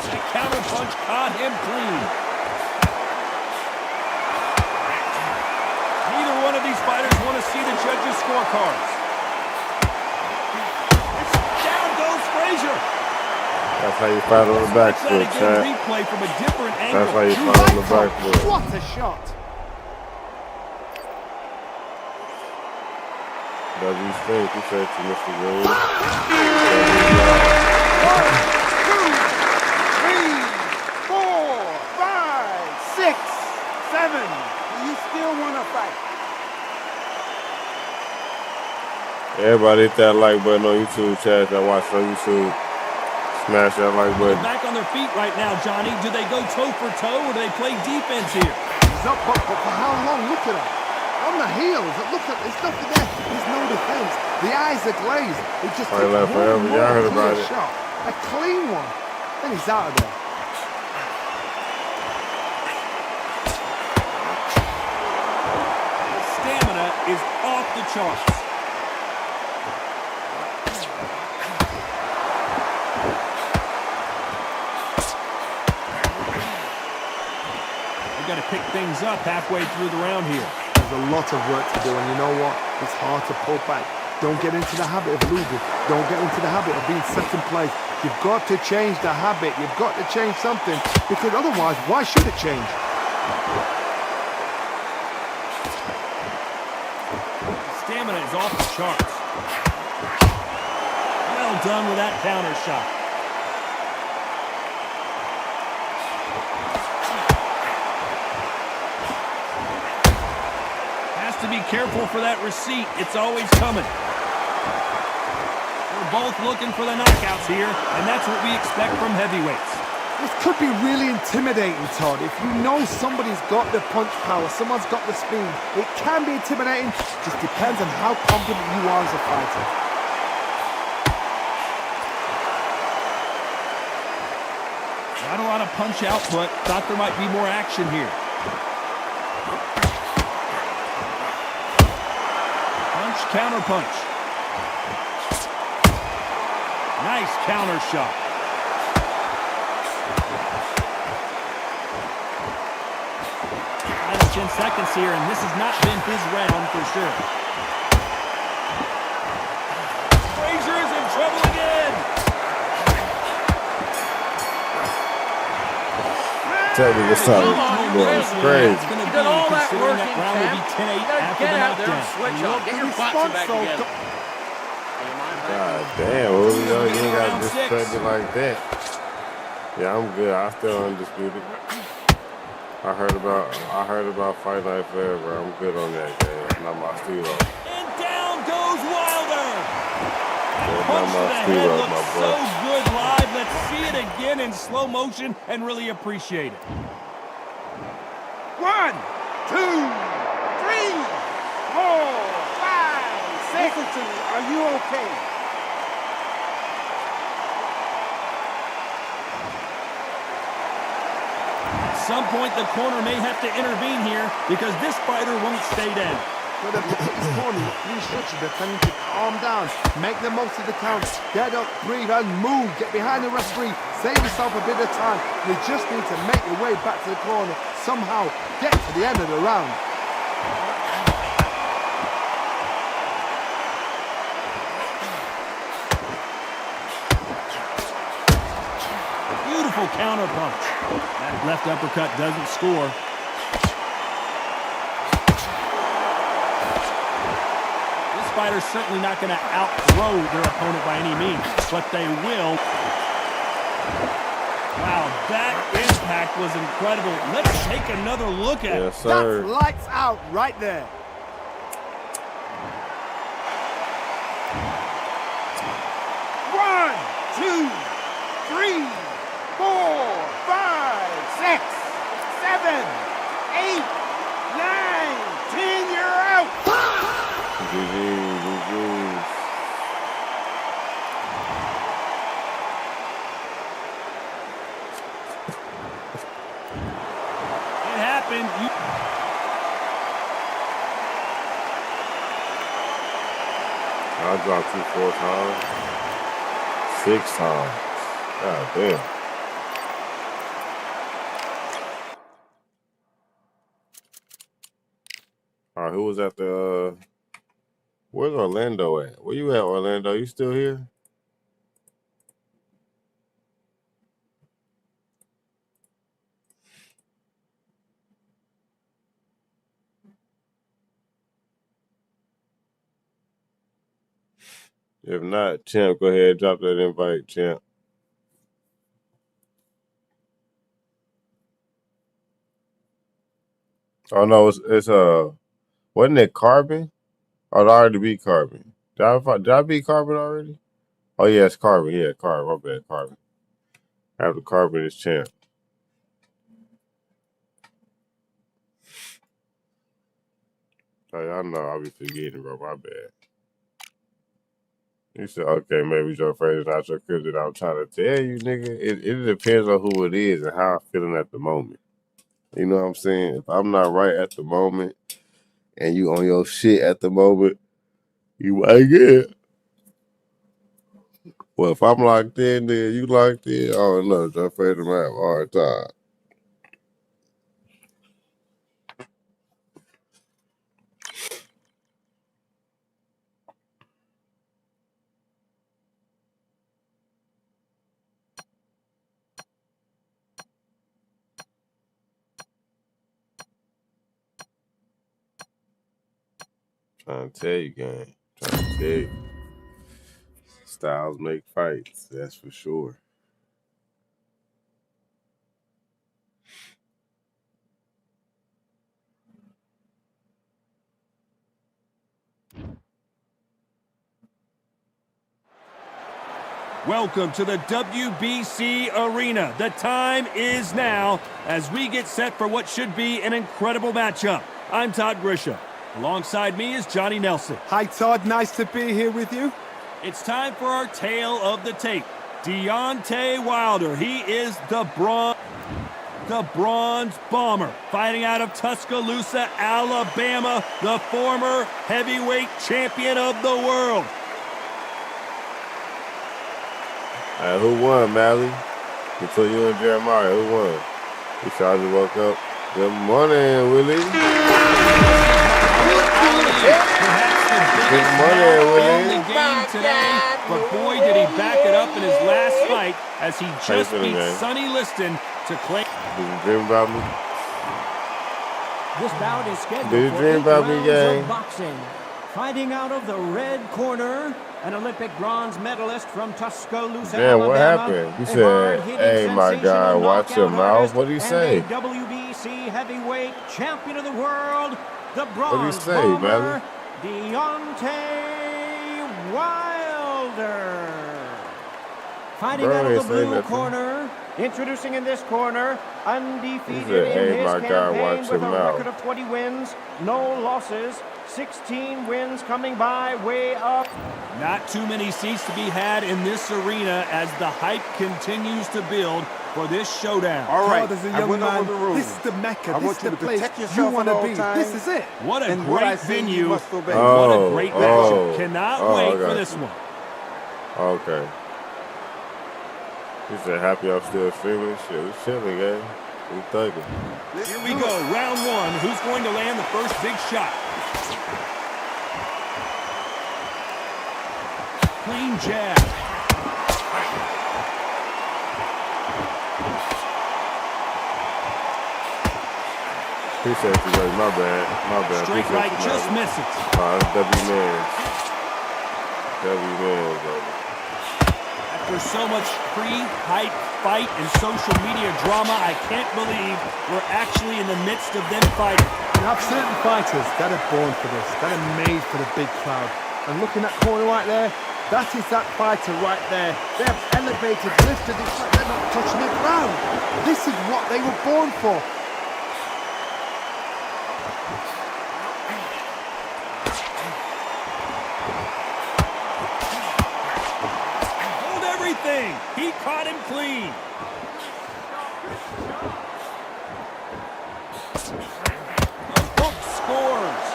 That counter punch caught him clean. Neither one of these fighters want to see the judges' scorecards. Down goes Frazier. That's how you fight on the back foot, Chad. Replay from a different angle. That's how you fight on the back foot. What a shot. W Stink, he said to Mr. Green. 1, 2, 3, 4, 5, 6, 7. You still want to fight? Everybody hit that like button on YouTube, Chad. That watch on YouTube. Smash that like button. Back on their feet right now, Johnny. Do they go toe for toe or do they play defense here? He's up, but for how long? Look at him. On the heels. Look at there's nothing there. There's no defense. The eyes are glazed. It just Fight left forever. Y'all heard about it. Shot. A clean one. Then he's out of there. The stamina is off the charts. Got to pick things up halfway through the round here. There's a lot of work to do, and you know what? It's hard to pull back. Don't get into the habit of losing. Don't get into the habit of being second place. You've got to change the habit. You've got to change something, because otherwise, why should it change? Stamina is off the charts. Well done with that counter shot. To be careful for that receipt. It's always coming. We're both looking for the knockouts here, and that's what we expect from heavyweights. This could be really intimidating, Todd. If you know somebody's got the punch power, someone's got the speed, it can be intimidating. Just depends on how confident you are as a fighter. Not a lot of punch output. Thought there might be more action here. Counter punch. Nice counter shot. Final 10 seconds here, and this has not been his round for sure. Frazier is in trouble again. Technical solid. It's crazy. You done all that work in round will be 10-8 after get the out there and knockdown. switch up. Get your boxing back together. God damn, Julio, you ain't got to disrespect it like that. Yeah, I'm good. I still undisputed. I heard about Fight Night Forever. I'm good on that game. Not my Steve-O. And down goes Wilder. Not my Steve-O, my boy. So good live. Let's see it again in slow motion and really appreciate it. 1, 2, 3, 4, 5, 6. Listen to me. Are you okay? At some point, the corner may have to intervene here because this fighter won't stay down. But the corner, three stretches, they're telling you to calm down, make the most of the count, get up, breathe, and move. Get behind the referee, save yourself a bit of time. You just need to make your way back to the corner, somehow get to the end of the round. counter punch. That left uppercut doesn't score. This fighter's certainly not going to outthrow their opponent by any means, but they will. Wow, that impact was incredible. Let's take another look at it. Yes, sir. That's lights out right there. One, two, three, 4, 5, 6, 7, 8, 9, 10. You're out. GG. It happened. I dropped 2 4 times. 6 times. God damn. All right, who was at the where's Orlando at? Where you at, Orlando? You still here? If not, Champ, go ahead, drop that invite, Champ. Oh no, it's wasn't it Carbon? Oh, it already beat Carbon. Did I beat Carbon already? Oh yeah, it's Carbon. Yeah, Carbon. My bad, Carbon. After Carbon is Champ. Oh, yeah, I know I'll be forgetting, bro. My bad. You said, okay, maybe your friend is not your cousin. I'm trying to tell you, nigga. It depends on who it is and how I'm feeling at the moment. You know what I'm saying? If I'm not right at the moment and you on your shit at the moment, you might get it. Well, if I'm locked in, then you locked in. I don't know. Your friend might have a hard time. Trying to tell you, gang. Trying to tell you. Styles make fights, that's for sure. Welcome to the WBC Arena. The time is now as we get set for what should be an incredible matchup. I'm Todd Grisham. Alongside me is Johnny Nelson. Hi, Todd. Nice to be here with you. It's time for our tale of the tape. Deontay Wilder. He is the Bronze Bomber, fighting out of Tuscaloosa, Alabama, the former heavyweight champion of the world. Who won, Mally? Between you and Jeremiah, who won? You saw just woke up. Good morning, Willie. Good morning, Willie. The game today, but boy, did he back it up in his last fight as he just beat Sonny Liston to claim. Did you dream about me? This bout is scheduled Did you for dream 8 about me, rounds gang? of boxing. Fighting out of the red corner, an Olympic bronze medalist from Tuscaloosa, Damn, Alabama. what happened? He said, hey, my guy, watch your mouth. What did he say? WBC heavyweight champion of the world, the bronze What did he say, bomber, man? Deontay Wilder. Fighting Bro, out of ain't the say blue nothing. corner, introducing in this corner, undefeated He said, hey, in his my guy, campaign watch with your a mouth. record of 20 wins, no losses, 16 wins coming by way of... Not too many seats to be had in this arena as the hype continues to build for this showdown. All right, Todd, as a I young went over man, the rules. this is the Mecca. I This want is you the to place protect you yourself want at to all be. times. This is it. What a And what I great say, you venue. must obey. What a great matchup. oh. Cannot Oh, I wait for got this you. one. Okay. He said, happy I'm still streaming. Shit, we chilling, gang. We thugging. Here we go, round one. Who's going to land the first big shot? Clean jab. Appreciate you, buddy. My bad. Straight right, just misses. That's W-Man. W-Man, baby. After so much pre-hype fight and social media drama, I can't believe we're actually in the midst of them fighting. You have certain fighters that are born for this, that are made for the big crowd. And looking at that corner right there, that is that fighter right there. They have elevated, lifted, it's like they're not touching the ground. This is what they were born for. He caught him clean. The hook scores.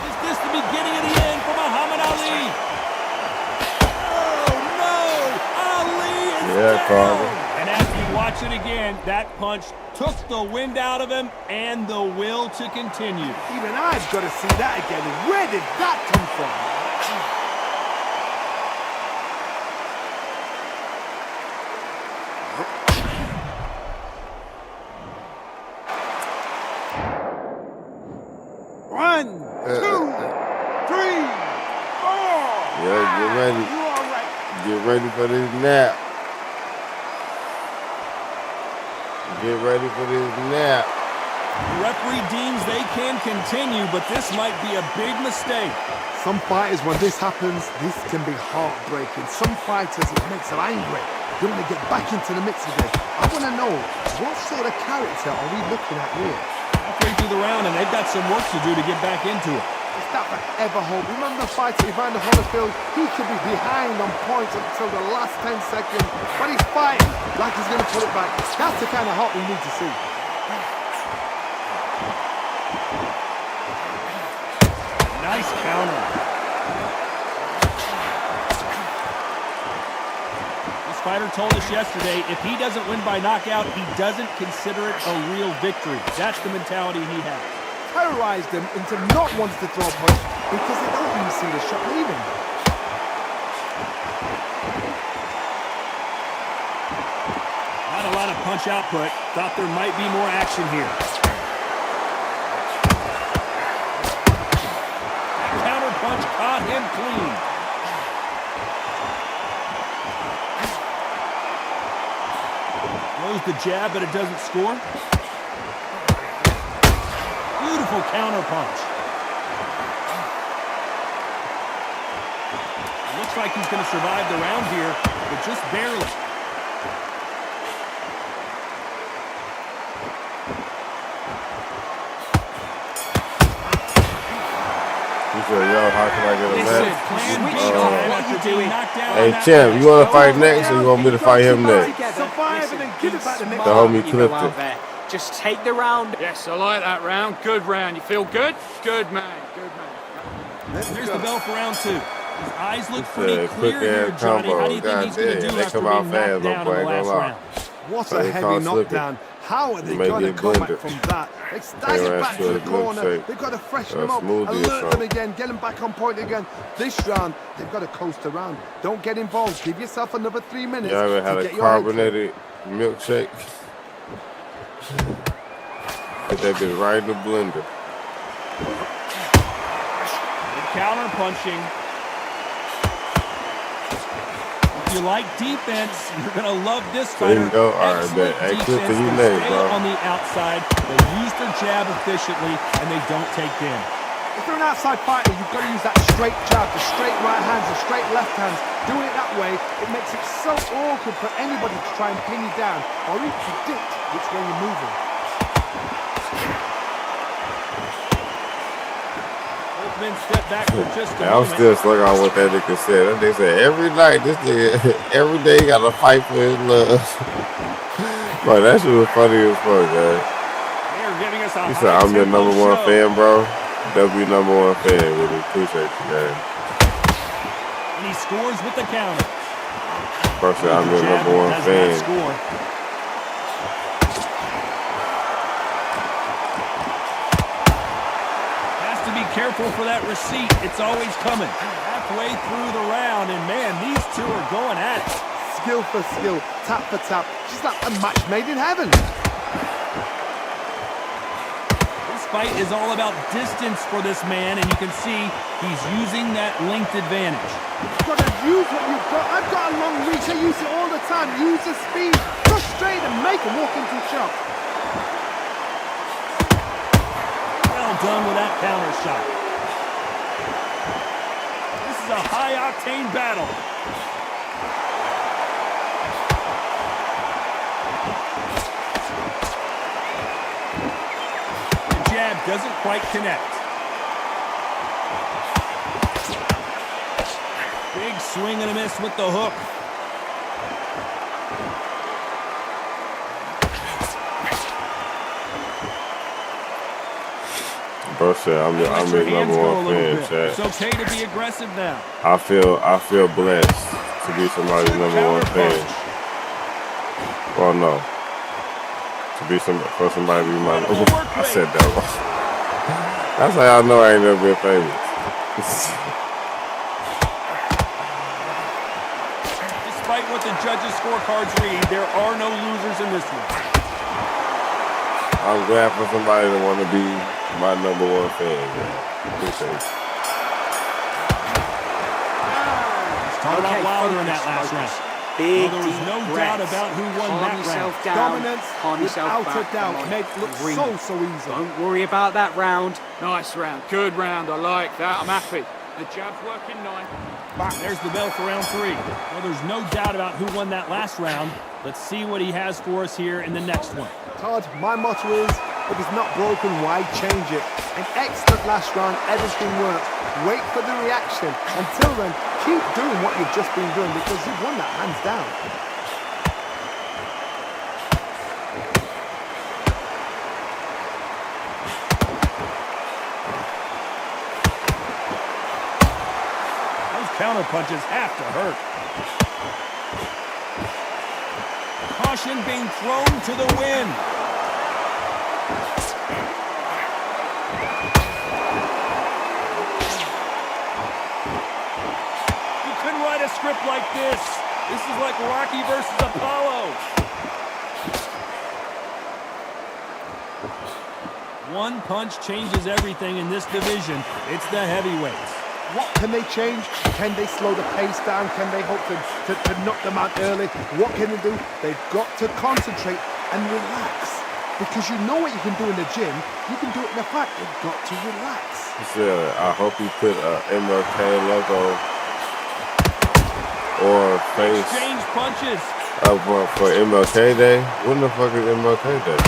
Is this the beginning of the end for Muhammad Ali? Oh, no! Ali is down! Carter. And as we watch it again, that punch took the wind out of him and the will to continue. Even I've got to see that again. Where did that come from? One, two, three, four. Yeah, get ready. You all right? Get ready for this nap. Get ready for this nap. The referee deems they can continue, but this might be a big mistake. Some fighters, when this happens, this can be heartbreaking. Some fighters, it makes them angry. They want to get back into the mix again. I want to know, what sort of character are we looking at here? Halfway through the round, and they've got some work to do to get back into it. Is that forever hope? Remember the fighter Evander Holyfield? He could be behind on points until the last 10 seconds, but he's fighting like he's going to put it back. That's the kind of hope we need to see. Nice counter. This fighter told us yesterday, if he doesn't win by knockout, he doesn't consider it a real victory. That's the mentality he has. Terrorized them into not wanting to throw a punch because they don't even see the shot leaving. Not a lot of punch output. Thought there might be more action here. Counter punch caught him clean. Throws the jab, but it doesn't score. Beautiful counter punch. It looks like he's going to survive the round here, but just barely. He said, yo, how can I get a match? What are you doing? Hey, champ, you want to fight next or you want me to fight him next? Survive and then give it back the next The homie clipped it. Just take the round. Yes, I like that round. Good round. You feel good? Good man. Good man. There's the bell for round two. His eyes look pretty quick clear here, ass Johnny. combo. How do you think he's going to do They after come being out fast, knocked down in the last round? What So a they heavy can't slip knockdown. How are they Make going to it come back blended. from that? They stagger back to the corner. They've got to freshen them up, alert them again, get them back on point again. This round, they've got to coast around. Don't get involved. Give yourself another 3 minutes. You ever had to a get your head carbonated milkshake? Put that bitch right in the blender. Counter punching. If you like defense, you're going to love this There fighter. you go. All right, bet. Hey, Excellent clip for you defense. They next, stay bro. on the outside. They use their jab efficiently, and they don't take damage. If you're an outside fighter, you've got to use that straight jab, the straight right hands, the straight left hands. Doing it that way, it makes it so awkward for anybody to try and pin you down or even predict which way you're moving. Both men step back for just a I'm moment. still stuck on what that nigga said. That nigga said every night, this nigga, every day he got to fight for his love. Bro, that shit was funny as fuck, man. They're giving us a He said, I'm your high-tempo number one show. fan, bro. W number one fan. Really appreciate you, man. And he scores with the counter. Bro said, I'm your Jab number one does not fan. score. Has to be careful for that receipt. It's always coming. Halfway through the round, and man, these two are going at it. Skill for skill, tap for tap, just like a match made in heaven. fight is all about distance for this man, and you can see he's using that length advantage. You've got to use what you've got. I've got a long reach. I use it all the time. Use the speed. Push straight and make him walk into the shot. Well done with that counter shot. This is a high-octane battle. Doesn't quite connect. Big swing and a miss with the hook. Bro said, I'm his number one fan, Chad. It's okay to be aggressive now. I feel blessed to be somebody's number one fan. Well, no. To be for somebody to be my I said that wrong. That's how y'all know I ain't never been famous. Despite what the judges' scorecards read, there are no losers in this one. I'm glad for somebody to want to be my number one fan. Man. Appreciate it. Talk about Wilder in that last round. Big, there was no doubt about who won that round. Dominance, without a doubt, made it look so easy. Don't worry about that round. Nice round, good round, I like that, I'm happy. The jab's working nice. There's the bell for round 3. Well, there's no doubt about who won that last round. Let's see what he has for us here in the next one. Todd, my motto is, if it's not broken, why change it? An excellent last round, everything worked. Wait for the reaction. Until then, keep doing what you've just been doing because you've won that hands down. Those counter punches have to hurt. Caution being thrown to the wind. A script like this. This is like Rocky versus Apollo. One punch changes everything in this division. It's the heavyweights. What can they change? Can they slow the pace down? Can they hope to knock them out early? What can they do? They've got to concentrate and relax. Because you know what you can do in the gym. You can do it in the fight. You've got to relax. I hope he put MLK logo or face exchange punches for MLK Day. When the fuck is MLK Day?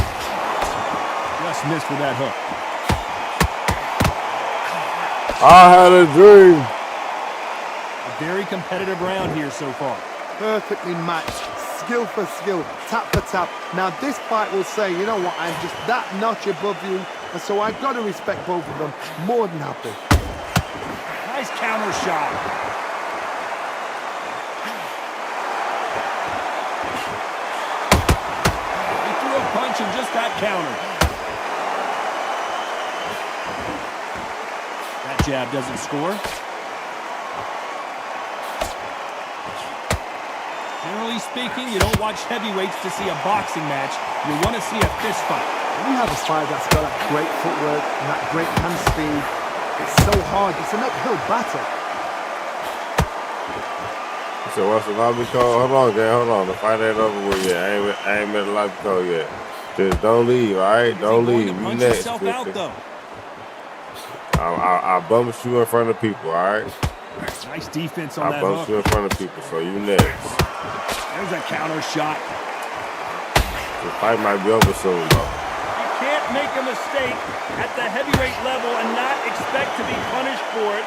Just missed with that hook. I had a dream. A very competitive round here so far. Perfectly matched, skill for skill, tap for tap. Now this fight will say, you know what, I'm just that notch above you, and so I've got to respect both of them. More than happy. Nice counter shot. Punch and just got countered. That jab doesn't score. Generally speaking, you don't watch heavyweights to see a boxing match. You want to see a fist fight. When you have a fight that's got that great footwork and that great hand speed, it's so hard. It's an uphill battle. So what's the lobby code? Hold on, gang. Hold on. The fight ain't over with yet. I ain't met the lobby code yet. Just don't leave, all right? Don't leave. You next. I bumped you in front of people, all right? Nice defense on that hook. I bumped you in front of people, so you next. There's a counter shot. The fight might be over soon, though. You can't make a mistake at the heavyweight level and not expect to be punished for it.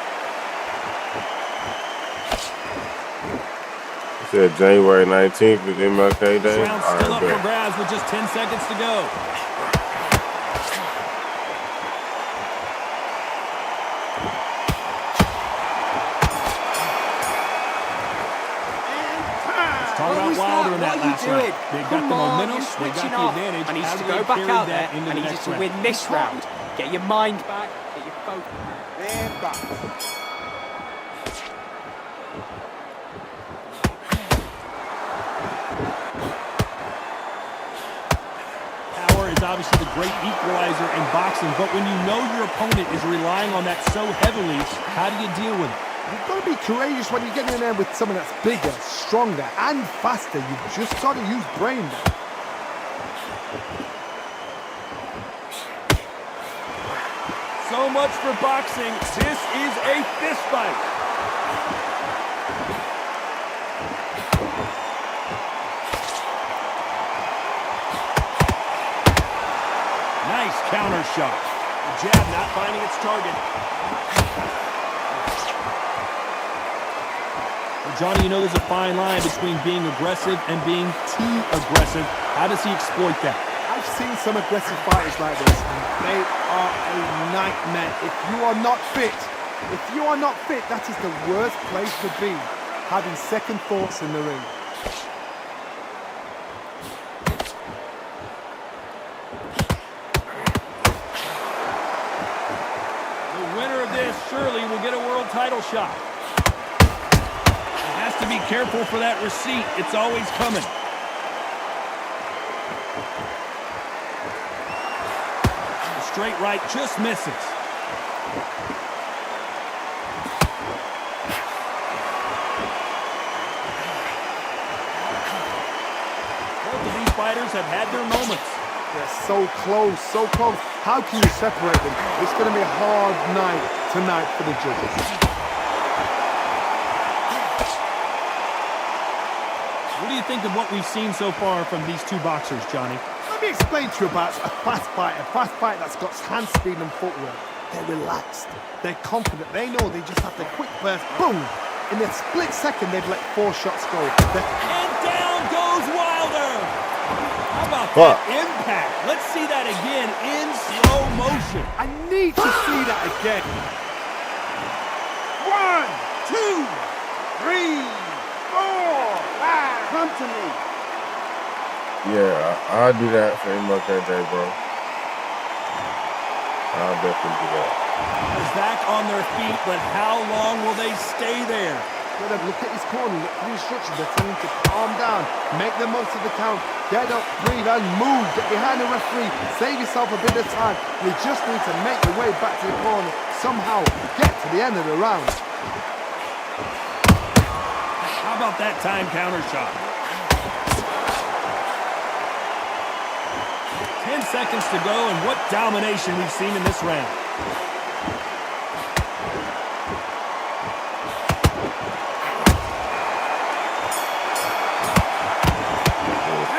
Said January 19th is MLK Day. This round's still up for grabs with just 10 seconds to go. Talk about Wilder in that last round. They got the momentum, they got the advantage. I need you to go back out there. I need you to win this round. Get your mind back, get your focus. And back. obviously the great equalizer in boxing, but when you know your opponent is relying on that so heavily, how do you deal with it? You've got to be courageous when you get in there with someone that's bigger, stronger, and faster. You've just got to use brain. So much for boxing. This is a fist fight. Nice counter shot. The jab not finding its target. Well, Johnny, you know there's a fine line between being aggressive and being too aggressive. How does he exploit that? I've seen some aggressive fighters like this, and they are a nightmare. If you are not fit, that is the worst place to be, having second thoughts in the ring. The winner of this surely will get a world title shot. He has to be careful for that receipt. It's always coming. Straight right just misses. Both of these fighters have had their moments. They're so close, so close. How can you separate them? It's going to be a hard night tonight for the judges. What do you think of what we've seen so far from these two boxers, Johnny? Let me explain to you about a fast fight that's got hand speed and footwork. They're relaxed, they're confident, they know they just have the quick burst, boom! In a split second, they've let 4 shots go. And down goes Wilder! How about that impact? Let's see that again in slow motion. I need to see that again. 1, 2, 3, 4, 5. Come to me. Yeah, I'll do that for MLKJ, bro. I'll definitely do that. Is back on their feet, but how long will they stay there? Look at his corner, look at the instructions. They're telling him to calm down, make the most of the count, get up, breathe, and move. Get behind the referee, save yourself a bit of time. You just need to make your way back to the corner, somehow get to the end of the round. How about that time counter shot? 10 seconds to go, and what domination we've seen in this round.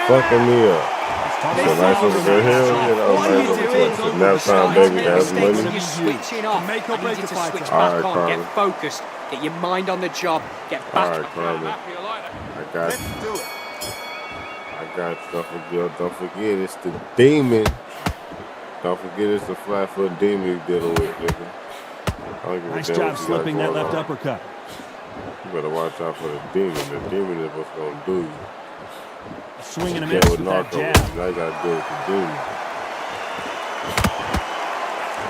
Fucking me up. So nice over there, hell, nap time, baby, have money. You're switching off. Make or I break need you the to fight. switch All right, back on, Carmen. get focused, get your mind on the job, get back. All right, Carmen. I got you. Let's do it. I got you. Don't forget, it's the demon. Don't forget, it's the flat-foot demon you're dealing with, nigga. I don't give a Nice damn job what you slipping got that going left on. uppercut. You better watch out for the demon. The demon is what's gonna do you. A swing and a Yeah, miss with with that narco, jab. now you gotta deal with the demon.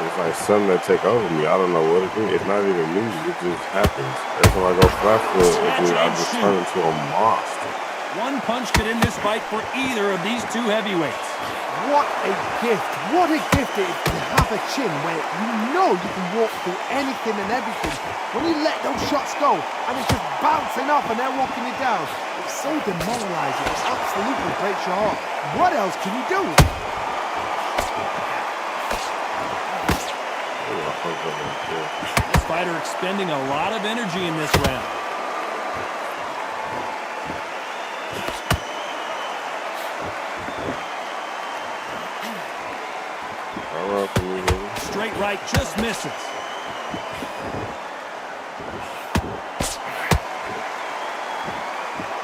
It's like something that take over me. I don't know what it is. It's not even me. It just happens. Every time I go flat-foot, I just turn into a monster. One punch could end this fight for either of these two heavyweights. What a gift. What a gift it is to have a chin where you know you can walk through anything and everything. When you let those shots go and it's just bouncing off and they're walking you down, it's so demoralizing. It absolutely breaks your heart. What else can you do? This fighter expending a lot of energy in this round. Straight right just misses.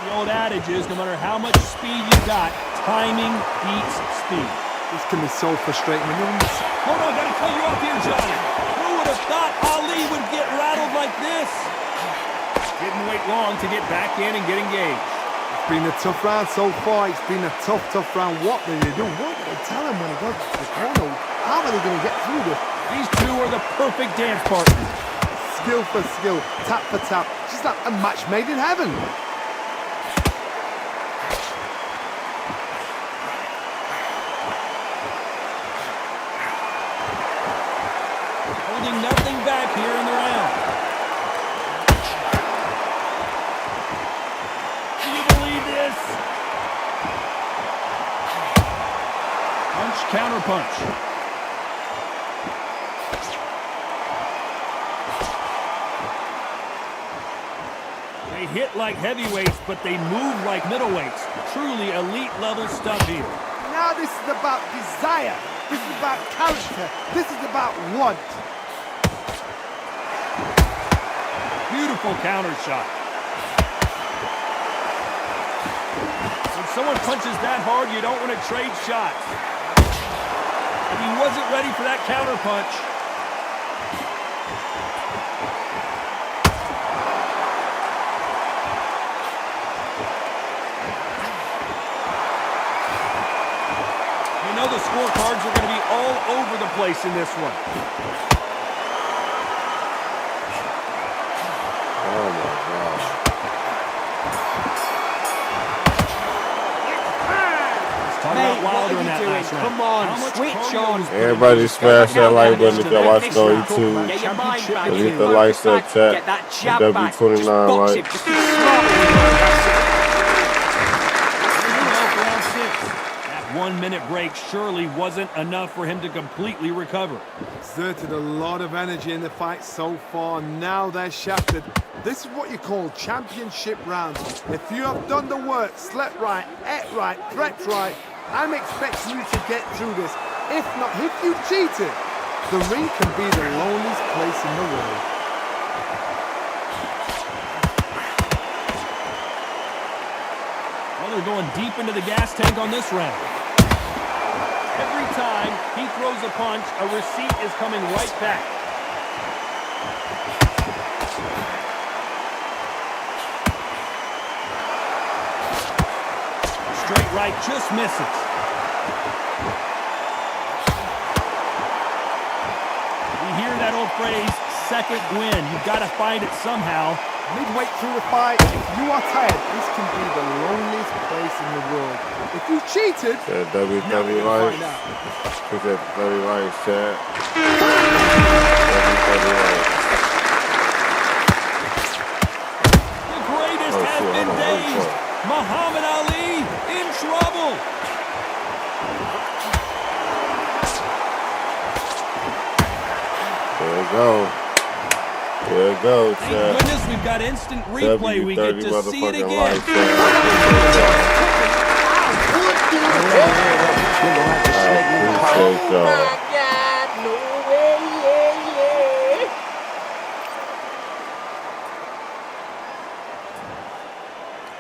The old adage is no matter how much speed you got, timing beats speed. This can be so frustrating. Hold on, gotta cut you off here, Johnny. Who would have thought Ali would get rattled like this? Didn't wait long to get back in and get engaged. It's been a tough round so far. It's been a tough round. What do they do? What do they tell him when he goes to the corner? How are they going to get through this? These two are the perfect dance partners. Skill for skill, tap for tap. Just like a match made in heaven. back here in the round. Do you believe this? Punch, counter punch. They hit like heavyweights, but they move like middleweights. Truly elite level stuff here. Now this is about desire. This is about character. This is about want. Beautiful counter shot. When someone punches that hard, you don't want to trade shots. And he wasn't ready for that counter punch. You know the scorecards are going to be all over the place in this one. Oh my God. Mate, what are you doing? Come on, switch on. Everybody smash that like button if y'all watching on YouTube. Get your mind back. Hit the lights up, chat. Get that jab back. W29 Just box it. likes. Just be smart. That 1 minute break surely wasn't enough for him to completely recover. Exerted a lot of energy in the fight so far. Now they're shattered. This is what you call championship rounds. If you have done the work, slept right, ate right, prepped right, I'm expecting you to get through this. If not, if you cheated, the ring can be the loneliest place in the world. Well, they're going deep into the gas tank on this round. Every time he throws a punch, a receipt is coming right back. Straight right just misses. We hear that old phrase, second win. You've got to find it somehow. Midway through the fight, if you are tired, this can be the loneliest place in the world. If you cheated, That WW likes. Put that W likes, chat. WW likes. The greatest has been dazed. Muhammad Ali in trouble. There we go. There we go, Thank chat. goodness we've got instant replay. We get to see it again. Likes,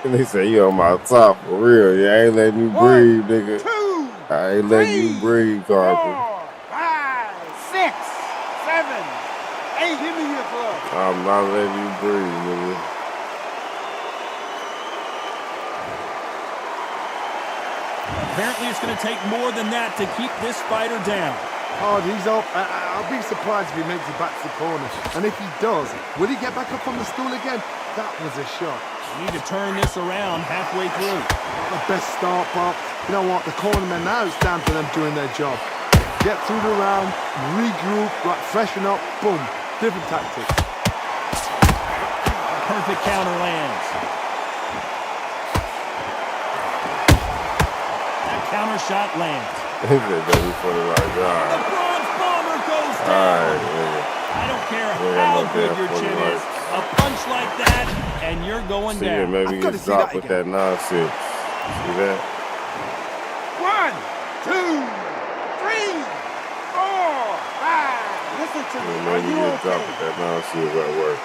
And they say you on my top for real. Yeah, I ain't letting you breathe, nigga. 2, I ain't letting you breathe, Carter. 4, 5, 6, 7, 8. Give me your glove. I'm not letting you breathe, nigga. Apparently it's going to take more than that to keep this fighter down. oh, he's up. I'll be surprised if he makes it back to the corner. And if he does, will he get back up on the stool again? That was a shot. We need to turn this around halfway through. Not the best start, but you know what? The cornermen now, it's down to them doing their job. Get through the round, regroup, right, freshen up, boom. Different tactics. A perfect counter lands. That counter shot lands. He said W20 like, The God. bronze bomber goes down. Alright, nigga. I don't care Yeah, how no good damn your 40 chin is. likes. A punch like that, and you're going See, yeah, down. maybe I've gotta get see dropped that with that again. nonsense. See that? 1, 2, 3, 4, 5. Listen to me. Yeah, Are maybe you get okay? dropped with that nonsense at work.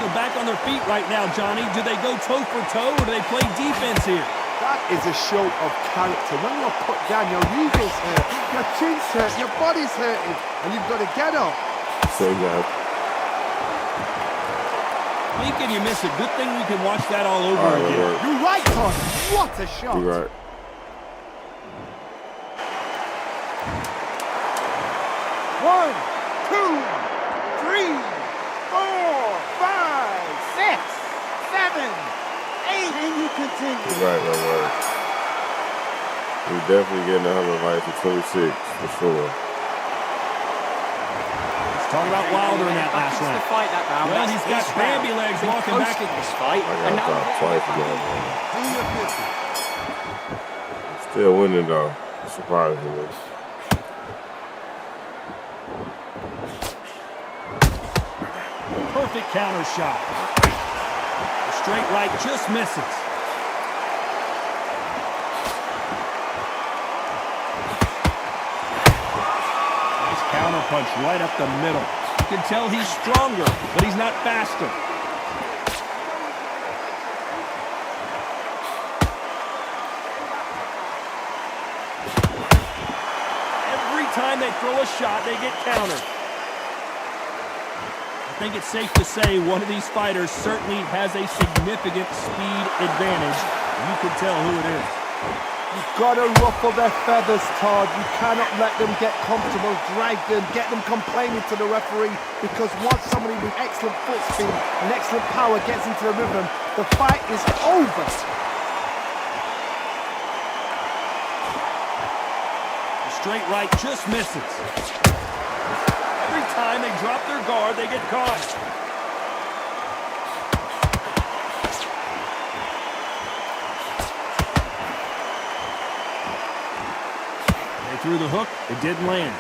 They're back on their feet right now, Johnny. Do they go toe for toe, or do they play defense here? That is a show of character. When you're put down, your ego's hurt, your chin's hurt, your body's hurting, and you've got to get up. So, yeah. Blink and you miss it. Good thing we can watch that all over All right, again. work. You're right, Todd. What a shot. You right. One, 2, 3, 4, 5, 6, 7, 8, and you continue. You right, right. He's definitely getting 100 fights to 26 for sure. Let's talk about Wilder in that last round. Well, he's got Bambi legs walking back. This fight, I got dropped twice in that one. Still winning though, surprisingly. Perfect counter shot. The straight right just misses. Nice counter punch right up the middle. You can tell he's stronger, but he's not faster. Every time they throw a shot, they get countered. I think it's safe to say one of these fighters certainly has a significant speed advantage. You can tell who it is. You've got to ruffle their feathers, Todd. You cannot let them get comfortable, drag them, get them complaining to the referee, because once somebody with excellent foot speed and excellent power gets into the rhythm, the fight is over. The straight right just misses. Every time they drop their guard, they get caught. They threw the hook, it didn't land.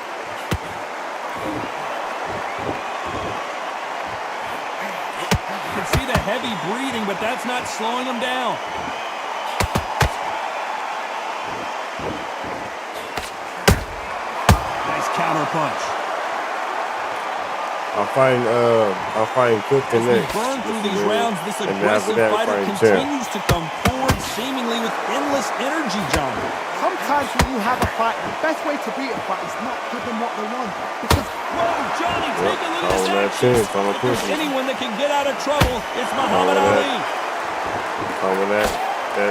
You can see the heavy breathing, but that's not slowing them down. Nice counter punch. I'll find Clifton As we next. burn through these rounds, this And after aggressive that, fighter find Champ. continues to come forward seemingly with endless energy, John. Sometimes when you have a fight, the best way to beat a fight is not give them what they want. Because, Whoa, Johnny, take a look at Calling that this chin, action. calling If there's pushing. anyone that can get out of trouble, it's Muhammad Calling Ali. Calling that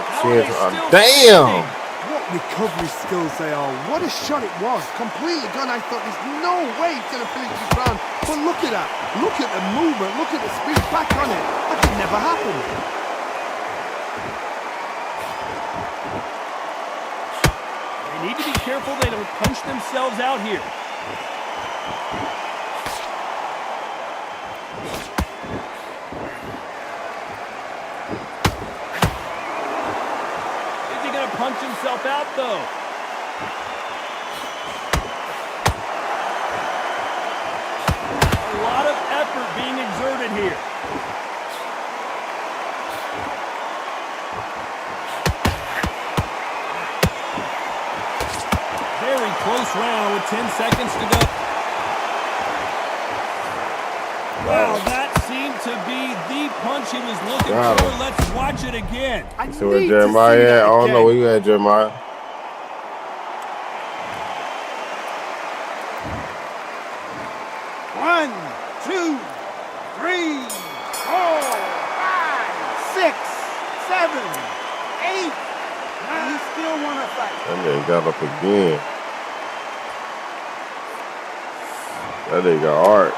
How chin. are they still Damn! standing? what recovery skills they are. What a shot it was. Completely gone. I thought there's no way he's going to finish this round. But look at that. Look at the movement. Look at the speed. Back on it. That could never happen. They need to be careful they don't punch themselves out here. Is he going to punch himself out, though? A lot of effort being exerted here. Very close round with 10 seconds to go. Wow, that seemed to be the punch he was looking Got for. him. Let's watch it again. I So where need Jeremiah to see at? that I don't know again. where you at, Jeremiah. One, two, three, 4, 5, 6, 7, 8. He still want to fight. That nigga got up again. That nigga got art.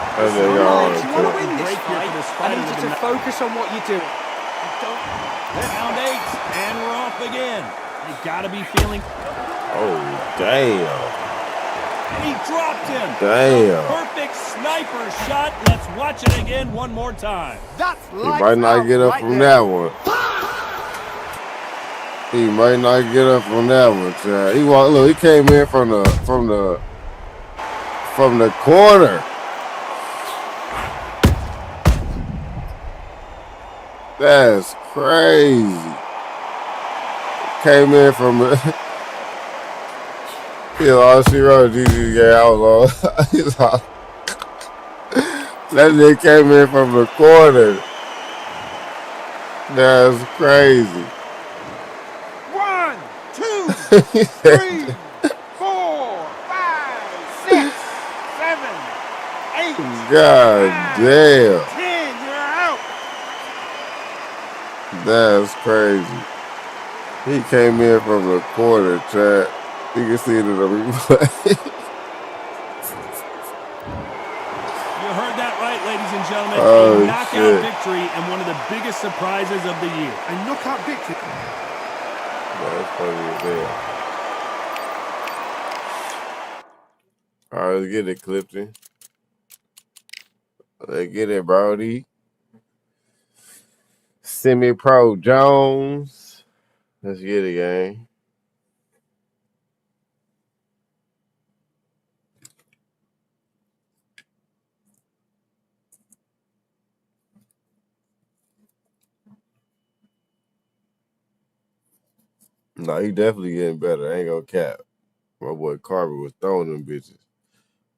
That nigga got art. If you want to too. win this Break here fight, for this I fighter need you to to not- focus on what you're doing. Round 8, and we're off again. They gotta be feeling. Oh, damn. And he dropped him. Damn. Perfect sniper shot. Let's watch it again one more time. That's He lights might not out get up right from there. that one. He might not get up from that one, child. He walked. Look, he came in from the corner. That's crazy. Came in from the. Yeah, all she wrote, GG got outlaw. He's all. That nigga came in from the corner. That's crazy. 1, 2, 3, 4, 5, 6, 7, 8. God 9, damn. 10. You're out. That's crazy. He came in from the corner, chat. You can see it in the replay. You heard that right, ladies and gentlemen. Oh, A knockout shit. victory and one of the biggest surprises of the year. A knockout victory. That's funny as hell. All right, let's get it, Clifton. Let's get it, Brody. Semi-Pro Jones. Let's get it, gang. No, he definitely getting better. I ain't gonna cap. My boy Carver was throwing them bitches.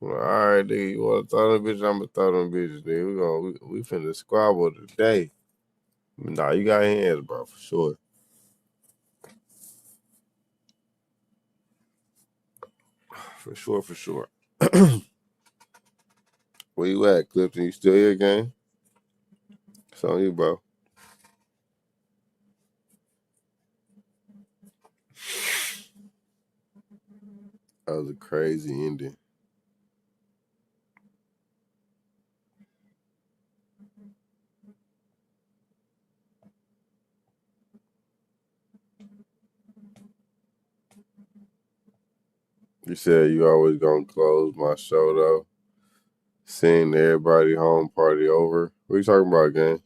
Well, all right, nigga, you want to throw them bitches? I'm gonna throw them bitches, nigga. We finna squabble today. Nah, you got hands, bro, for sure. For sure. Where you at, Clifton? You still here, gang? It's on you, bro. That was a crazy ending. You said you always gonna close my show, though. Seeing everybody home party over. What you talking about, gang?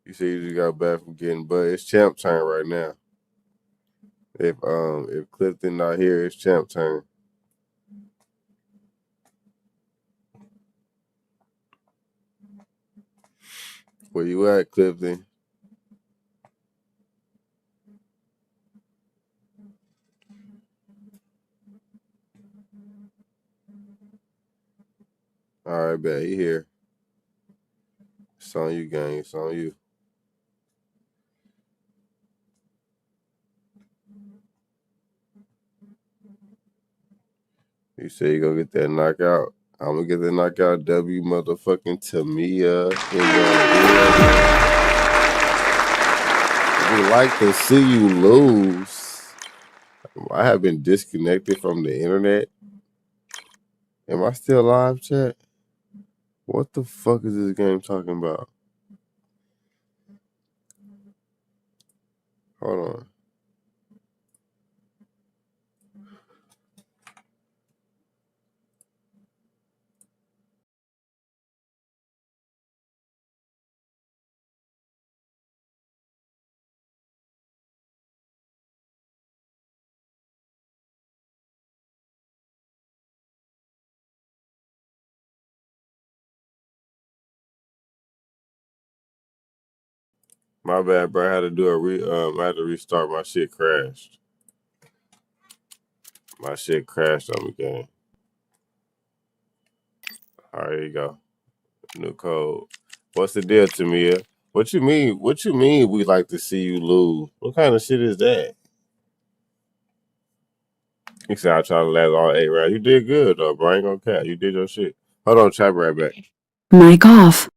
You said you just got back from getting butt. It's champ time right now. If Clifton not here, it's champ time. Where you at, Clifton? All right, bet he here. It's on you, gang. It's on you. You say you gonna get that knockout. I'm gonna get the knockout W motherfucking Tamia in the We like to see you lose. I have been disconnected from the internet. Am I still live, chat? What the fuck is this game talking about? Hold on. My bad, bro. I had to do I had to restart. My shit crashed. My shit crashed on the game. All right, here you go. New code. What's the deal, Tamia? What you mean? What you mean we like to see you lose? What kind of shit is that? He said I try to last all 8 rounds. You did good though, bro. I ain't gonna cap. You did your shit. Hold on, chat right back. Mic off.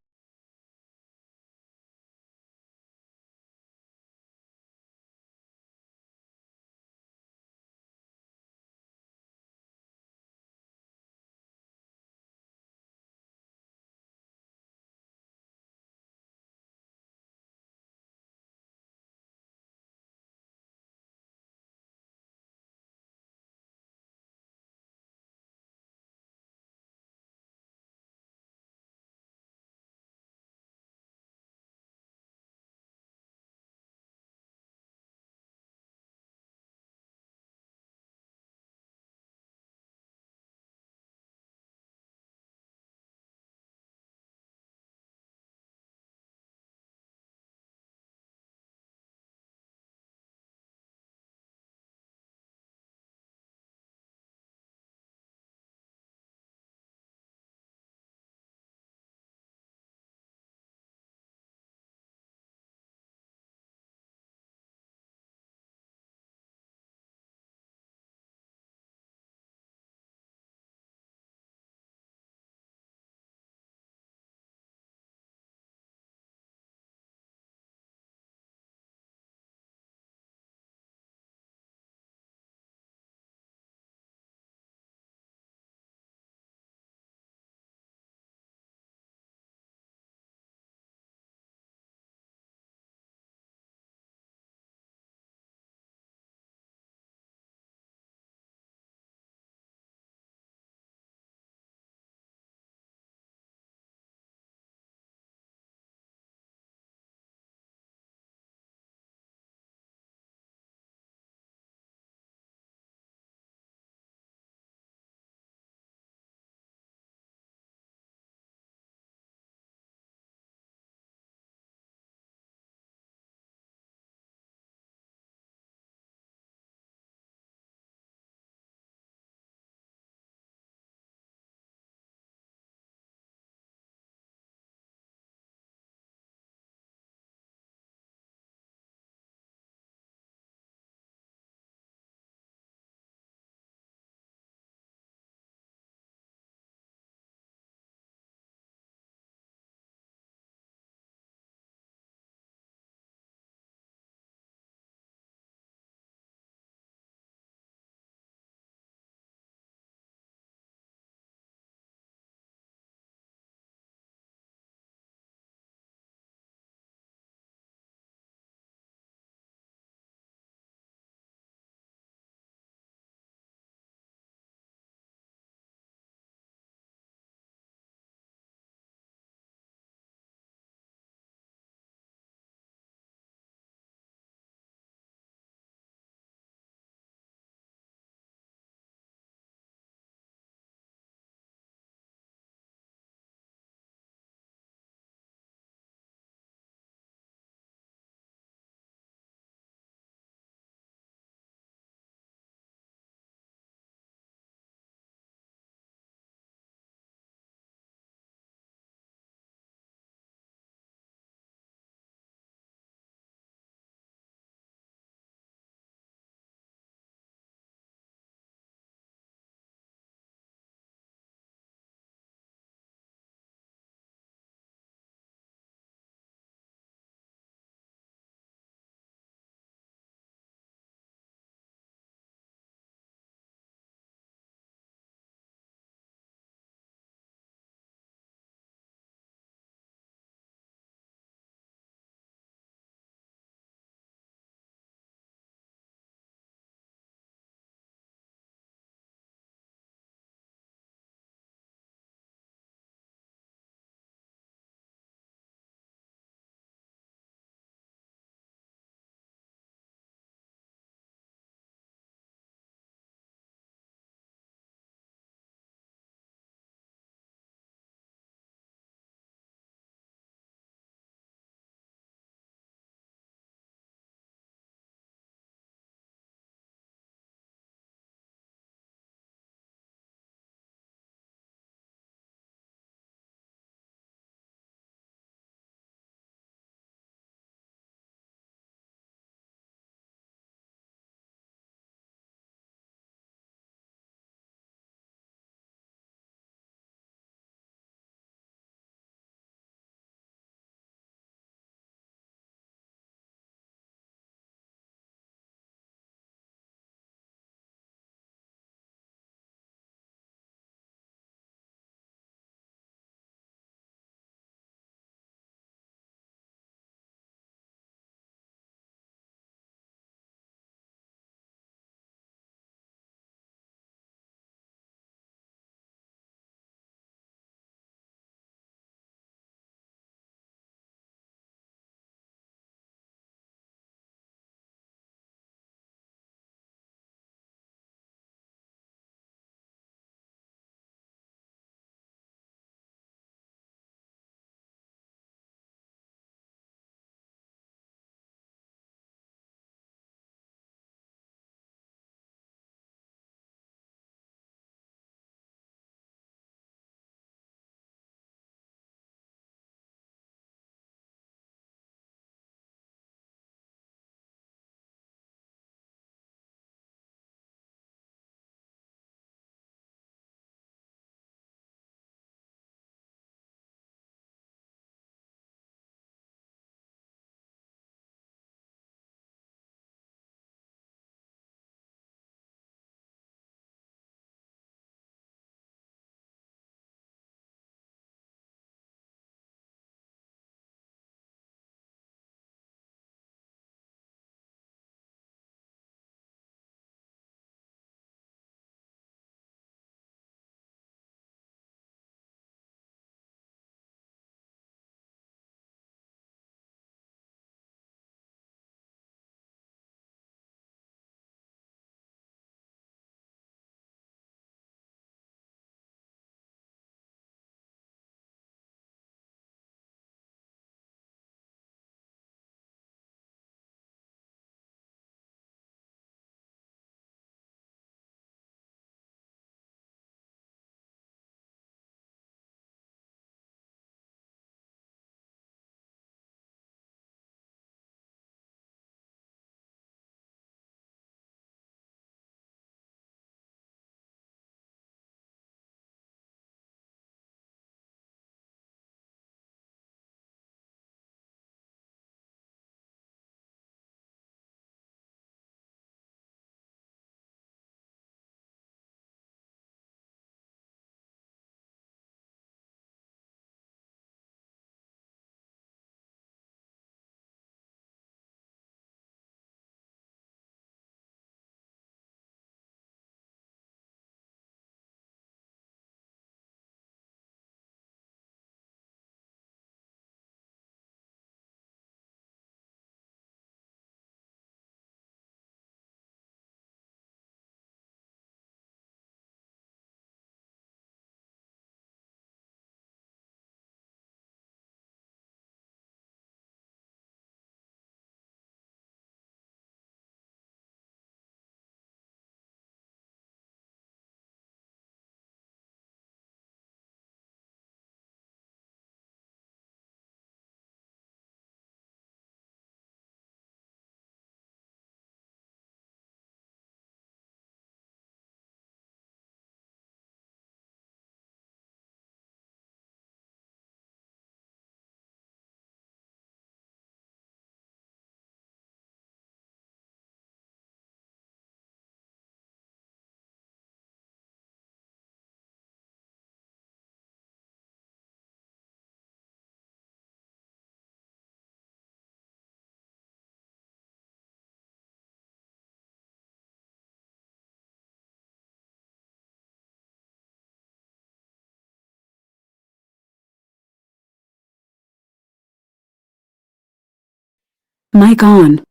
Mic on.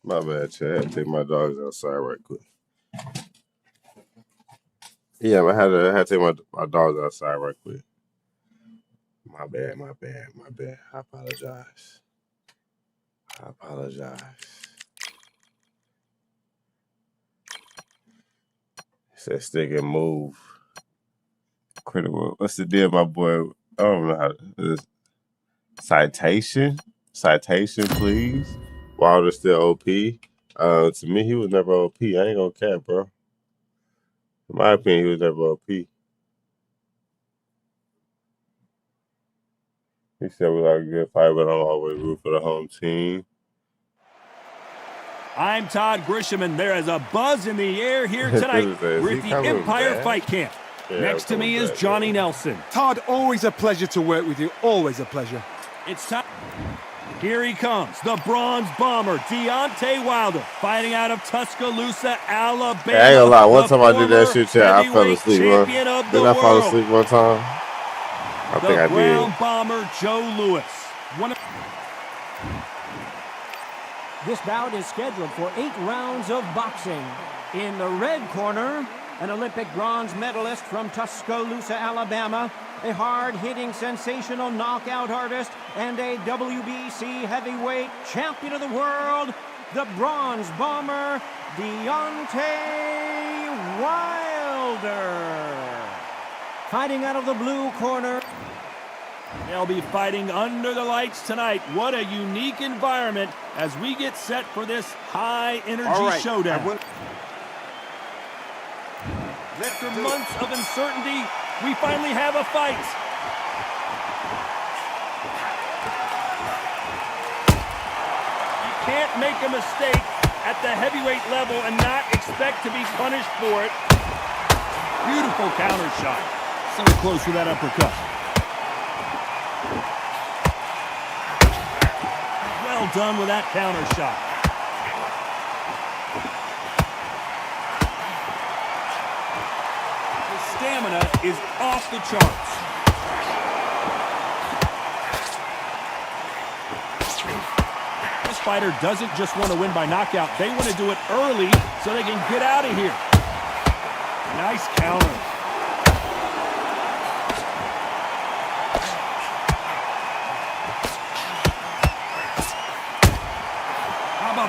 My bad, Chad. I had to take my dogs outside right quick. Yeah, I had to take my dogs outside right quick. My bad. I apologize. Said stick and move. Critical. What's the deal, my boy? I don't know how to. Citation, please. Wilder's still OP. To me, he was never OP. I ain't gonna cap, bro. In my opinion, he was never OP. He said we like a good fight, but I'm always root for the home team. I'm Todd Grisham, and there is a buzz in the air here tonight. We're at the Empire Fight Camp. Yeah, Next to me is Johnny Nelson. Todd, always a pleasure to work with you. Always a pleasure. It's time. Here he comes, the Bronze Bomber, Deontay Wilder, fighting out of Tuscaloosa, Alabama. Hey, I ain't gonna lie. One time I did that shit, Chad, I fell asleep. Didn't I fall asleep one time? I think I did. The Brown Bomber, Joe Louis. This bout is scheduled for 8 rounds of boxing. In the red corner, an Olympic bronze medalist from Tuscaloosa, Alabama, a hard-hitting, sensational knockout artist, and a WBC heavyweight champion of the world, the Bronze Bomber, Deontay Wilder. Fighting out of the blue corner. They'll be fighting under the lights tonight. What a unique environment as we get set for this high-energy showdown. After months of uncertainty, we finally have a fight. You can't make a mistake at the heavyweight level and not expect to be punished for it. Beautiful counter shot. So close with that uppercut. Well done with that counter shot. His stamina is off the charts. This fighter doesn't just want to win by knockout. They want to do it early so they can get out of here. Nice counter.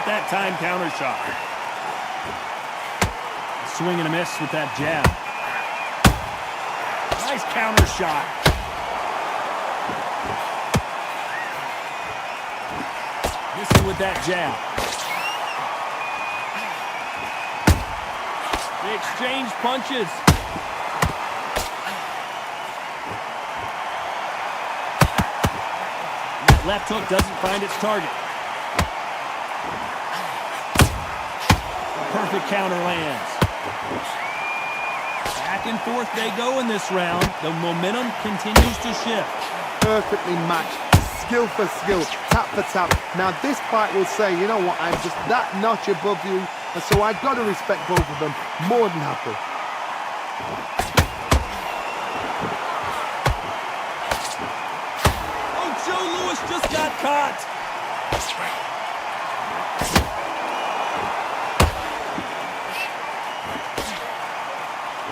That time counter shot. Swing and a miss with that jab. Nice counter shot. Missing with that jab. They exchange punches. That left hook doesn't find its target. Perfect counter lands. Back and forth they go in this round. The momentum continues to shift. Perfectly matched. Skill for skill. Tap for tap. Now this fight will say, you know what, I'm just that notch above you. And so I've got to respect both of them. More than happy. Oh, Joe Louis just got caught.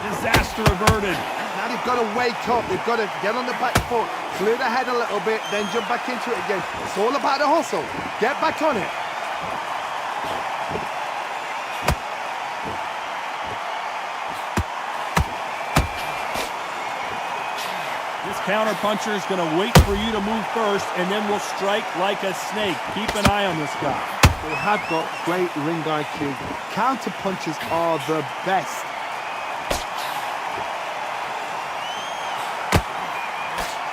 Disaster averted. Now they've got to wake up. They've got to get on the back foot, clear the head a little bit, then jump back into it again. It's all about the hustle. Get back on it. This counter puncher is going to wait for you to move first, and then will strike like a snake. Keep an eye on this guy. They have got great ring IQ. Counter punches are the best.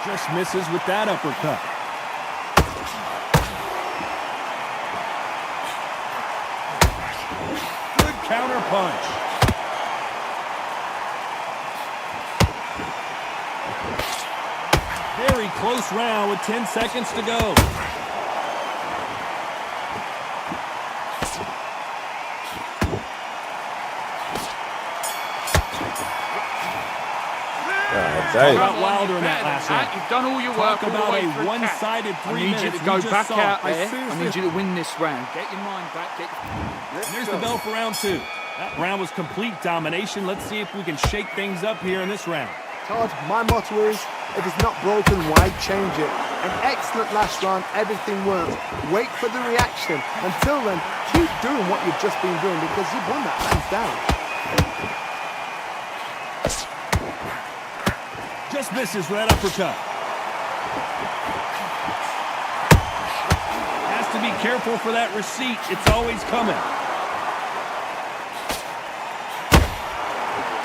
Just misses with that uppercut. Good counter punch. Very close round with 10 seconds to go. Dang. About Wilder in that last round. You've done all your work. Talk about a one-sided 3 minutes. I need you to go back saw. out there. I need you to win this round. Get your mind back. And there's the bell for round 2. That round was complete domination. Let's see if we can shake things up here in this round. Todd, my motto is, if it's not broken, why change it? An excellent last round, everything works. Wait for the reaction. Until then, keep doing what you've just been doing because you've won that hands down. Just misses for that uppercut. Has to be careful for that receipt. It's always coming.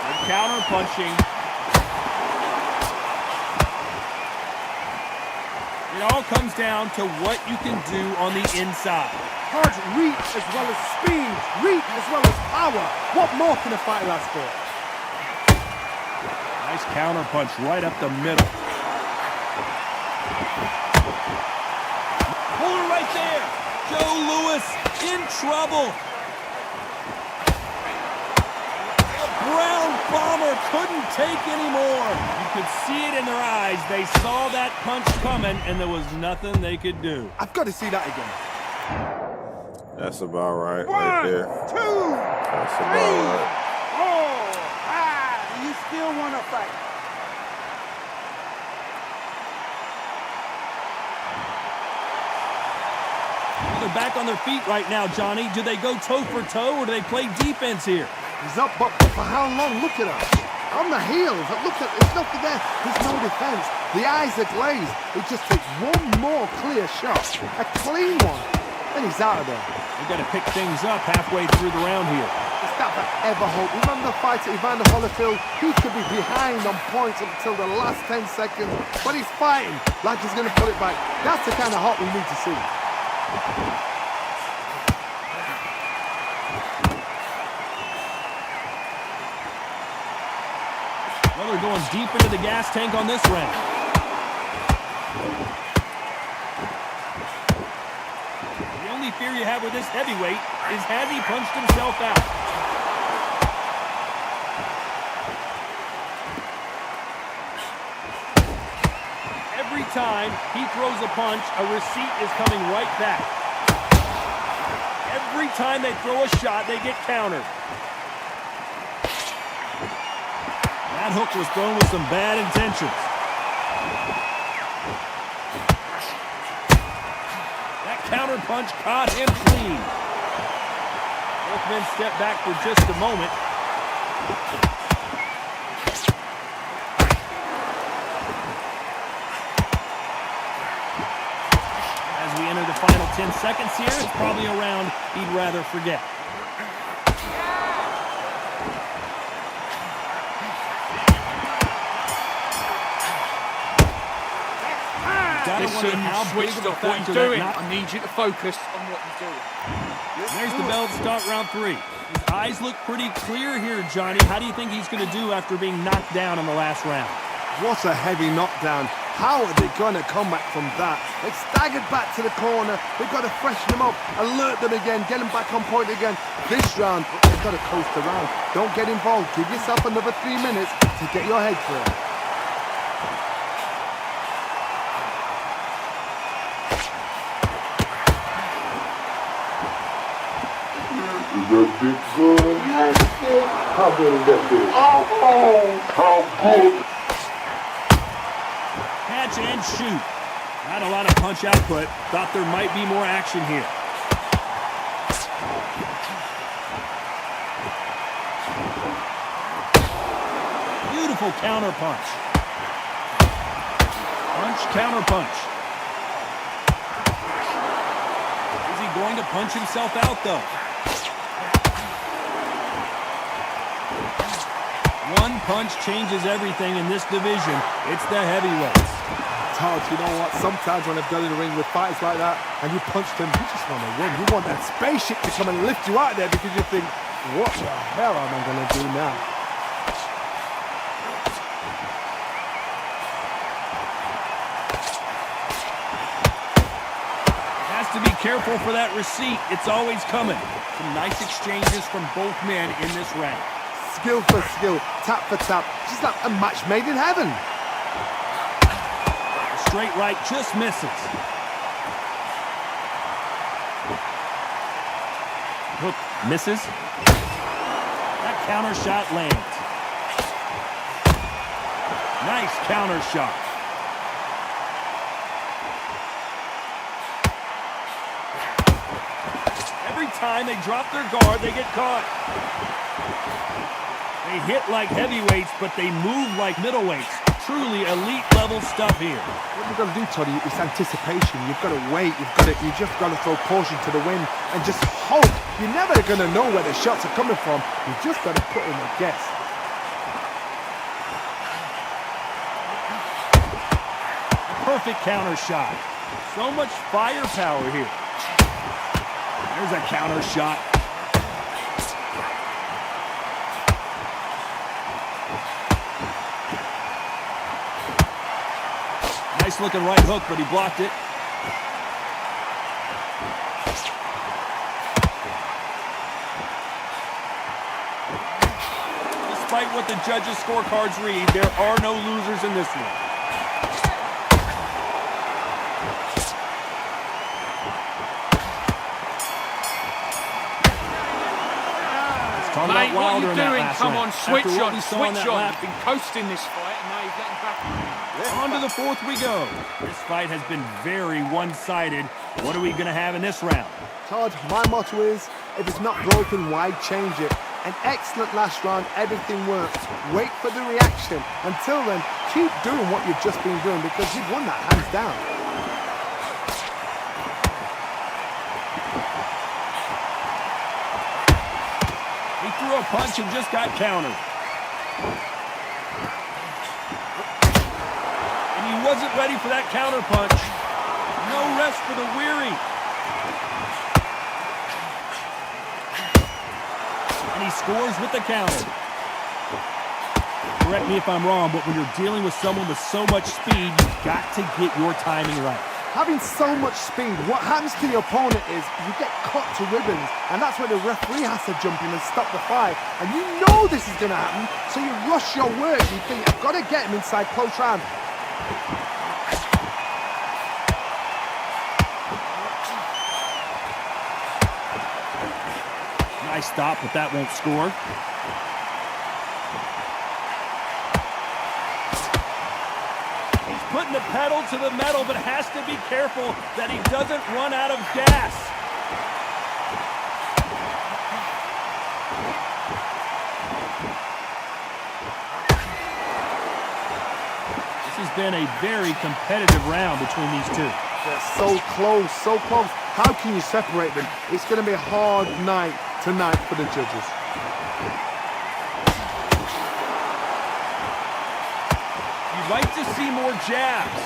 Good counter punching. It all comes down to what you can do on the inside. Hard reach as well as speed, reach as well as power. What more can a fighter ask for? Nice counter punch right up the middle. Pull her right there. Joe Louis in trouble. Brown Bomber couldn't take anymore. You could see it in their eyes. They saw that punch coming, and there was nothing they could do. I've got to see that again. That's about right there. 1, 2, 3, That's about right. 4, 5. You still want to fight? They're back on their feet right now, Johnny. Do they go toe for toe, or do they play defense here? He's up, but for how long? Look at him. On the heels. Look at, there's nothing there. There's no defense. The eyes are glazed. It just takes one more clear shot. A clean one. Then he's out of there. They've got to pick things up halfway through the round here. Is that ever hope? Remember the fight at Evander Holyfield? He could be behind on points until the last 10 seconds, but he's fighting like he's going to put it back. That's the kind of hope we need to see. Well, they're going deep into the gas tank on this round. The only fear you have with this heavyweight is has he punched himself out? Every time he throws a punch, a receipt is coming right back. Every time they throw a shot, they get countered. That hook was thrown with some bad intentions. That counter punch caught him clean. Both men step back for just a moment. As we enter the final 10 seconds here, it's probably a round he'd rather forget. Listen, switch off what he's doing. I need you to focus on what he's doing. There's the bell to start round 3. His eyes look pretty clear here, Johnny. How do you think he's going to do after being knocked down in the last round? What a heavy knockdown. How are they going to come back from that? They staggered back to the corner. They've got to freshen them up, alert them again, get them back on point again. This round, they've got to coast around. Don't get involved. Give yourself another 3 minutes to get your head clear. Catch and shoot. Not a lot of punch output. Thought there might be more action here. Beautiful counter punch. Punch, counter punch. Is he going to punch himself out, though? One punch changes everything in this division. It's the heavyweights. Todd, you know what? Sometimes when I've done in the ring with fighters like that, and you punch them, you just want to win. You want that spaceship to come and lift you out there because you think, what the hell am I going to do now? Has to be careful for that receipt. It's always coming. Some nice exchanges from both men in this round. Skill for skill, tap for tap, just like a match made in heaven. Straight right just misses. Hook misses. That counter shot lands. Nice counter shot. Every time they drop their guard, they get caught. They hit like heavyweights, but they move like middleweights. Truly elite level stuff here. What you've got to do, Toddy, is anticipation. You've got to wait. You just got to throw caution to the wind and just hope. You're never going to know where the shots are coming from. You just got to put in a guess. Perfect counter shot. So much firepower here. There's a counter shot. Nice looking right hook, but he blocked it. Despite what the judges' scorecards read, there are no losers in this one. Mate, what are you doing? Come on, switch on, switch on. Lap. You've been coasting this fight, and now you're getting back. On to the fourth we go. This fight has been very one-sided. What are we going to have in this round? Todd, my motto is, if it's not broken, why change it? An excellent last round, everything works. Wait for the reaction. Until then, keep doing what you've just been doing because you've won that hands down. He threw a punch and just got countered. And he wasn't ready for that counter punch. No rest for the weary. And he scores with the counter. Correct me if I'm wrong, but when you're dealing with someone with so much speed, you've got to get your timing right. Having so much speed, what happens to your opponent is you get cut to ribbons, and that's where the referee has to jump in and stop the fight. And you know this is going to happen, so you rush your work. You think, I've got to get him inside close round. Nice stop, but that won't score. Putting the pedal to the metal, but has to be careful that he doesn't run out of gas. This has been a very competitive round between these two. They're so close, so close. How can you separate them? It's going to be a hard night tonight for the judges. Like to see more jabs.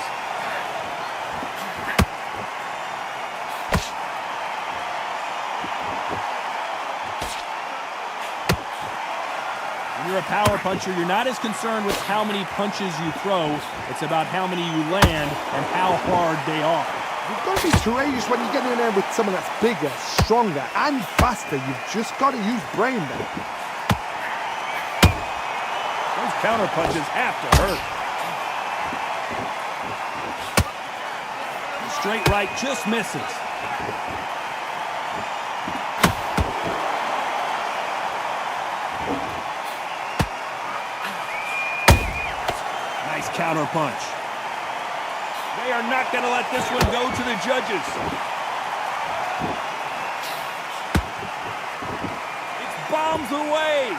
When you're a power puncher, you're not as concerned with how many punches you throw. It's about how many you land and how hard they are. You've got to be courageous when you get in there with someone that's bigger, stronger, and faster. You've just got to use brain there. Those counter punches have to hurt. Straight right just misses. Nice counter punch. They are not going to let this one go to the judges. It's bombs away.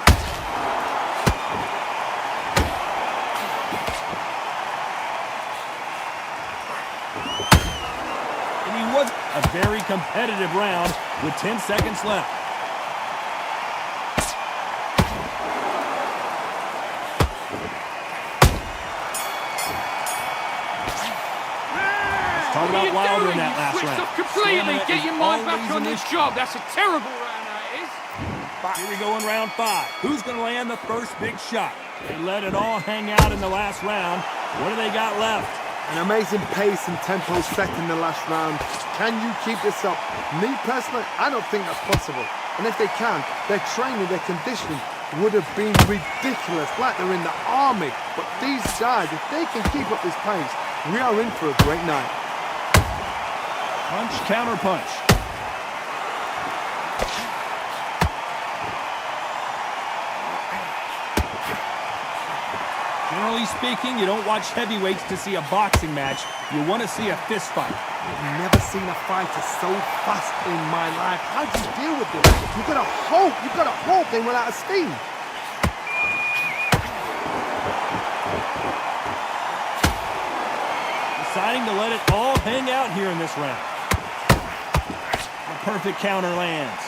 Was a very competitive round with 10 seconds left. Talk about Wilder in that last round. Switched off completely. Get your mind back on this job. That's a terrible round, that is. Here we go in round 5. Who's going to land the first big shot? They let it all hang out in the last round. What do they got left? An amazing pace and tempo set in the last round. Can you keep this up? Me personally, I don't think that's possible. And if they can, their training, their conditioning would have been ridiculous, like they're in the army. But these guys, if they can keep up this pace, We are in for a great night. Punch, counter punch. Generally speaking, you don't watch heavyweights to see a boxing match. You want to see a fist fight. I've never seen a fighter so fast in my life. How do you deal with this? You've got to hope they run out of steam. Deciding to let it all hang out here in this round. The perfect counter lands.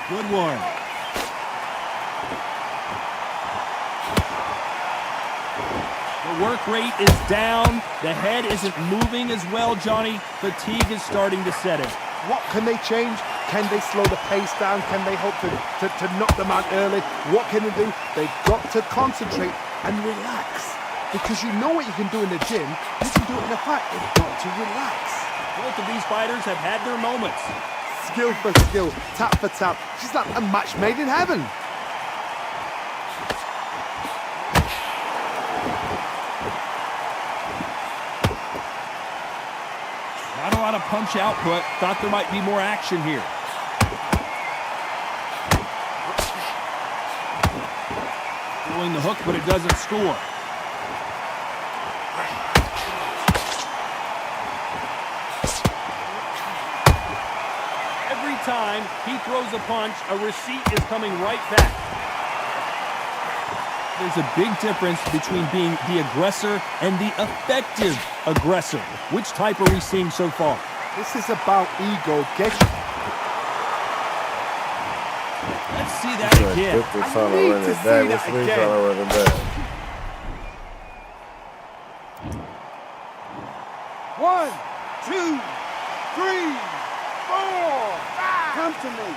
Good one. The work rate is down. The head isn't moving as well, Johnny. Fatigue is starting to set in. What can they change? Can they slow the pace down? Can they hope to knock them out early? What can they do? They've got to concentrate and relax. Because you know what you can do in the gym, you can do it in a fight. You've got to relax. Both of these fighters have had their moments. Skill for skill, tap for tap. She's like a match made in heaven. Not a lot of punch output. Thought there might be more action here. Throwing the hook, but it doesn't score. Every time he throws a punch, a receipt is coming right back. There's a big difference between being the aggressor and the effective aggressor. Which type are we seeing so far? This is about ego. Let's see that again. I need to see that again. 1, 2, 3, 4, 5. Come to me.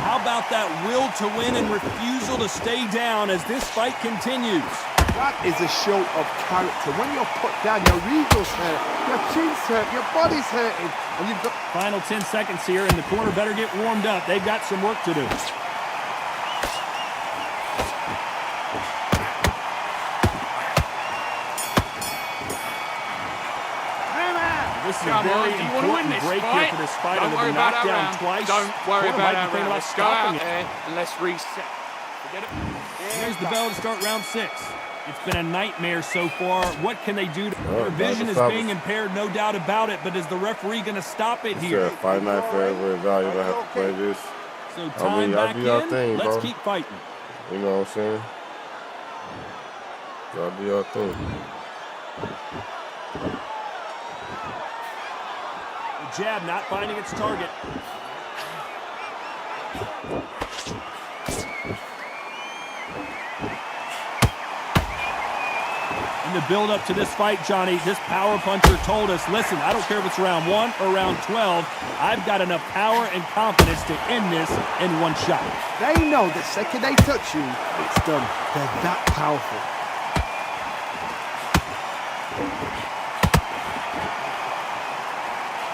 How about that will to win and refusal to stay down as this fight continues? That is a show of character. When you're put down, your ego's hurt, your chin's hurt, your body's hurting, and you've got... Final 10 seconds here, and the corner better get warmed up. They've got some work to do. This is a very important break here for this fight. Don't worry about that round. Twice. Don't worry about that round. Let's go out it. there and let's reset. Forget it. Here's the bell to start round 6. It's been a nightmare so far. What can they do? Their vision is being impaired, no doubt about it, but is the referee going to stop it here? Fight night forever. You don't have to play this. So time back in. Thing, let's bro. keep fighting. You know what I'm saying? Y'all do your thing. The jab not finding its target. In the build-up to this fight, Johnny, this power puncher told us, listen, I don't care if it's round 1 or round 12, I've got enough power and confidence to end this in one shot. They know the second they touch you, it's done. They're that powerful.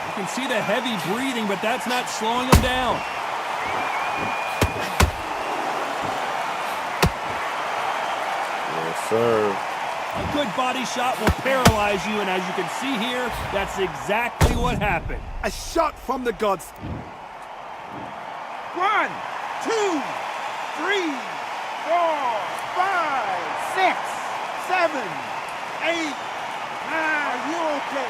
You can see the heavy breathing, but that's not slowing him down. Yes, sir. A good body shot will paralyze you, and as you can see here, that's exactly what happened. A shot from the gods. 1, 2, 3, 4, 5, 6, 7, 8, 9. Are you okay?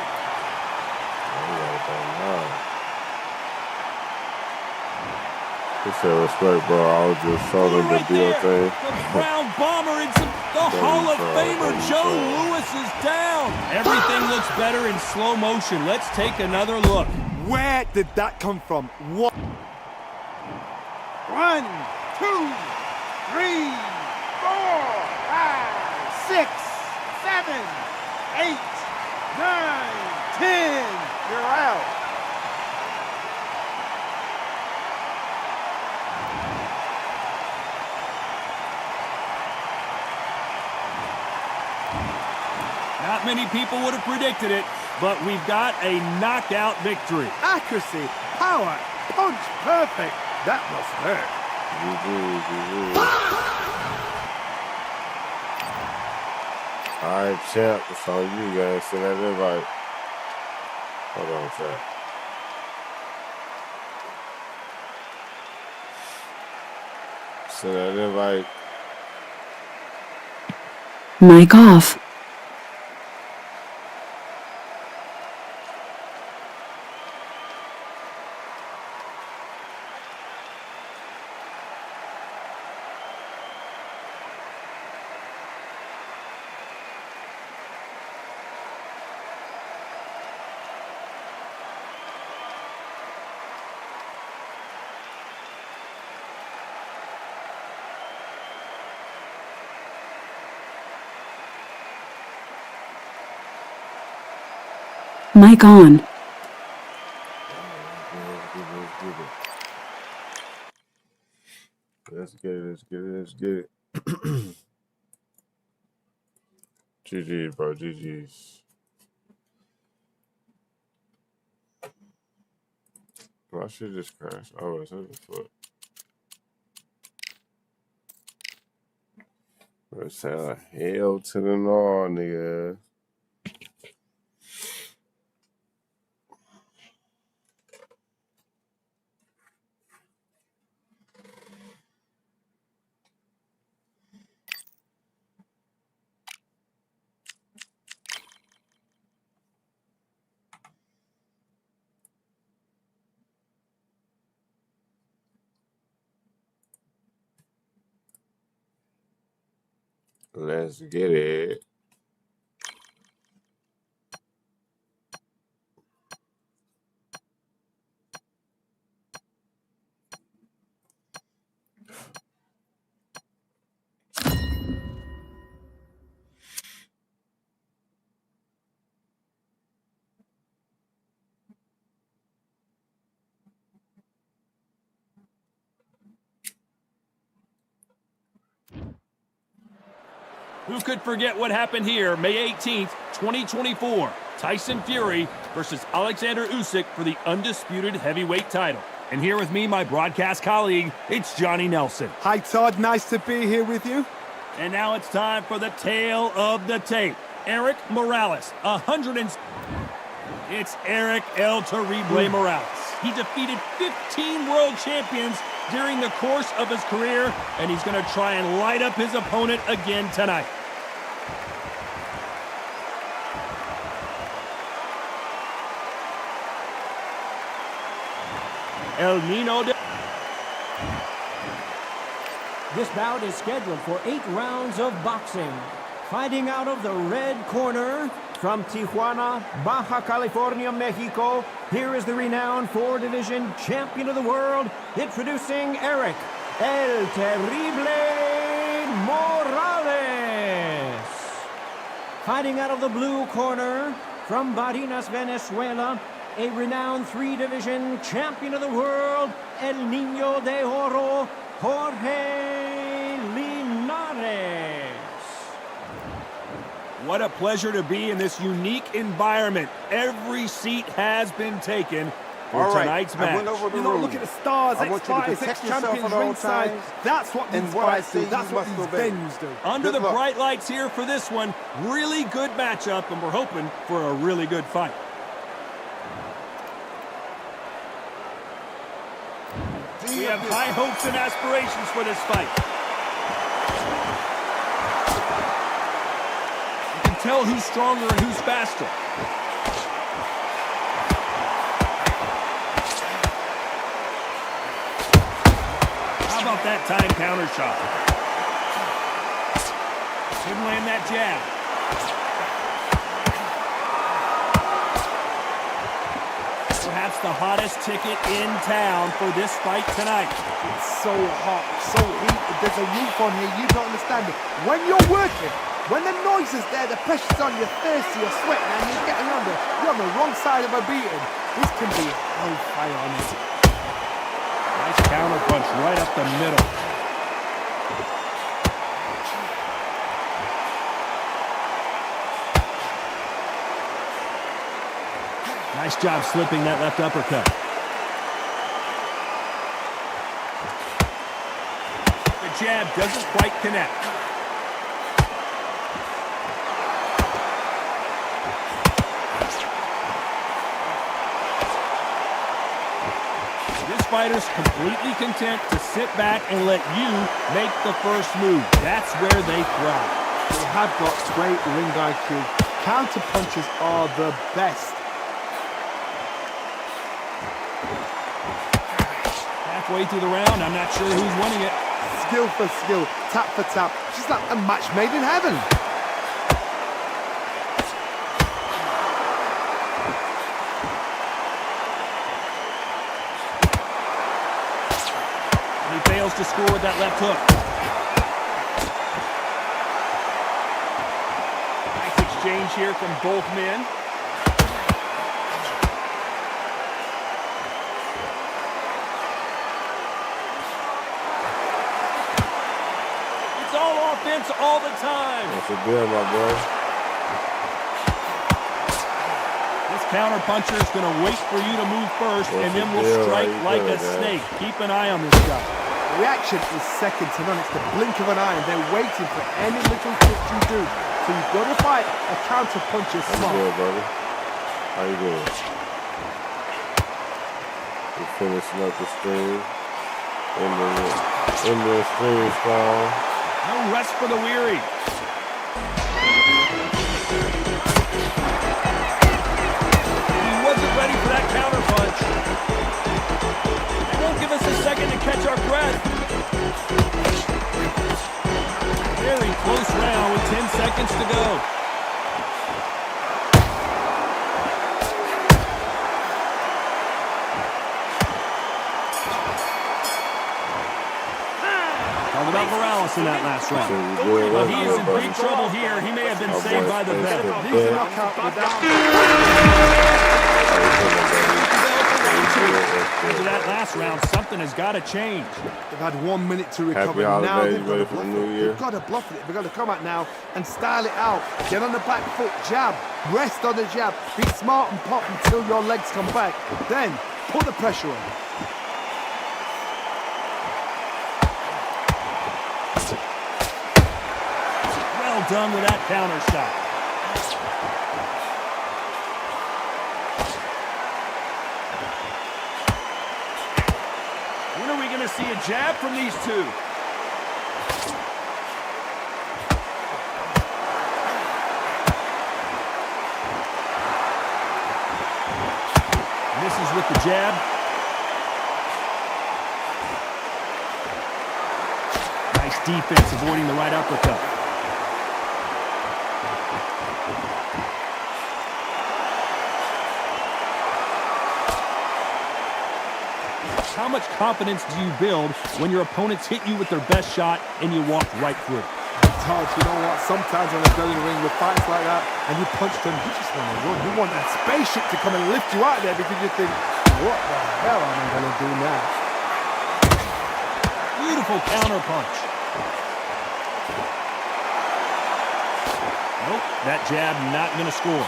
He said, respect, bro. I was just showing him to do your thing. The Brown Bomber and the Hall of Famer Joe Louis is down. Everything looks better in slow motion. Let's take another look. Where did that come from? What? 1, 2, 3, 4, 5, 6, 7, 8, 9, 10. You're out. Not many people would have predicted it, but we've got a knockout victory. Accuracy, power, punch, perfect. That must hurt. All right, champ. It's on you guys. Send that invite. Hold on, champ. Send that invite. Mic off. Mic on. Let's get it. GG, bro. GG's. My shit just crashed. Oh, it's on the foot. Let's say hell to the no, nigga. Let's get it. Who could forget what happened here May 18th, 2024? Tyson Fury versus Alexander Usyk for the undisputed heavyweight title. And here with me, my broadcast colleague, it's Johnny Nelson. Hi, Todd. Nice to be here with you. And now it's time for the tale of the tape. Eric Morales, It's Eric El Terrible Morales. He defeated 15 world champions during the course of his career, and he's going to try and light up his opponent again tonight. El Nino de... This bout is scheduled for 8 rounds of boxing. Fighting out of the red corner, from Tijuana, Baja California, Mexico, here is the renowned 4-division champion of the world, introducing Eric El Terrible Morales. Fighting out of the blue corner, from Barinas, Venezuela, a renowned 3-division champion of the world, El Niño de Oro, Jorge Linares. What a pleasure to be in this unique environment. Every seat has been taken for tonight's match. I went over the room. Look at the stars, ex-fighters, ex-champions ringside. That's what these fights do. That's what these venues do. Under the bright lights here for this one, really good matchup, and we're hoping for a really good fight. We have high hopes and aspirations for this fight. You can tell who's stronger and who's faster. How about that time counter shot? Didn't land that jab. Perhaps the hottest ticket in town for this fight tonight. It's so hot, so heated. There's a roof on here. You don't understand it. When you're working, when the noise is there, the pressure's on, you're thirsty, you're sweating, and you're getting under. You're on the wrong side of a beating. This can be hellfire on you. Nice counter punch right up the middle. Nice job slipping that left uppercut. The jab doesn't quite connect. This fighter's completely content to sit back and let you make the first move. That's where they thrive. They have got great ring IQ. Counter punches are the best. Halfway through the round, I'm not sure who's winning it. Skill for skill, tap for tap. Just like a match made in heaven. And he fails to score with that left hook. Nice exchange here from both men. Offense all the time. That's a deal, my boy. This counter puncher is going to wait for you to move first, and then will strike like a snake. Keep an eye on this guy. The reaction is second to none. It's the blink of an eye, and they're waiting for any little twitch you do. So you've got to fight a counter puncher smart. How you doing, brother? How you doing? We're finishing up the stream. In the stream strong. No rest for the weary. He wasn't ready for that counter punch. It won't give us a second to catch our breath. Very close round with 10 seconds to go. About Morales in that last round. Well, he is in big trouble here. He may have been saved by the vet. After that last round, something has got to change. They've had 1 minute to recover. Now they've got to bluff it. They've got to bluff it. They've got to come out now and style it out. Get on the back foot, jab. Rest on the jab. Be smart and pop until your legs come back. Then put the pressure on. Done with that counter shot. When are we going to see a jab from these two? Misses with the jab. Nice defense avoiding the right uppercut. How much confidence do you build when your opponents hit you with their best shot and you walk right through it? It's hard, you know what? Sometimes when they're in the ring with fights like that and you punch them, you just want to run. You want that spaceship to come and lift you out there because you think, what the hell am I going to do now? Beautiful counter punch. Nope, that jab not going to score.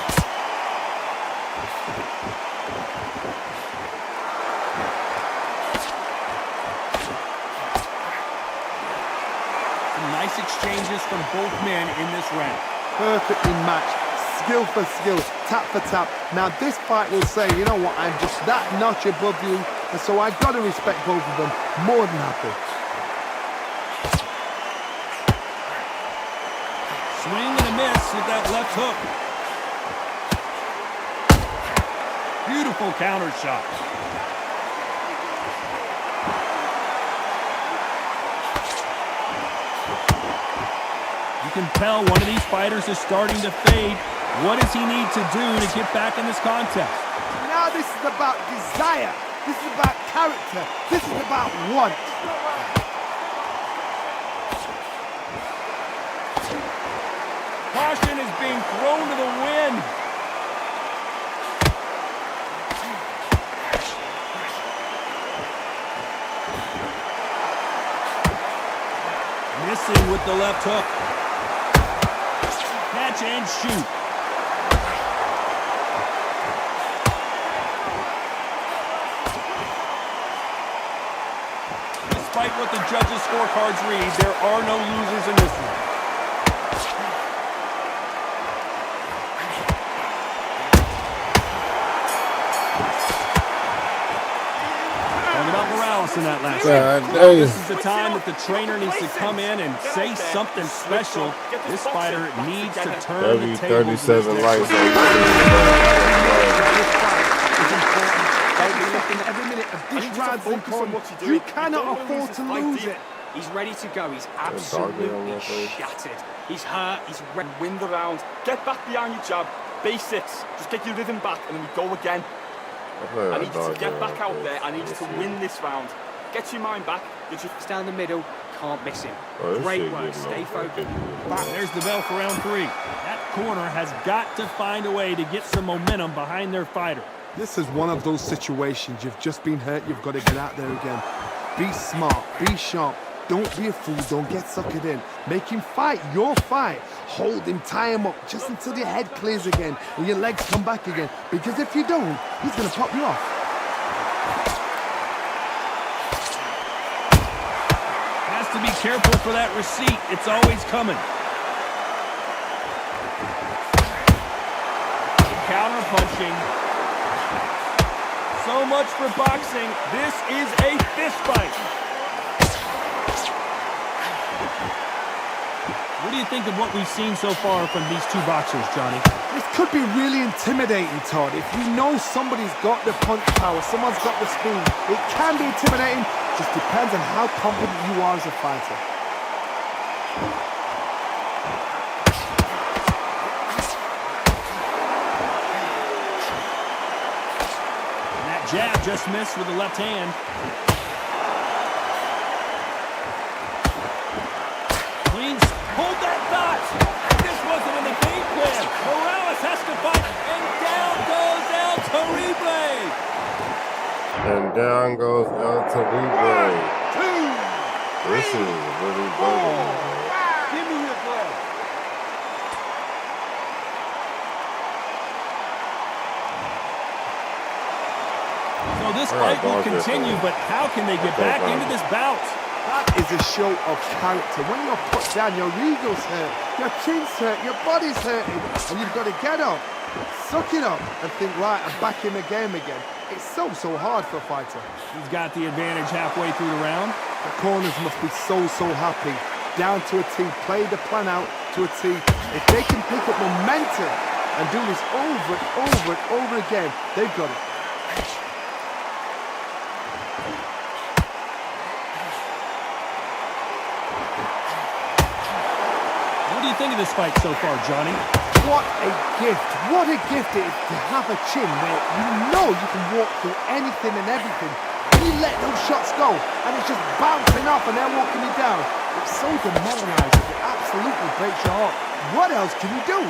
Nice exchanges from both men in this round. Perfectly matched, skill for skill, tap for tap. Now this fight will say, you know what, I'm just that notch above you, and so I've got to respect both of them more than happy. Swing and a miss with that left hook. Beautiful counter shot. You can tell one of these fighters is starting to fade. What does he need to do to get back in this contest? Now this is about desire. This is about character. This is about want. Caution is being thrown to the wind. Missing with the left hook. Catch and shoot. despite what the judges' scorecards read, there are no losers in this one. Talking about Morales in that last round. This is the time that the trainer needs to come in and say something special. This fighter needs to turn the tables. 37 lights. Every minute of this round's important. You cannot afford to lose it. He's ready to go. He's absolutely shattered. He's hurt. He's ready. Win the round. Get back behind your jab. Basics. Just get your rhythm back and then we go again. I need you to get back out there. I need you to win this round. Get your mind back. Get your down the middle. Can't miss him. Great work. Stay focused. There's the bell for round 3. That corner has got to find a way to get some momentum behind their fighter. This is one of those situations. You've just been hurt. You've got to get out there again. Be smart. Be sharp. Don't be a fool. Don't get suckered in. Make him fight your fight. Hold him, tie him up just until your head clears again and your legs come back again. Because if you don't, he's going to pop you off. Has to be careful for that receipt. It's always coming. Counter punching. So much for boxing. This is a fist fight. What do you think of what we've seen so far from these two boxers, Johnny? This could be really intimidating, Todd. If you know somebody's got the punch power, someone's got the speed, it can be intimidating. Just depends on how confident you are as a fighter. And that jab just missed with the left hand. Hold that thought! This wasn't in the game plan! Morales has to fight, and down goes El Terrible! And down goes El Terrible. 2, 3, This is really 4, bugging. 5. Give me your glove. So this fight will continue, but how can they get back into this bout? That is a show of character. When you're put down, your ego's hurt, your chin's hurt, your body's hurting, and you've got to get up, suck it up, and think, right, I'm back in the game again. It's so hard for a fighter. He's got the advantage halfway through the round. The corners must be so happy. Down to a T, play the plan out to a T. If they can pick up momentum and do this over and over and over again, they've got it. What do you think of this fight so far, Johnny? What a gift. What a gift it is to have a chin where you know you can walk through anything and everything. And you let those shots go, and it's just bouncing off and they're walking you down. It's so demoralizing. It absolutely breaks your heart. What else can you do?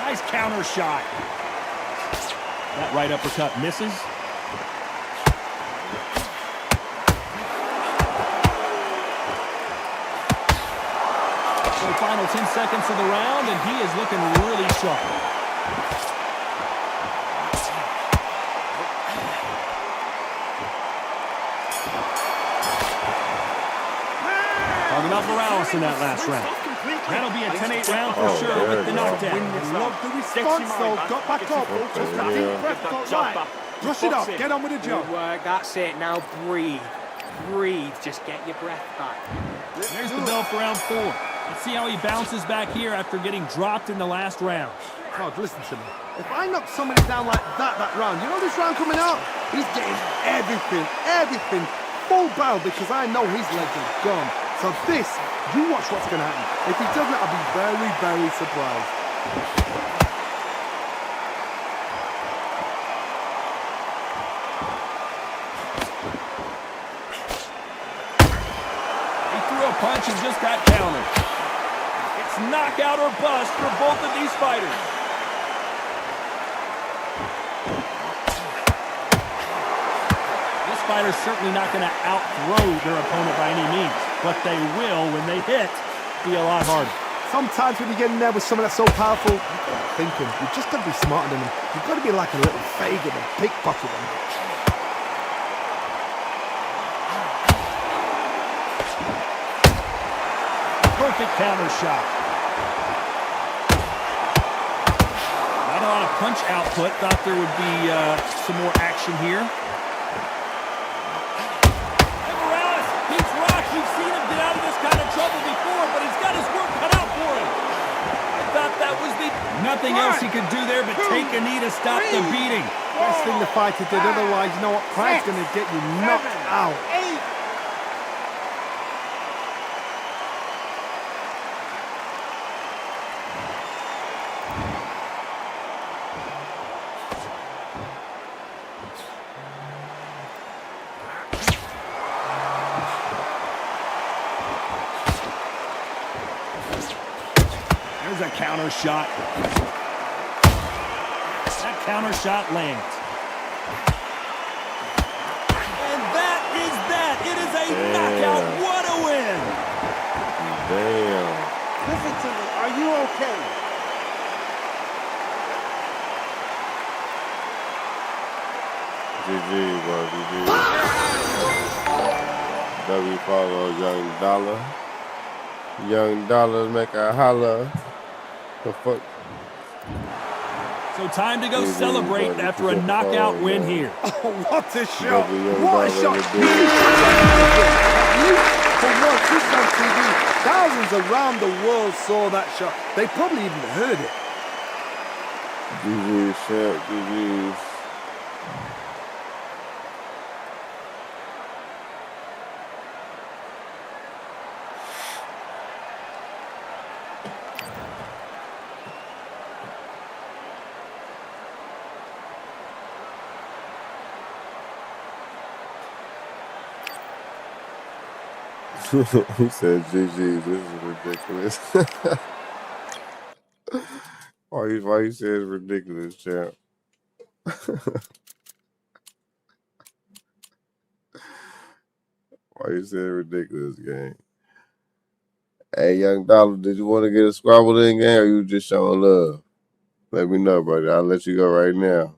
Nice counter shot. That right uppercut misses. Final 10 seconds of the round, and he is looking really sharp. Talking about Morales in that last round. That'll be a 10-8 round for sure with the knockdown. Love the response, though. Got back up. Just a deep breath, got right. Brush it up. Get on with the job. Good work. That's it. Now breathe. Breathe. Just get your breath back. There's the bell for round 4. Let's see how he bounces back here after getting dropped in the last round. Todd, listen to me. If I knock somebody down like that round, you know this round coming out? He's getting everything, full barrel because I know his legs are gone. So this, you watch what's going to happen. If he doesn't, I'll be very surprised. He threw a punch and just got countered. Knockout or bust for both of these fighters. This fighter's certainly not going to outthrow their opponent by any means, but they will, when they hit, be a lot harder. Sometimes when you get in there with someone that's so powerful, you've got to think him. You've just got to be smarter than him. You've got to be like a little faggot and pickpocket him. Perfect counter shot. Not a lot of punch output. Thought there would be some more action here. And Morales, he's rocked. We've seen him get out of this kind of trouble before, but he's got his work cut out for him. I thought that was the... Nothing else he could do there but take a knee to stop the beating. Best thing the fighter did, otherwise you know what Pride's going to get you knocked out. There's a counter shot. That counter shot lands. And that is that. It is a knockout. What a win. Damn. Listen to me. Are you okay? GG, bro. GG. W follow Young Dollar. Young Dollar make a holla. The fuck? So time to go celebrate after a knockout win here. Oh, what a shot! What a shot! For once, this on TV, thousands around the world saw that shot. They probably even heard it. GG, champ, GG's. He said, GG, this is ridiculous. why you say it's ridiculous, champ? Why you say it's ridiculous, gang? Hey, Young Dollar, did you want to get a squabble in, gang, or you just showing love? Let me know, brother. I'll let you go right now.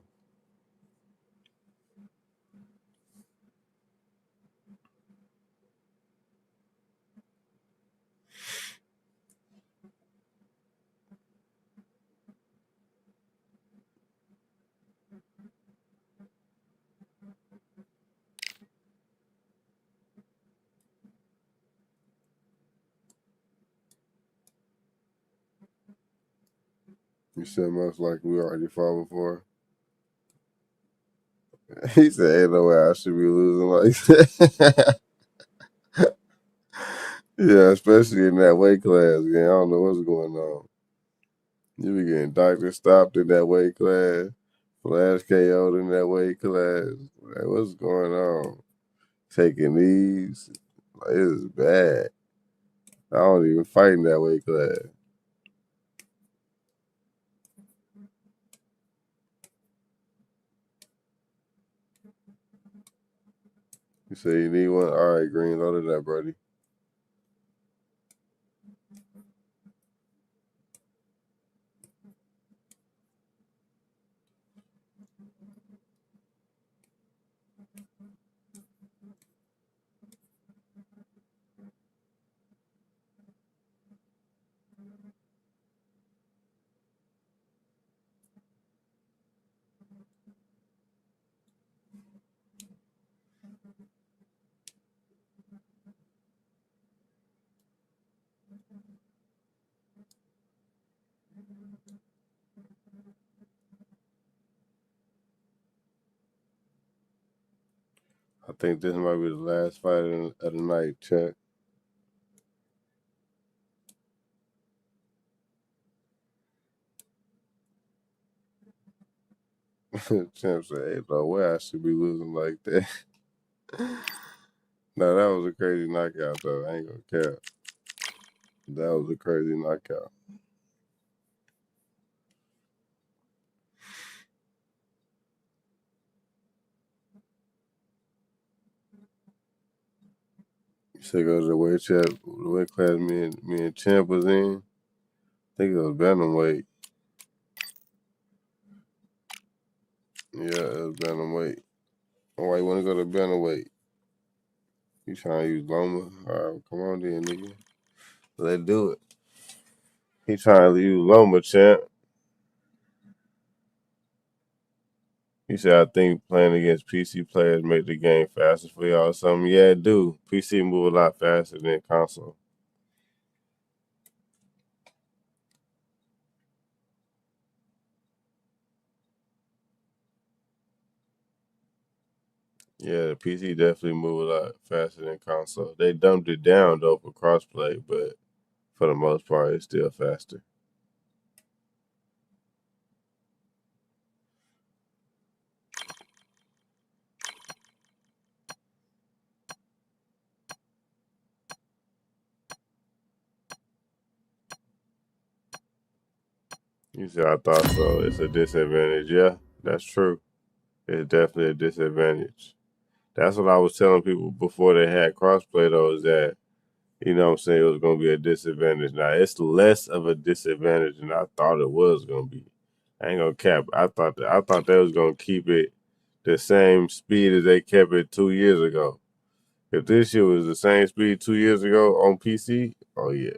You said most like we already fought before. He said, ain't no way I should be losing like that. Yeah, especially in that weight class, gang. I don't know what's going on. You be getting doctor stopped in that weight class, flash KO'd in that weight class. Like, what's going on? Taking these, like, this is bad. I don't even fight in that weight class. You say you need one? All right, Green, load it up, buddy. I think this might be the last fight of the night, Chuck. Champ said, ain't no way I should be losing like that. No, that was a crazy knockout, though. I ain't gonna care. That was a crazy knockout. You said go to the weight class me and Champ was in. think it was bantamweight. Yeah, it was bantamweight. Why you want to go to bantamweight? You trying to use Loma? All right, come on then, nigga. Let's do it. He trying to use Loma, champ. He said, I think playing against PC players make the game faster for y'all or something. Yeah, it do. PC move a lot faster than console. Yeah, the PC definitely move a lot faster than console. They dumbed it down, though, for crossplay, but for the most part, it's still faster. You said, I thought so. It's a disadvantage. Yeah, that's true. It's definitely a disadvantage. That's what I was telling people before they had crossplay, though, is that, you know what I'm saying, it was going to be a disadvantage. Now, it's less of a disadvantage than I thought it was going to be. I ain't going to cap. I thought they was going to keep it the same speed as they kept it 2 years ago. If this shit was the same speed 2 years ago on PC, oh, yeah,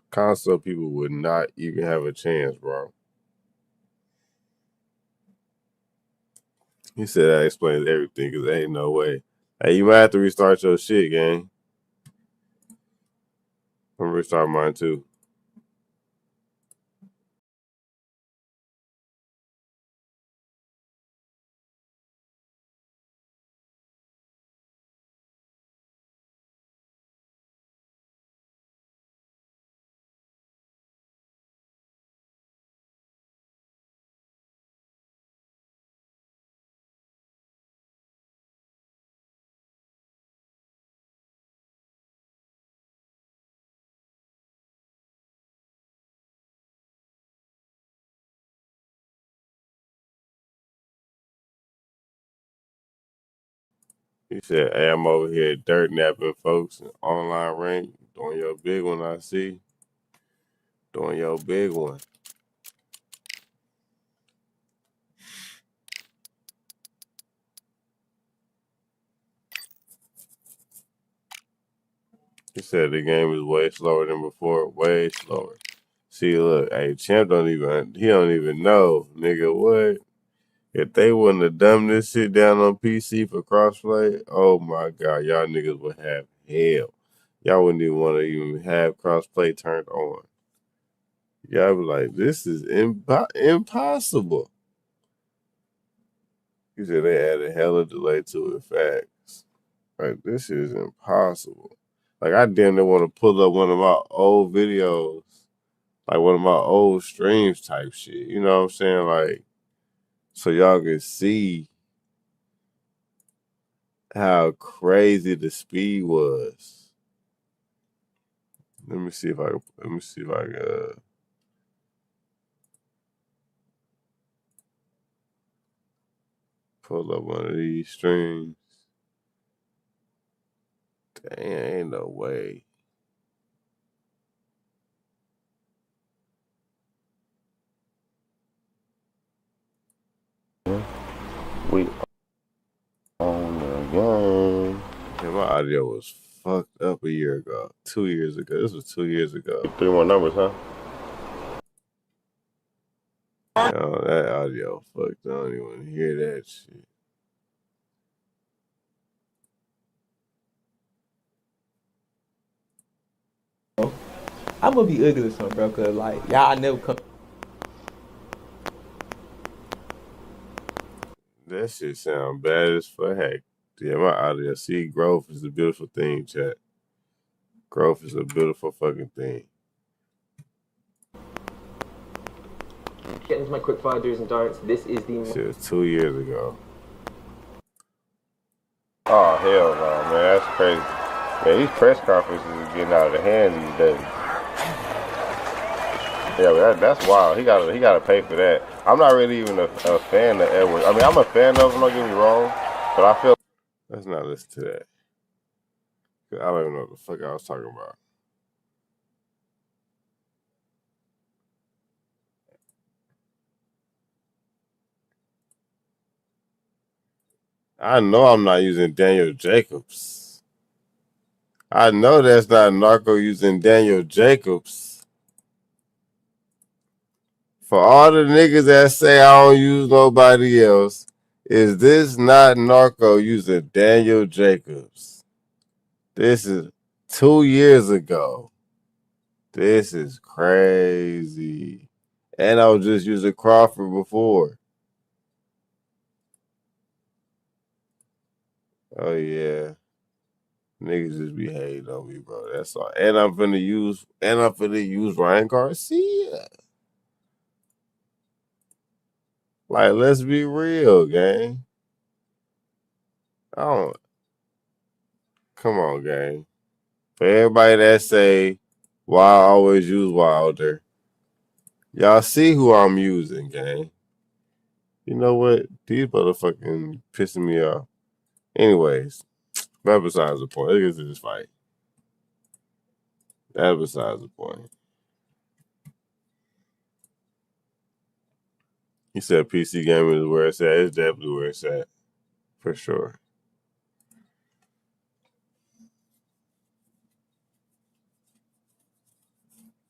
console people would not even have a chance, bro. He said that explains everything because there ain't no way. Hey, you might have to restart your shit, gang. I'm gonna restart mine too. He said, hey, I'm over here dirt napping folks in online rank. Doing your big one, I see. Doing your big one. He said the game is way slower than before. Way slower. See, look, hey, Champ don't even know. Nigga, what? If they wouldn't have dumbed this shit down on PC for crossplay, oh my God, y'all niggas would have hell. Y'all wouldn't even want to even have crossplay turned on. Y'all be like, this is impossible. He said they added hella delay to it. Facts. Like, this is impossible. Like, I damn near want to pull up one of my old videos, like one of my old streams type shit. You know what I'm saying? Like, so y'all can see how crazy the speed was. Let me see if I can pull up one of these streams. Dang, ain't no way. We on the game. Yeah, my audio was fucked up a year ago. 2 years ago. This was 2 years ago. 3 more numbers, huh? Yo, that audio fucked. I don't even want to hear that shit. I'm gonna be ugly or something, bro, cause like y'all never come. That shit sound bad as fuck. Heck, yeah, my audio. See, growth is a beautiful thing, chat. Growth is a beautiful fucking thing. Getting into my quick fire do's and don'ts. This is the shit was 2 years ago. Oh hell no, man, that's crazy. Man, these press conferences are getting out of the hand these days. Yeah, but that's wild. He gotta pay for that. I'm not really even a fan of Edwards. I mean, I'm a fan of him. Don't get me wrong, but I feel. Let's not listen to that. I don't even know what the fuck I was talking about. I know I'm not using Daniel Jacobs. I know that's not Narco using Daniel Jacobs. For all the niggas that say I don't use nobody else, is this not Narco using Daniel Jacobs? This is 2 years ago. This is crazy. And I was just using Crawford before. Oh yeah. Niggas just be hating on me, bro. That's all. And I'm finna use Ryan Garcia. Like, let's be real, gang. Come on, gang. For everybody that say why I always use Wilder, y'all see who I'm using, gang. You know what? These motherfucking pissing me off. Anyways, that besides the point. Look at this fight. That besides the point. He said PC gaming is where it's at. It's definitely where it's at. For sure.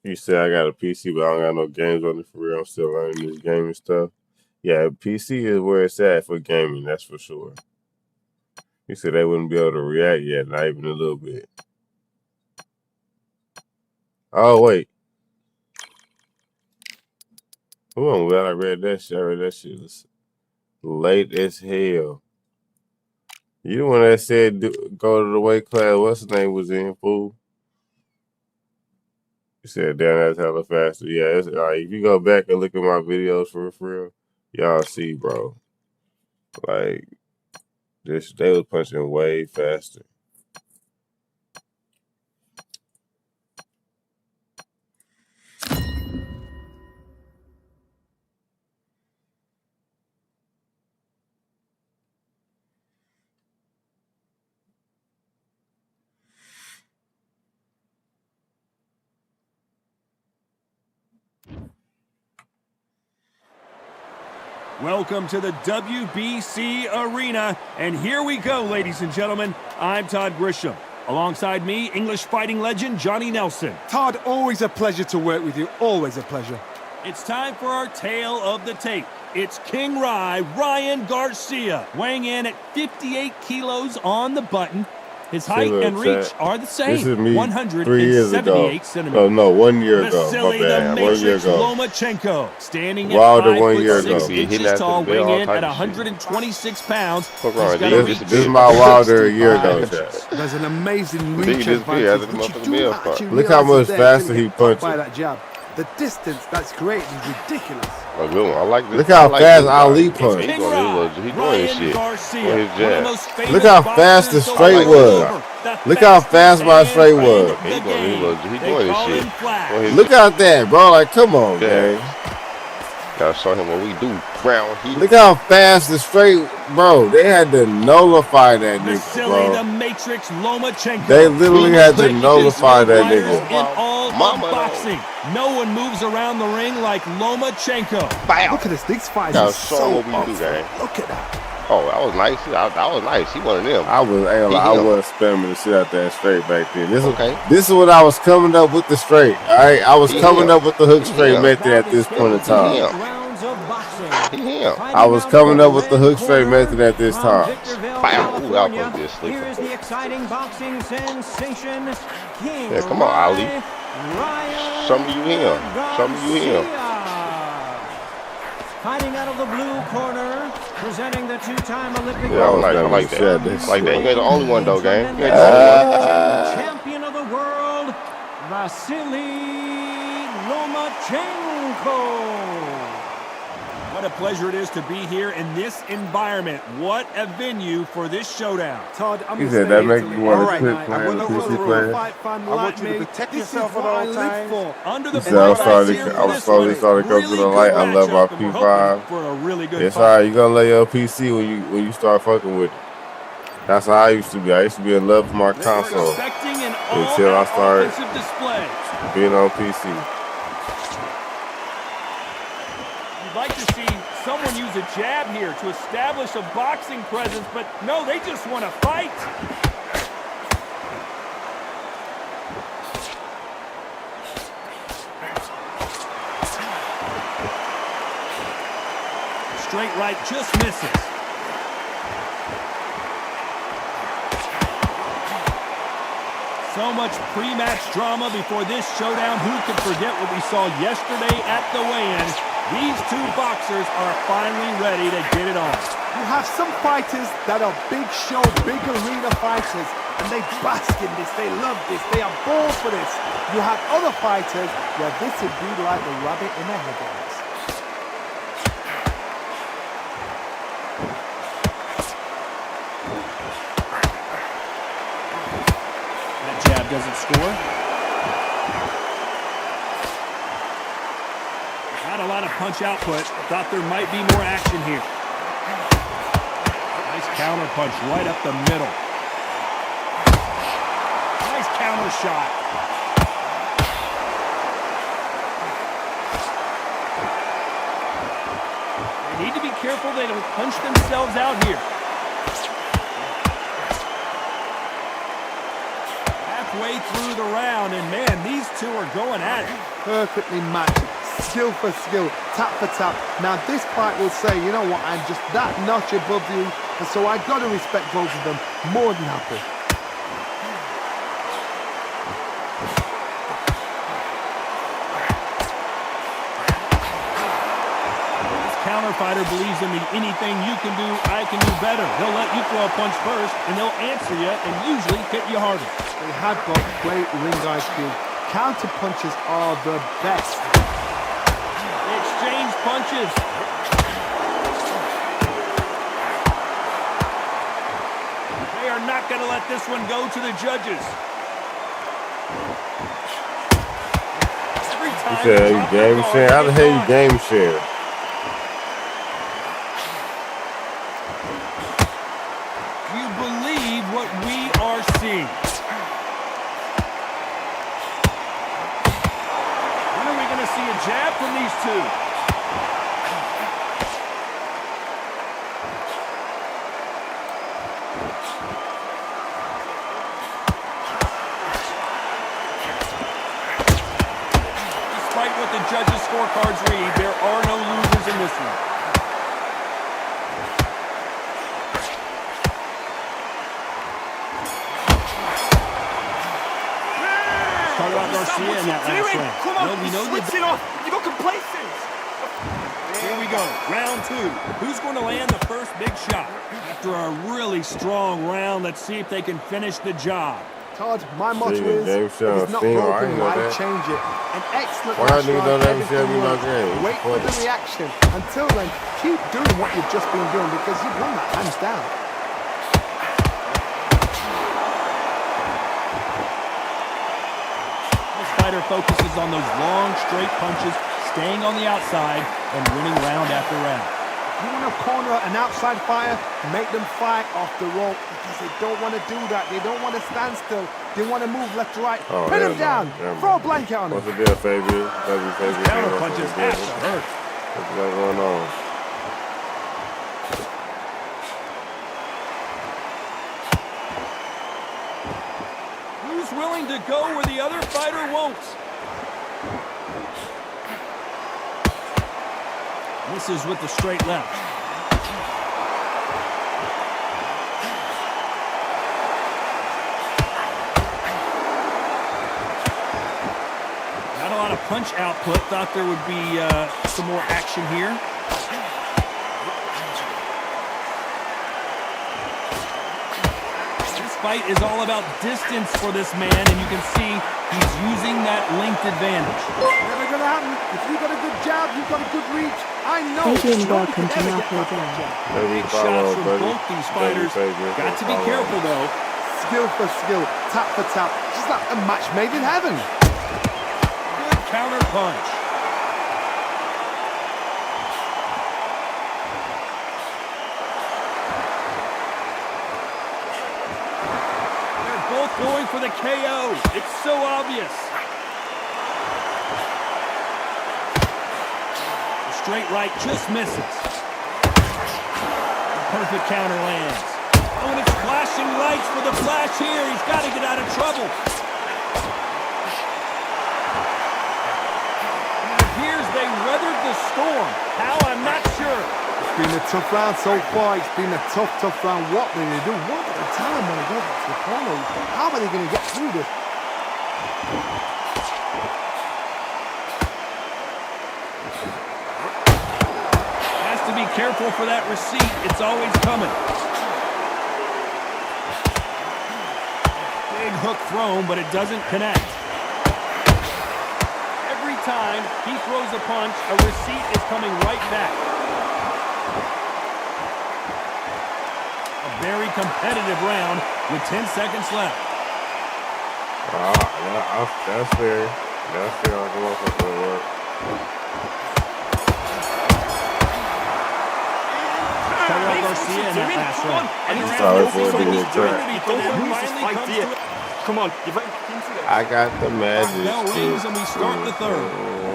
He said I got a PC, but I don't got no games on it for real. I'm still learning this gaming stuff. Yeah, PC is where it's at for gaming, that's for sure. He said they wouldn't be able to react yet, not even a little bit. Oh, wait. Oh, I'm glad I read that shit. I read that shit was late as hell. You the one that said go to the weight class. What's his name was in, fool? You said, damn, that's hella faster. Yeah, it's like, if you go back and look at my videos for real, y'all see, bro. Like, they was punching way faster. Welcome to the WBC Arena, and here we go, ladies and gentlemen. I'm Todd Grisham. Alongside me, English fighting legend Johnny Nelson. Todd, always a pleasure to work with you. Always a pleasure. It's time for our tale of the tape. It's King Ryan Garcia, weighing in at 58 kilos on the button. His height and reach are the same. This is me 178 3 years ago. centimeters. Oh, no, 1 year ago. Vasily My bad. 1 year ago. Lomachenko, standing Wilder at 1 year ago. 5'6" inches tall, weighing in at 126 pounds. This is my Wilder a year ago. There's an amazing reach advantage, which you do actually Look how much faster he punches. By that jab. The distance that's great is ridiculous. A good one. I like this. Look how fast Ali punched. He's doing his shit. Look how fast the straight was. Look how fast my straight was. He's doing his shit. Look at that, bro. Like, come on, man. Gotta show him what we do round here. Look how fast the straight, bro. They had to nullify that nigga, bro. The Matrix Lomachenko. They literally had to nullify that nigga. In all boxing, no one moves around the ring like Lomachenko. Bam. Look at this. These fights Gotta are show so what we do, gang. Look at that. Oh, that was nice. That was nice. He one of them. I was spamming the shit out that straight back then. This is what I was coming up with the straight. All right, I was coming up with the hook straight method at this point in time. I was coming up with the hook straight method at this time. Ooh, that was good sleeper. Here's the exciting boxing sensation, King Yeah, come on, Ali. Ryan Show me you him. Show me you him. Fighting out of the blue corner, presenting the two-time Olympic Yeah, I like that. Like that. You ain't the only one though, gang. You ain't the only one. Champion of the world, Vasily Lomachenko. What a pleasure it is to be here in this environment. What a venue for this showdown. Todd, I'm He said that make you want to quit playing the PC player. I want you to protect yourself at all times. Under the He said I was slowly starting to come to the light. I love my P5. For a really good It's alright, you gonna lay your PC when you start fucking with it. That's how I used to be. I used to be in love with my console until I started being on PC. You'd like to see someone use use a jab here to establish a boxing presence, but no, they just want to fight. Straight right just misses. So much pre-match drama before this showdown. Who could forget what we saw yesterday at the weigh-in? These two boxers are finally ready to get it on. You have some fighters that are big show, big arena fighters, and they bask in this, they love this, they are born for this. You have other fighters where this would be like the rabbit in the headlights. Doesn't score. Not a lot of punch output. Thought there might be more action here. Nice counter punch right up the middle. Nice counter shot. They need to be careful they don't punch themselves out here. Way through the round, and man, these two are going at it. Perfectly matched, skill for skill, tap for tap. Now this fight will say, you know what, I'm just that notch above you, and so I got to respect both of them more than happy. This counter fighter believes in me. Anything you can do, I can do better. They'll let you throw a punch first, and they'll answer you and usually hit you harder. They have got great ring IQ. Counter punches are the best. They exchange punches. They are not going to let this one go to the judges. Every time you said you game share? How the hell you game share? Do you believe what we are seeing? See a jab from these two. Despite what the judges' scorecards read, there are no losers in this one. Talk about Garcia in that last round. Come on, well, we know switch it off. You got complacent. Here we go, round two. Who's going to land the first big shot? After a really strong round, let's see if they can finish the job. Todd, my motto is, if it's not broken, why change it? An excellent last round, everything works. Wait for the reaction. Until then, keep doing what you've just been doing because you've won that hands down. Fighter focuses on those long, straight punches, staying on the outside and winning round after round. You want to corner an outside fighter, make them fight off the rope because they don't want to do that. They don't want to stand still. They want to move left to right. Pin them down. Throw a blanket on them. What's the deal, Fabian? Counter punches have to hurt. What's going on? Willing to go where the other fighter won't. Misses with the straight left. Not a lot of punch output. Thought there would be some more action here. Fight is all about distance for this man, and you can see he's using that length advantage. Never gonna happen. If you got a good jab, you've got a good reach. I know. Welcome to Napoli. Big shots from both these fighters. Got to be careful though. Skill for skill, tap for tap, just like a match made in heaven. Good counter punch. Going for the KO. It's so obvious. The straight right just misses. perfect counter lands. Oh, and it's flashing lights for the flash here. He's got to get out of trouble. It appears they weathered the storm. How? I'm not sure. It's been a tough round so far. It's been a tough round. What will they do? What at a time when they go back to the corner? How are they going to get through this? Has to be careful for that receipt. It's always coming. Big hook thrown, but it doesn't connect. Every time he throws a punch, a receipt is coming right back. A very competitive round with 10 seconds left. That's fair. That's fair. I can work with work. Garcia in that last round. Come on, you've got into it. I got the magic. Bell rings and we start the third.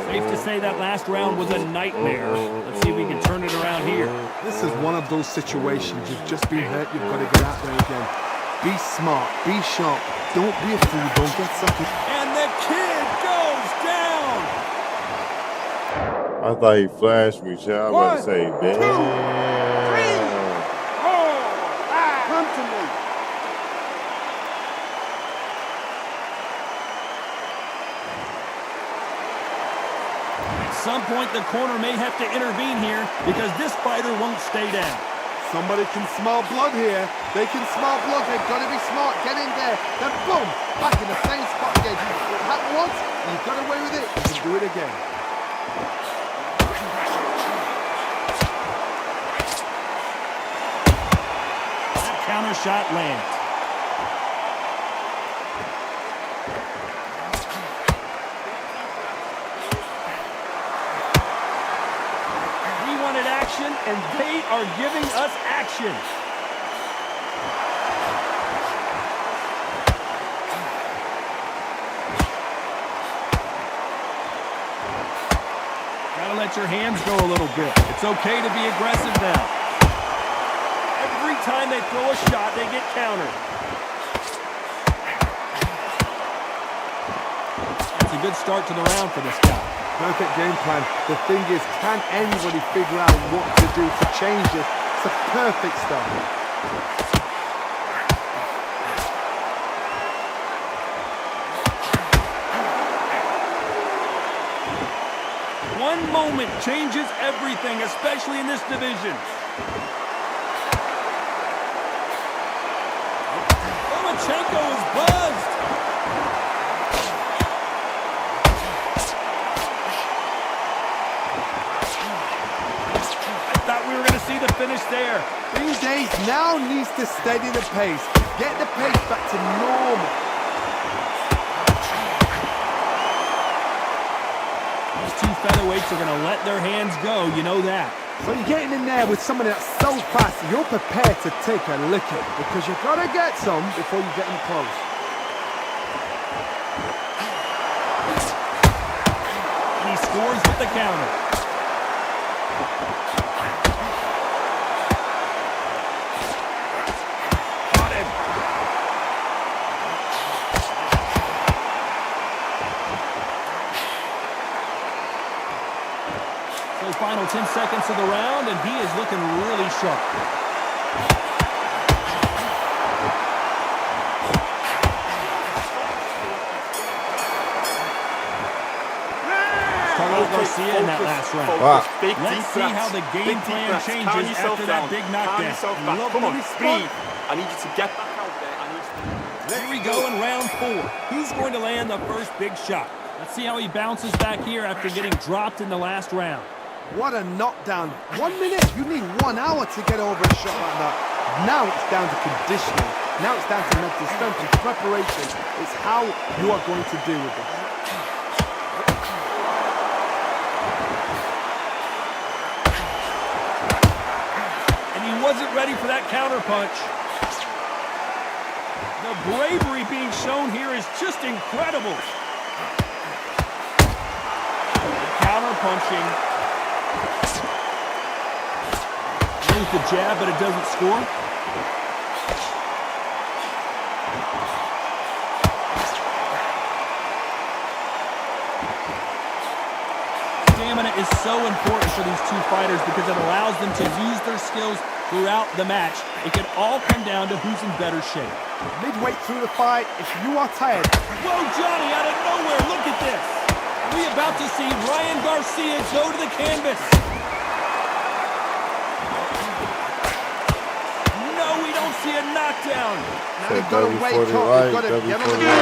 Safe to say that last round was a nightmare. Let's see if we can turn it around here. This is one of those situations. You've just been hurt. You've got to get out there again. Be smart. Be sharp. Don't be a fool. Don't get sucky. And the kid goes down. I thought he flashed me, child. I'm about to say, damn. At some point, the corner may have to intervene here because this fighter won't stay down. Somebody can smell blood here. They can smell blood. They've got to be smart. Get in there. Then boom, back in the same spot again. It happened once, and you got away with it. You can do it again. That counter shot lands. And they are giving us action. Gotta let your hands go a little bit. It's okay to be aggressive now. Every time they throw a shot, they get countered. That's a good start to the round for this guy. Perfect game plan. The thing is, can anybody figure out what to do to change this? It's a perfect start. One moment changes everything, especially in this division. Lomachenko is buzzed. See the finish there. These days now needs to steady the pace. Get the pace back to normal. These two featherweights are going to let their hands go. You know that. So you're getting in there with somebody that's so fast, you're prepared to take a licking because you've got to get some before you get in close. And he scores with the counter. Final 10 seconds of the round, and he is looking really sharp. Carlos Garcia in that last round. Wow. Let's see how the game plan changes after that big knockdown. Come on, breathe. I need you to get back out there. Here we go in round 4. Who's going to land the first big shot? Let's see how he bounces back here after getting dropped in the last round. What a knockdown. 1 minute. You need 1 hour to get over a shot like that. Now it's down to conditioning. Now it's down to mental strength and preparation. It's how you are going to deal with this. And he wasn't ready for that counter punch. The bravery being shown here is just incredible. Counter punching. Throws the jab, but it doesn't score. Stamina is so important for these two fighters because it allows them to use their skills throughout the match. It can all come down to who's in better shape. Midway through the fight, if you are tired... Whoa, Johnny, out of nowhere, look at this! We're about to see Ryan Garcia go to the canvas. No, we don't see a knockdown. Now you've got to wake up, you've got to get on the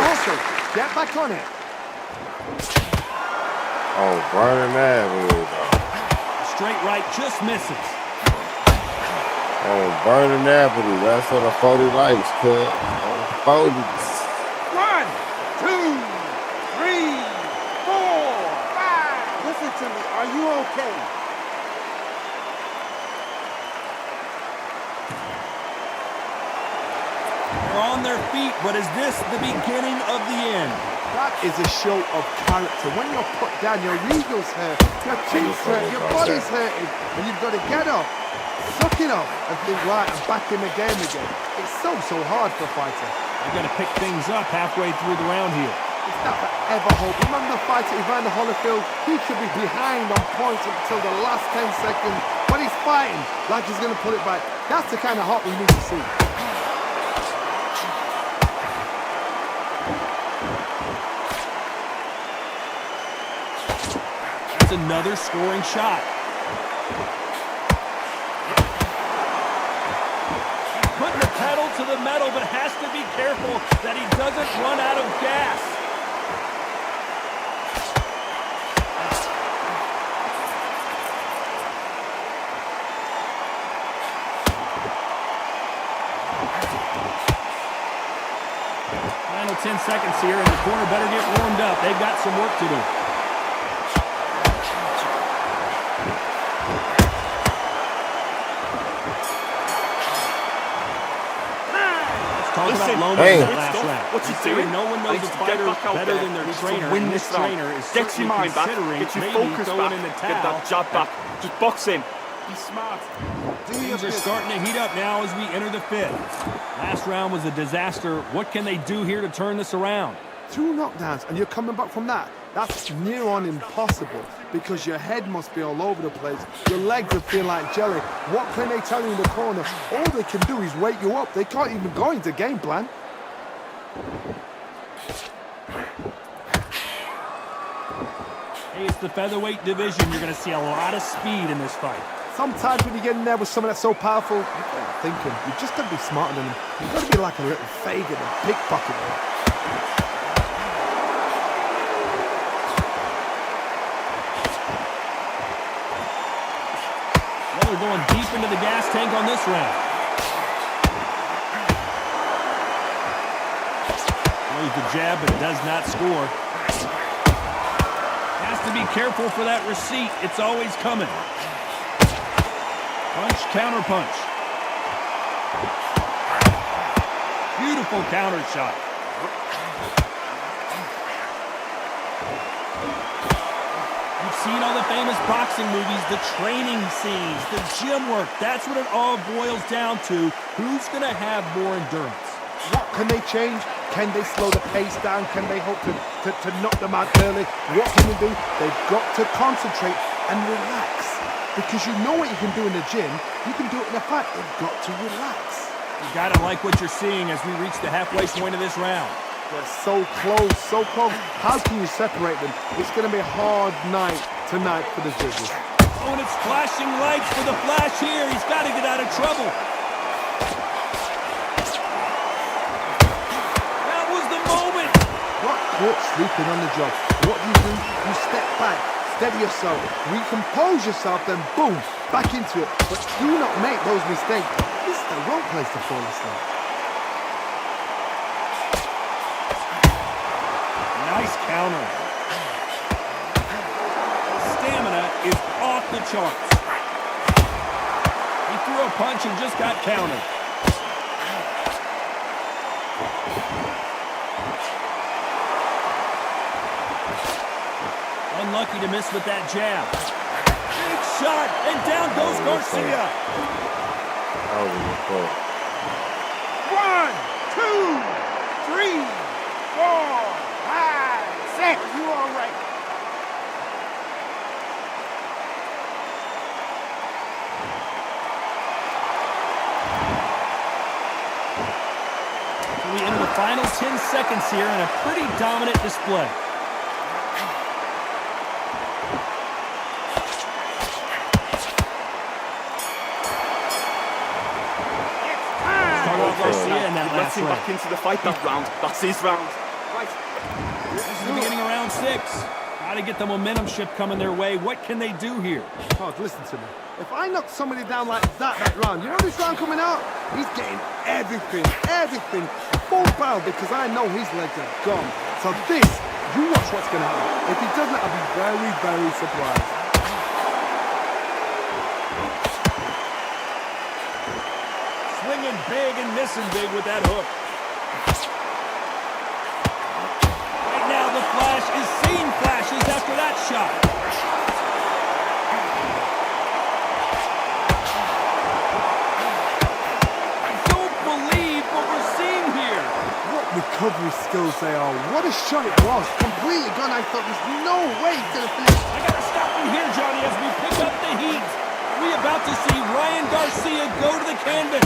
hustle. Get back on it. Oh, burning avenue. Straight right just misses. Oh, burning avenue. That's what a 40 likes, cuz. 40. 1, 2, 3, 4, 5. Listen to me. Are you okay? They're on their feet, but is this the beginning of the end? That is a show of character. When you're put down, your eagles hurt, your cheeks hurt, your body's hurting, and you've got to get up, suck it up, and think, right, I'm back in the game again. It's so hard for a fighter. They've got to pick things up halfway through the round here. It's not forever hope. Remember the fighter Evander Holyfield? He could be behind on points until the last 10 seconds, but he's fighting like he's going to pull it back. That's the kind of heart we need to see. Another scoring shot. Putting the pedal to the metal, but has to be careful that he doesn't run out of gas. Final 10 seconds here, and the corner better get warmed up. They've got some work to do. Listen, what's he doing? No one knows a fighter better than their trainer. Win this trainer is get your mind back, get your focus back, get that jab back. Just box him. Be smart. Things are starting to heat up now as we enter the fifth. Last round was a disaster. What can they do here to turn this around? 2 knockdowns, and you're coming back from that. That's near on impossible because your head must be all over the place. Your legs are feeling like jelly. What can they tell you in the corner? All they can do is wake you up. They can't even go into game plan. Hey, it's the featherweight division. You're going to see a lot of speed in this fight. Sometimes when you get in there with someone that's so powerful, you've got to think him. You've just got to be smarter than him. You've got to be like a little Fagin and pickpocket him. They're going deep into the gas tank on this round. Throws the jab, but does not score. Has to be careful for that receipt. It's always coming. Punch, counter punch. Beautiful counter shot. You've seen all the famous boxing movies, the training scenes, the gym work. That's what it all boils down to. Who's going to have more endurance? What can they change? Can they slow the pace down? Can they hope to knock them out early? What can they do? They've got to concentrate and relax. Because you know what you can do in the gym, you can do it in a fight. They've got to relax. You gotta like what you're seeing as we reach the halfway point of this round. They're so close, so close. How can you separate them? It's going to be a hard night tonight for the judges. Oh, and it's flashing lights for the flash here. He's got to get out of trouble. That was the moment. Got caught sleeping on the job. What do? You step back, steady yourself, recompose yourself, then boom, back into it. But do not make those mistakes. This is the wrong place to fall asleep. Nice counter. Stamina is off the charts. He threw a punch and just got countered. Unlucky to miss with that jab. shot, and down goes Garcia. That was close. 1, 2, 3, 4, 5, 6. You all right? We enter the final 10 seconds here in a pretty dominant display. Garcia in that last round. Back into the fight that round. That's his round. Right. This is the beginning of round 6. Got to get the momentum shift coming their way. What can they do here? Oh, listen to me. If I knock somebody down like that round, you know this round coming out? He's getting everything, full barrel, because I know his legs are gone. So this, you watch what's going to happen. If he doesn't, I'll be very, very surprised. Swinging big and missing big with that hook. Right now, the Flash is seeing flashes after that shot. I don't believe what we're seeing here. What recovery skills they are. What a shot it was. Completely gone. I thought there's no way he's going to finish. I got to stop him here, Johnny, as we pick up the heat. We about to see Ryan Garcia go to the canvas.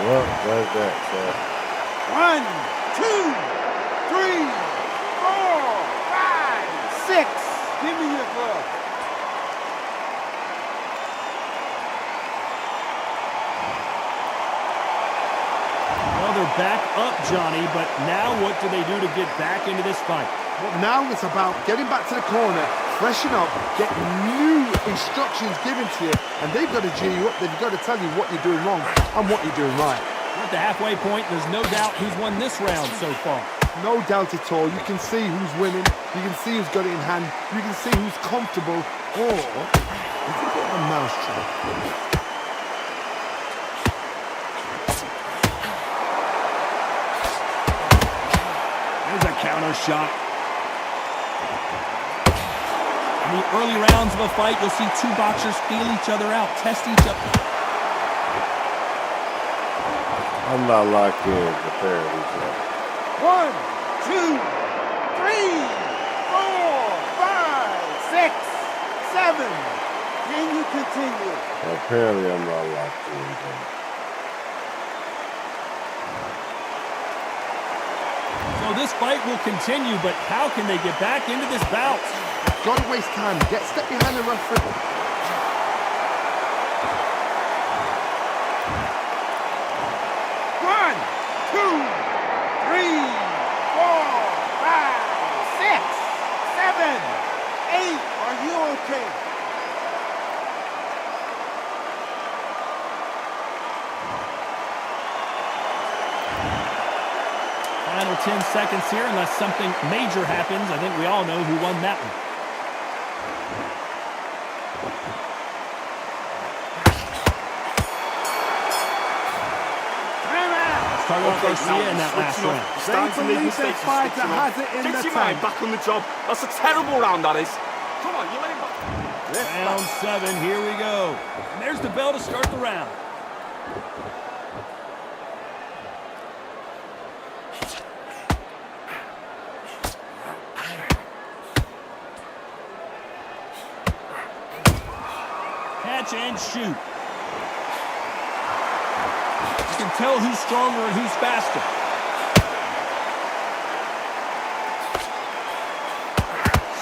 What was that, sir? 1, 2, 3, 4, 5, 6. Give me your glove. Well, they're back up, Johnny, but now what do they do to get back into this fight? Well, now it's about getting back to the corner, freshen up, get new instructions given to you, and they've got to G you up. They've got to tell you what you're doing wrong and what you're doing right. We're at the halfway point. There's no doubt who's won this round so far. No doubt at all. You can see who's winning. You can see who's got it in hand. You can see who's comfortable. Or it's a bit of a mousetrap. There's a counter shot. In the early rounds of a fight, you'll see two boxers feel each other out, test each other. I'm not locked in, apparently. 1, 2, 3, 4, 5, 6, 7. Can you continue? Apparently, I'm not locked in. So this fight will continue, but how can they get back into this bout? Don't waste time. Step behind the referee. Final 10 seconds here, unless something major happens. I think we all know who won that one. Started off Garcia in that last round. Starting to make mistakes. Fighter has it in the tank. Back on the job. That's a terrible round, that is. Come on, you let him back. Round 7, here we go. And there's the bell to start the round. Catch and shoot. You can tell who's stronger and who's faster.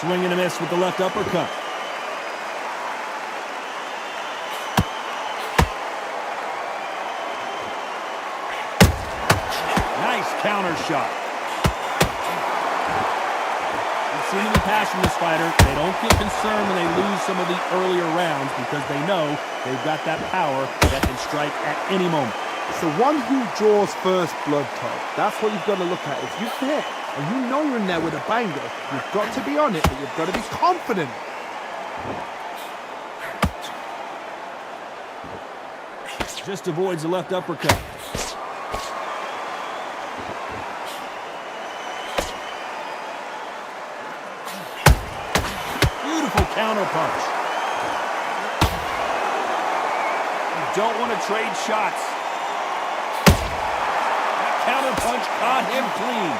Swing and a miss with the left uppercut. Nice counter shot. We've seen in the past from this fighter, they don't get concerned when they lose some of the earlier rounds because they know they've got that power that can strike at any moment. It's the one who draws first blood, Todd. That's what you've got to look at. If you hit and you know you're in there with a banger, you've got to be on it, but you've got to be confident. Just avoids the left uppercut. counterpunch. You don't want to trade shots. That counterpunch caught him clean.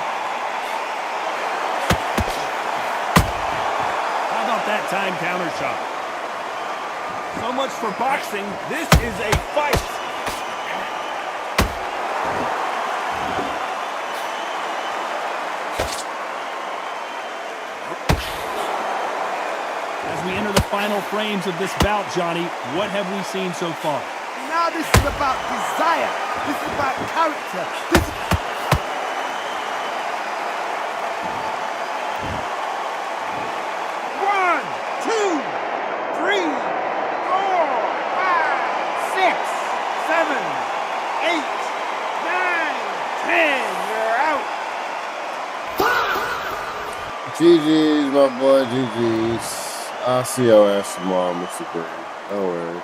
How about that time counter shot? So much for boxing. This is a fight. As we enter the final frames of this bout, Johnny, what have we seen so far? Now this is about desire. This is about character. This is... One, two, three, 4, 5, 6, 7, 8, 9, 10. You're out. GG's, my boy, GG's. I'll see your ass tomorrow, Mr. Green. Don't worry.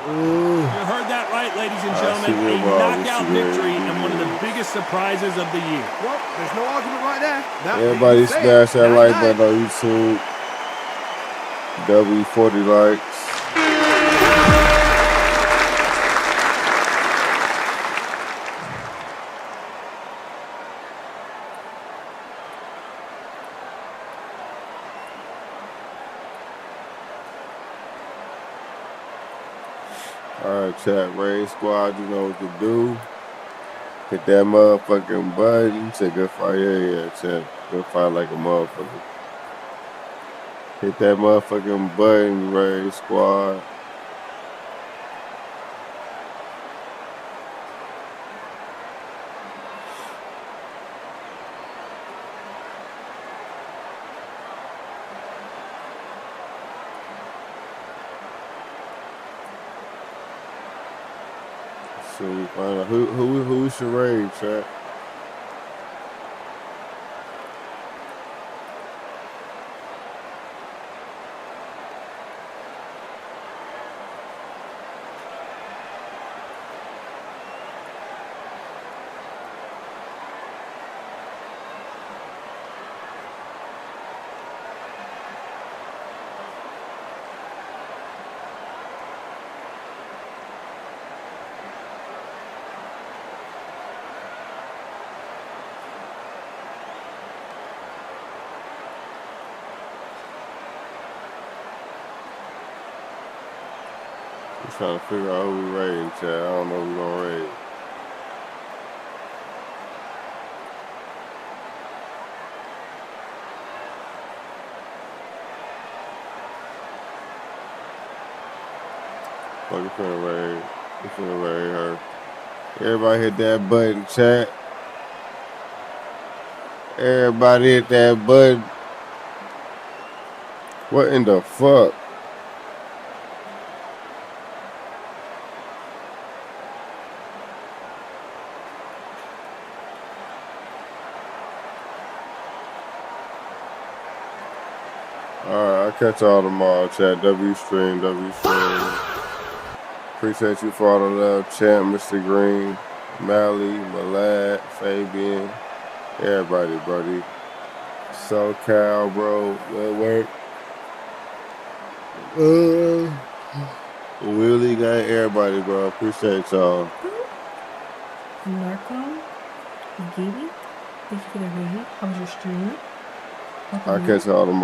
You heard that right, ladies and gentlemen. A knockout victory and one of the biggest surprises of the year. Well, there's no argument right there. Everybody smash that like button on YouTube. W40 likes. Alright, chat, Raid Squad, you know what to do. Hit that motherfucking button. Say good fight, yeah, chat. Good fight like a motherfucker. Hit that motherfucking button, Raid Squad. So we find out who should raid, chat. I'm trying to figure out who we raiding, chat. I don't know who we're gonna raid. Fuck, you finna raid. You finna raid her. Everybody hit that button, chat. Everybody hit that button. What in the fuck? Alright, I'll catch y'all tomorrow, chat. W-Stream. Appreciate you for all the love, champ, Mr. Green, Mally, Malad, Fabian, everybody, buddy. SoCal, bro. Good work. Willie gang, everybody, bro. Appreciate y'all. Marco, Gaby, thank you for the raid. How was your stream? I'll catch y'all tomorrow.